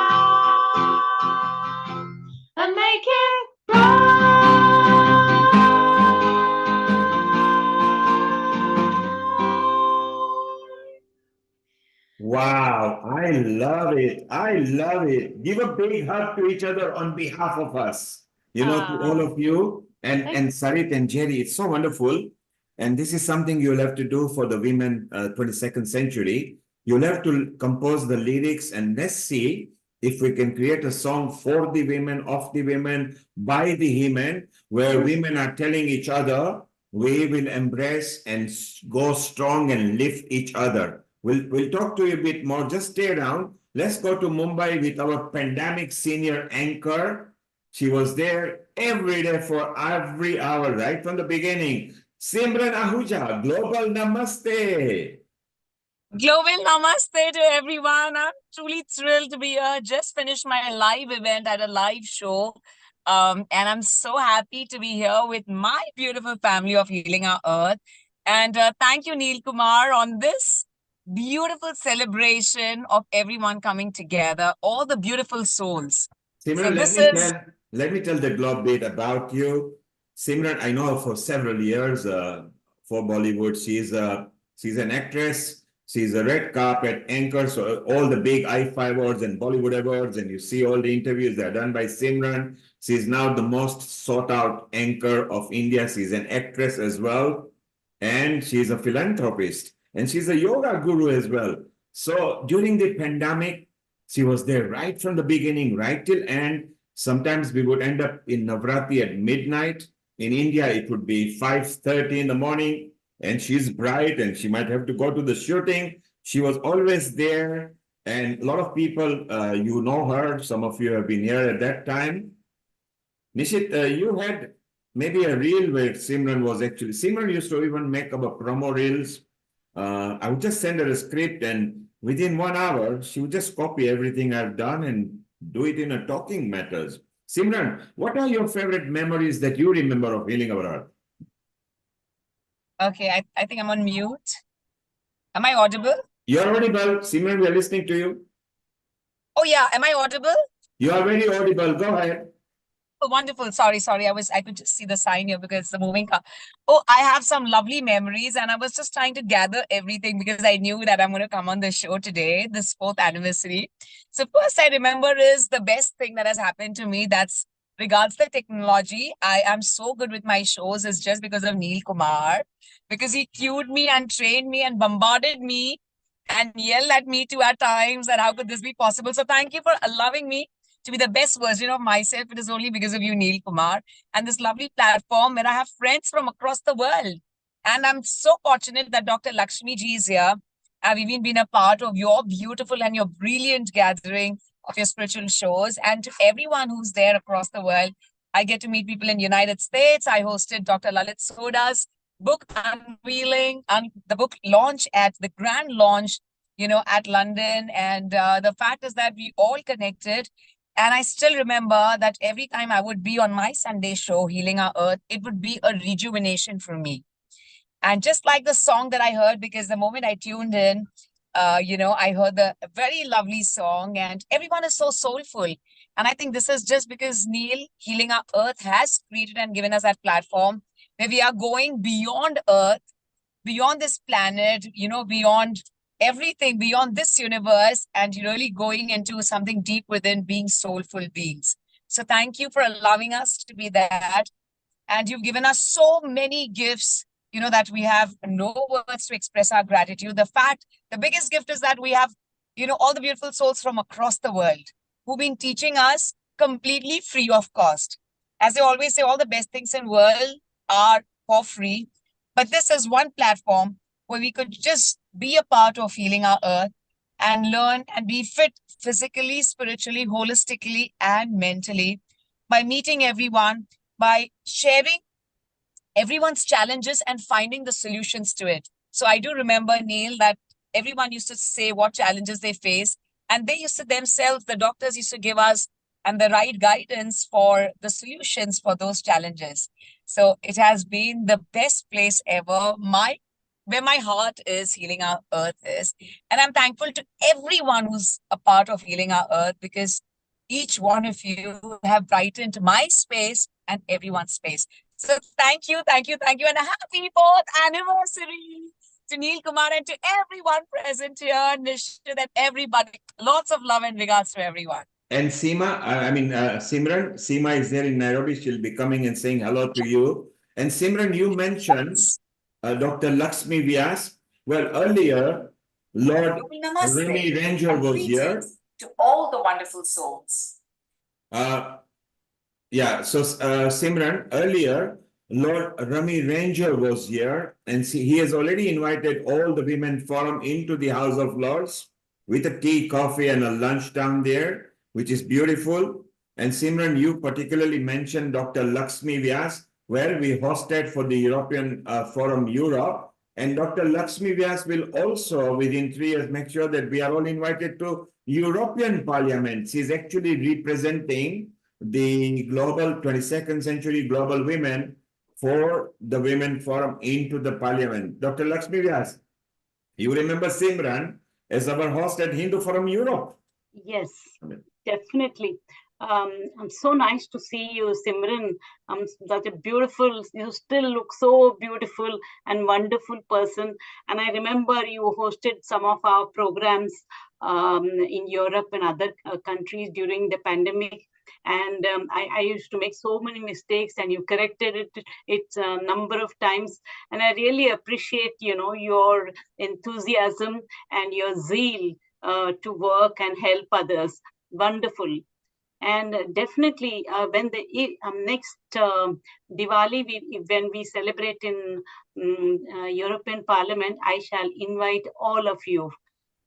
and make it Wow, I love it. I love it. Give a big hug to each other on behalf of us, to all of you and Sarit and Jerry. It's so wonderful. And this is something you'll have to do for the women 22nd century. You'll have to compose the lyrics and let's see if we can create a song for the women, of the women, by the women, where women are telling each other, we will embrace and go strong and lift each other. We'll talk to you a bit more. Just stay around. Let's go to Mumbai with our pandemic senior anchor. She was there every day for every hour, right from the beginning. Simran Ahuja, Global Namaste. Global namaste to everyone. I'm truly thrilled to be here. Just finished my live event at a live show. And I'm so happy to be here with my beautiful family of Healing Our Earth. And thank you, Neil Kumar, on this beautiful celebration of everyone coming together, all the beautiful souls. Simran, So let me tell the globe bit about you. Simran, I know her for several years for Bollywood. She's an actress. She's a red carpet anchor, so all the big IFA awards and Bollywood awards, and you see all the interviews that are done by Simran. She's now the most sought out anchor of India. She's an actress as well, and she's a philanthropist, and she's a yoga guru as well. So during the pandemic, she was there right from the beginning, right till end. Sometimes we would end up in Navratri at midnight. In India, it would be 5:30 in the morning, and she's bright and she might have to go to the shooting. She was always there, and a lot of people, you know her. Some of you have been here at that time. Nishit, you had maybe a reel where Simran was actually, Simran used to even make up a promo reels. I would just send her a script and within 1 hour, she would just copy everything I've done and do it in a talking matters. Simran, what are your favorite memories that you remember of Healing Our Earth? Okay, I think I'm on mute. Am I audible? You're audible. Simran, we are listening to you. Oh yeah, am I audible? You are very audible. Go ahead. Oh, wonderful. Sorry. I could just see the sign here because it's the moving car. Oh, I have some lovely memories and I was just trying to gather everything because I knew that I'm going to come on the show today, this 4th anniversary. So first I remember is the best thing that has happened to me. That's regards the technology. I am so good with my shows is just because of Neil Kumar, because he cued me and trained me and bombarded me and yelled at me too at times that how could this be possible? So thank you for allowing me to be the best version of myself. It is only because of you, Neil Kumar, and this lovely platform where I have friends from across the world. And I'm so fortunate that Dr. Lakshmi ji is here. I've even been a part of your beautiful and your brilliant gathering of your spiritual shows. And to everyone who's there across the world, I get to meet people in the United States. I hosted Dr. Lalit Soda's book unveiling and the book launch at the grand launch, at London. And the fact is that we all connected. And I still remember that every time I would be on my Sunday show, Healing Our Earth, it would be a rejuvenation for me. And just like the song that I heard, because the moment I tuned in, I heard the very lovely song and everyone is so soulful. And I think this is just because Neil, Healing Our Earth, has created and given us that platform where we are going beyond Earth, beyond this planet, beyond everything, beyond this universe, and really going into something deep within, being soulful beings. So thank you for allowing us to be that. And you've given us so many gifts, that we have no words to express our gratitude. The biggest gift is that we have, all the beautiful souls from across the world who've been teaching us completely free of cost. As they always say, all the best things in the world are for free. But this is one platform where we could just be a part of healing our earth and learn and be fit physically, spiritually, holistically, and mentally by meeting everyone, by sharing everyone's challenges and finding the solutions to it. So I do remember, Neil, that everyone used to say what challenges they face, and they used to themselves, the doctors used to give us and the right guidance for the solutions for those challenges. So it has been the best place ever. Where my heart is, healing our earth is. And I'm thankful to everyone who's a part of healing our earth, because each one of you have brightened my space and everyone's space. So thank you, and a happy 4th anniversary to Neil Kumar and to everyone present here, Nishit and everybody. Lots of love and regards to everyone. And Seema, Simran, Seema is there in Nairobi. She'll be coming and saying hello to you. And Simran, you mentioned Dr. Lakshmi Vyas. Well, earlier, Lord Remy Ranger was here. To all the wonderful souls. Simran, earlier, Lord Remy Ranger was here, and he has already invited all the women forum into the House of Lords with a tea, coffee, and a lunch down there, which is beautiful. And Simran, you particularly mentioned Dr. Lakshmi Vyas, where we hosted for the European Forum Europe. And Dr. Lakshmi Vyas will also, within 3 years, make sure that we are all invited to European Parliament. She's actually representing the global 22nd century global women for the Women Forum into the Parliament. Dr. Lakshmi Vyas, you remember Simran as our host at Hindu Forum Europe? Yes, definitely. I'm so nice to see you, Simran. Such a beautiful, you still look so beautiful and wonderful person. And I remember you hosted some of our programs in Europe and other countries during the pandemic. And I used to make so many mistakes, and you corrected it a number of times. And I really appreciate, your enthusiasm and your zeal to work and help others. Wonderful. And definitely, when the next Diwali, when we celebrate in European Parliament, I shall invite all of you.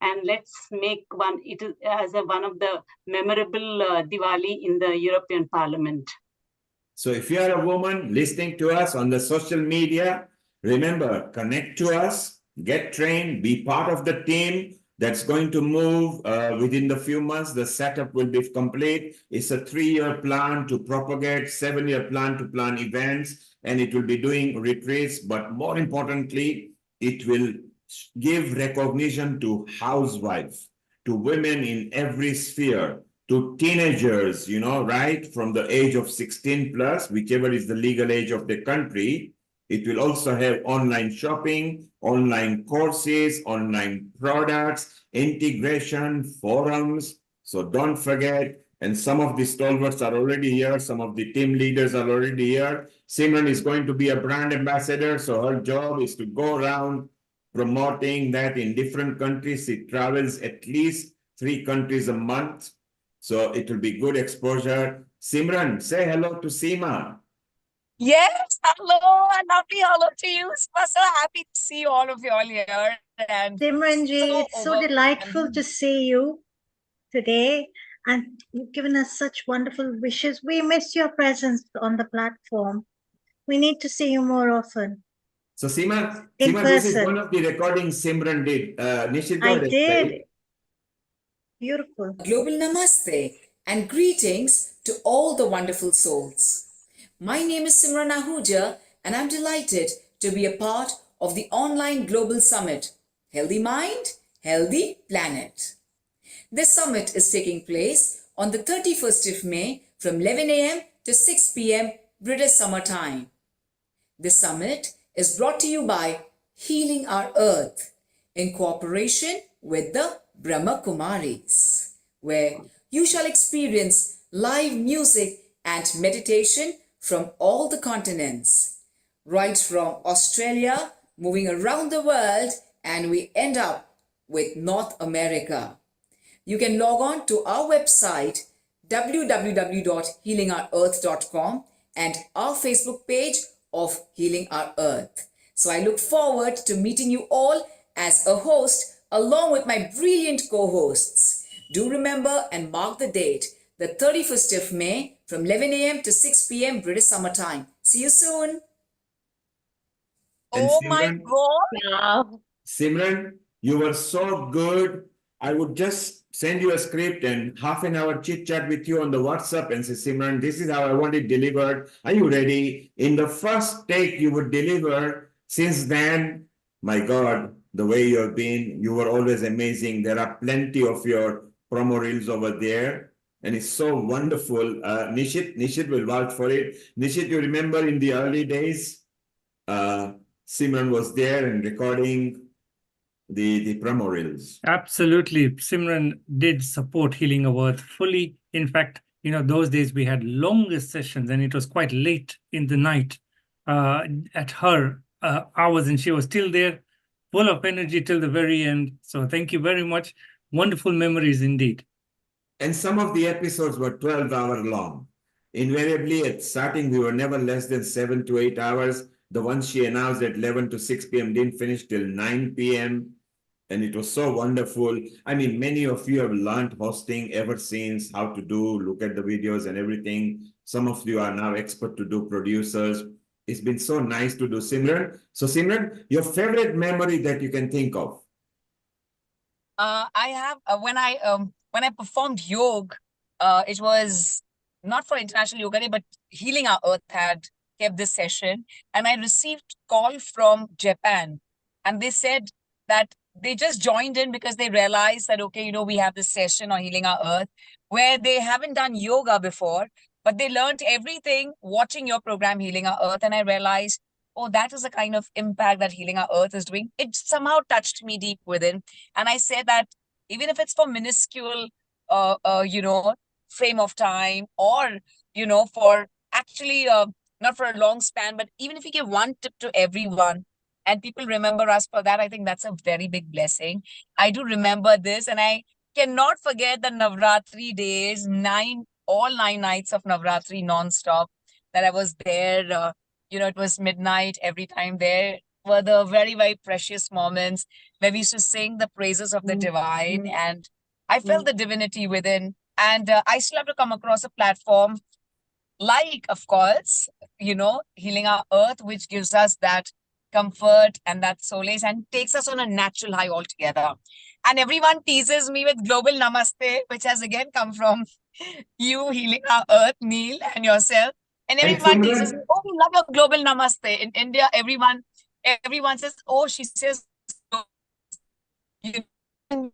And let's make it as one of the memorable Diwali in the European Parliament. So if you are a woman listening to us on the social media, remember, connect to us, get trained, be part of the team that's going to move within the few months. The setup will be complete. It's a 3-year plan to propagate, 7-year plan to plan events, and it will be doing retreats. But more importantly, it will give recognition to housewives, to women in every sphere, to teenagers, right from the age of 16 plus, whichever is the legal age of the country. It will also have online shopping, online courses, online products, integration, forums. So don't forget. And some of the stalwarts are already here. Some of the team leaders are already here. Simran is going to be a brand ambassador. So her job is to go around promoting that in different countries. She travels at least 3 countries a month. So it will be good exposure. Simran, say hello to Seema. Yes, hello, and lovely hello to you. So happy to see all of you all here. And Simranji, it's so delightful to see you today, and you've given us such wonderful wishes. We miss your presence on the platform. We need to see you more often. So Seema, this is one of the recordings Simran did. Nishit, I did. Beautiful. Global Namaste and greetings to all the wonderful souls. My name is Simran Ahuja, and I'm delighted to be a part of the online global summit, Healthy Mind, Healthy Planet. This summit is taking place on the 31st of May from 11 a.m. to 6 p.m. British Summer Time. This summit is brought to you by Healing Our Earth in cooperation with the Brahma Kumaris, where you shall experience live music and meditation from all the continents, right from Australia, moving around the world, and we end up with North America. You can log on to our website www.healingourearth.com and our Facebook page of Healing Our Earth. So I look forward to meeting you all as a host along with my brilliant co-hosts. Do remember and mark the date, the 31st of May from 11 a.m. to 6 p.m. British Summer Time. See you soon. And Oh my Simran, God. Simran, you were so good. I would just send you a script and half an hour chit chat with you on the WhatsApp and say, Simran, this is how I want it delivered. Are you ready? In the first take, you would deliver. Since then, my God, the way you have been, you were always amazing. There are plenty of your promo reels over there. And it's so wonderful. Nishit will vouch for it. Nishit, you remember in the early days, Simran was there and recording the promo reels. Absolutely. Simran did support Healing Our Earth fully. In fact, those days we had longer sessions and it was quite late in the night at her hours, and she was still there, full of energy till the very end. So thank you very much. Wonderful memories indeed. And some of the episodes were 12-hour long. Invariably, at starting, we were never less than 7 to 8 hours. The ones she announced at 11 to 6 p.m. didn't finish till 9 p.m. And it was so wonderful. I mean, many of you have learned hosting ever since, how to do, look at the videos and everything. Some of you are now expert to do producers. It's been so nice to do. Simran. So Simran, your favorite memory that you can think of? I have when I performed yoga, it was not for International Yoga Day, but Healing Our Earth had kept this session, and I received call from Japan, and they said that they just joined in because they realized that, okay, we have this session on Healing Our Earth where they haven't done yoga before, but they learned everything watching your program Healing Our Earth, and I realized, oh, that is the kind of impact that Healing Our Earth is doing. It somehow touched me deep within. And I said that even if it's for minuscule, frame of time, or, for actually not for a long span, but even if we give one tip to everyone and people remember us for that, I think that's a very big blessing. I do remember this, and I cannot forget the Navratri days, all 9 nights of Navratri non-stop that I was there. It was midnight every time. There were the very, very precious moments where we used to sing the praises of the divine, and I felt the divinity within. And I still have to come across a platform like, of course, Healing Our Earth, which gives us that comfort and that solace and takes us on a natural high altogether. And everyone teases me with Global Namaste, which has again come from you, Healing Our Earth, Neil, and yourself. And everyone teases me, oh, we love your Global Namaste. In India, everyone says, oh, she says,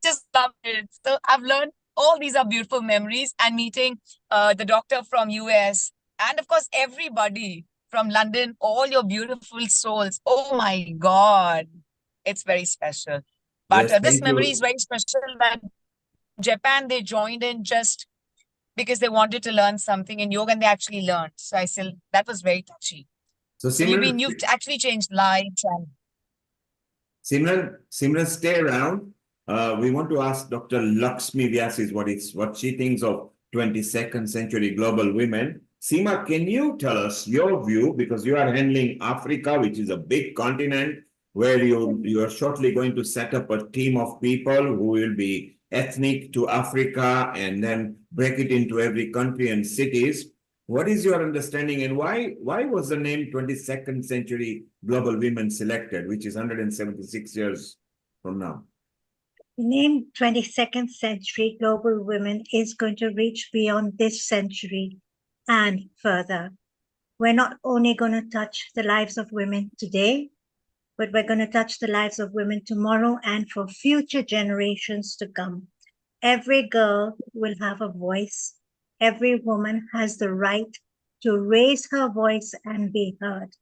just love it. So I've learned all these are beautiful memories, and meeting the doctor from US, and of course, everybody from London, all your beautiful souls. Oh my God, it's very special. But Yes, this thank memory you. is very special that Japan, they joined in just because they wanted to learn something in yoga, and they actually learned. So that was very touchy. So So Simran, you've actually changed lives. And Simran, stay around. We want to ask Dr. Lakshmi Vyasis what she thinks of 22nd century global women. Seema, can you tell us your view, because you are handling Africa, which is a big continent, where you are shortly going to set up a team of people who will be ethnic to Africa and then break it into every country and cities. What is your understanding, and why was the name 22nd century global women selected, which is 176 years from now? The name 22nd century global women is going to reach beyond this century and further. We're not only going to touch the lives of women today, but we're going to touch the lives of women tomorrow and for future generations to come. Every girl will have a voice. Every woman has the right to raise her voice and be heard.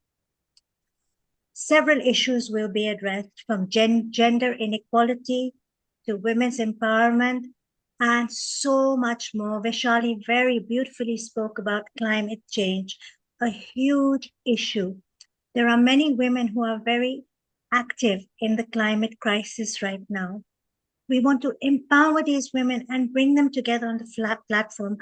Several issues will be addressed, from gender inequality to women's empowerment, and so much more. Vaishali very beautifully spoke about climate change, a huge issue. There are many women who are very active in the climate crisis right now. We want to empower these women and bring them together on the flat platform.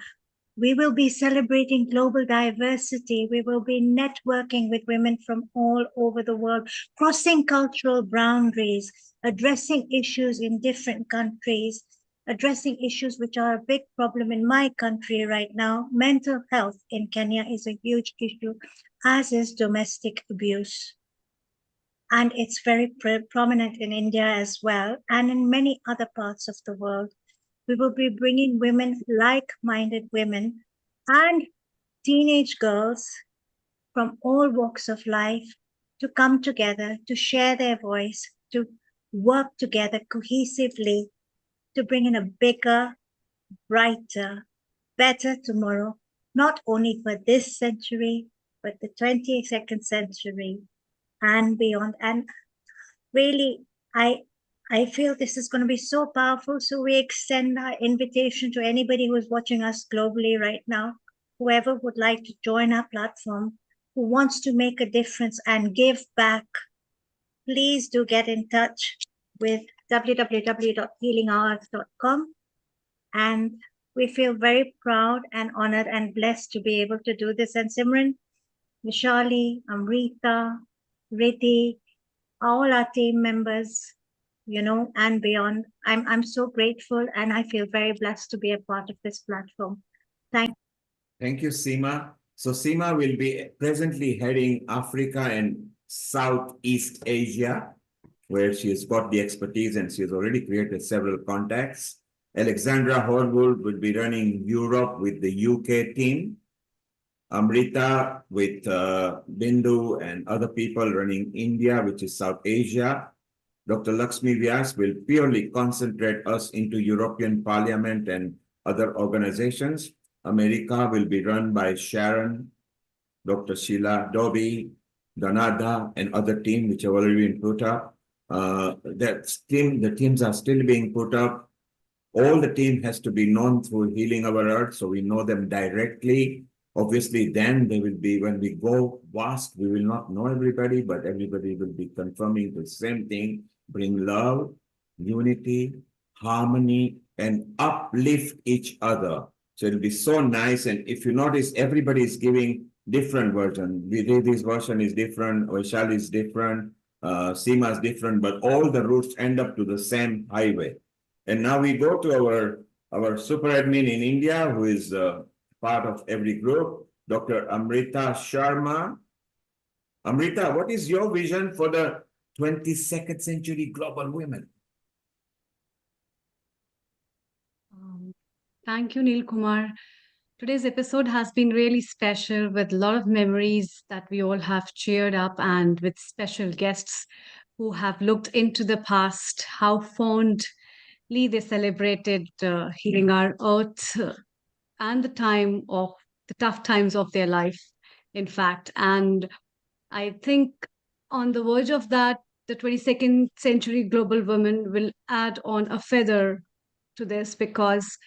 We will be celebrating global diversity. We will be networking with women from all over the world, crossing cultural boundaries, addressing issues in different countries, addressing issues which are a big problem in my country right now. Mental health in Kenya is a huge issue, as is domestic abuse. And it's very prominent in India as well, and in many other parts of the world. We will be bringing women, like-minded women, and teenage girls from all walks of life to come together, to share their voice, to work together cohesively, to bring in a bigger, brighter, better tomorrow, not only for this century, but the 22nd century and beyond. And really, I feel this is going to be so powerful. So we extend our invitation to anybody who's watching us globally right now, whoever would like to join our platform, who wants to make a difference and give back, please do get in touch with www.healingours.com. And we feel very proud and honored and blessed to be able to do this. And Simran, Vishali, Amrita, Riddhi, all our team members, you know, and beyond. I'm so grateful, and I feel very blessed to be a part of this platform. Thank you, Seema. So Seema will be presently heading Africa and Southeast Asia, where she has got the expertise and she has already created several contacts. Alexandra Horwood will be running Europe with the UK team. Amrita with Bindu and other people running India, which is South Asia. Dr. Lakshmi Vyas will purely concentrate us into European Parliament and other organizations. America will be run by Sharon, Dr. Sheila Dobie, Donada, and other team which have already been put up. The teams are still being put up. All the team has to be known through Healing Our Earth, so we know them directly. Obviously, then they will be, when we go vast, we will not know everybody, but everybody will be confirming the same thing: bring love, unity, harmony, and uplift each other. So it'll be so nice. And if you notice, everybody is giving different version. This version is different, Vaishali is different, Seema is different, but all the routes end up to the same highway. And now we go to our super admin in India, who is part of every group, Dr. Amrita Sharma. Amrita, what is your vision for the 22nd century global women? Thank you, Neil Kumar. Today's episode has been really special with a lot of memories that we all have cheered up, and with special guests who have looked into the past, how fondly they celebrated healing our earth and the tough times of their life, in fact. And I think on the verge of that, the 22nd century global women will add on a feather to this, because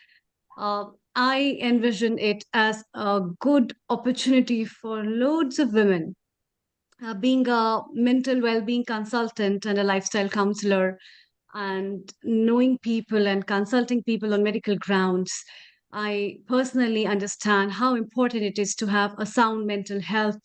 I envision it as a good opportunity for loads of women. Being a mental well-being consultant and a lifestyle counselor, and knowing people and consulting people on medical grounds, I personally understand how important it is to have a sound mental health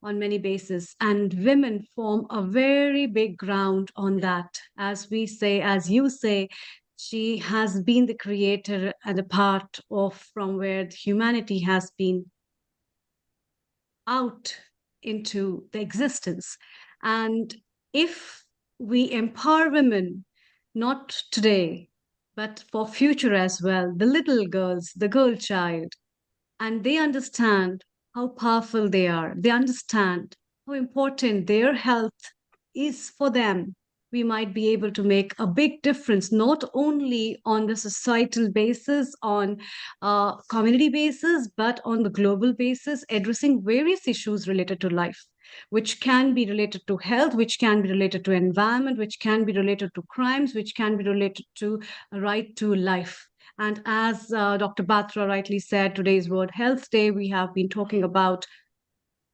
on many bases. And women form a very big ground on that. As we say, as you say, she has been the creator and a part of from where humanity has been out into the existence. And if we empower women, not today, but for future as well, the little girls, the girl child, and they understand how powerful they are, they understand how important their health is for them, we might be able to make a big difference, not only on the societal basis, on community basis, but on the global basis, addressing various issues related to life, which can be related to health, which can be related to environment, which can be related to crimes, which can be related to a right to life. And as Dr. Batra rightly said, today's World Health Day, we have been talking about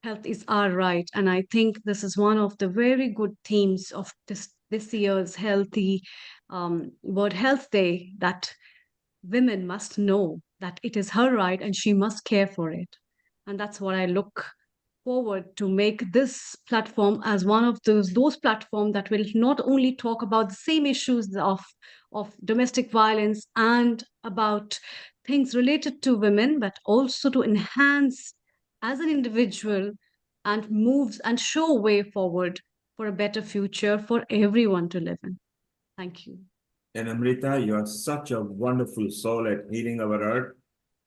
health is our right. And I think this is one of the very good themes of this year's World Health Day, that women must know that it is her right and she must care for it. And that's what I look forward to make this platform as one of those platforms that will not only talk about the same issues of domestic violence and about things related to women, but also to enhance as an individual and moves and show a way forward for a better future for everyone to live in. Thank you. And Amrita, you are such a wonderful soul at healing our earth.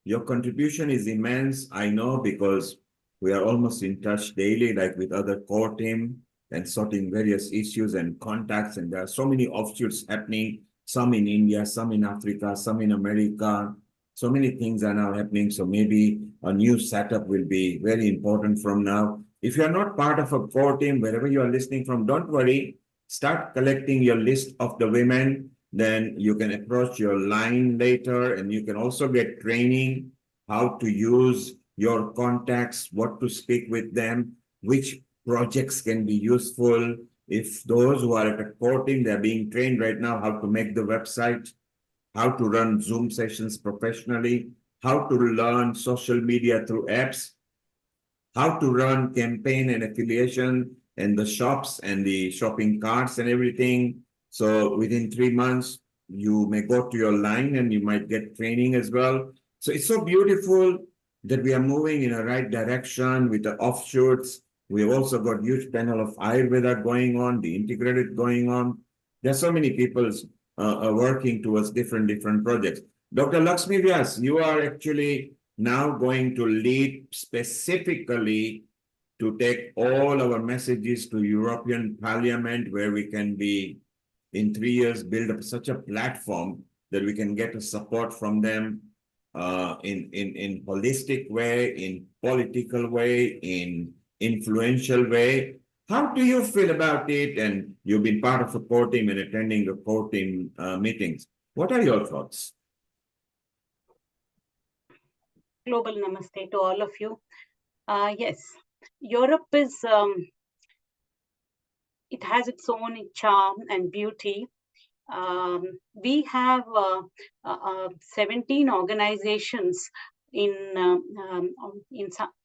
Your contribution is immense, I know, because we are almost in touch daily, like with other core team and sorting various issues and contacts. And there are so many offshoots happening, some in India, some in Africa, some in America. So many things are now happening. So maybe a new setup will be very important from now. If you are not part of a core team, wherever you are listening from, don't worry. Start collecting your list of the women. Then you can approach your line later, and you can also get training how to use your contacts, what to speak with them, which projects can be useful. If those who are at a core team, they're being trained right now how to make the website, how to run Zoom sessions professionally, how to learn social media through apps, how to run campaign and affiliation and the shops and the shopping carts and everything. So within 3 months, you may go to your line and you might get training as well. So it's so beautiful that we are moving in a right direction with the offshoots. We've also got huge panel of Ayurveda going on, the integrated going on. There's so many people working towards different projects. Dr. Lakshmi Vyas, you are actually now going to lead specifically to take all our messages to European Parliament, where we can be, in 3 years, build up such a platform that we can get a support from them in holistic way, in political way, in influential way. How do you feel about it? And you've been part of a core team and attending the core team meetings. What are your thoughts? Global namaste to all of you. Yes, Europe is, it has its own charm and beauty. We have 17 organizations in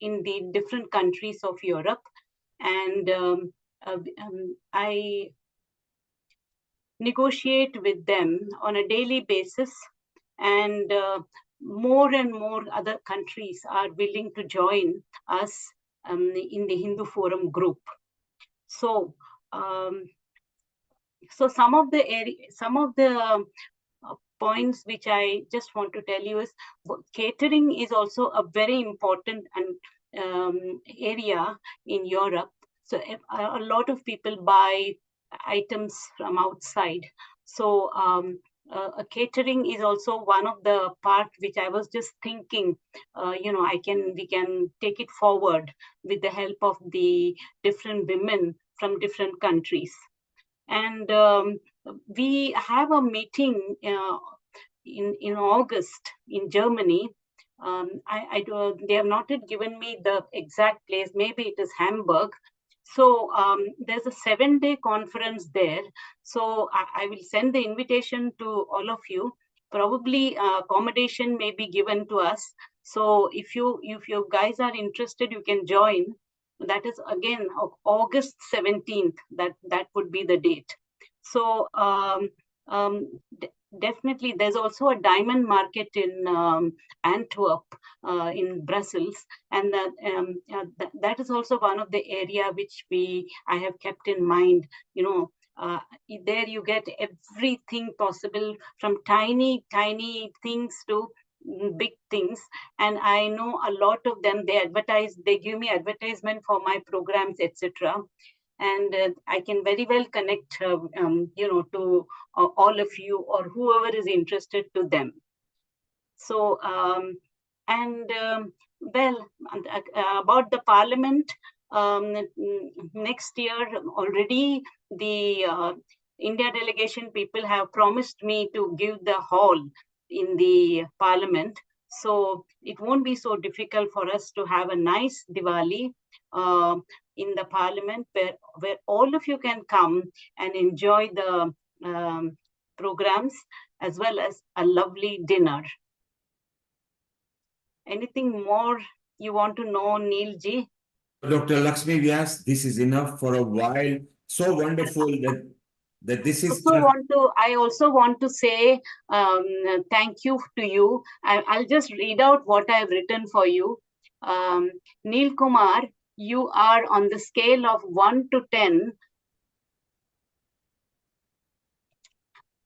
the different countries of Europe, and I negotiate with them on a daily basis, and more and more other countries are willing to join us in the Hindu Forum group. So, so some of the points which I just want to tell you is catering is also a very important and area in Europe. So a lot of people buy items from outside. So catering is also one of the part which I was just thinking, we can take it forward with the help of the different women from different countries. And we have a meeting in August in Germany. They have not yet given me the exact place. Maybe it is Hamburg. So there's a 7-day conference there. So I will send the invitation to all of you. Probably accommodation may be given to us. So if you guys are interested, you can join. That is again August 17th. That would be the date. So definitely, there's also a diamond market in Antwerp, in Brussels, and that is also one of the area which I have kept in mind. There you get everything possible, from tiny things to big things, and I know a lot of them. They give me advertisement for my programs, etc. And I can very well connect, to all of you or whoever is interested to them. So, about the Parliament, next year already the India delegation people have promised me to give the hall in the Parliament. So it won't be so difficult for us to have a nice Diwali in the Parliament, where all of you can come and enjoy the programs as well as a lovely dinner. Anything more you want to know, Neil ji? Dr. Lakshmi Vyas, this is enough for a while. So wonderful that this is just I also want to say thank you to you. I'll just read out what I've written for you. Neil Kumar, you are on the scale of 1 to 10.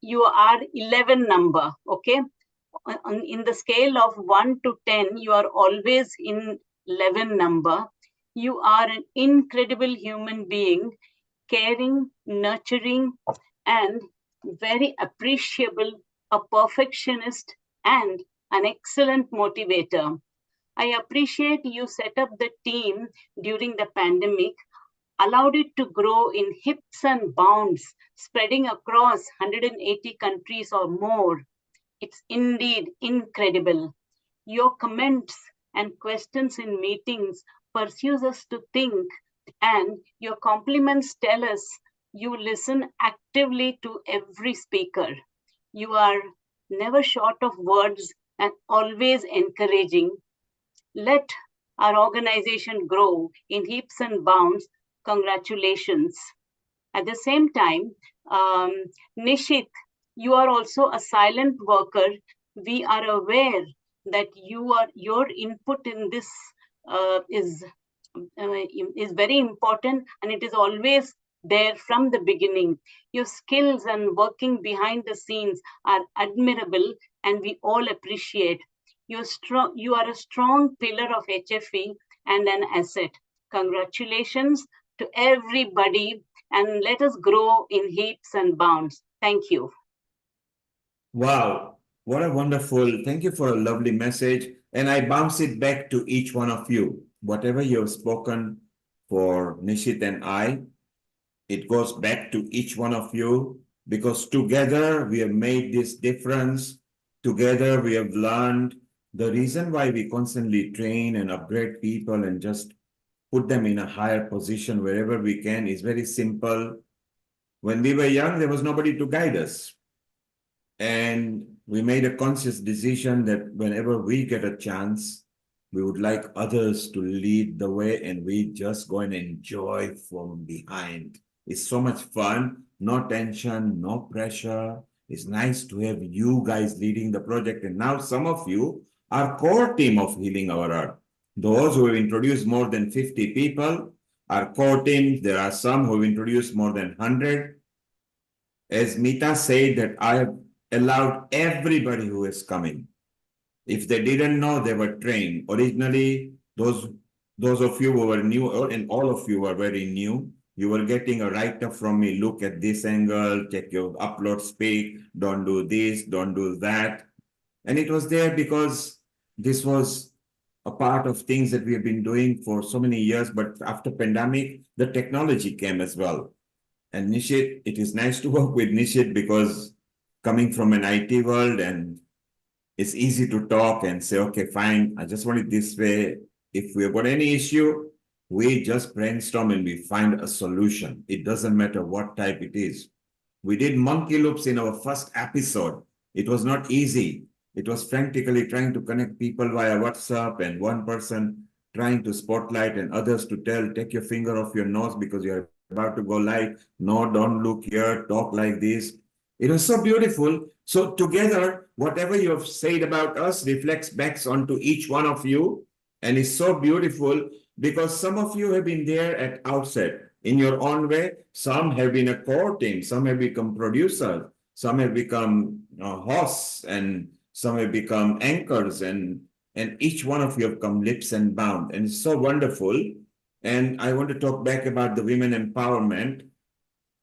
You are 11 number, okay? In the scale of 1 to 10, you are always in 11 number. You are an incredible human being, caring, nurturing, and very appreciable, a perfectionist, and an excellent motivator. I appreciate you set up the team during the pandemic, allowed it to grow in hips and bounds, spreading across 180 countries or more. It's indeed incredible. Your comments and questions in meetings pursues us to think, and your compliments tell us you listen actively to every speaker. You are never short of words and always encouraging. Let our organization grow in heaps and bounds. Congratulations. At the same time, Nishit, you are also a silent worker. We are aware that your input in this is very important, and it is always there from the beginning. Your skills and working behind the scenes are admirable, and we all appreciate. You are a strong pillar of HFE and an asset. Congratulations to everybody, and let us grow in heaps and bounds. Thank you. wow, what a wonderful, thank you for a lovely message. And I bounce it back to each one of you. Whatever you have spoken for Nishit and I, it goes back to each one of you, because together we have made this difference. Together we have learned. The reason why we constantly train and upgrade people and just put them in a higher position wherever we can is very simple. When we were young, there was nobody to guide us. And we made a conscious decision that whenever we get a chance, we would like others to lead the way, and we just go and enjoy from behind. It's so much fun, no tension, no pressure. It's nice to have you guys leading the project. And now some of you are core team of Healing Our Earth. Those who have introduced more than 50 people are core teams. There are some who have introduced more than 100. As Mita said, that I have allowed everybody who is coming. If they didn't know, they were trained. Originally, those of you who were new, and all of you were very new, you were getting a write-up from me. Look at this angle, check your upload speed, don't do this, don't do that. And it was there because this was a part of things that we have been doing for so many years. But after pandemic, the technology came as well. And Nishit, it is nice to work with Nishit because coming from an IT world, and it's easy to talk and say, okay, fine, I just want it this way. If we've got any issue, we just brainstorm and we find a solution. It doesn't matter what type it is. We did monkey loops in our first episode. It was not easy. It was frantically trying to connect people via WhatsApp, and one person trying to spotlight and others to tell, take your finger off your nose because you're about to go live. No, don't look here, talk like this. It was so beautiful. So together, whatever you have said about us reflects back onto each one of you. And it's so beautiful because some of you have been there at outset in your own way. Some have been a core team, some have become producers, some have become hosts, and some have become anchors, and each one of you have come leaps and bounds. And it's so wonderful. And I want to talk back about the women empowerment.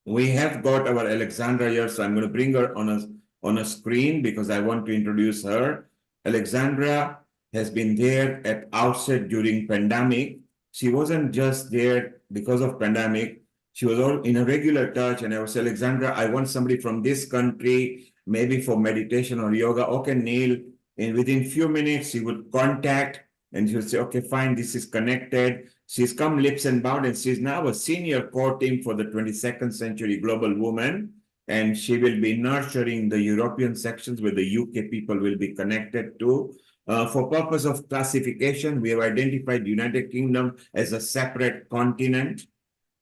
We have got our Alexandra here, so I'm going to bring her on a screen because I want to introduce her. Alexandra has been there at outset during pandemic. She wasn't just there because of pandemic. She was all in a regular touch, and I was, Alexandra, I want somebody from this country, maybe for meditation or yoga. Okay, Neil. And within few minutes, she would contact and she would say, okay, fine, this is connected. She's come leaps and bounds, and she's now a senior core team for the 22nd Century Global Woman. And she will be nurturing the European sections where the UK people will be connected to. For purpose of classification, we have identified United Kingdom as a separate continent.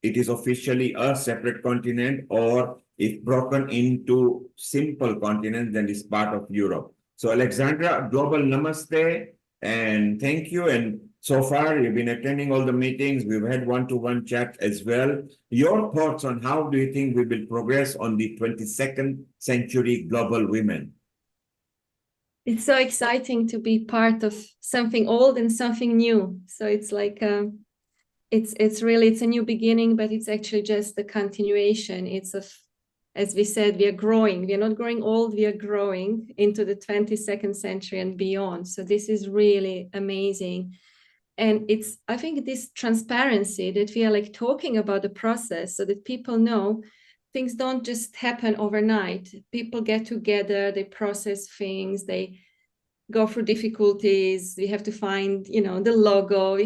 It is officially a separate continent, or if broken into simple continents, then it's part of Europe. So Alexandra, global namaste, and thank you. And so far, you've been attending all the meetings. We've had one-to-one chat as well. Your thoughts on how do you think we will progress on the 22nd century global women? It's so exciting to be part of something old and something new. So it's like it's a new beginning, but it's actually just the continuation. As we said, we are growing. We are not growing old. We are growing into the 22nd century and beyond. So this is really amazing. And I think this transparency that we are like talking about the process so that people know things don't just happen overnight. People get together, they process things, they go through difficulties. We have to find, the logo.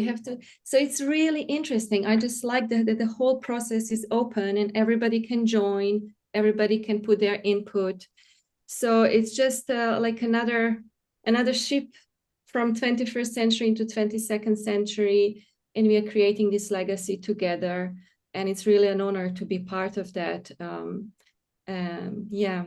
So it's really interesting. I just like that the whole process is open and everybody can join, everybody can put their input. So it's just like another ship from 21st century into 22nd century, and we are creating this legacy together. And it's really an honor to be part of that. Yeah,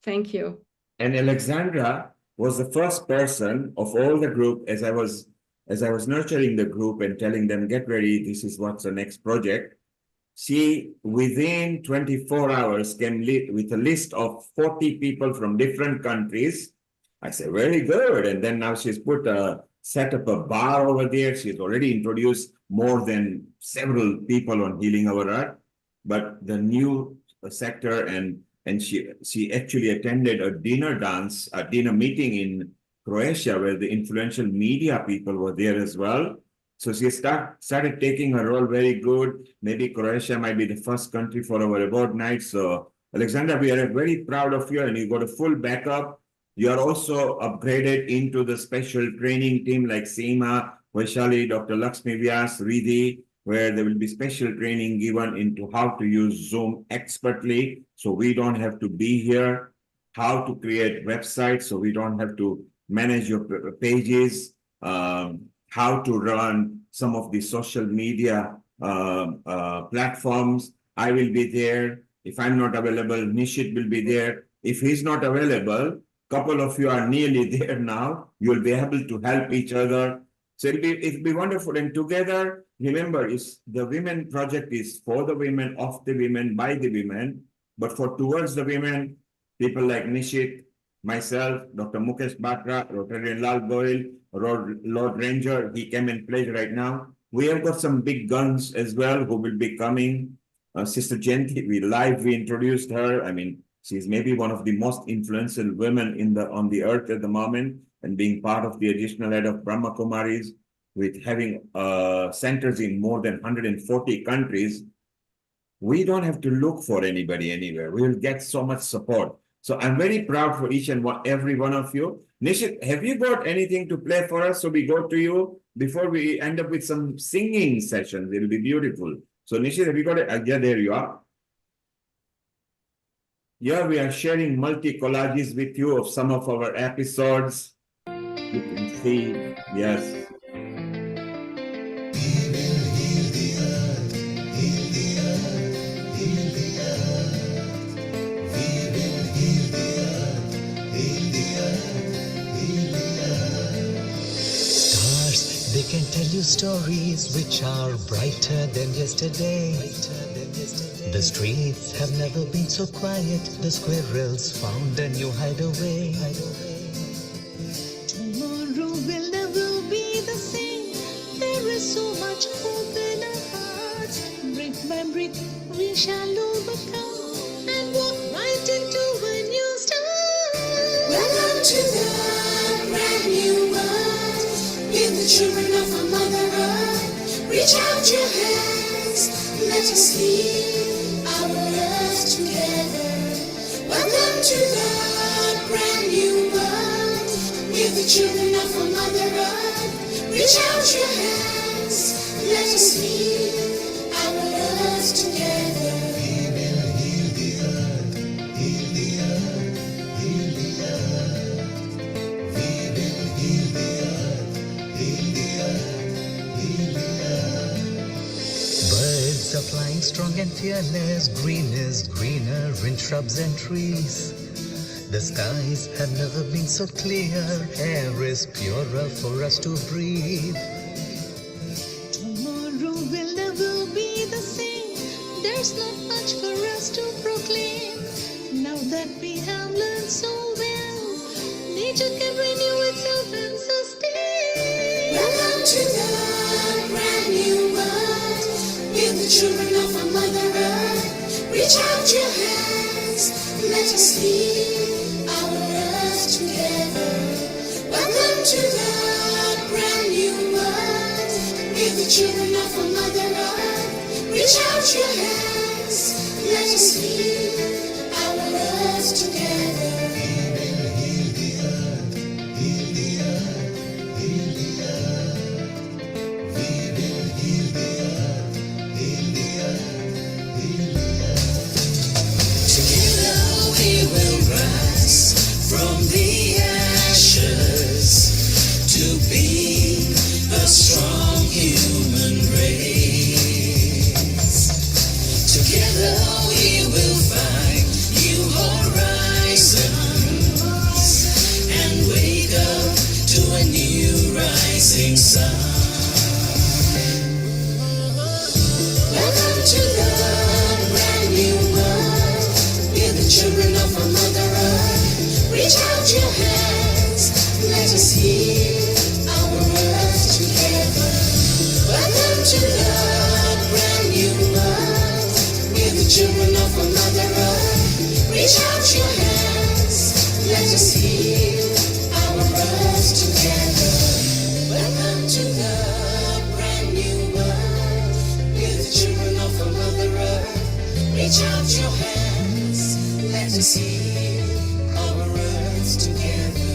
thank you. And Alexandra was the first person of all the group, as I was nurturing the group and telling them, get ready, this is what's the next project. She, within 24 hours, came with a list of 40 people from different countries. I said, very good. And then now she's set up a bar over there. She's already introduced more than several people on Healing Our Earth. But the new sector, and she actually attended a dinner meeting in Croatia where the influential media people were there as well. So she started taking her role very good. Maybe Croatia might be the first country for our award night. So Alexandra, we are very proud of you, and you got a full backup. You are also upgraded into the special training team like Seema, Vaishali, Dr. Lakshmi Vyas, Riddhi, where there will be special training given into how to use Zoom expertly, so we don't have to be here, how to create websites, so we don't have to manage your pages, how to run some of the social media platforms. I will be there. If I'm not available, Nishit will be there. If he's not available, couple of you are nearly there now. You'll be able to help each other. So it'll be wonderful. And together, remember, the women project is for the women, of the women, by the women, but towards the women, people like Nishit, myself, Dr. Mukesh Batra, Rotarian Lal Goyal, Lord Ranger, he came in place right now. We have got some big guns as well who will be coming. Sister Jayanti, we introduced her. I mean, she's maybe one of the most influential women on the earth at the moment, and being part of the additional head of Brahma Kumaris, with having centers in more than 140 countries. We don't have to look for anybody anywhere. We will get so much support. So I'm very proud for each and every one of you. Nishit, have you got anything to play for us? So we go to you before we end up with some singing sessions. It'll be beautiful. So Nishit, have you got it? Yeah, there you are. Yeah, we are sharing multi-collages with you of some of our episodes. You can see, yes. Stars, they can tell you stories which are brighter than yesterday. The streets have never been so quiet. The squirrels found a new hideaway. Tomorrow will never be the same. There is so much hope in our hearts. Brick by brick, we shall overcome and walk right into a new start. Welcome to the brand new world. Give the children of our Mother Earth. Reach out your hands, let us lead our earth together. Welcome to the brand new world. We're the children of our Mother Earth. Reach out your hands, let us lead our earth together. We will heal the earth, heal the earth, heal the earth. We will heal Birds are flying strong and fearless, green is greener in shrubs and trees. The skies have never been so clear, air is purer for us to breathe. Tomorrow will never be the same. There's not much for us to proclaim. Now that we have learned so well, nature can renew itself and sustain. Welcome to the brand new world. We're the children of our Mother Earth. Reach out your hands, let us heal our earth together. Welcome to the brand new world. We're the children of our Mother Earth. Reach out your hands, let us heal our earth together. Heal the earth, heal the earth, heal the earth. We will heal the earth, heal the earth, heal the earth. Together we will rise from the ashes to be a strong human race. Together we will find new horizons and wake up to a new rising sun. Welcome to the brand new world. We're the children of our Mother Earth. Reach out your hands, let us heal our earth together. Welcome to the brand new world. We're the children of our Mother Earth. Reach out your hands, let us heal our earth together. Welcome to the brand new world. We're the children of our Mother Earth. Reach out your hands, let us heal our earth together.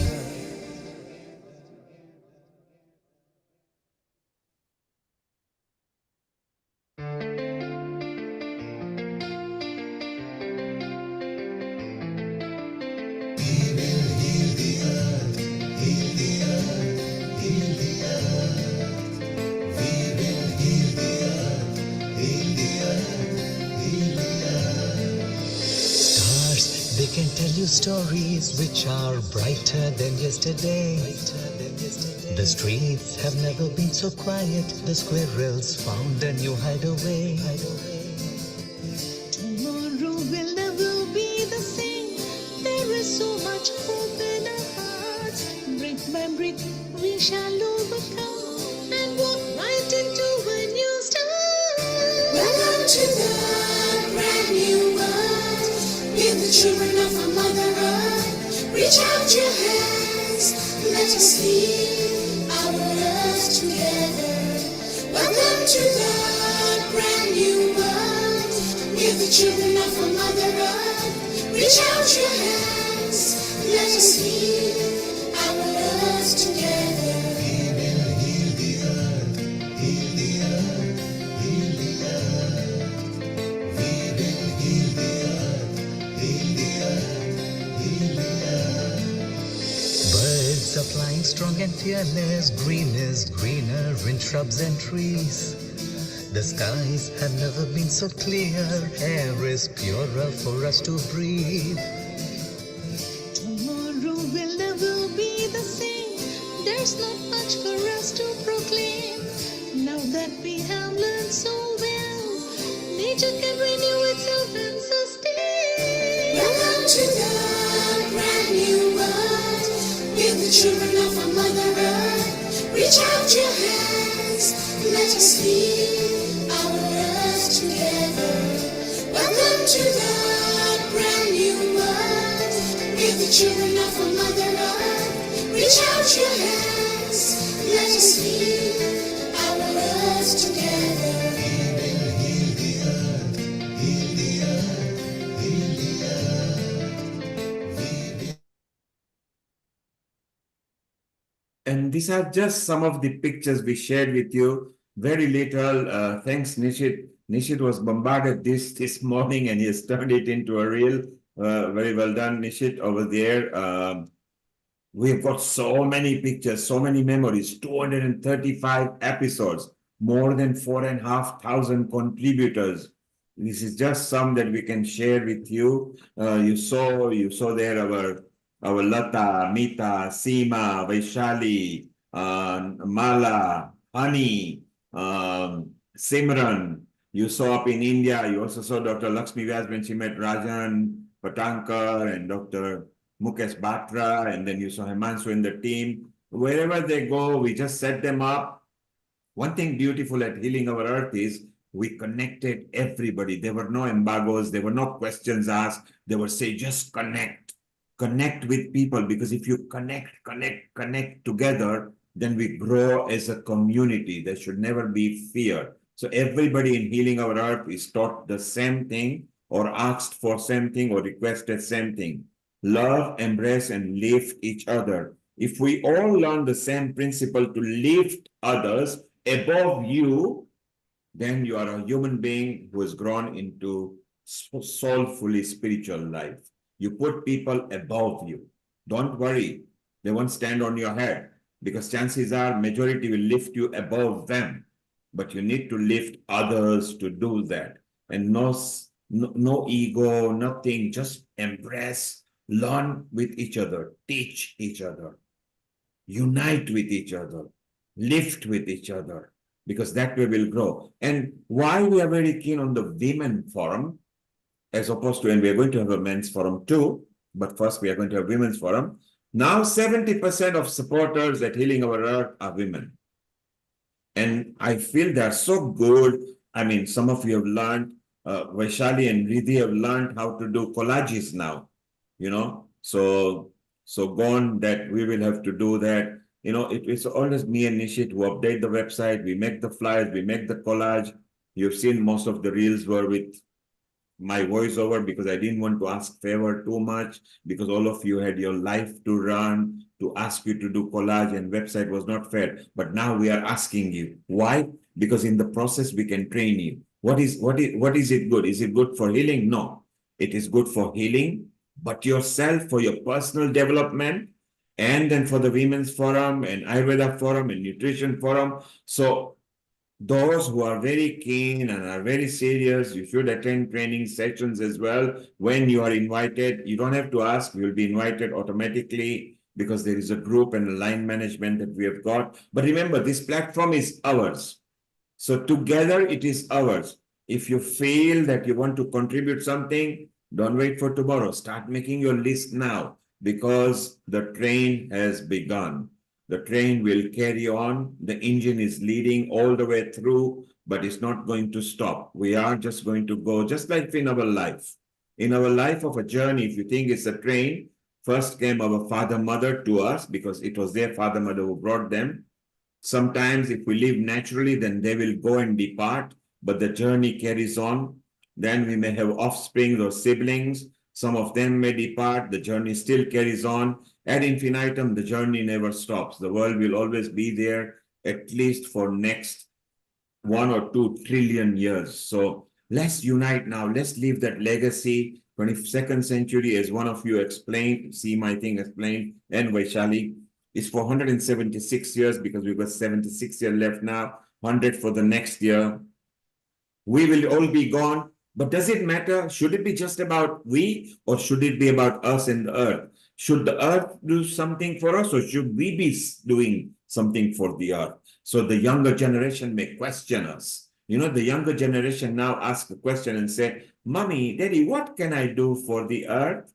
Stars, they can tell you stories which are brighter than yesterday. The streets have never been so quiet. The squirrels found a new hideaway. Tomorrow will never be the same. There is so much hope in our hearts. Brick by brick, we shall overcome and walk right into a new start. Welcome to the brand new world. We're the children of our Mother Earth. Reach out your hands, let us heal our earth together. Welcome to the brand new world. We're the children of our Mother Earth. Reach out your hands, let us heal our earth together. We will heal the earth, heal the earth, heal the earth. We will heal the earth, heal the earth, heal the earth. Birds are flying strong and fearless, green is greener in shrubs and trees. The skies have never been so clear, air is purer for us to breathe. Tomorrow will never be the same. There's not much for us to proclaim. Now that we have learned so well, nature can renew itself and sustain. Welcome to the brand new world. We're the children of our Mother Earth. Reach out your hands, let us heal our earth together. Welcome to the brand new world. We're the children of our Mother Earth. Reach out your hands, let us heal our earth together. We will heal the earth, heal the earth, heal the earth. And these are just some of the pictures we shared with you. Very little. Thanks, Nishit. Nishit was bombarded this morning and he has turned it into a reel. Very well done, Nishit, over there. We've got so many pictures, so many memories, 235 episodes. more than 4,500 contributors. This is just some that we can share with you. You saw there our Lata, Mita, Seema, Vaishali, Mala, Hani, Simran. You saw up in India, you also saw Dr. Lakshmi Vyas when she met Rajan Patankar and Dr. Mukesh Batra, and then you saw Himanshu in the team. Wherever they go, we just set them up. One thing beautiful at Healing Our Earth is we connected everybody. There were no embargoes, there were no questions asked. They were saying, just connect with people, because if you connect together, then we grow as a community. There should never be fear. So everybody in Healing Our Earth is taught the same thing, or asked for same thing, or requested same thing. Love, embrace, and lift each other. If we all learn the same principle to lift others above you, then you are a human being who has grown into soulfully spiritual life. You put people above you. Don't worry, they won't stand on your head, because chances are majority will lift you above them. But you need to lift others to do that. And no ego, nothing, just embrace, learn with each other, teach each other, unite with each other, lift with each other, because that way we'll grow. And why we are very keen on the women forum, as opposed to, and we are going to have a men's forum too, but first we are going to have women's forum. Now 70% of supporters at Healing Our Earth are women. And I feel they're so good. I mean, some of you have learned, Vaishali and Riddhi have learned how to do collages now, you know. So gone that we will have to do that. You know, it's always me and Nishit who update the website. We make the flyers, we make the collage. You've seen most of the reels were with my voiceover, because I didn't want to ask favor too much, because all of you had your life to run, to ask you to do collage, and website was not fair. But now we are asking you. Why? Because in the process we can train you. What is it good? Is it good for healing? No. It is good for healing, but yourself, for your personal development, and then for the Women's Forum and Ayurveda Forum and Nutrition Forum. So those who are very keen and are very serious, you should attend training sessions as well. When you are invited, you don't have to ask, you'll be invited automatically, because there is a group and a line management that we have got. But remember, this platform is ours. So together it is ours. If you feel that you want to contribute something, don't wait for tomorrow. Start making your list now, because the train has begun. The train will carry on. The engine is leading all the way through, but it's not going to stop. We are just going to go, just like in our life. In our life of a journey, if you think it's a train, first came our father, mother to us, because it was their father, mother who brought them. Sometimes if we live naturally, then they will go and depart, but the journey carries on. Then we may have offspring or siblings. Some of them may depart, the journey still carries on. Ad infinitum, the journey never stops. The world will always be there, at least for next 1 or 2 trillion years. So let's unite now. Let's leave that legacy. 22nd century, as one of you explained, Seema, I think, explained, and Vaishali, is for 176 years, because we've got 76 years left now, 100 for the next year. We will all be gone. But does it matter? Should it be just about we, or should it be about us and the earth? Should the earth do something for us, or should we be doing something for the earth? So the younger generation may question us. You know, the younger generation now ask a question and say, Mommy, Daddy, what can I do for the earth?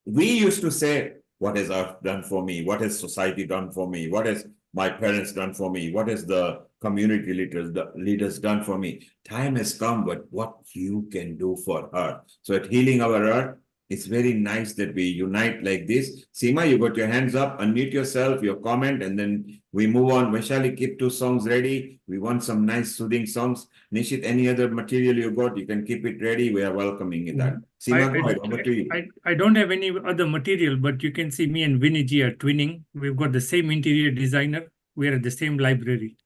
We used to say, what has earth done for me? What has society done for me? What has my parents done for me? What has the community leaders done for me? Time has come, but what you can do for her. So at Healing Our Earth, it's very nice that we unite like this. Seema, you got your hands up, unmute yourself, your comment, and then we move on. Vaishali, keep 2 songs ready. We want some nice soothing songs. Nishit, any other material you got, you can keep it ready. We are welcoming that. Seema, go ahead, over to you. I don't have any other material, but you can see me and Vinny ji are twinning. We've got the same interior designer. We are at the same library.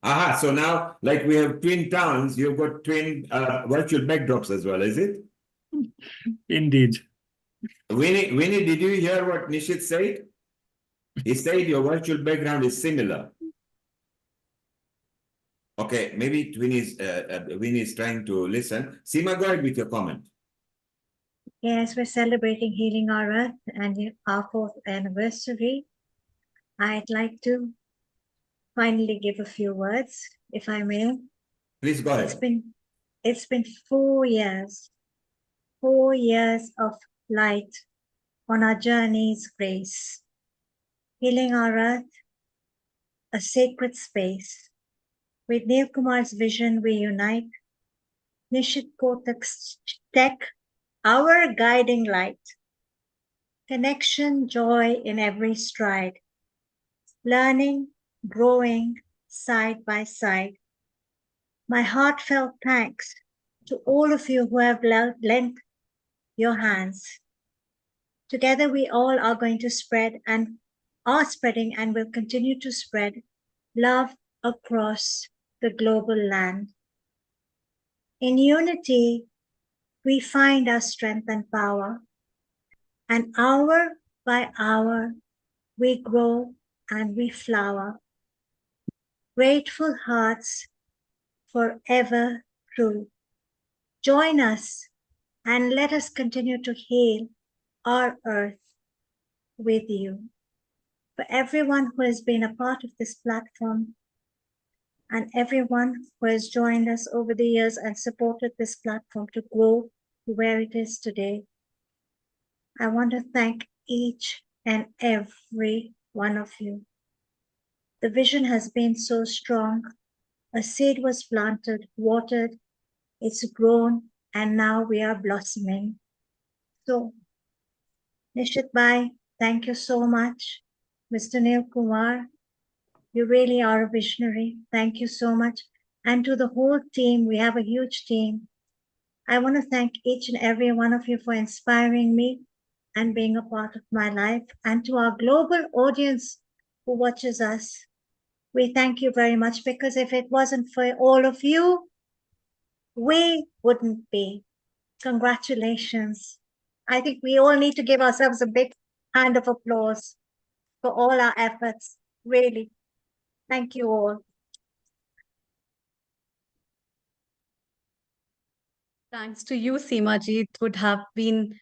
Aha, so now, like we have twin towns, you've got twin virtual backdrops as well, is it? Indeed. Winnie, did you hear what Nishit said? He said your virtual background is similar. Okay, maybe Winnie's trying to listen. Seema, go ahead with your comment. Yes, we're celebrating Healing Our Earth and our 4th anniversary. I'd like to finally give a few words, if I may. Please go ahead. It's been 4 years of light on our journey's grace. Healing Our Earth, a sacred space. With Neil Kumar's vision, we unite. Nishit Kotak's tech, our guiding light. Connection, joy in every stride. Learning, growing, side by side. My heartfelt thanks to all of you who have lent your hands. Together we all are going to spread and are spreading and will continue to spread love across the global land. In unity, we find our strength and power, and hour by hour, we grow and we flower. Grateful hearts forever true. Join us and let us continue to heal our earth with you. For everyone who has been a part of this platform and everyone who has joined us over the years and supported this platform to grow to where it is today, I want to thank each and every one of you. The vision has been so strong. A seed was planted, watered, it's grown, and now we are blossoming. So, Nishit Bhai, thank you so much. Mr. Neil Kumar, you really are a visionary. Thank you so much. And to the whole team, we have a huge team. I want to thank each and every one of you for inspiring me and being a part of my life. And to our global audience who watches us, we thank you very much, because if it wasn't for all of you, we wouldn't be. Congratulations. I think we all need to give ourselves a big hand of applause for all our efforts. Really. Thank you all. Thanks to you, Seemaji, it would have been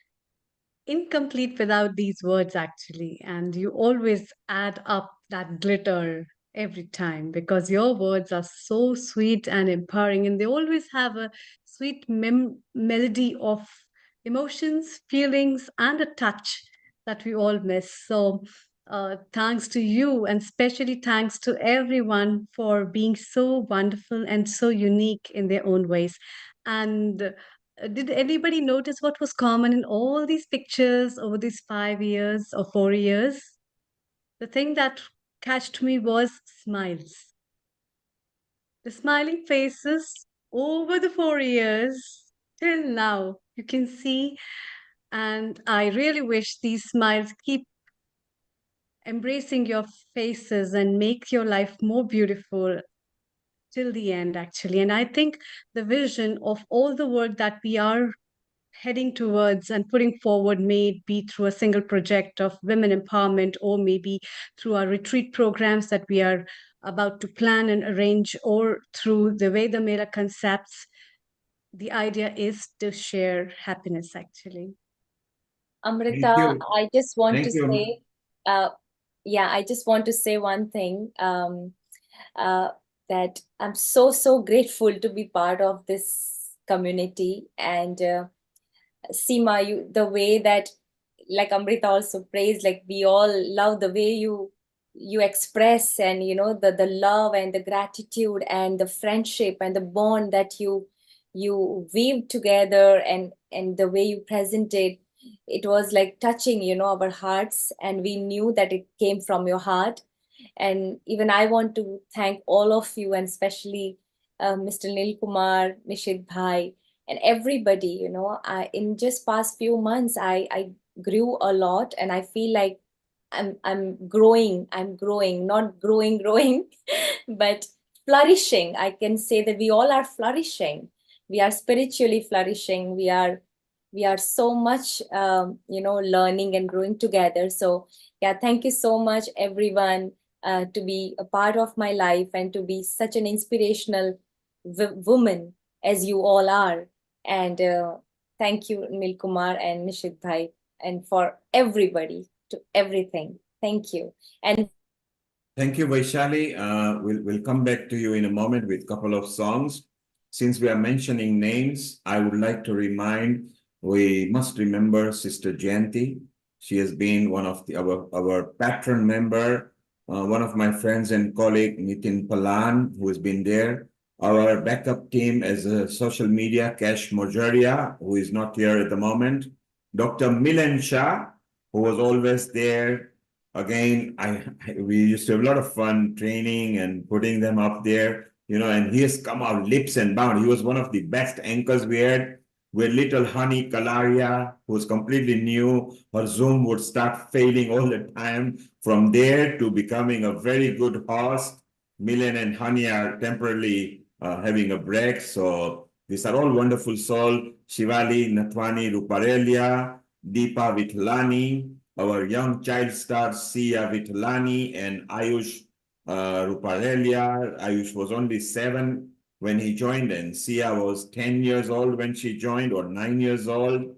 incomplete without these words, actually. And you always add up that glitter every time, because your words are so sweet and empowering, and they always have a sweet melody of emotions, feelings, and a touch that we all miss. So thanks to you, and especially thanks to everyone for being so wonderful and so unique in their own ways. And did anybody notice what was common in all these pictures over these 5 years or 4 years? The thing that catched me was smiles. The smiling faces over the 4 years till now, you can see. And I really wish these smiles keep embracing your faces and make your life more beautiful till the end, actually. And I think the vision of all the work that we are heading towards and putting forward, may it be through a single project of women empowerment, or maybe through our retreat programs that we are about to plan and arrange, or through the Veda Mela concepts, the idea is to share happiness, actually. Amrita, I just want Thank to you. say, I just want to say one thing, that I'm so grateful to be part of this community. And Seema, the way that, like Amrita also praised, like we all love the way you express, and the love and the gratitude and the friendship and the bond that you weave together, and the way you presented, it was like touching our hearts, and we knew that it came from your heart. And even I want to thank all of you, and especially Mr. Nil Kumar, Nishit Bhai, and everybody. In just past few months, I grew a lot, and I feel like I'm growing, not growing, but flourishing. I can say that we all are flourishing. We are spiritually flourishing. We are so much, learning and growing together. So yeah, thank you so much, everyone. to be a part of my life and to be such an inspirational woman as you all are. And thank you, Nil Kumar and Nishit Bhai, and for everybody, to everything. Thank you. And Thank you, Vaishali. We'll come back to you in a moment with a couple of songs. Since we are mentioning names, I would like to remind, we must remember Sister Jayanti. She has been one of our patron member, one of my friends and colleague, Nitin Palan, who has been there. Our backup team as a social media, Cash Mojaria, who is not here at the moment. Dr. Milan Shah, who was always there. Again, we used to have a lot of fun training and putting them up there, and he has come out leaps and bounds. He was one of the best anchors we had. With little Honey Kalaria, who was completely new, her Zoom would start failing all the time. From there to becoming a very good host, Milan and Honey are temporarily having a break. So these are all wonderful souls. Shivali, Nathwani, Ruparelia, Deepa Vithlani, our young child star Sia Vithlani and Ayush Ruparelia. Ayush was only 7 when he joined, and Sia was 10 years old when she joined, or 9 years old.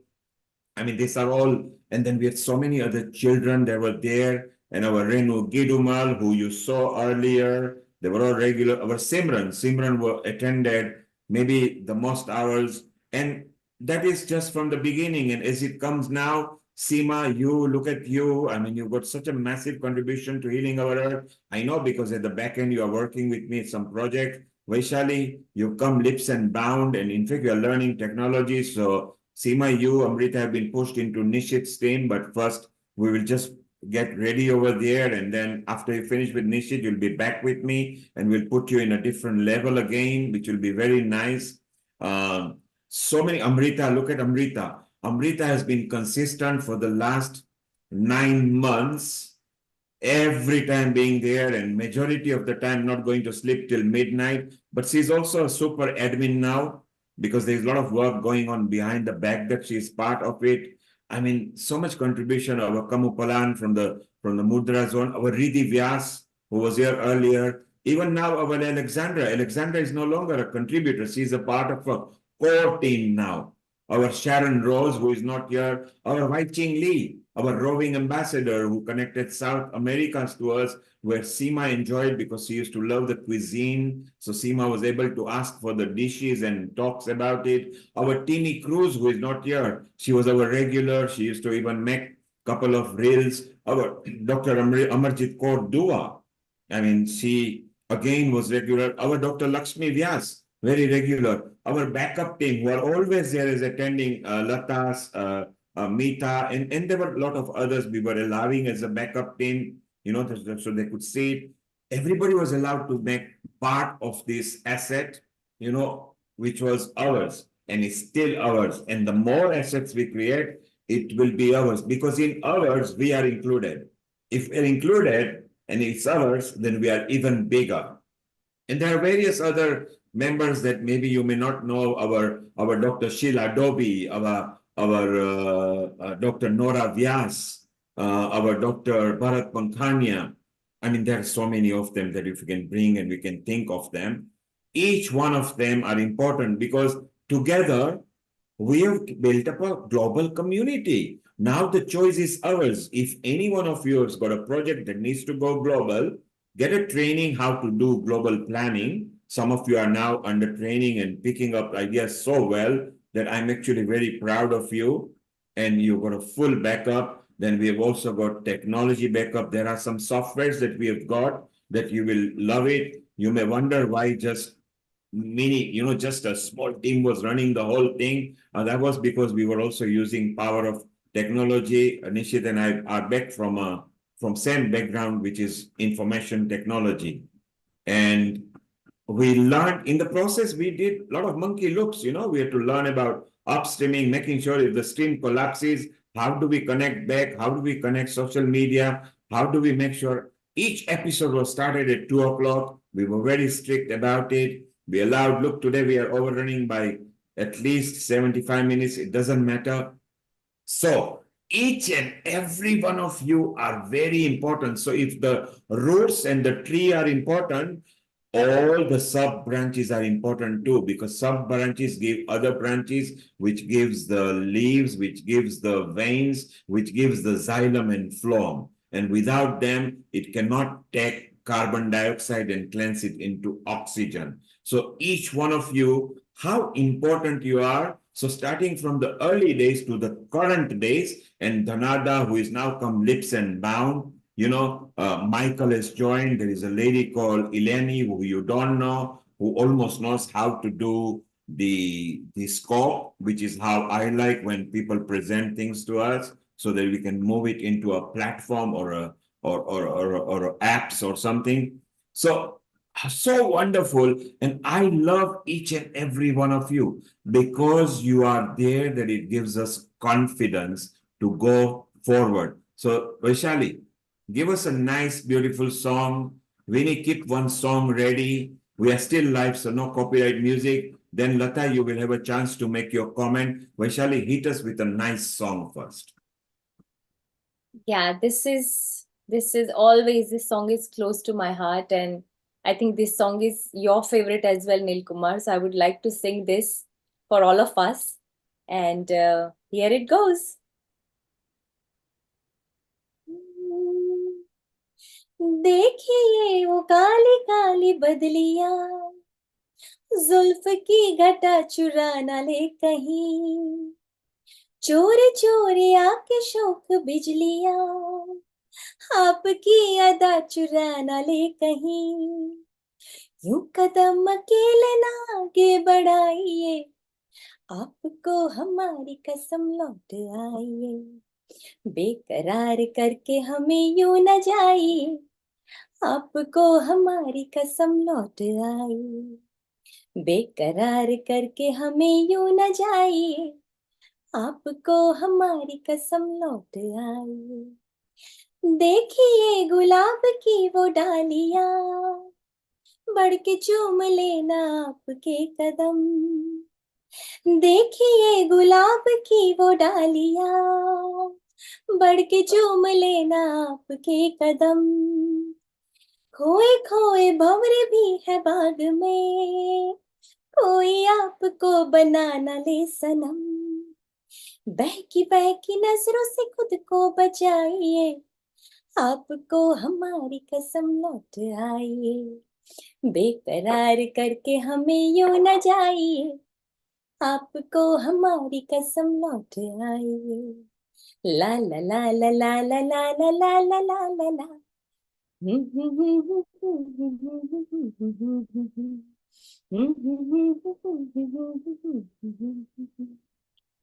I mean, these are all, and then we had so many other children that were there, and our Renu Gidumal, who you saw earlier, they were all regular. Our Simran were attended maybe the most hours, and that is just from the beginning. And as it comes now, Seema, look at you. I mean, you've got such a massive contribution to Healing Our Earth. I know, because at the back end, you are working with me at some project. Vaishali, you've come leaps and bounds, and in fact, you're learning technology. So Seema, Amrita have been pushed into Nishit's team, but first we will just get ready over there, and then after you finish with Nishit, you'll be back with me, and we'll put you in a different level again, which will be very nice. So many Amrita, look at Amrita. Amrita has been consistent for the last 9 months, every time being there, and majority of the time not going to sleep till midnight. But she's also a super admin now, because there's a lot of work going on behind the back that she's part of it. I mean, so much contribution. Our Kamupalan from the Mudra zone, our Riddhi Vyas, who was here earlier. Even now, our Alexandra. Alexandra is no longer a contributor. She's a part of a core team now. Our Sharon Rose, who is not here. Our Wai Ching Lee, our roving ambassador, who connected South Americans to us, where Seema enjoyed, because she used to love the cuisine. So Seema was able to ask for the dishes and talks about it. Our Tini Cruz, who is not here, she was our regular. She used to even make a couple of reels. Our Dr. Amarjit Kaur Dua, I mean, she again was regular. Our Dr. Lakshmi Vyas, very regular. Our backup team, who are always there as attending, Latas, Meeta, and there were a lot of others we were allowing as a backup team, so they could see it. Everybody was allowed to make part of this asset, which was ours, and it's still ours. And the more assets we create, it will be ours, because in ours, we are included. If we're included and it's ours, then we are even bigger. And there are various other members that maybe you may not know. Our Dr. Sheila Dobi, our Dr. Nora Vyas, our Dr. Bharat Pankhania. I mean, there are so many of them that if we can bring and we can think of them. Each one of them are important, because together we have built up a global community. Now the choice is ours. If any one of you has got a project that needs to go global, get a training how to do global planning. Some of you are now under training and picking up ideas so well that I'm actually very proud of you. And you've got a full backup. Then we have also got technology backup. There are some softwares that we have got that you will love it. You may wonder why just just a small team was running the whole thing. That was because we were also using power of technology. Nishit and I are back from same background, which is information technology. And we learned in the process, we did a lot of monkey loops, we had to learn about upstreaming, making sure if the stream collapses, how do we connect back? How do we connect social media? How do we make sure each episode was started at 2 o'clock? We were very strict about it. We allowed, look, today we are overrunning by at least 75 minutes. It doesn't matter. So each and every one of you are very important. So if the roots and the tree are important, all the sub branches are important too, because sub branches give other branches, which gives the leaves, which gives the veins, which gives the xylem and phloem. And without them, it cannot take carbon dioxide and cleanse it into oxygen. So each one of you, how important you are. So starting from the early days to the current days, and Dhanada, who is now come lips and bound, you know, Michael has joined. There is a lady called Eleni, who you don't know, who almost knows how to do the scope, which is how I like when people present things to us, so that we can move it into a platform or a or apps or something. So wonderful. And I love each and every one of you, because you are there, that it gives us confidence to go forward. So Vaishali, give us a nice, beautiful song. Vinny, keep one song ready. We are still live, so no copyright music. Then Lata, you will have a chance to make your comment. Vaishali, hit us with a nice song first. Yeah, this always, this song is close to my heart, and I think this song is your favorite as well, Nil Kumar. So I would like to sing this for all of us. And here it goes. देखिए वो काली काली बदलियां, जुल्फ की घटा चुरा ना ले कहीं, चोरी चोरी आके शौक बिजलियां, आपकी अदा चुरा ना ले कहीं, यूं कदम अकेले ना आगे बढ़ाइए, आपको हमारी कसम लौट आइए, बेकरार करके हमें यूं न जाइए, आपको हमारी कसम लौट आई, बेकरार करके हमें यूं न जाइए, आपको हमारी कसम लौट आई, देखिए गुलाब की वो डालियां, बढ़ के चूम लेना आपके कदम, देखिए गुलाब की वो डालियां, बढ़ के चूम लेना आपके कदम, खोए खोए भंवरे भी है बाग में, कोई आपको बना न ले सनम, बहकी नजरों से खुद को बचाइए, आपको हमारी कसम लौट आइए, बेकरार करके हमें यूं न जाइए, आपको हमारी कसम लौट आइए, ला ला ला ला ला ला ला ला ला ला ला ला ला।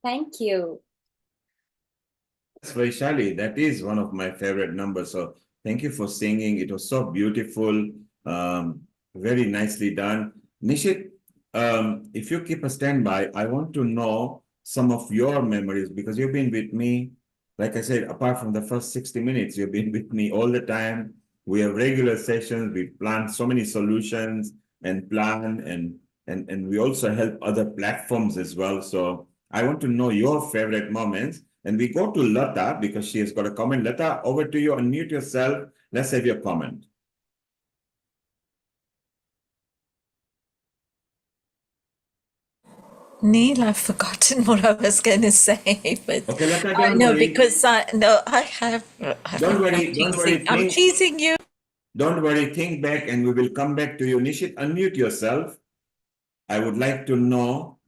Thank you. Vaishali, that is one of my favorite numbers. So thank you for singing. It was so beautiful, very nicely done. Nishit, if you keep a standby, I want to know some of your memories, because you've been with me, like I said, apart from the first 60 minutes, you've been with me all the time. We have regular sessions. We plan so many solutions and plan, and we also help other platforms as well. So I want to know your favorite moments. And we go to Lata because she has got a comment. Lata, over to you. Unmute yourself. Let's have your comment. Neil, I've forgotten what I was going to say, but okay, Lata, I know because I have. Don't worry. I'm teasing you. Don't worry. Think back, and we will come back to you. Nishit, unmute yourself. I would like to know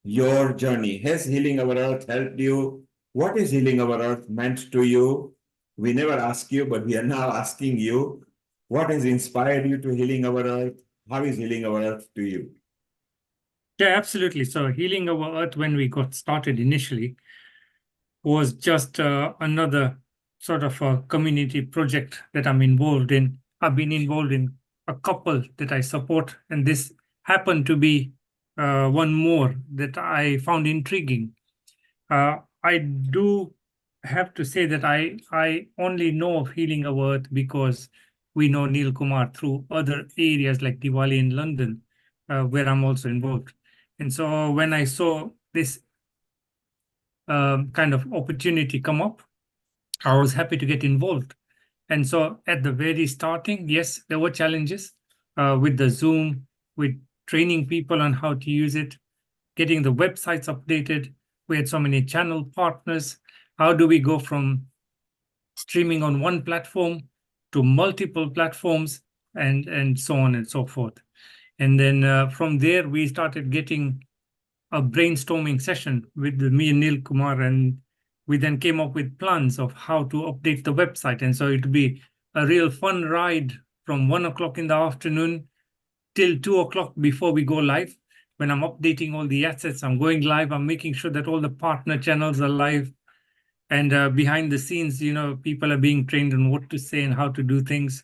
your journey. Has Healing Our Earth helped you? What is Healing Our Earth meant to you? We never ask you, but we are now asking you. What has inspired you to Healing Our Earth? How is Healing Our Earth to you? Yeah, absolutely. So Healing Our Earth, when we got started initially, was just another sort of a community project that I'm involved in. I've been involved in a couple that I support, and this happened to be one more that I found intriguing. I do have to say that I only know of Healing Our Earth because we know Neil Kumar through other areas like Diwali in London, where I'm also involved. And so when I saw this kind of opportunity come up, I was happy to get involved. And so at the very starting, yes, there were challenges with the Zoom, with training people on how to use it, getting the websites updated. We had so many channel partners. How do we go from streaming on one platform to multiple platforms and so on and so forth? And then from there, we started getting a brainstorming session with me and Neil Kumar, and we then came up with plans of how to update the website. And so it would be a real fun ride from 1 o'clock in the afternoon till 2 o'clock before we go live. When I'm updating all the assets, I'm going live, I'm making sure that all the partner channels are live. And behind the scenes, people are being trained on what to say and how to do things.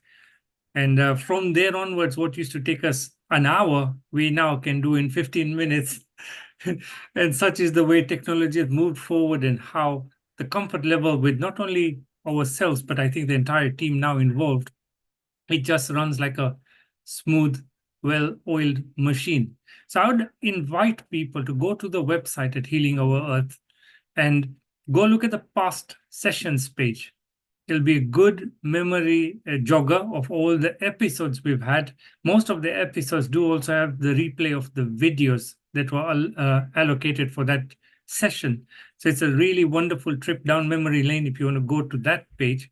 And from there onwards, what used to take us an hour, we now can do in 15 minutes. And such is the way technology has moved forward, and how the comfort level with not only ourselves, but I think the entire team now involved, it just runs like a smooth, well-oiled machine. So I would invite people to go to the website at Healing Our Earth and go look at the past sessions page. It'll be a good memory jogger of all the episodes we've had. Most of the episodes do also have the replay of the videos that were allocated for that session. So it's a really wonderful trip down memory lane if you want to go to that page.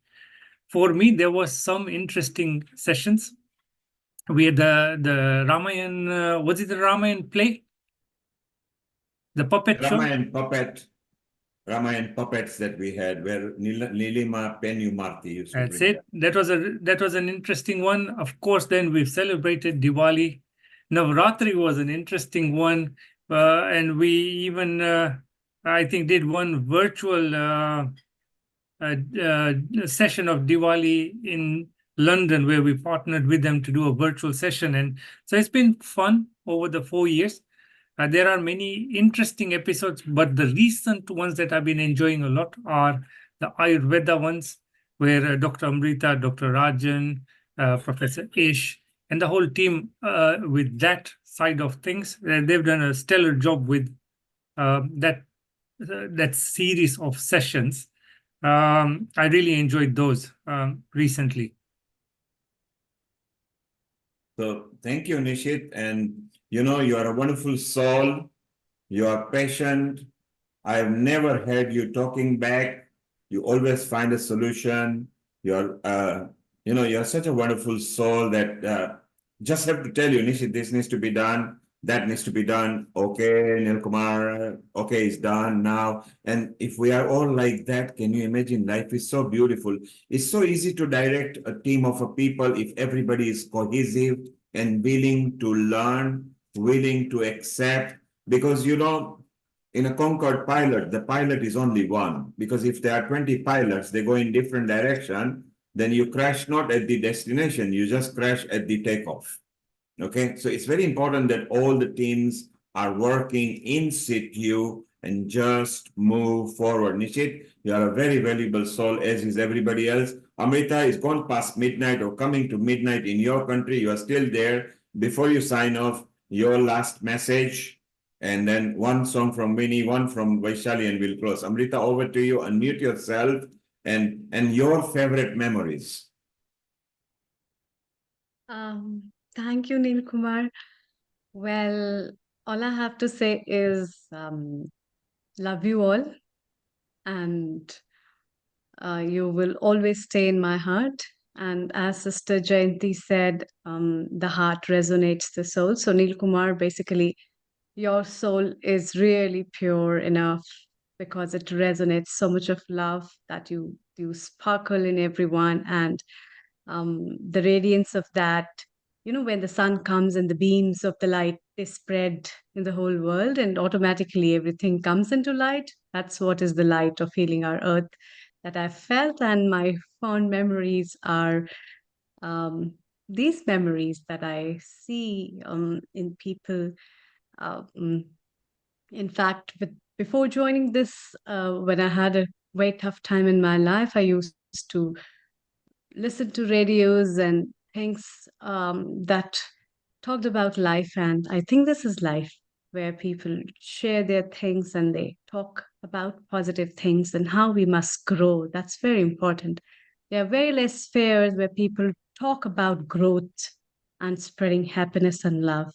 For me, there was some interesting sessions. We had the Ramayan, was it the Ramayan play? The puppet show? Ramayan puppets that we had, where Nilima Penumarti used to That's bring it. That was an interesting one. Of course, then we've celebrated Diwali. Navratri was an interesting one, and we even I think did one virtual session of Diwali in London, where we partnered with them to do a virtual session. And so it's been fun over the 4 years. There are many interesting episodes, but the recent ones that I've been enjoying a lot are the Ayurveda ones, where Dr. Amrita, Dr. Rajan, Professor Ish, and the whole team with that side of things, they've done a stellar job with that series of sessions. I really enjoyed those recently. So thank you, Nishit. And you are a wonderful soul. You are patient. I've never heard you talking back. You always find a solution. You're such a wonderful soul that just have to tell you, Nishit, this needs to be done. That needs to be done. Okay, Nil Kumar, okay, it's done now. And if we are all like that, can you imagine? Life is so beautiful. It's so easy to direct a team of people if everybody is cohesive and willing to learn, willing to accept. Because, in a Concorde pilot, the pilot is only one. Because if there are 20 pilots, they go in different direction, then you crash not at the destination, you just crash at the takeoff. Okay, so it's very important that all the teams are working in situ and just move forward. Nishit, you are a very valuable soul, as is everybody else. Amrita is gone past midnight or coming to midnight in your country. You are still there. Before you sign off, your last message, and then one song from Winnie, one from Vaishali, and we'll close. Amrita, over to you. Unmute yourself and your favorite memories. Thank you, Neil Kumar. Well, all I have to say is love you all, and you will always stay in my heart. And as Sister Jayanti said, the heart resonates the soul. So, Neil Kumar, basically, your soul is really pure enough because it resonates so much of love that you sparkle in everyone, and the radiance of that, when the sun comes and the beams of the light, they spread in the whole world, and automatically everything comes into light. That's what is the light of Healing Our Earth that I've felt. And my fond memories are these memories that I see in people. In fact, before joining this, when I had a very tough time in my life, I used to listen to radios and things that talked about life. And I think this is life where people share their things and they talk about positive things and how we must grow. That's very important. There are very less fairs where people talk about growth and spreading happiness and love.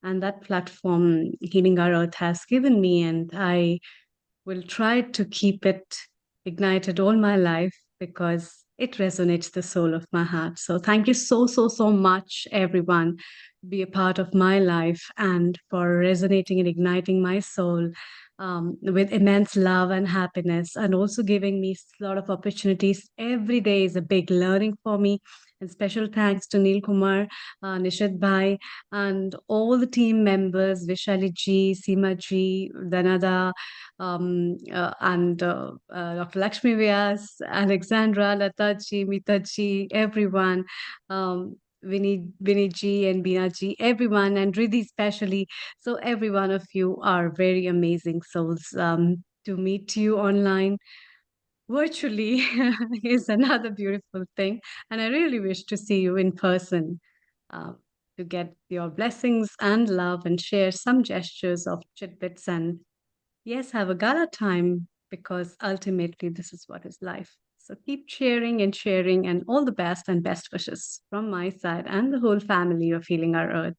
And that platform, Healing Our Earth, has given me, and I will try to keep it ignited all my life because it resonates the soul of my heart. So thank you so much, everyone, to be a part of my life and for resonating and igniting my soul with immense love and happiness, and also giving me a lot of opportunities. Every day is a big learning for me. And special thanks to Neil Kumar, Nishad Bhai, and all the team members, Vishali ji, Seema ji, Danada, and Dr. Lakshmi Vyas, Alexandra, Lata ji, Mita ji, everyone, Vinny ji and Bina ji, everyone, and Riddhi especially. So every one of you are very amazing souls. To meet you online virtually is another beautiful thing, and I really wish to see you in person. uh, to get your blessings and love and share some gestures of tidbits and yes, have a gala time because ultimately this is what is life. So keep sharing and all the best and best wishes from my side and the whole family of Healing Our Earth.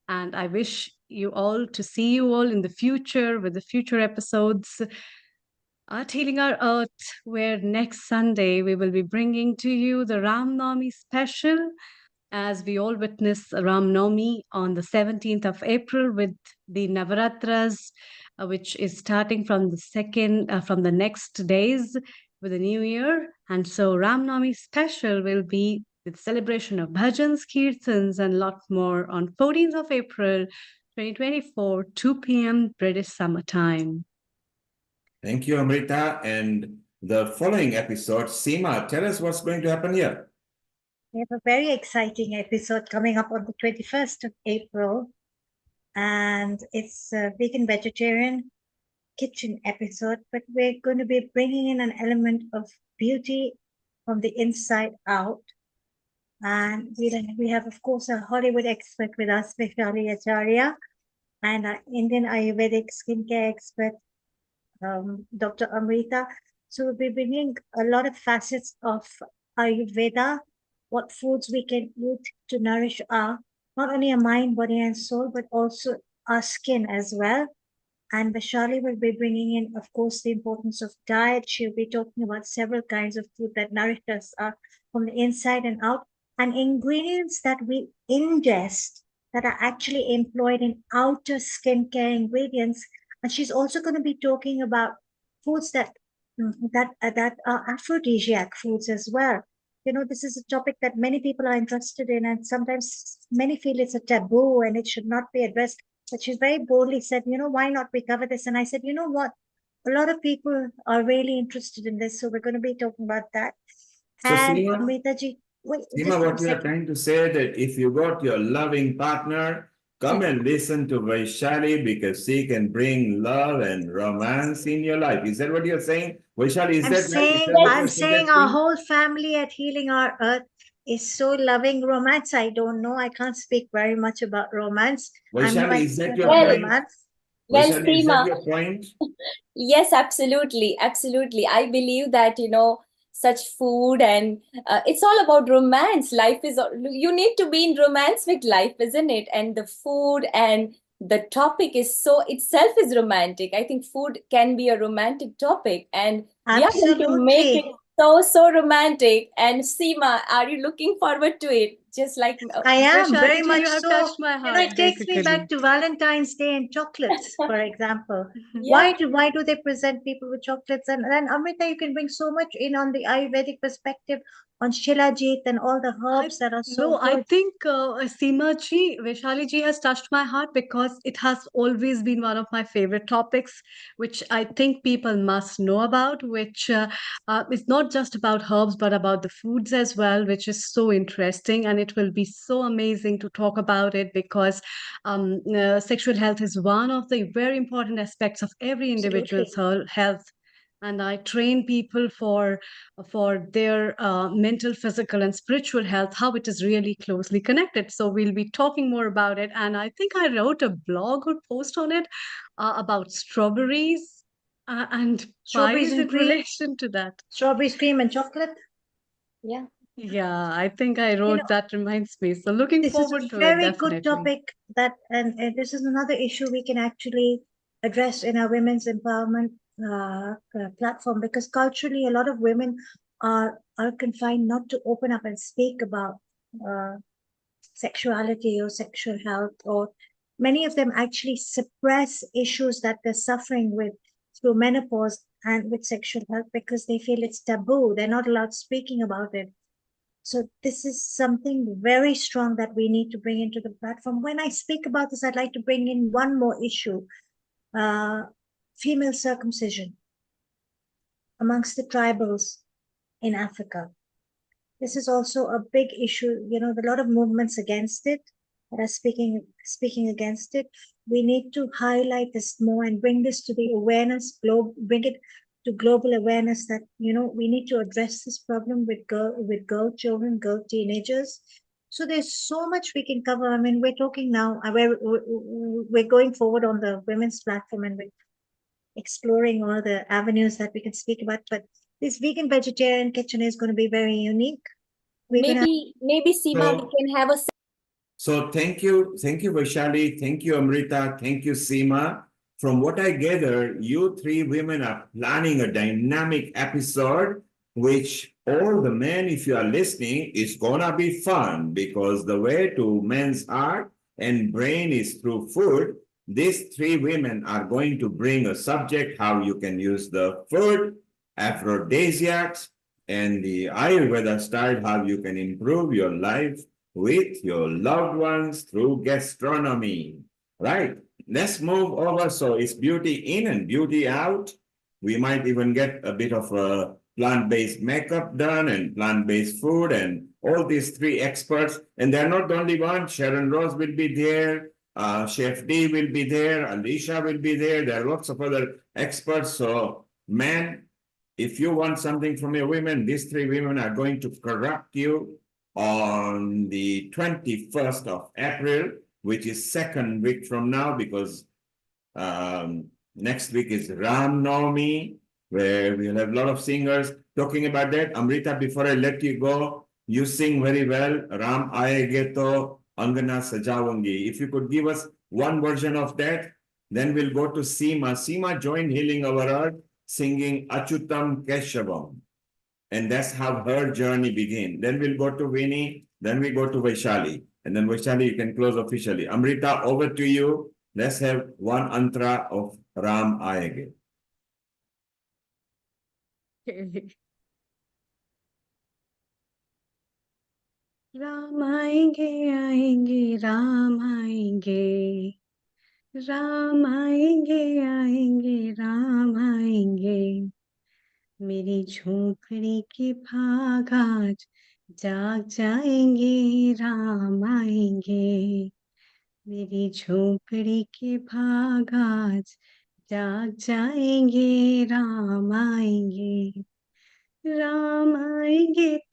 And I wish you all to see you all in the future with the future episodes at Healing Our Earth, where next Sunday we will be bringing to you the Ram Navami special as we all witness Ram Navami on the 17th of April with the Navaratras, which is starting from from the next days with the new year. And so Ram Navami special will be with celebration of bhajans, kirtans, and lot more on 14th of April, 2024, 2 p.m. British Summer Time. Thank you, Amrita. And the following episode, Seema, tell us what's going to happen here. We have a very exciting episode coming up on the 21st of April, and it's a vegan vegetarian kitchen episode, but we're going to be bringing in an element of beauty from the inside out. And we have, of course, a Hollywood expert with us, Vishali Acharya, and an Indian Ayurvedic skincare expert, Dr. Amrita. So we'll be bringing a lot of facets of Ayurveda, what foods we can eat to nourish our, not only our mind, body, and soul, but also our skin as well. And Vishali will be bringing in, of course, the importance of diet. She'll be talking about several kinds of food that nourish us from the inside and out, and ingredients that we ingest that are actually employed in outer skincare ingredients. And she's also going to be talking about foods that are aphrodisiac foods as well. You know, this is a topic that many people are interested in, and sometimes many feel it's a taboo and it should not be addressed. But she very boldly said, you know, why not we cover this? And I said, you know what? A lot of people are really interested in this, so we're going to be talking about that. So, And Seema, Amrita ji, wait, Seema, what you are trying to say that if you got your loving partner, come and listen to Vaishali because she can bring love and romance in your life. Is that what you're saying? Vaishali, is that right? Is that what I'm you're saying our suggesting? whole family at Healing Our Earth is so loving romance. I don't know. I can't speak very much about romance. I'm no Vaishali, is that expert your on point? romance. Well, Vaishali, is that Seema, your point? yes, absolutely, absolutely. I believe that, you know, such food and it's all about romance. Life is, you need to be in romance with life, isn't it? And the food and the topic is so itself is romantic. I think food can be a romantic topic, and we are going to make it so romantic. And Seema, are you looking forward to it? Just like I am Vaishali very ji, much you have so. touched my You know, heart, it takes me basically. back to Valentine's Day and chocolates, for example. Yeah. Why do they present people with chocolates? And then Amrita, you can bring so much in on the Ayurvedic perspective on Shilajit and all the herbs that are so No, I good. think Seema ji, Vaishali ji has touched my heart because it has always been one of my favorite topics, which I think people must know about, which is not just about herbs, but about the foods as well, which is so interesting. And it will be so amazing to talk about it because sexual health is one of the very important aspects of every individual's health. and I train people for their mental, physical, and spiritual health, how it is really closely connected. So we'll be talking more about it. And I think I wrote a blog or post on it about strawberries and Strawberries pies and in cream. relation to that. Strawberries, cream, and chocolate. Yeah. Yeah, I think I You wrote know, that reminds me. So looking this is forward a to it, very good definitely. topic that, and this is another issue we can actually address in our women's empowerment platform, because culturally a lot of women are confined not to open up and speak about sexuality or sexual health, or many of them actually suppress issues that they're suffering with through menopause and with sexual health because they feel it's taboo. They're not allowed speaking about it. So this is something very strong that we need to bring into the platform. When I speak about this, I'd like to bring in one more issue, female circumcision amongst the tribals in Africa. This is also a big issue. You know, a lot of movements against it that are speaking against it. We need to highlight this more and bring this to the awareness, bring it to global awareness that, you know, we need to address this problem with girl children, girl teenagers. So there's so much we can cover. I mean, we're talking now, we're going forward on the women's platform, and we're exploring all the avenues that we can speak about. But this vegan vegetarian kitchen is going to be very unique. Maybe Seema, we can have a So thank you, Vaishali, thank you, Amrita, thank you, Seema. From what I gather, you three women are planning a dynamic episode, which all the men, if you are listening, is gonna be fun, because the way to men's heart and brain is through food. These three women are going to bring a subject, how you can use the food, aphrodisiacs, and the Ayurveda style, how you can improve your life with your loved ones through gastronomy, right? Let's move over. So it's beauty in and beauty out. We might even get a bit of a plant-based makeup done and plant-based food and all these three experts. And they're not the only one. Sharon Rose will be there. Chef D will be there. Alicia will be there. There are lots of other experts. So, man, if you want something from your women, these three women are going to corrupt you on the 21st of April, which is second week from now, because next week is Ram Navami, where we'll have a lot of singers talking about that. Amrita, before I let you go, you sing very well. Ram Aayege To Angana Sajavangi. If you could give us one version of that, then we'll go to Seema. Seema joined Healing Our Earth singing Achutam Keshavam. And that's how her journey began. Then we'll go to Vinny, then we go to Vaishali. And then Vaishali, you can close officially. Amrita, over to you. Let's have one antra of Ram Aayege. Ram आएंगे आएंगे राम आएंगे राम आएंगे राम आएंगे मेरी झोपड़ी के भाग आज जाग जाएंगे राम आएंगे मेरी झोपड़ी के भाग आज जाग जाएंगे राम आएंगे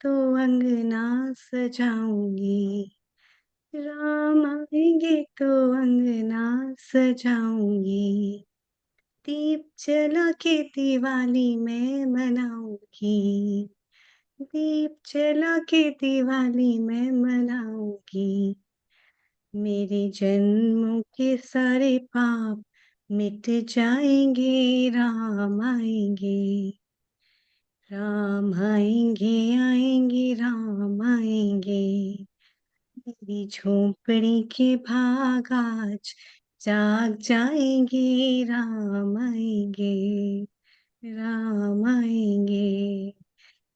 तो अंगना सजाऊंगी राम आएंगे तो अंगना सजाऊंगी दीप जला के दिवाली मैं मनाऊंगी दीप जला के दिवाली मैं मनाऊंगी मेरे जन्मों के सारे पाप मिट जाएंगे राम आएंगे राम आएंगे मेरी झोपड़ी के भाग आज जाग जाएंगे राम आएंगे राम आएंगे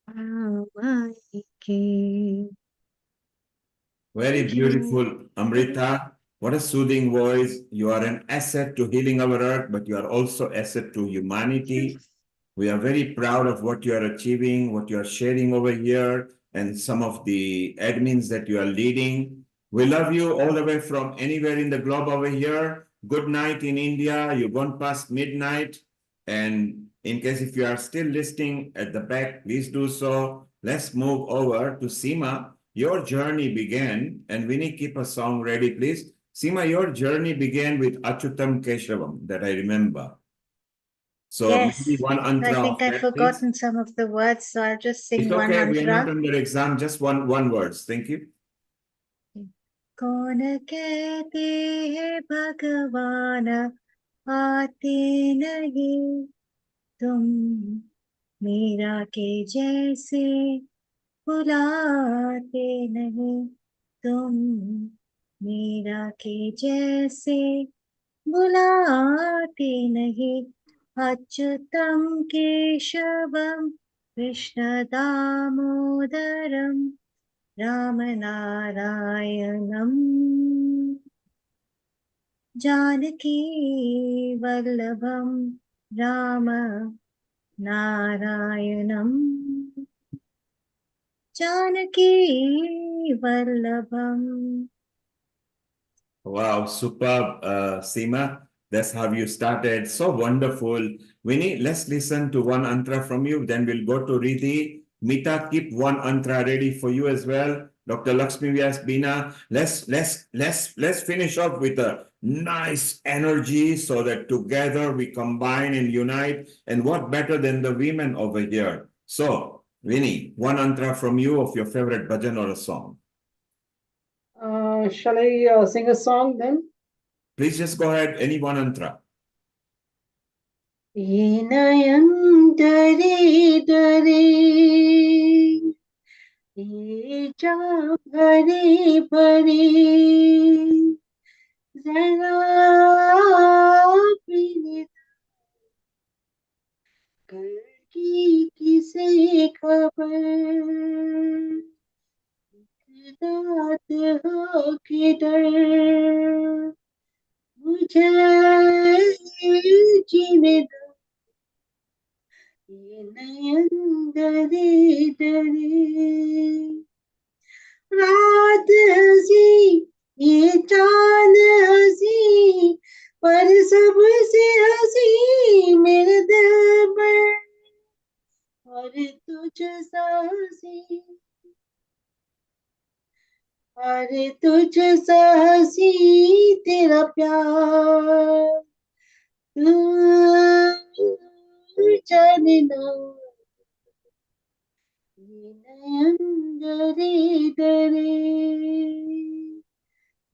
राम आएंगे Very Thank you. beautiful, Amrita. What a soothing voice. You are an asset to Healing Our Earth, but you are also asset to humanity. We are very proud of what you are achieving, what you are sharing over here, and some of the admins that you are leading. We love you all the way from anywhere in the globe over here. Good night in India. You've gone past midnight. And in case if you are still listening at the back, please do so. Let's move over to Seema. Your journey began, and Vinny, keep a song ready, please. Seema, your journey began with Achutam Keshavam, that I remember. So Yes, maybe one I antra think of I've that, please. forgotten some of the words, so I'll just sing It's one okay, we are not mantra. under exam, just one words. Thank you. कौन कहते हैं भगवान आते नहीं तुम मीरा के जैसे बुलाते नहीं तुम मीरा के जैसे बुलाते नहीं अच्युतं केशवं कृष्ण दामोदरं रामनारायणं जानकी वल्लभं राम नारायणं Janaki वल्लभम्. Wow, superb, Seema. That's how you started. So wonderful. Winnie, let's listen to one antra from you. Then we'll go to Riddhi. Mita, keep one antra ready for you as well. Dr. Lakshmi Vyas, Bina. Let's finish off with a nice energy so that together we combine and unite. And what better than the women over here? So, Winnie, one antra from you of your favorite bhajan or a song. Shall I sing a song then? Please just go ahead, any one antra. ये नयन डरे डरे ये जाम भरे भरे जरा अपने घर की किसे खबर रात हो के डर मुझे जीने दो ये नयन डरे डरे रात हंसी ये चांद हंसी पर सबसे हंसी मेरे दिल पर और तुझसा हंसी अरे तुझसा हंसी तेरा प्यार जाने ना ये नयन डरे डरे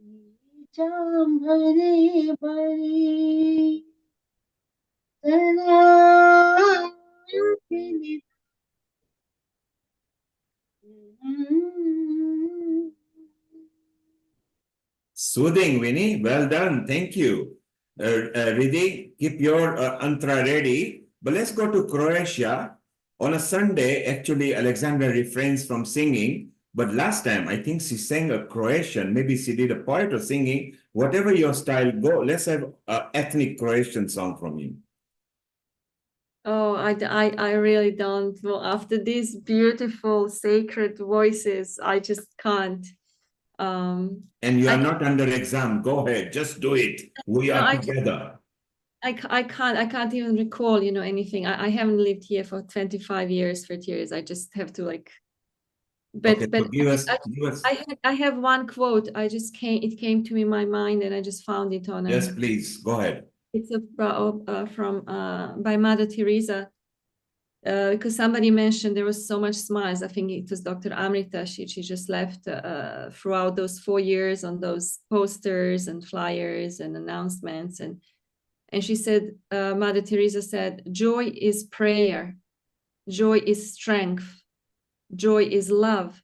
ये जाम भरे भरे जरा अपने Soothing, Winnie. Well done. Thank you. Riddhi, keep your antra ready. But let's go to Croatia. On a Sunday, actually, Alexandra refrains from singing. But last time, I think she sang a Croatian. Maybe she did a poet or singing. Whatever your style, go. Let's have an ethnic Croatian song from you. Oh, I really don't. Well, after these beautiful sacred voices, I just can't. And you are not under exam. Go ahead. Just do it. We are together. I can't even recall, anything. I haven't lived here for 25 years, 30 years. I just have to but give us. I have one quote. It came to me in my mind and I just found it on Yes, please. Go ahead. It's from by Mother Teresa. Because somebody mentioned there was so much smiles. I think it was Dr. Amrita. She just left throughout those 4 years on those posters and flyers and announcements. And she said, Mother Teresa said, joy is prayer. Joy is strength. Joy is love.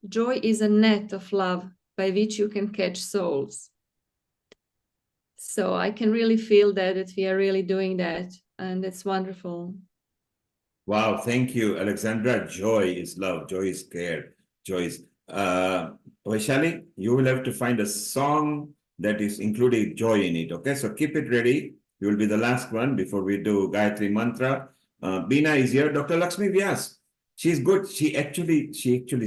Joy is a net of love by which you can catch souls. So I can really feel that we are really doing that. And it's wonderful. Wow, thank you, Alexandra. Joy is love, joy is care, joy is... Vaishali, you will have to find a song that is including joy in it, okay? So keep it ready. You will be the last one before we do Gayatri Mantra. Bina is here. Dr. Lakshmi Vyas, she's good. She actually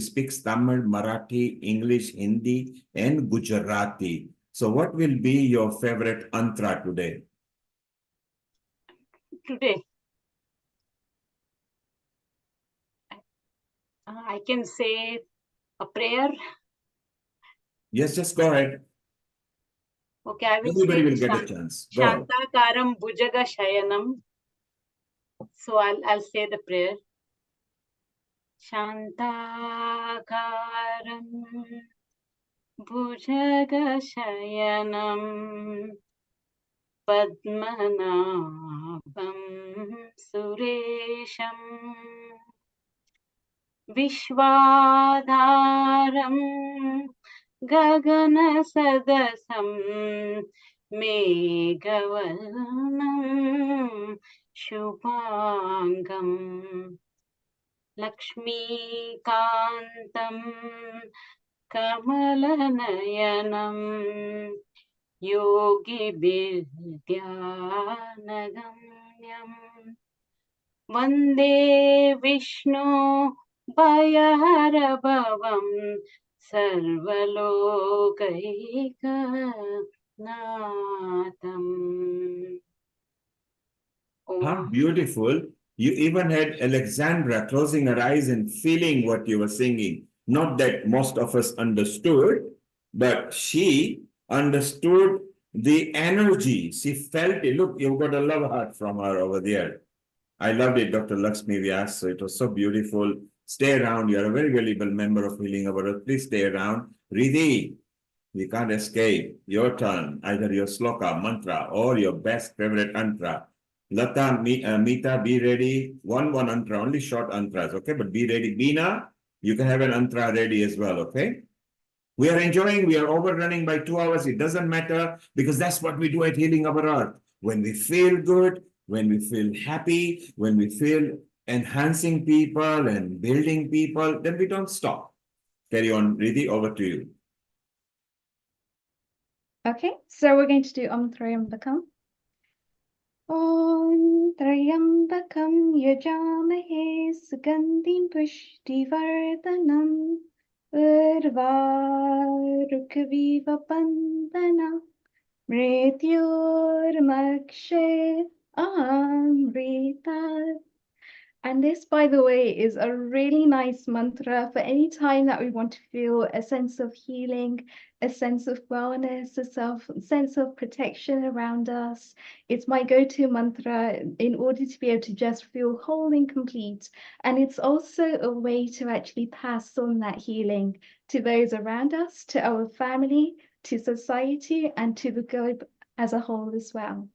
speaks Tamil, Marathi, English, Hindi, and Gujarati. So what will be your favorite antra today? Today, I can say a prayer. Yes, just go ahead. Okay, I will Everybody say will get a chance. Go ahead. Shantakaram Bhujaga Shayanam. So I'll say the prayer. Shantakaram Bhujaga Shayanam Padmanabham Suresham Vishwadharam Gaganasadasam Meghavarnam Shubhangam Lakshmikantam Kamalaнаянam Yogi Vidyanagam Vande Vishnu Bhayaharabhavam Sarvalokaika Natham. How beautiful. You even had Alexandra closing her eyes and feeling what you were singing. Not that most of us understood, but she understood the energy. She felt it. Look, you've got a love heart from her over there. I loved it, Dr. Lakshmi Vyas. So it was so beautiful. Stay around. You're a very valuable member of Healing Our Earth. Please stay around. Riddhi, you can't escape. Your turn. Either your sloka, mantra, or your best favorite antra. Lata, Meeta, be ready. One antra, only short antras, okay? But be ready. Beena, you can have an antra ready as well, okay? We are enjoying, we are overrunning by 2 hours. It doesn't matter because that's what we do at Healing Our Earth. When we feel good, when we feel happy, when we feel enhancing people and building people, then we don't stop. Carry on, Riddhi, over to you. Okay, so we're going to do Om Trayambakam. Om Trayambakam Yajamahe Sugandhim Pushtivardhanam Urvarukaviva Bandana Mrityormakshe Amrita. And this, by the way, is a really nice mantra for any time that we want to feel a sense of healing, a sense of wellness, a sense of protection around us. It's my go-to mantra in order to be able to just feel whole and complete. And it's also a way to actually pass on that healing to those around us, to our family, to society, and to the globe as a whole as well.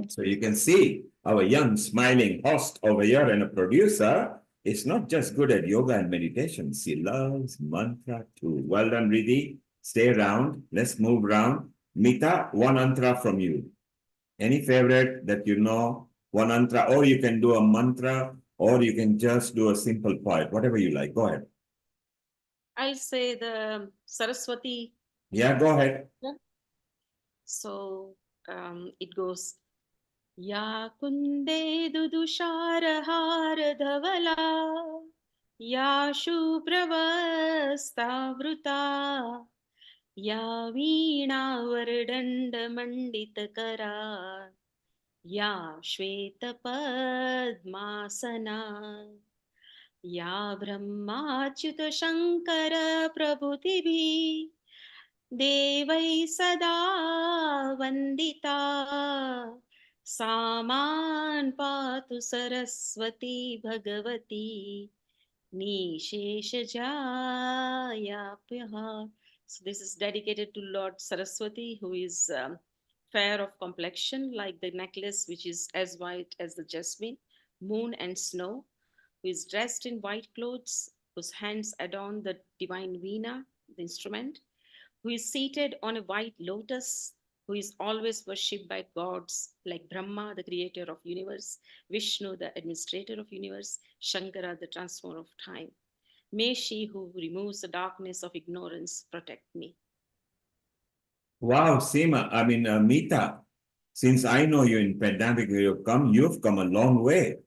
So you can see our young smiling host over here and a producer is not just good at yoga and meditation. She loves mantra too. Well done, Riddhi. Stay around. Let's move around. Meeta, one mantra from you. Any favorite that you know? One mantra, or you can do a mantra, or you can just do a simple poem, whatever you like. Go ahead. I'll say the Saraswati. Yeah, go ahead. So it goes Ya kunde dudushara dhavala Ya shubhravastavruta Ya veena vardanda mandita kara Ya shweta padmasana Ya brahmachyuta shankara prabhutibhi Devai sada vandita Saman patu saraswati bhagavati Nisheshajayapyaha. So this is dedicated to Lord Saraswati, who is fair of complexion like the necklace which is as white as the jasmine, moon and snow, who is dressed in white clothes, whose hands adorn the divine veena, the instrument, who is seated on a white lotus, who is always worshipped by gods like Brahma, the creator of universe, Vishnu, the administrator of universe, Shankara, the transformer of time. May she who removes the darkness of ignorance protect me. Wow, Meeta, since I know you in pandemic, you've come a long way.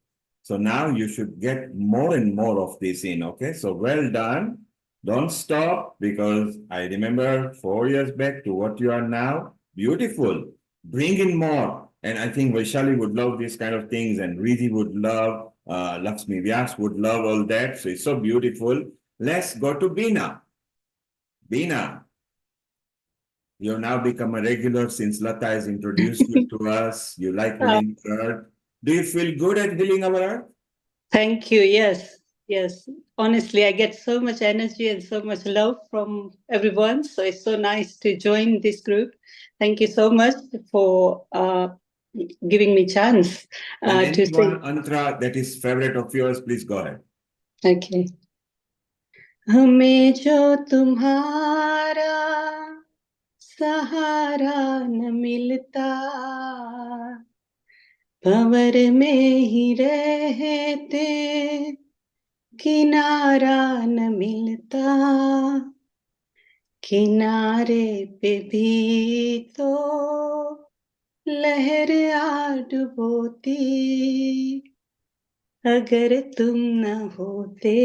So now you should get more and more of this in, okay? So well done. Don't stop because I remember 4 years back to what you are now. Beautiful. Bring in more. And I think Vaishali would love these kind of things and Riddhi would love Lakshmi Vyas would love all that. So it's so beautiful. Let's go to Beena. Beena, you've now become a regular since Lata has introduced you to us. You like healing our earth. Do you feel good at healing our earth? Thank you. Yes, yes. Honestly, I get so much energy and so much love from everyone. So it's so nice to join this group. Thank you so much for giving me chance And to any say. one mantra that is favorite of yours, please go ahead. Okay. हमें जो तुम्हारा सहारा न मिलता, भंवर में ही रहते किनारा न मिलता, किनारे पे भी तो लहर आ डुबोती, अगर तुम न होते,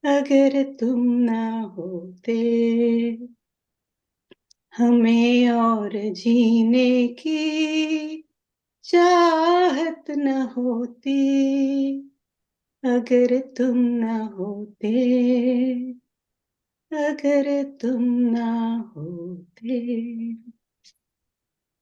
अगर तुम न होते, हमें और जीने की चाहत न होती, अगर तुम न होते, अगर तुम न होते.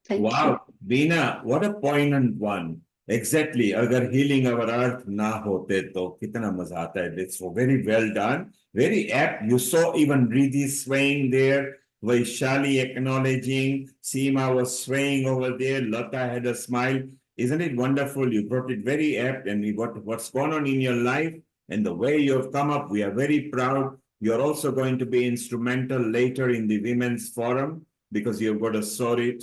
Thank you. Wow, Veena, what a poignant one. Exactly. Agar healing our earth na hote to kitna maza aata hai. It's so very well done. Very apt. You saw even Riddhi swaying there. Vaishali acknowledging. Seema was swaying over there. Lata had a smile. Isn't it wonderful? You brought it very apt, and what's going on in your life and the way you have come up. We are very proud. You're also going to be instrumental later in the Women's Forum, because you've got a story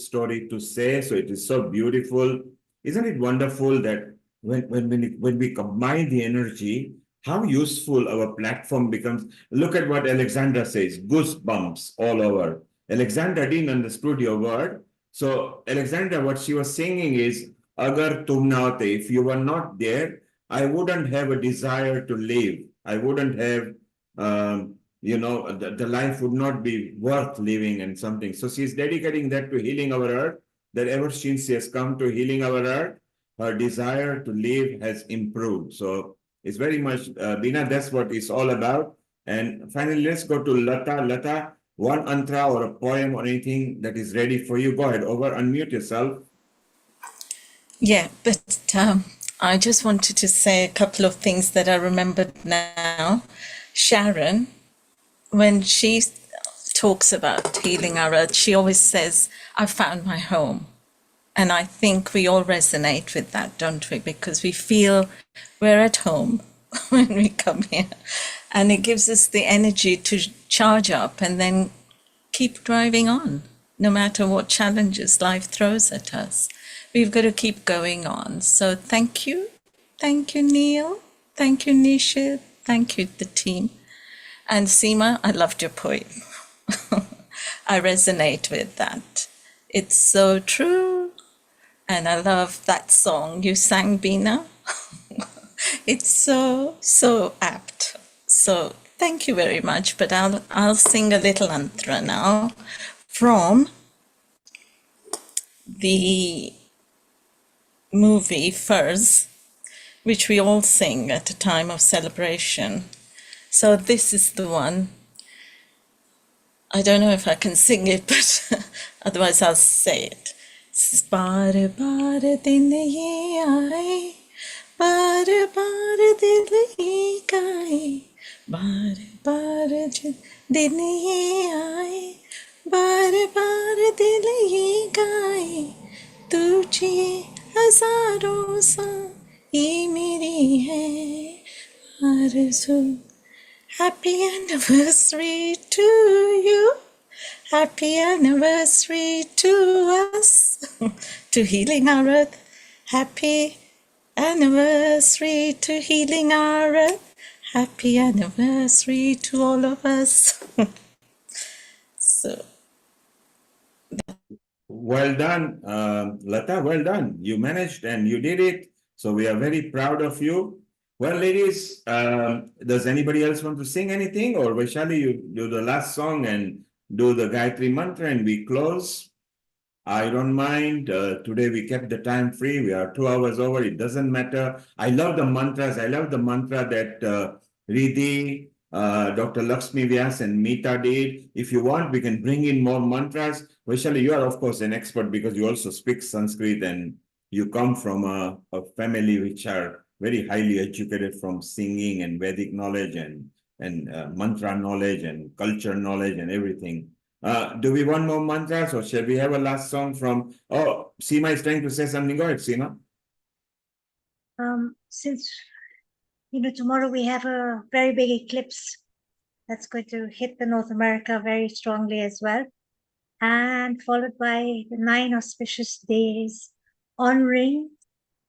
to say. So it is so beautiful. Isn't it wonderful that when we combine the energy, how useful our platform becomes? Look at what Alexandra says, goosebumps all over. Alexandra didn't understood your word. So Alexandra, what she was singing is, Agar tum na hote, if you were not there, I wouldn't have a desire to live. I wouldn't have the life would not be worth living and something. So she's dedicating that to healing our earth, that ever since she has come to healing our earth, her desire to live has improved. So it's very much, Beena, that's what it's all about. And finally, let's go to Lata. Lata, one mantra or a poem or anything that is ready for you. Go ahead, unmute yourself. Yeah, but I just wanted to say a couple of things that I remembered now. Sharon, when she talks about healing our earth, she always says, I found my home. And I think we all resonate with that, don't we? Because we feel we're at home when we come here. And it gives us the energy to charge up and then keep driving on, no matter what challenges life throws at us. We've got to keep going on. So thank you. Thank you, Neil. Thank you, Nisha. Thank you, the team. And Seema, I loved your poem. I resonate with that. It's so true. And I love that song you sang, Beena. It's so, so apt. So thank you very much. But I'll sing a little mantra now from the movie Furs, which we all sing at a time of celebration. So this is the one. I don't know if I can sing it, but otherwise I'll say it. बार बार दिन ये आए, बार बार दिल ये गाए, बार बार दिन ये आए, बार बार दिल ये गाए, तुझे हजारों सा ये मेरी है आरज़ू. Happy anniversary to you. Happy anniversary to us, to healing our earth. Happy anniversary to healing our earth. Happy anniversary to all of us. So, well done, Lata, well done. You managed and you did it. So we are very proud of you. Well, ladies, does anybody else want to sing anything? Or Vaishali, you do the last song and do the Gayatri Mantra and we close? I don't mind. Today we kept the time free. We are 2 hours over. It doesn't matter. I love the mantras. I love the mantra that Riddhi, Dr. Lakshmi Vyas and Meeta did. If you want, we can bring in more mantras. Vaishali, you are of course an expert because you also speak Sanskrit and you come from a family which are very highly educated from singing and Vedic knowledge and mantra knowledge and culture knowledge and everything. Do we want more mantras or shall we have a last song from, oh, Seema is trying to say something. Go ahead, Seema. Since, tomorrow we have a very big eclipse that's going to hit the North America very strongly as well. And followed by the 9 auspicious days honoring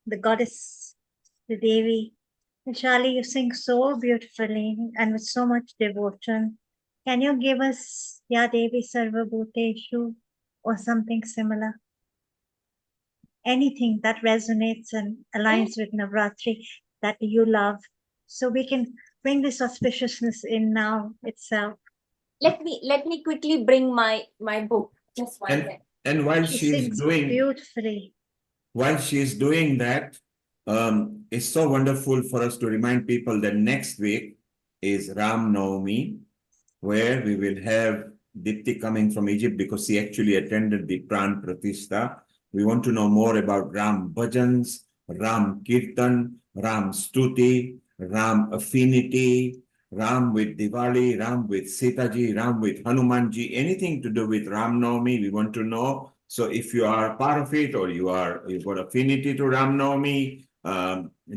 the goddess, the Devi. And Charlie, you sing so beautifully and with so much devotion. Can you give us Ya Devi Sarva Bhuteshu or something similar? Anything that resonates and aligns with Navratri that you love, so we can bring this auspiciousness in now itself. Let me quickly bring my book. Just one second. And while She she's sings doing beautifully. While she's doing that, it's so wonderful for us to remind people that next week is Ram Navami, where we will have Dipti coming from Egypt because she actually attended the Pran Pratishtha. We want to know more about Ram Bhajans, Ram Kirtan, Ram Stuti, Ram Affinity, Ram with Diwali, Ram with Sitaji, Ram with Hanumanji, anything to do with Ram Navami, we want to know. So if you are part of it or you've got affinity to Ram Navami,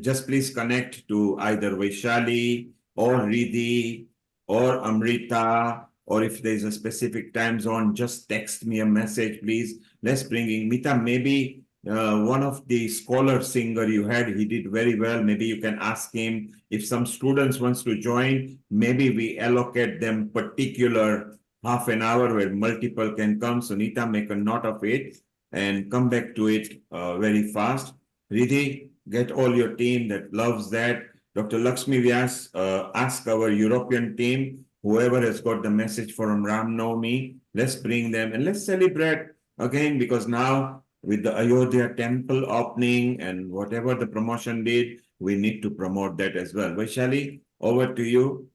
just please connect to either Vaishali or Riddhi or Amrita, or if there's a specific time zone, just text me a message, please. Let's bring in Mita. Maybe one of the scholar singer you had, he did very well. Maybe you can ask him. If some students wants to join, maybe we allocate them particular half an hour where multiple can come. So Nita, make a note of it and come back to it very fast. Riddhi, get all your team that loves that. Dr. Lakshmi Vyas, ask our European team, whoever has got the message from Ram Navami, let's bring them and let's celebrate again, because now with the Ayodhya temple opening and whatever the promotion did, we need to promote that as well. Vaishali, over to you.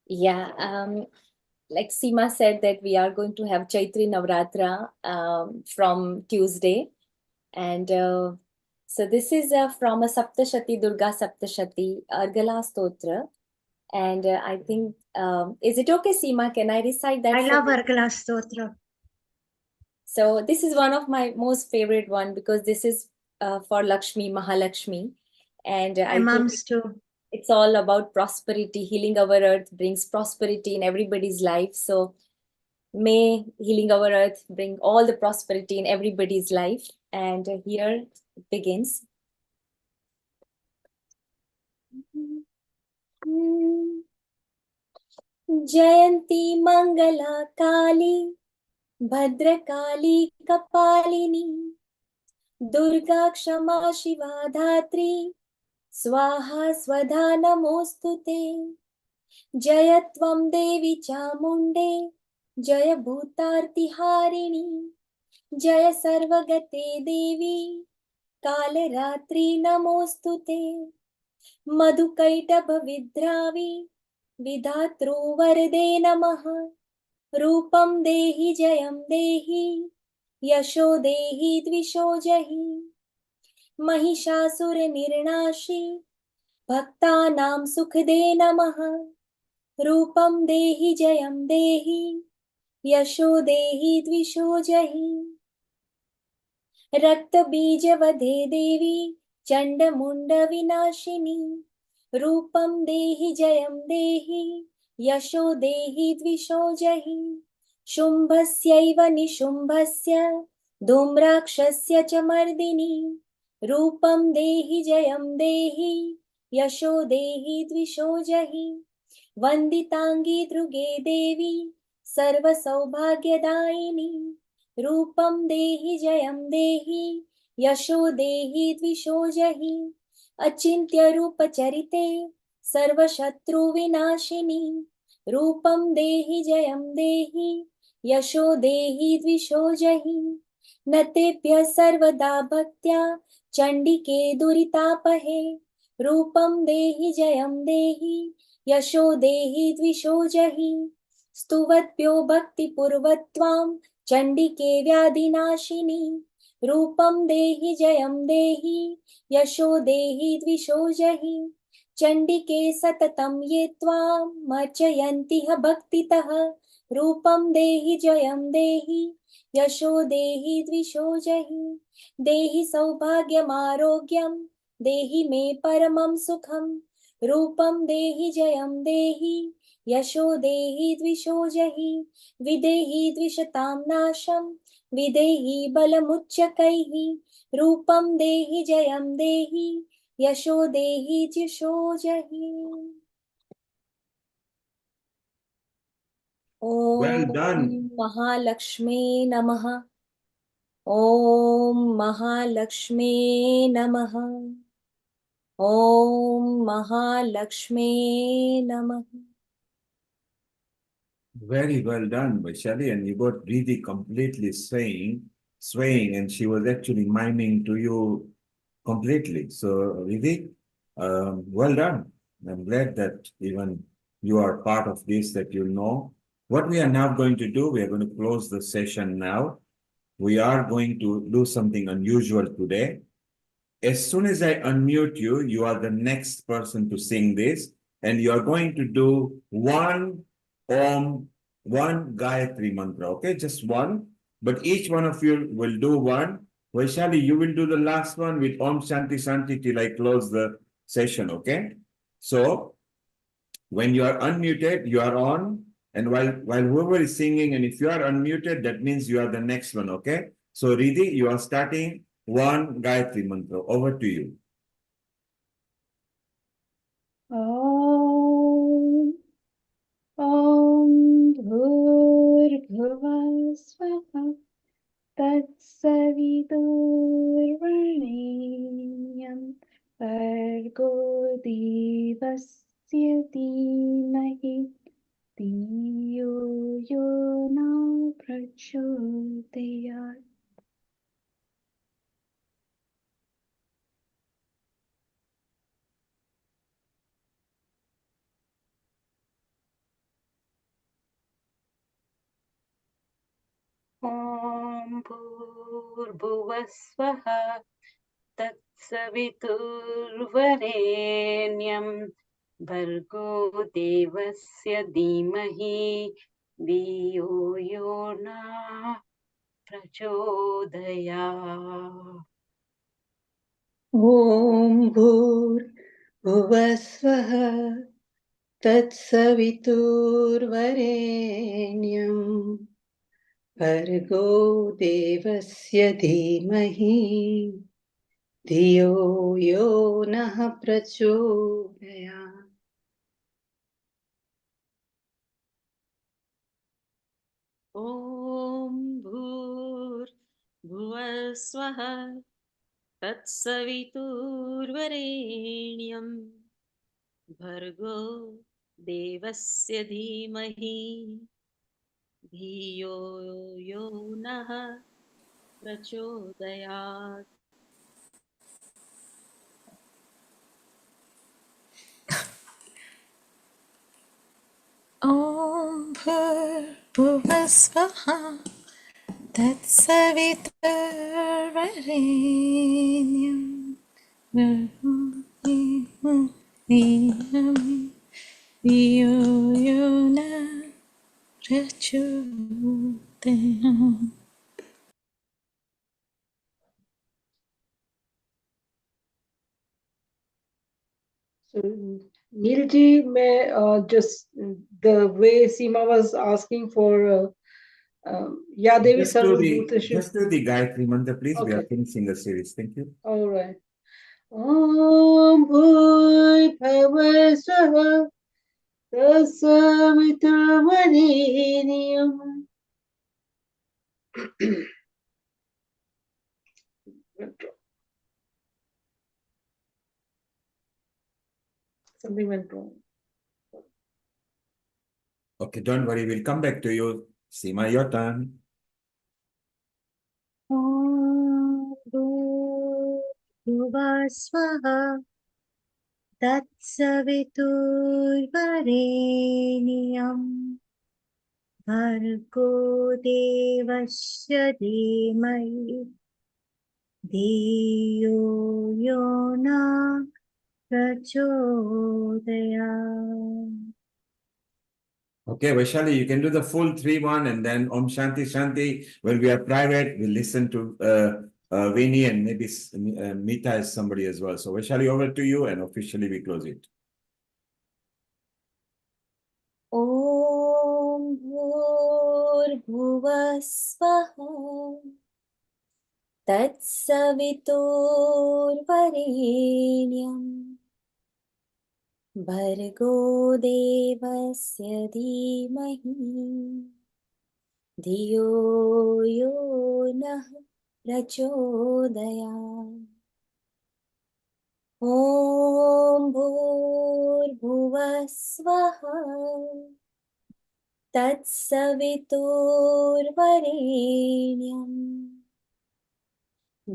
Yeah, like Seema said that we are going to have Chaitri Navratra from Tuesday. And so this is from a Saptashati, Durga Saptashati, Argala Stotra. And I think, is it okay, Seema? Can I recite that? I love Argala Stotra. So this is one of my most favorite one because this is for Lakshmi, Mahalakshmi. And My mom's too. It's all about prosperity. Healing our earth brings prosperity in everybody's life. So may healing our earth bring all the prosperity in everybody's life. And here it begins. Jayanti Mangala Kali Bhadrakali Kapalini Durga Kshama Shiva Dhatri Swaha Swadha Namostute Jayatvam Devi Chamunde Jaya Bhutarti Harini Jaya Sarvagate Devi Kale Ratri Namostute Madhukaitaba Vidravi Vidatru Varde Namaha Rupam Dehi Jayam Dehi Yasho Dehi Dvisho Jahi Mahishasura Nirnashi Bhaktanam Sukhde Namaha Rupam Dehi Jayam Dehi Yasho Dehi Dvisho Jahi Rakta Bija Vadhe Devi Chanda Munda Vinashini Rupam Dehi Jayam Dehi Yasho Dehi Dvisho Jahi Shumbhasyaiva Nishumbhasya Dhumrakshasya Chamardini Rupam Dehi Jayam Dehi Yasho Dehi Dvisho Jahi Vanditangi Druge Devi Sarva Saubhagyadaini Rupam Dehi Jayam Dehi Yasho Dehi Dvisho Jahi Achintya Rupa Charite Sarva Shatru Vinashini Rupam Dehi Jayam Dehi यशो देहि द्विषो जहि न तेभ्यः सर्वदा भक्त्या चण्डिके दुरितापहे रूपं देहि जयं देहि यशो देहि द्विषो जहि स्तुवद्भ्यो भक्तिपूर्वत्वां चण्डिके व्याधिनाशिनी रूपं देहि जयं देहि यशो देहि द्विषो जहि चण्डिके सततं ये त्वां मर्चयन्ति ह भक्तितः रूपं देहि जयं देहि यशो देहि द्विषो जहि देहि सौभाग्यमारोग्यं देहि मे परमं सुखं रूपं देहि जयं देहि यशो देहि द्विषो जहि विदेहि द्विषतां नाशं विदेहि बलमुच्चकैः रूपं देहि जयं देहि यशो देहि द्विषो जहि Well ॐ done. महालक्ष्मी नमः ॐ महालक्ष्मी नमः ॐ महालक्ष्मी नमः Very well done, Vaishali. And you got really completely swaying, and she was actually miming to you completely. So, Riddhi, well done. I'm glad that even you are part of this, that you know. What we are now going to do, we are going to close the session now. We are going to do something unusual today. As soon as I unmute you, you are the next person to sing this, and you are going to do one Om, one Gayatri mantra, okay? Just one, but each one of you will do one. Vaishali, you will do the last one with Om Shanti Shanti till I close the session, okay? So when you are unmuted, you are on, and while whoever is singing, and if you are unmuted, that means you are the next one, okay? So Riddhi, you are starting one Gayatri mantra. Over to you. ॐ ॐ भूर्भुवः स्वः तत्सवितुर्वरेण्यं भर्गो देवस्य धीमहि धियो यो न प्रचोदयात् ॐ भूर्भुवः स्वः तत्सवितुर्वरेण्यं भर्गो देवस्य धीमहि धियो यो नः प्रचोदयात् ॐ भूर्भुवः स्वः तत्सवितुर्वरेण्यं भर्गो देवस्य धीमहि धियो यो नः प्रचोदयात् ॐ भूर्भुवः स्वः तत्सवितुर्वरेण्यं भर्गो देवस्य धीमहि धियो यो नः प्रचोदयात् ॐ भूर्भुवः स्वः तत्सवितुर्वरेण्यं भर्गो देवस्य धियो यो नः प्रचोदयात्. So, Neelji, may just the way Seema was asking for Ya Devi Sarvabhutashu. Just do the Gayatri mantra, please. We are Okay, finishing the series. Thank you. all right. Om Bhurbhuvah Swaha Tasaviturvarenyam. Something went wrong. Okay, don't worry. We'll come back to you. Seema, your turn. ॐ भूर्भुवः स्वः तत्सवितुर्वरेण्यं भर्गो देवस्य धीमहि धियो यो न प्रचोदयात्. Okay, Vaishali, you can do the full 3-1 and then Om Shanti Shanti. When we are private, we listen to Vini and maybe Meeta as somebody as well. So Vaishali, over to you and officially we close it. ॐ भूर्भुवः स्वः तत्सवितुर्वरेण्यं भर्गो देवस्य धीमहि धियो यो नः प्रचोदयात् ॐ भूर्भुवः स्वः तत्सवितुर्वरेण्यं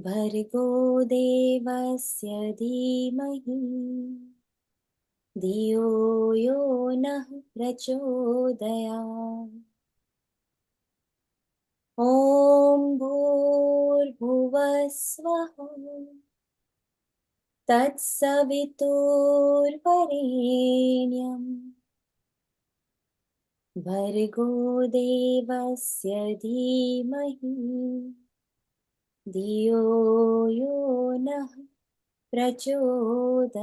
भर्गो देवस्य धीमहि धियो यो नः प्रचोदयात् ॐ भूर्भुवः स्वः तत्सवितुर्वरेण्यं भर्गो देवस्य धीमहि धियो यो नः प्रचोदयात्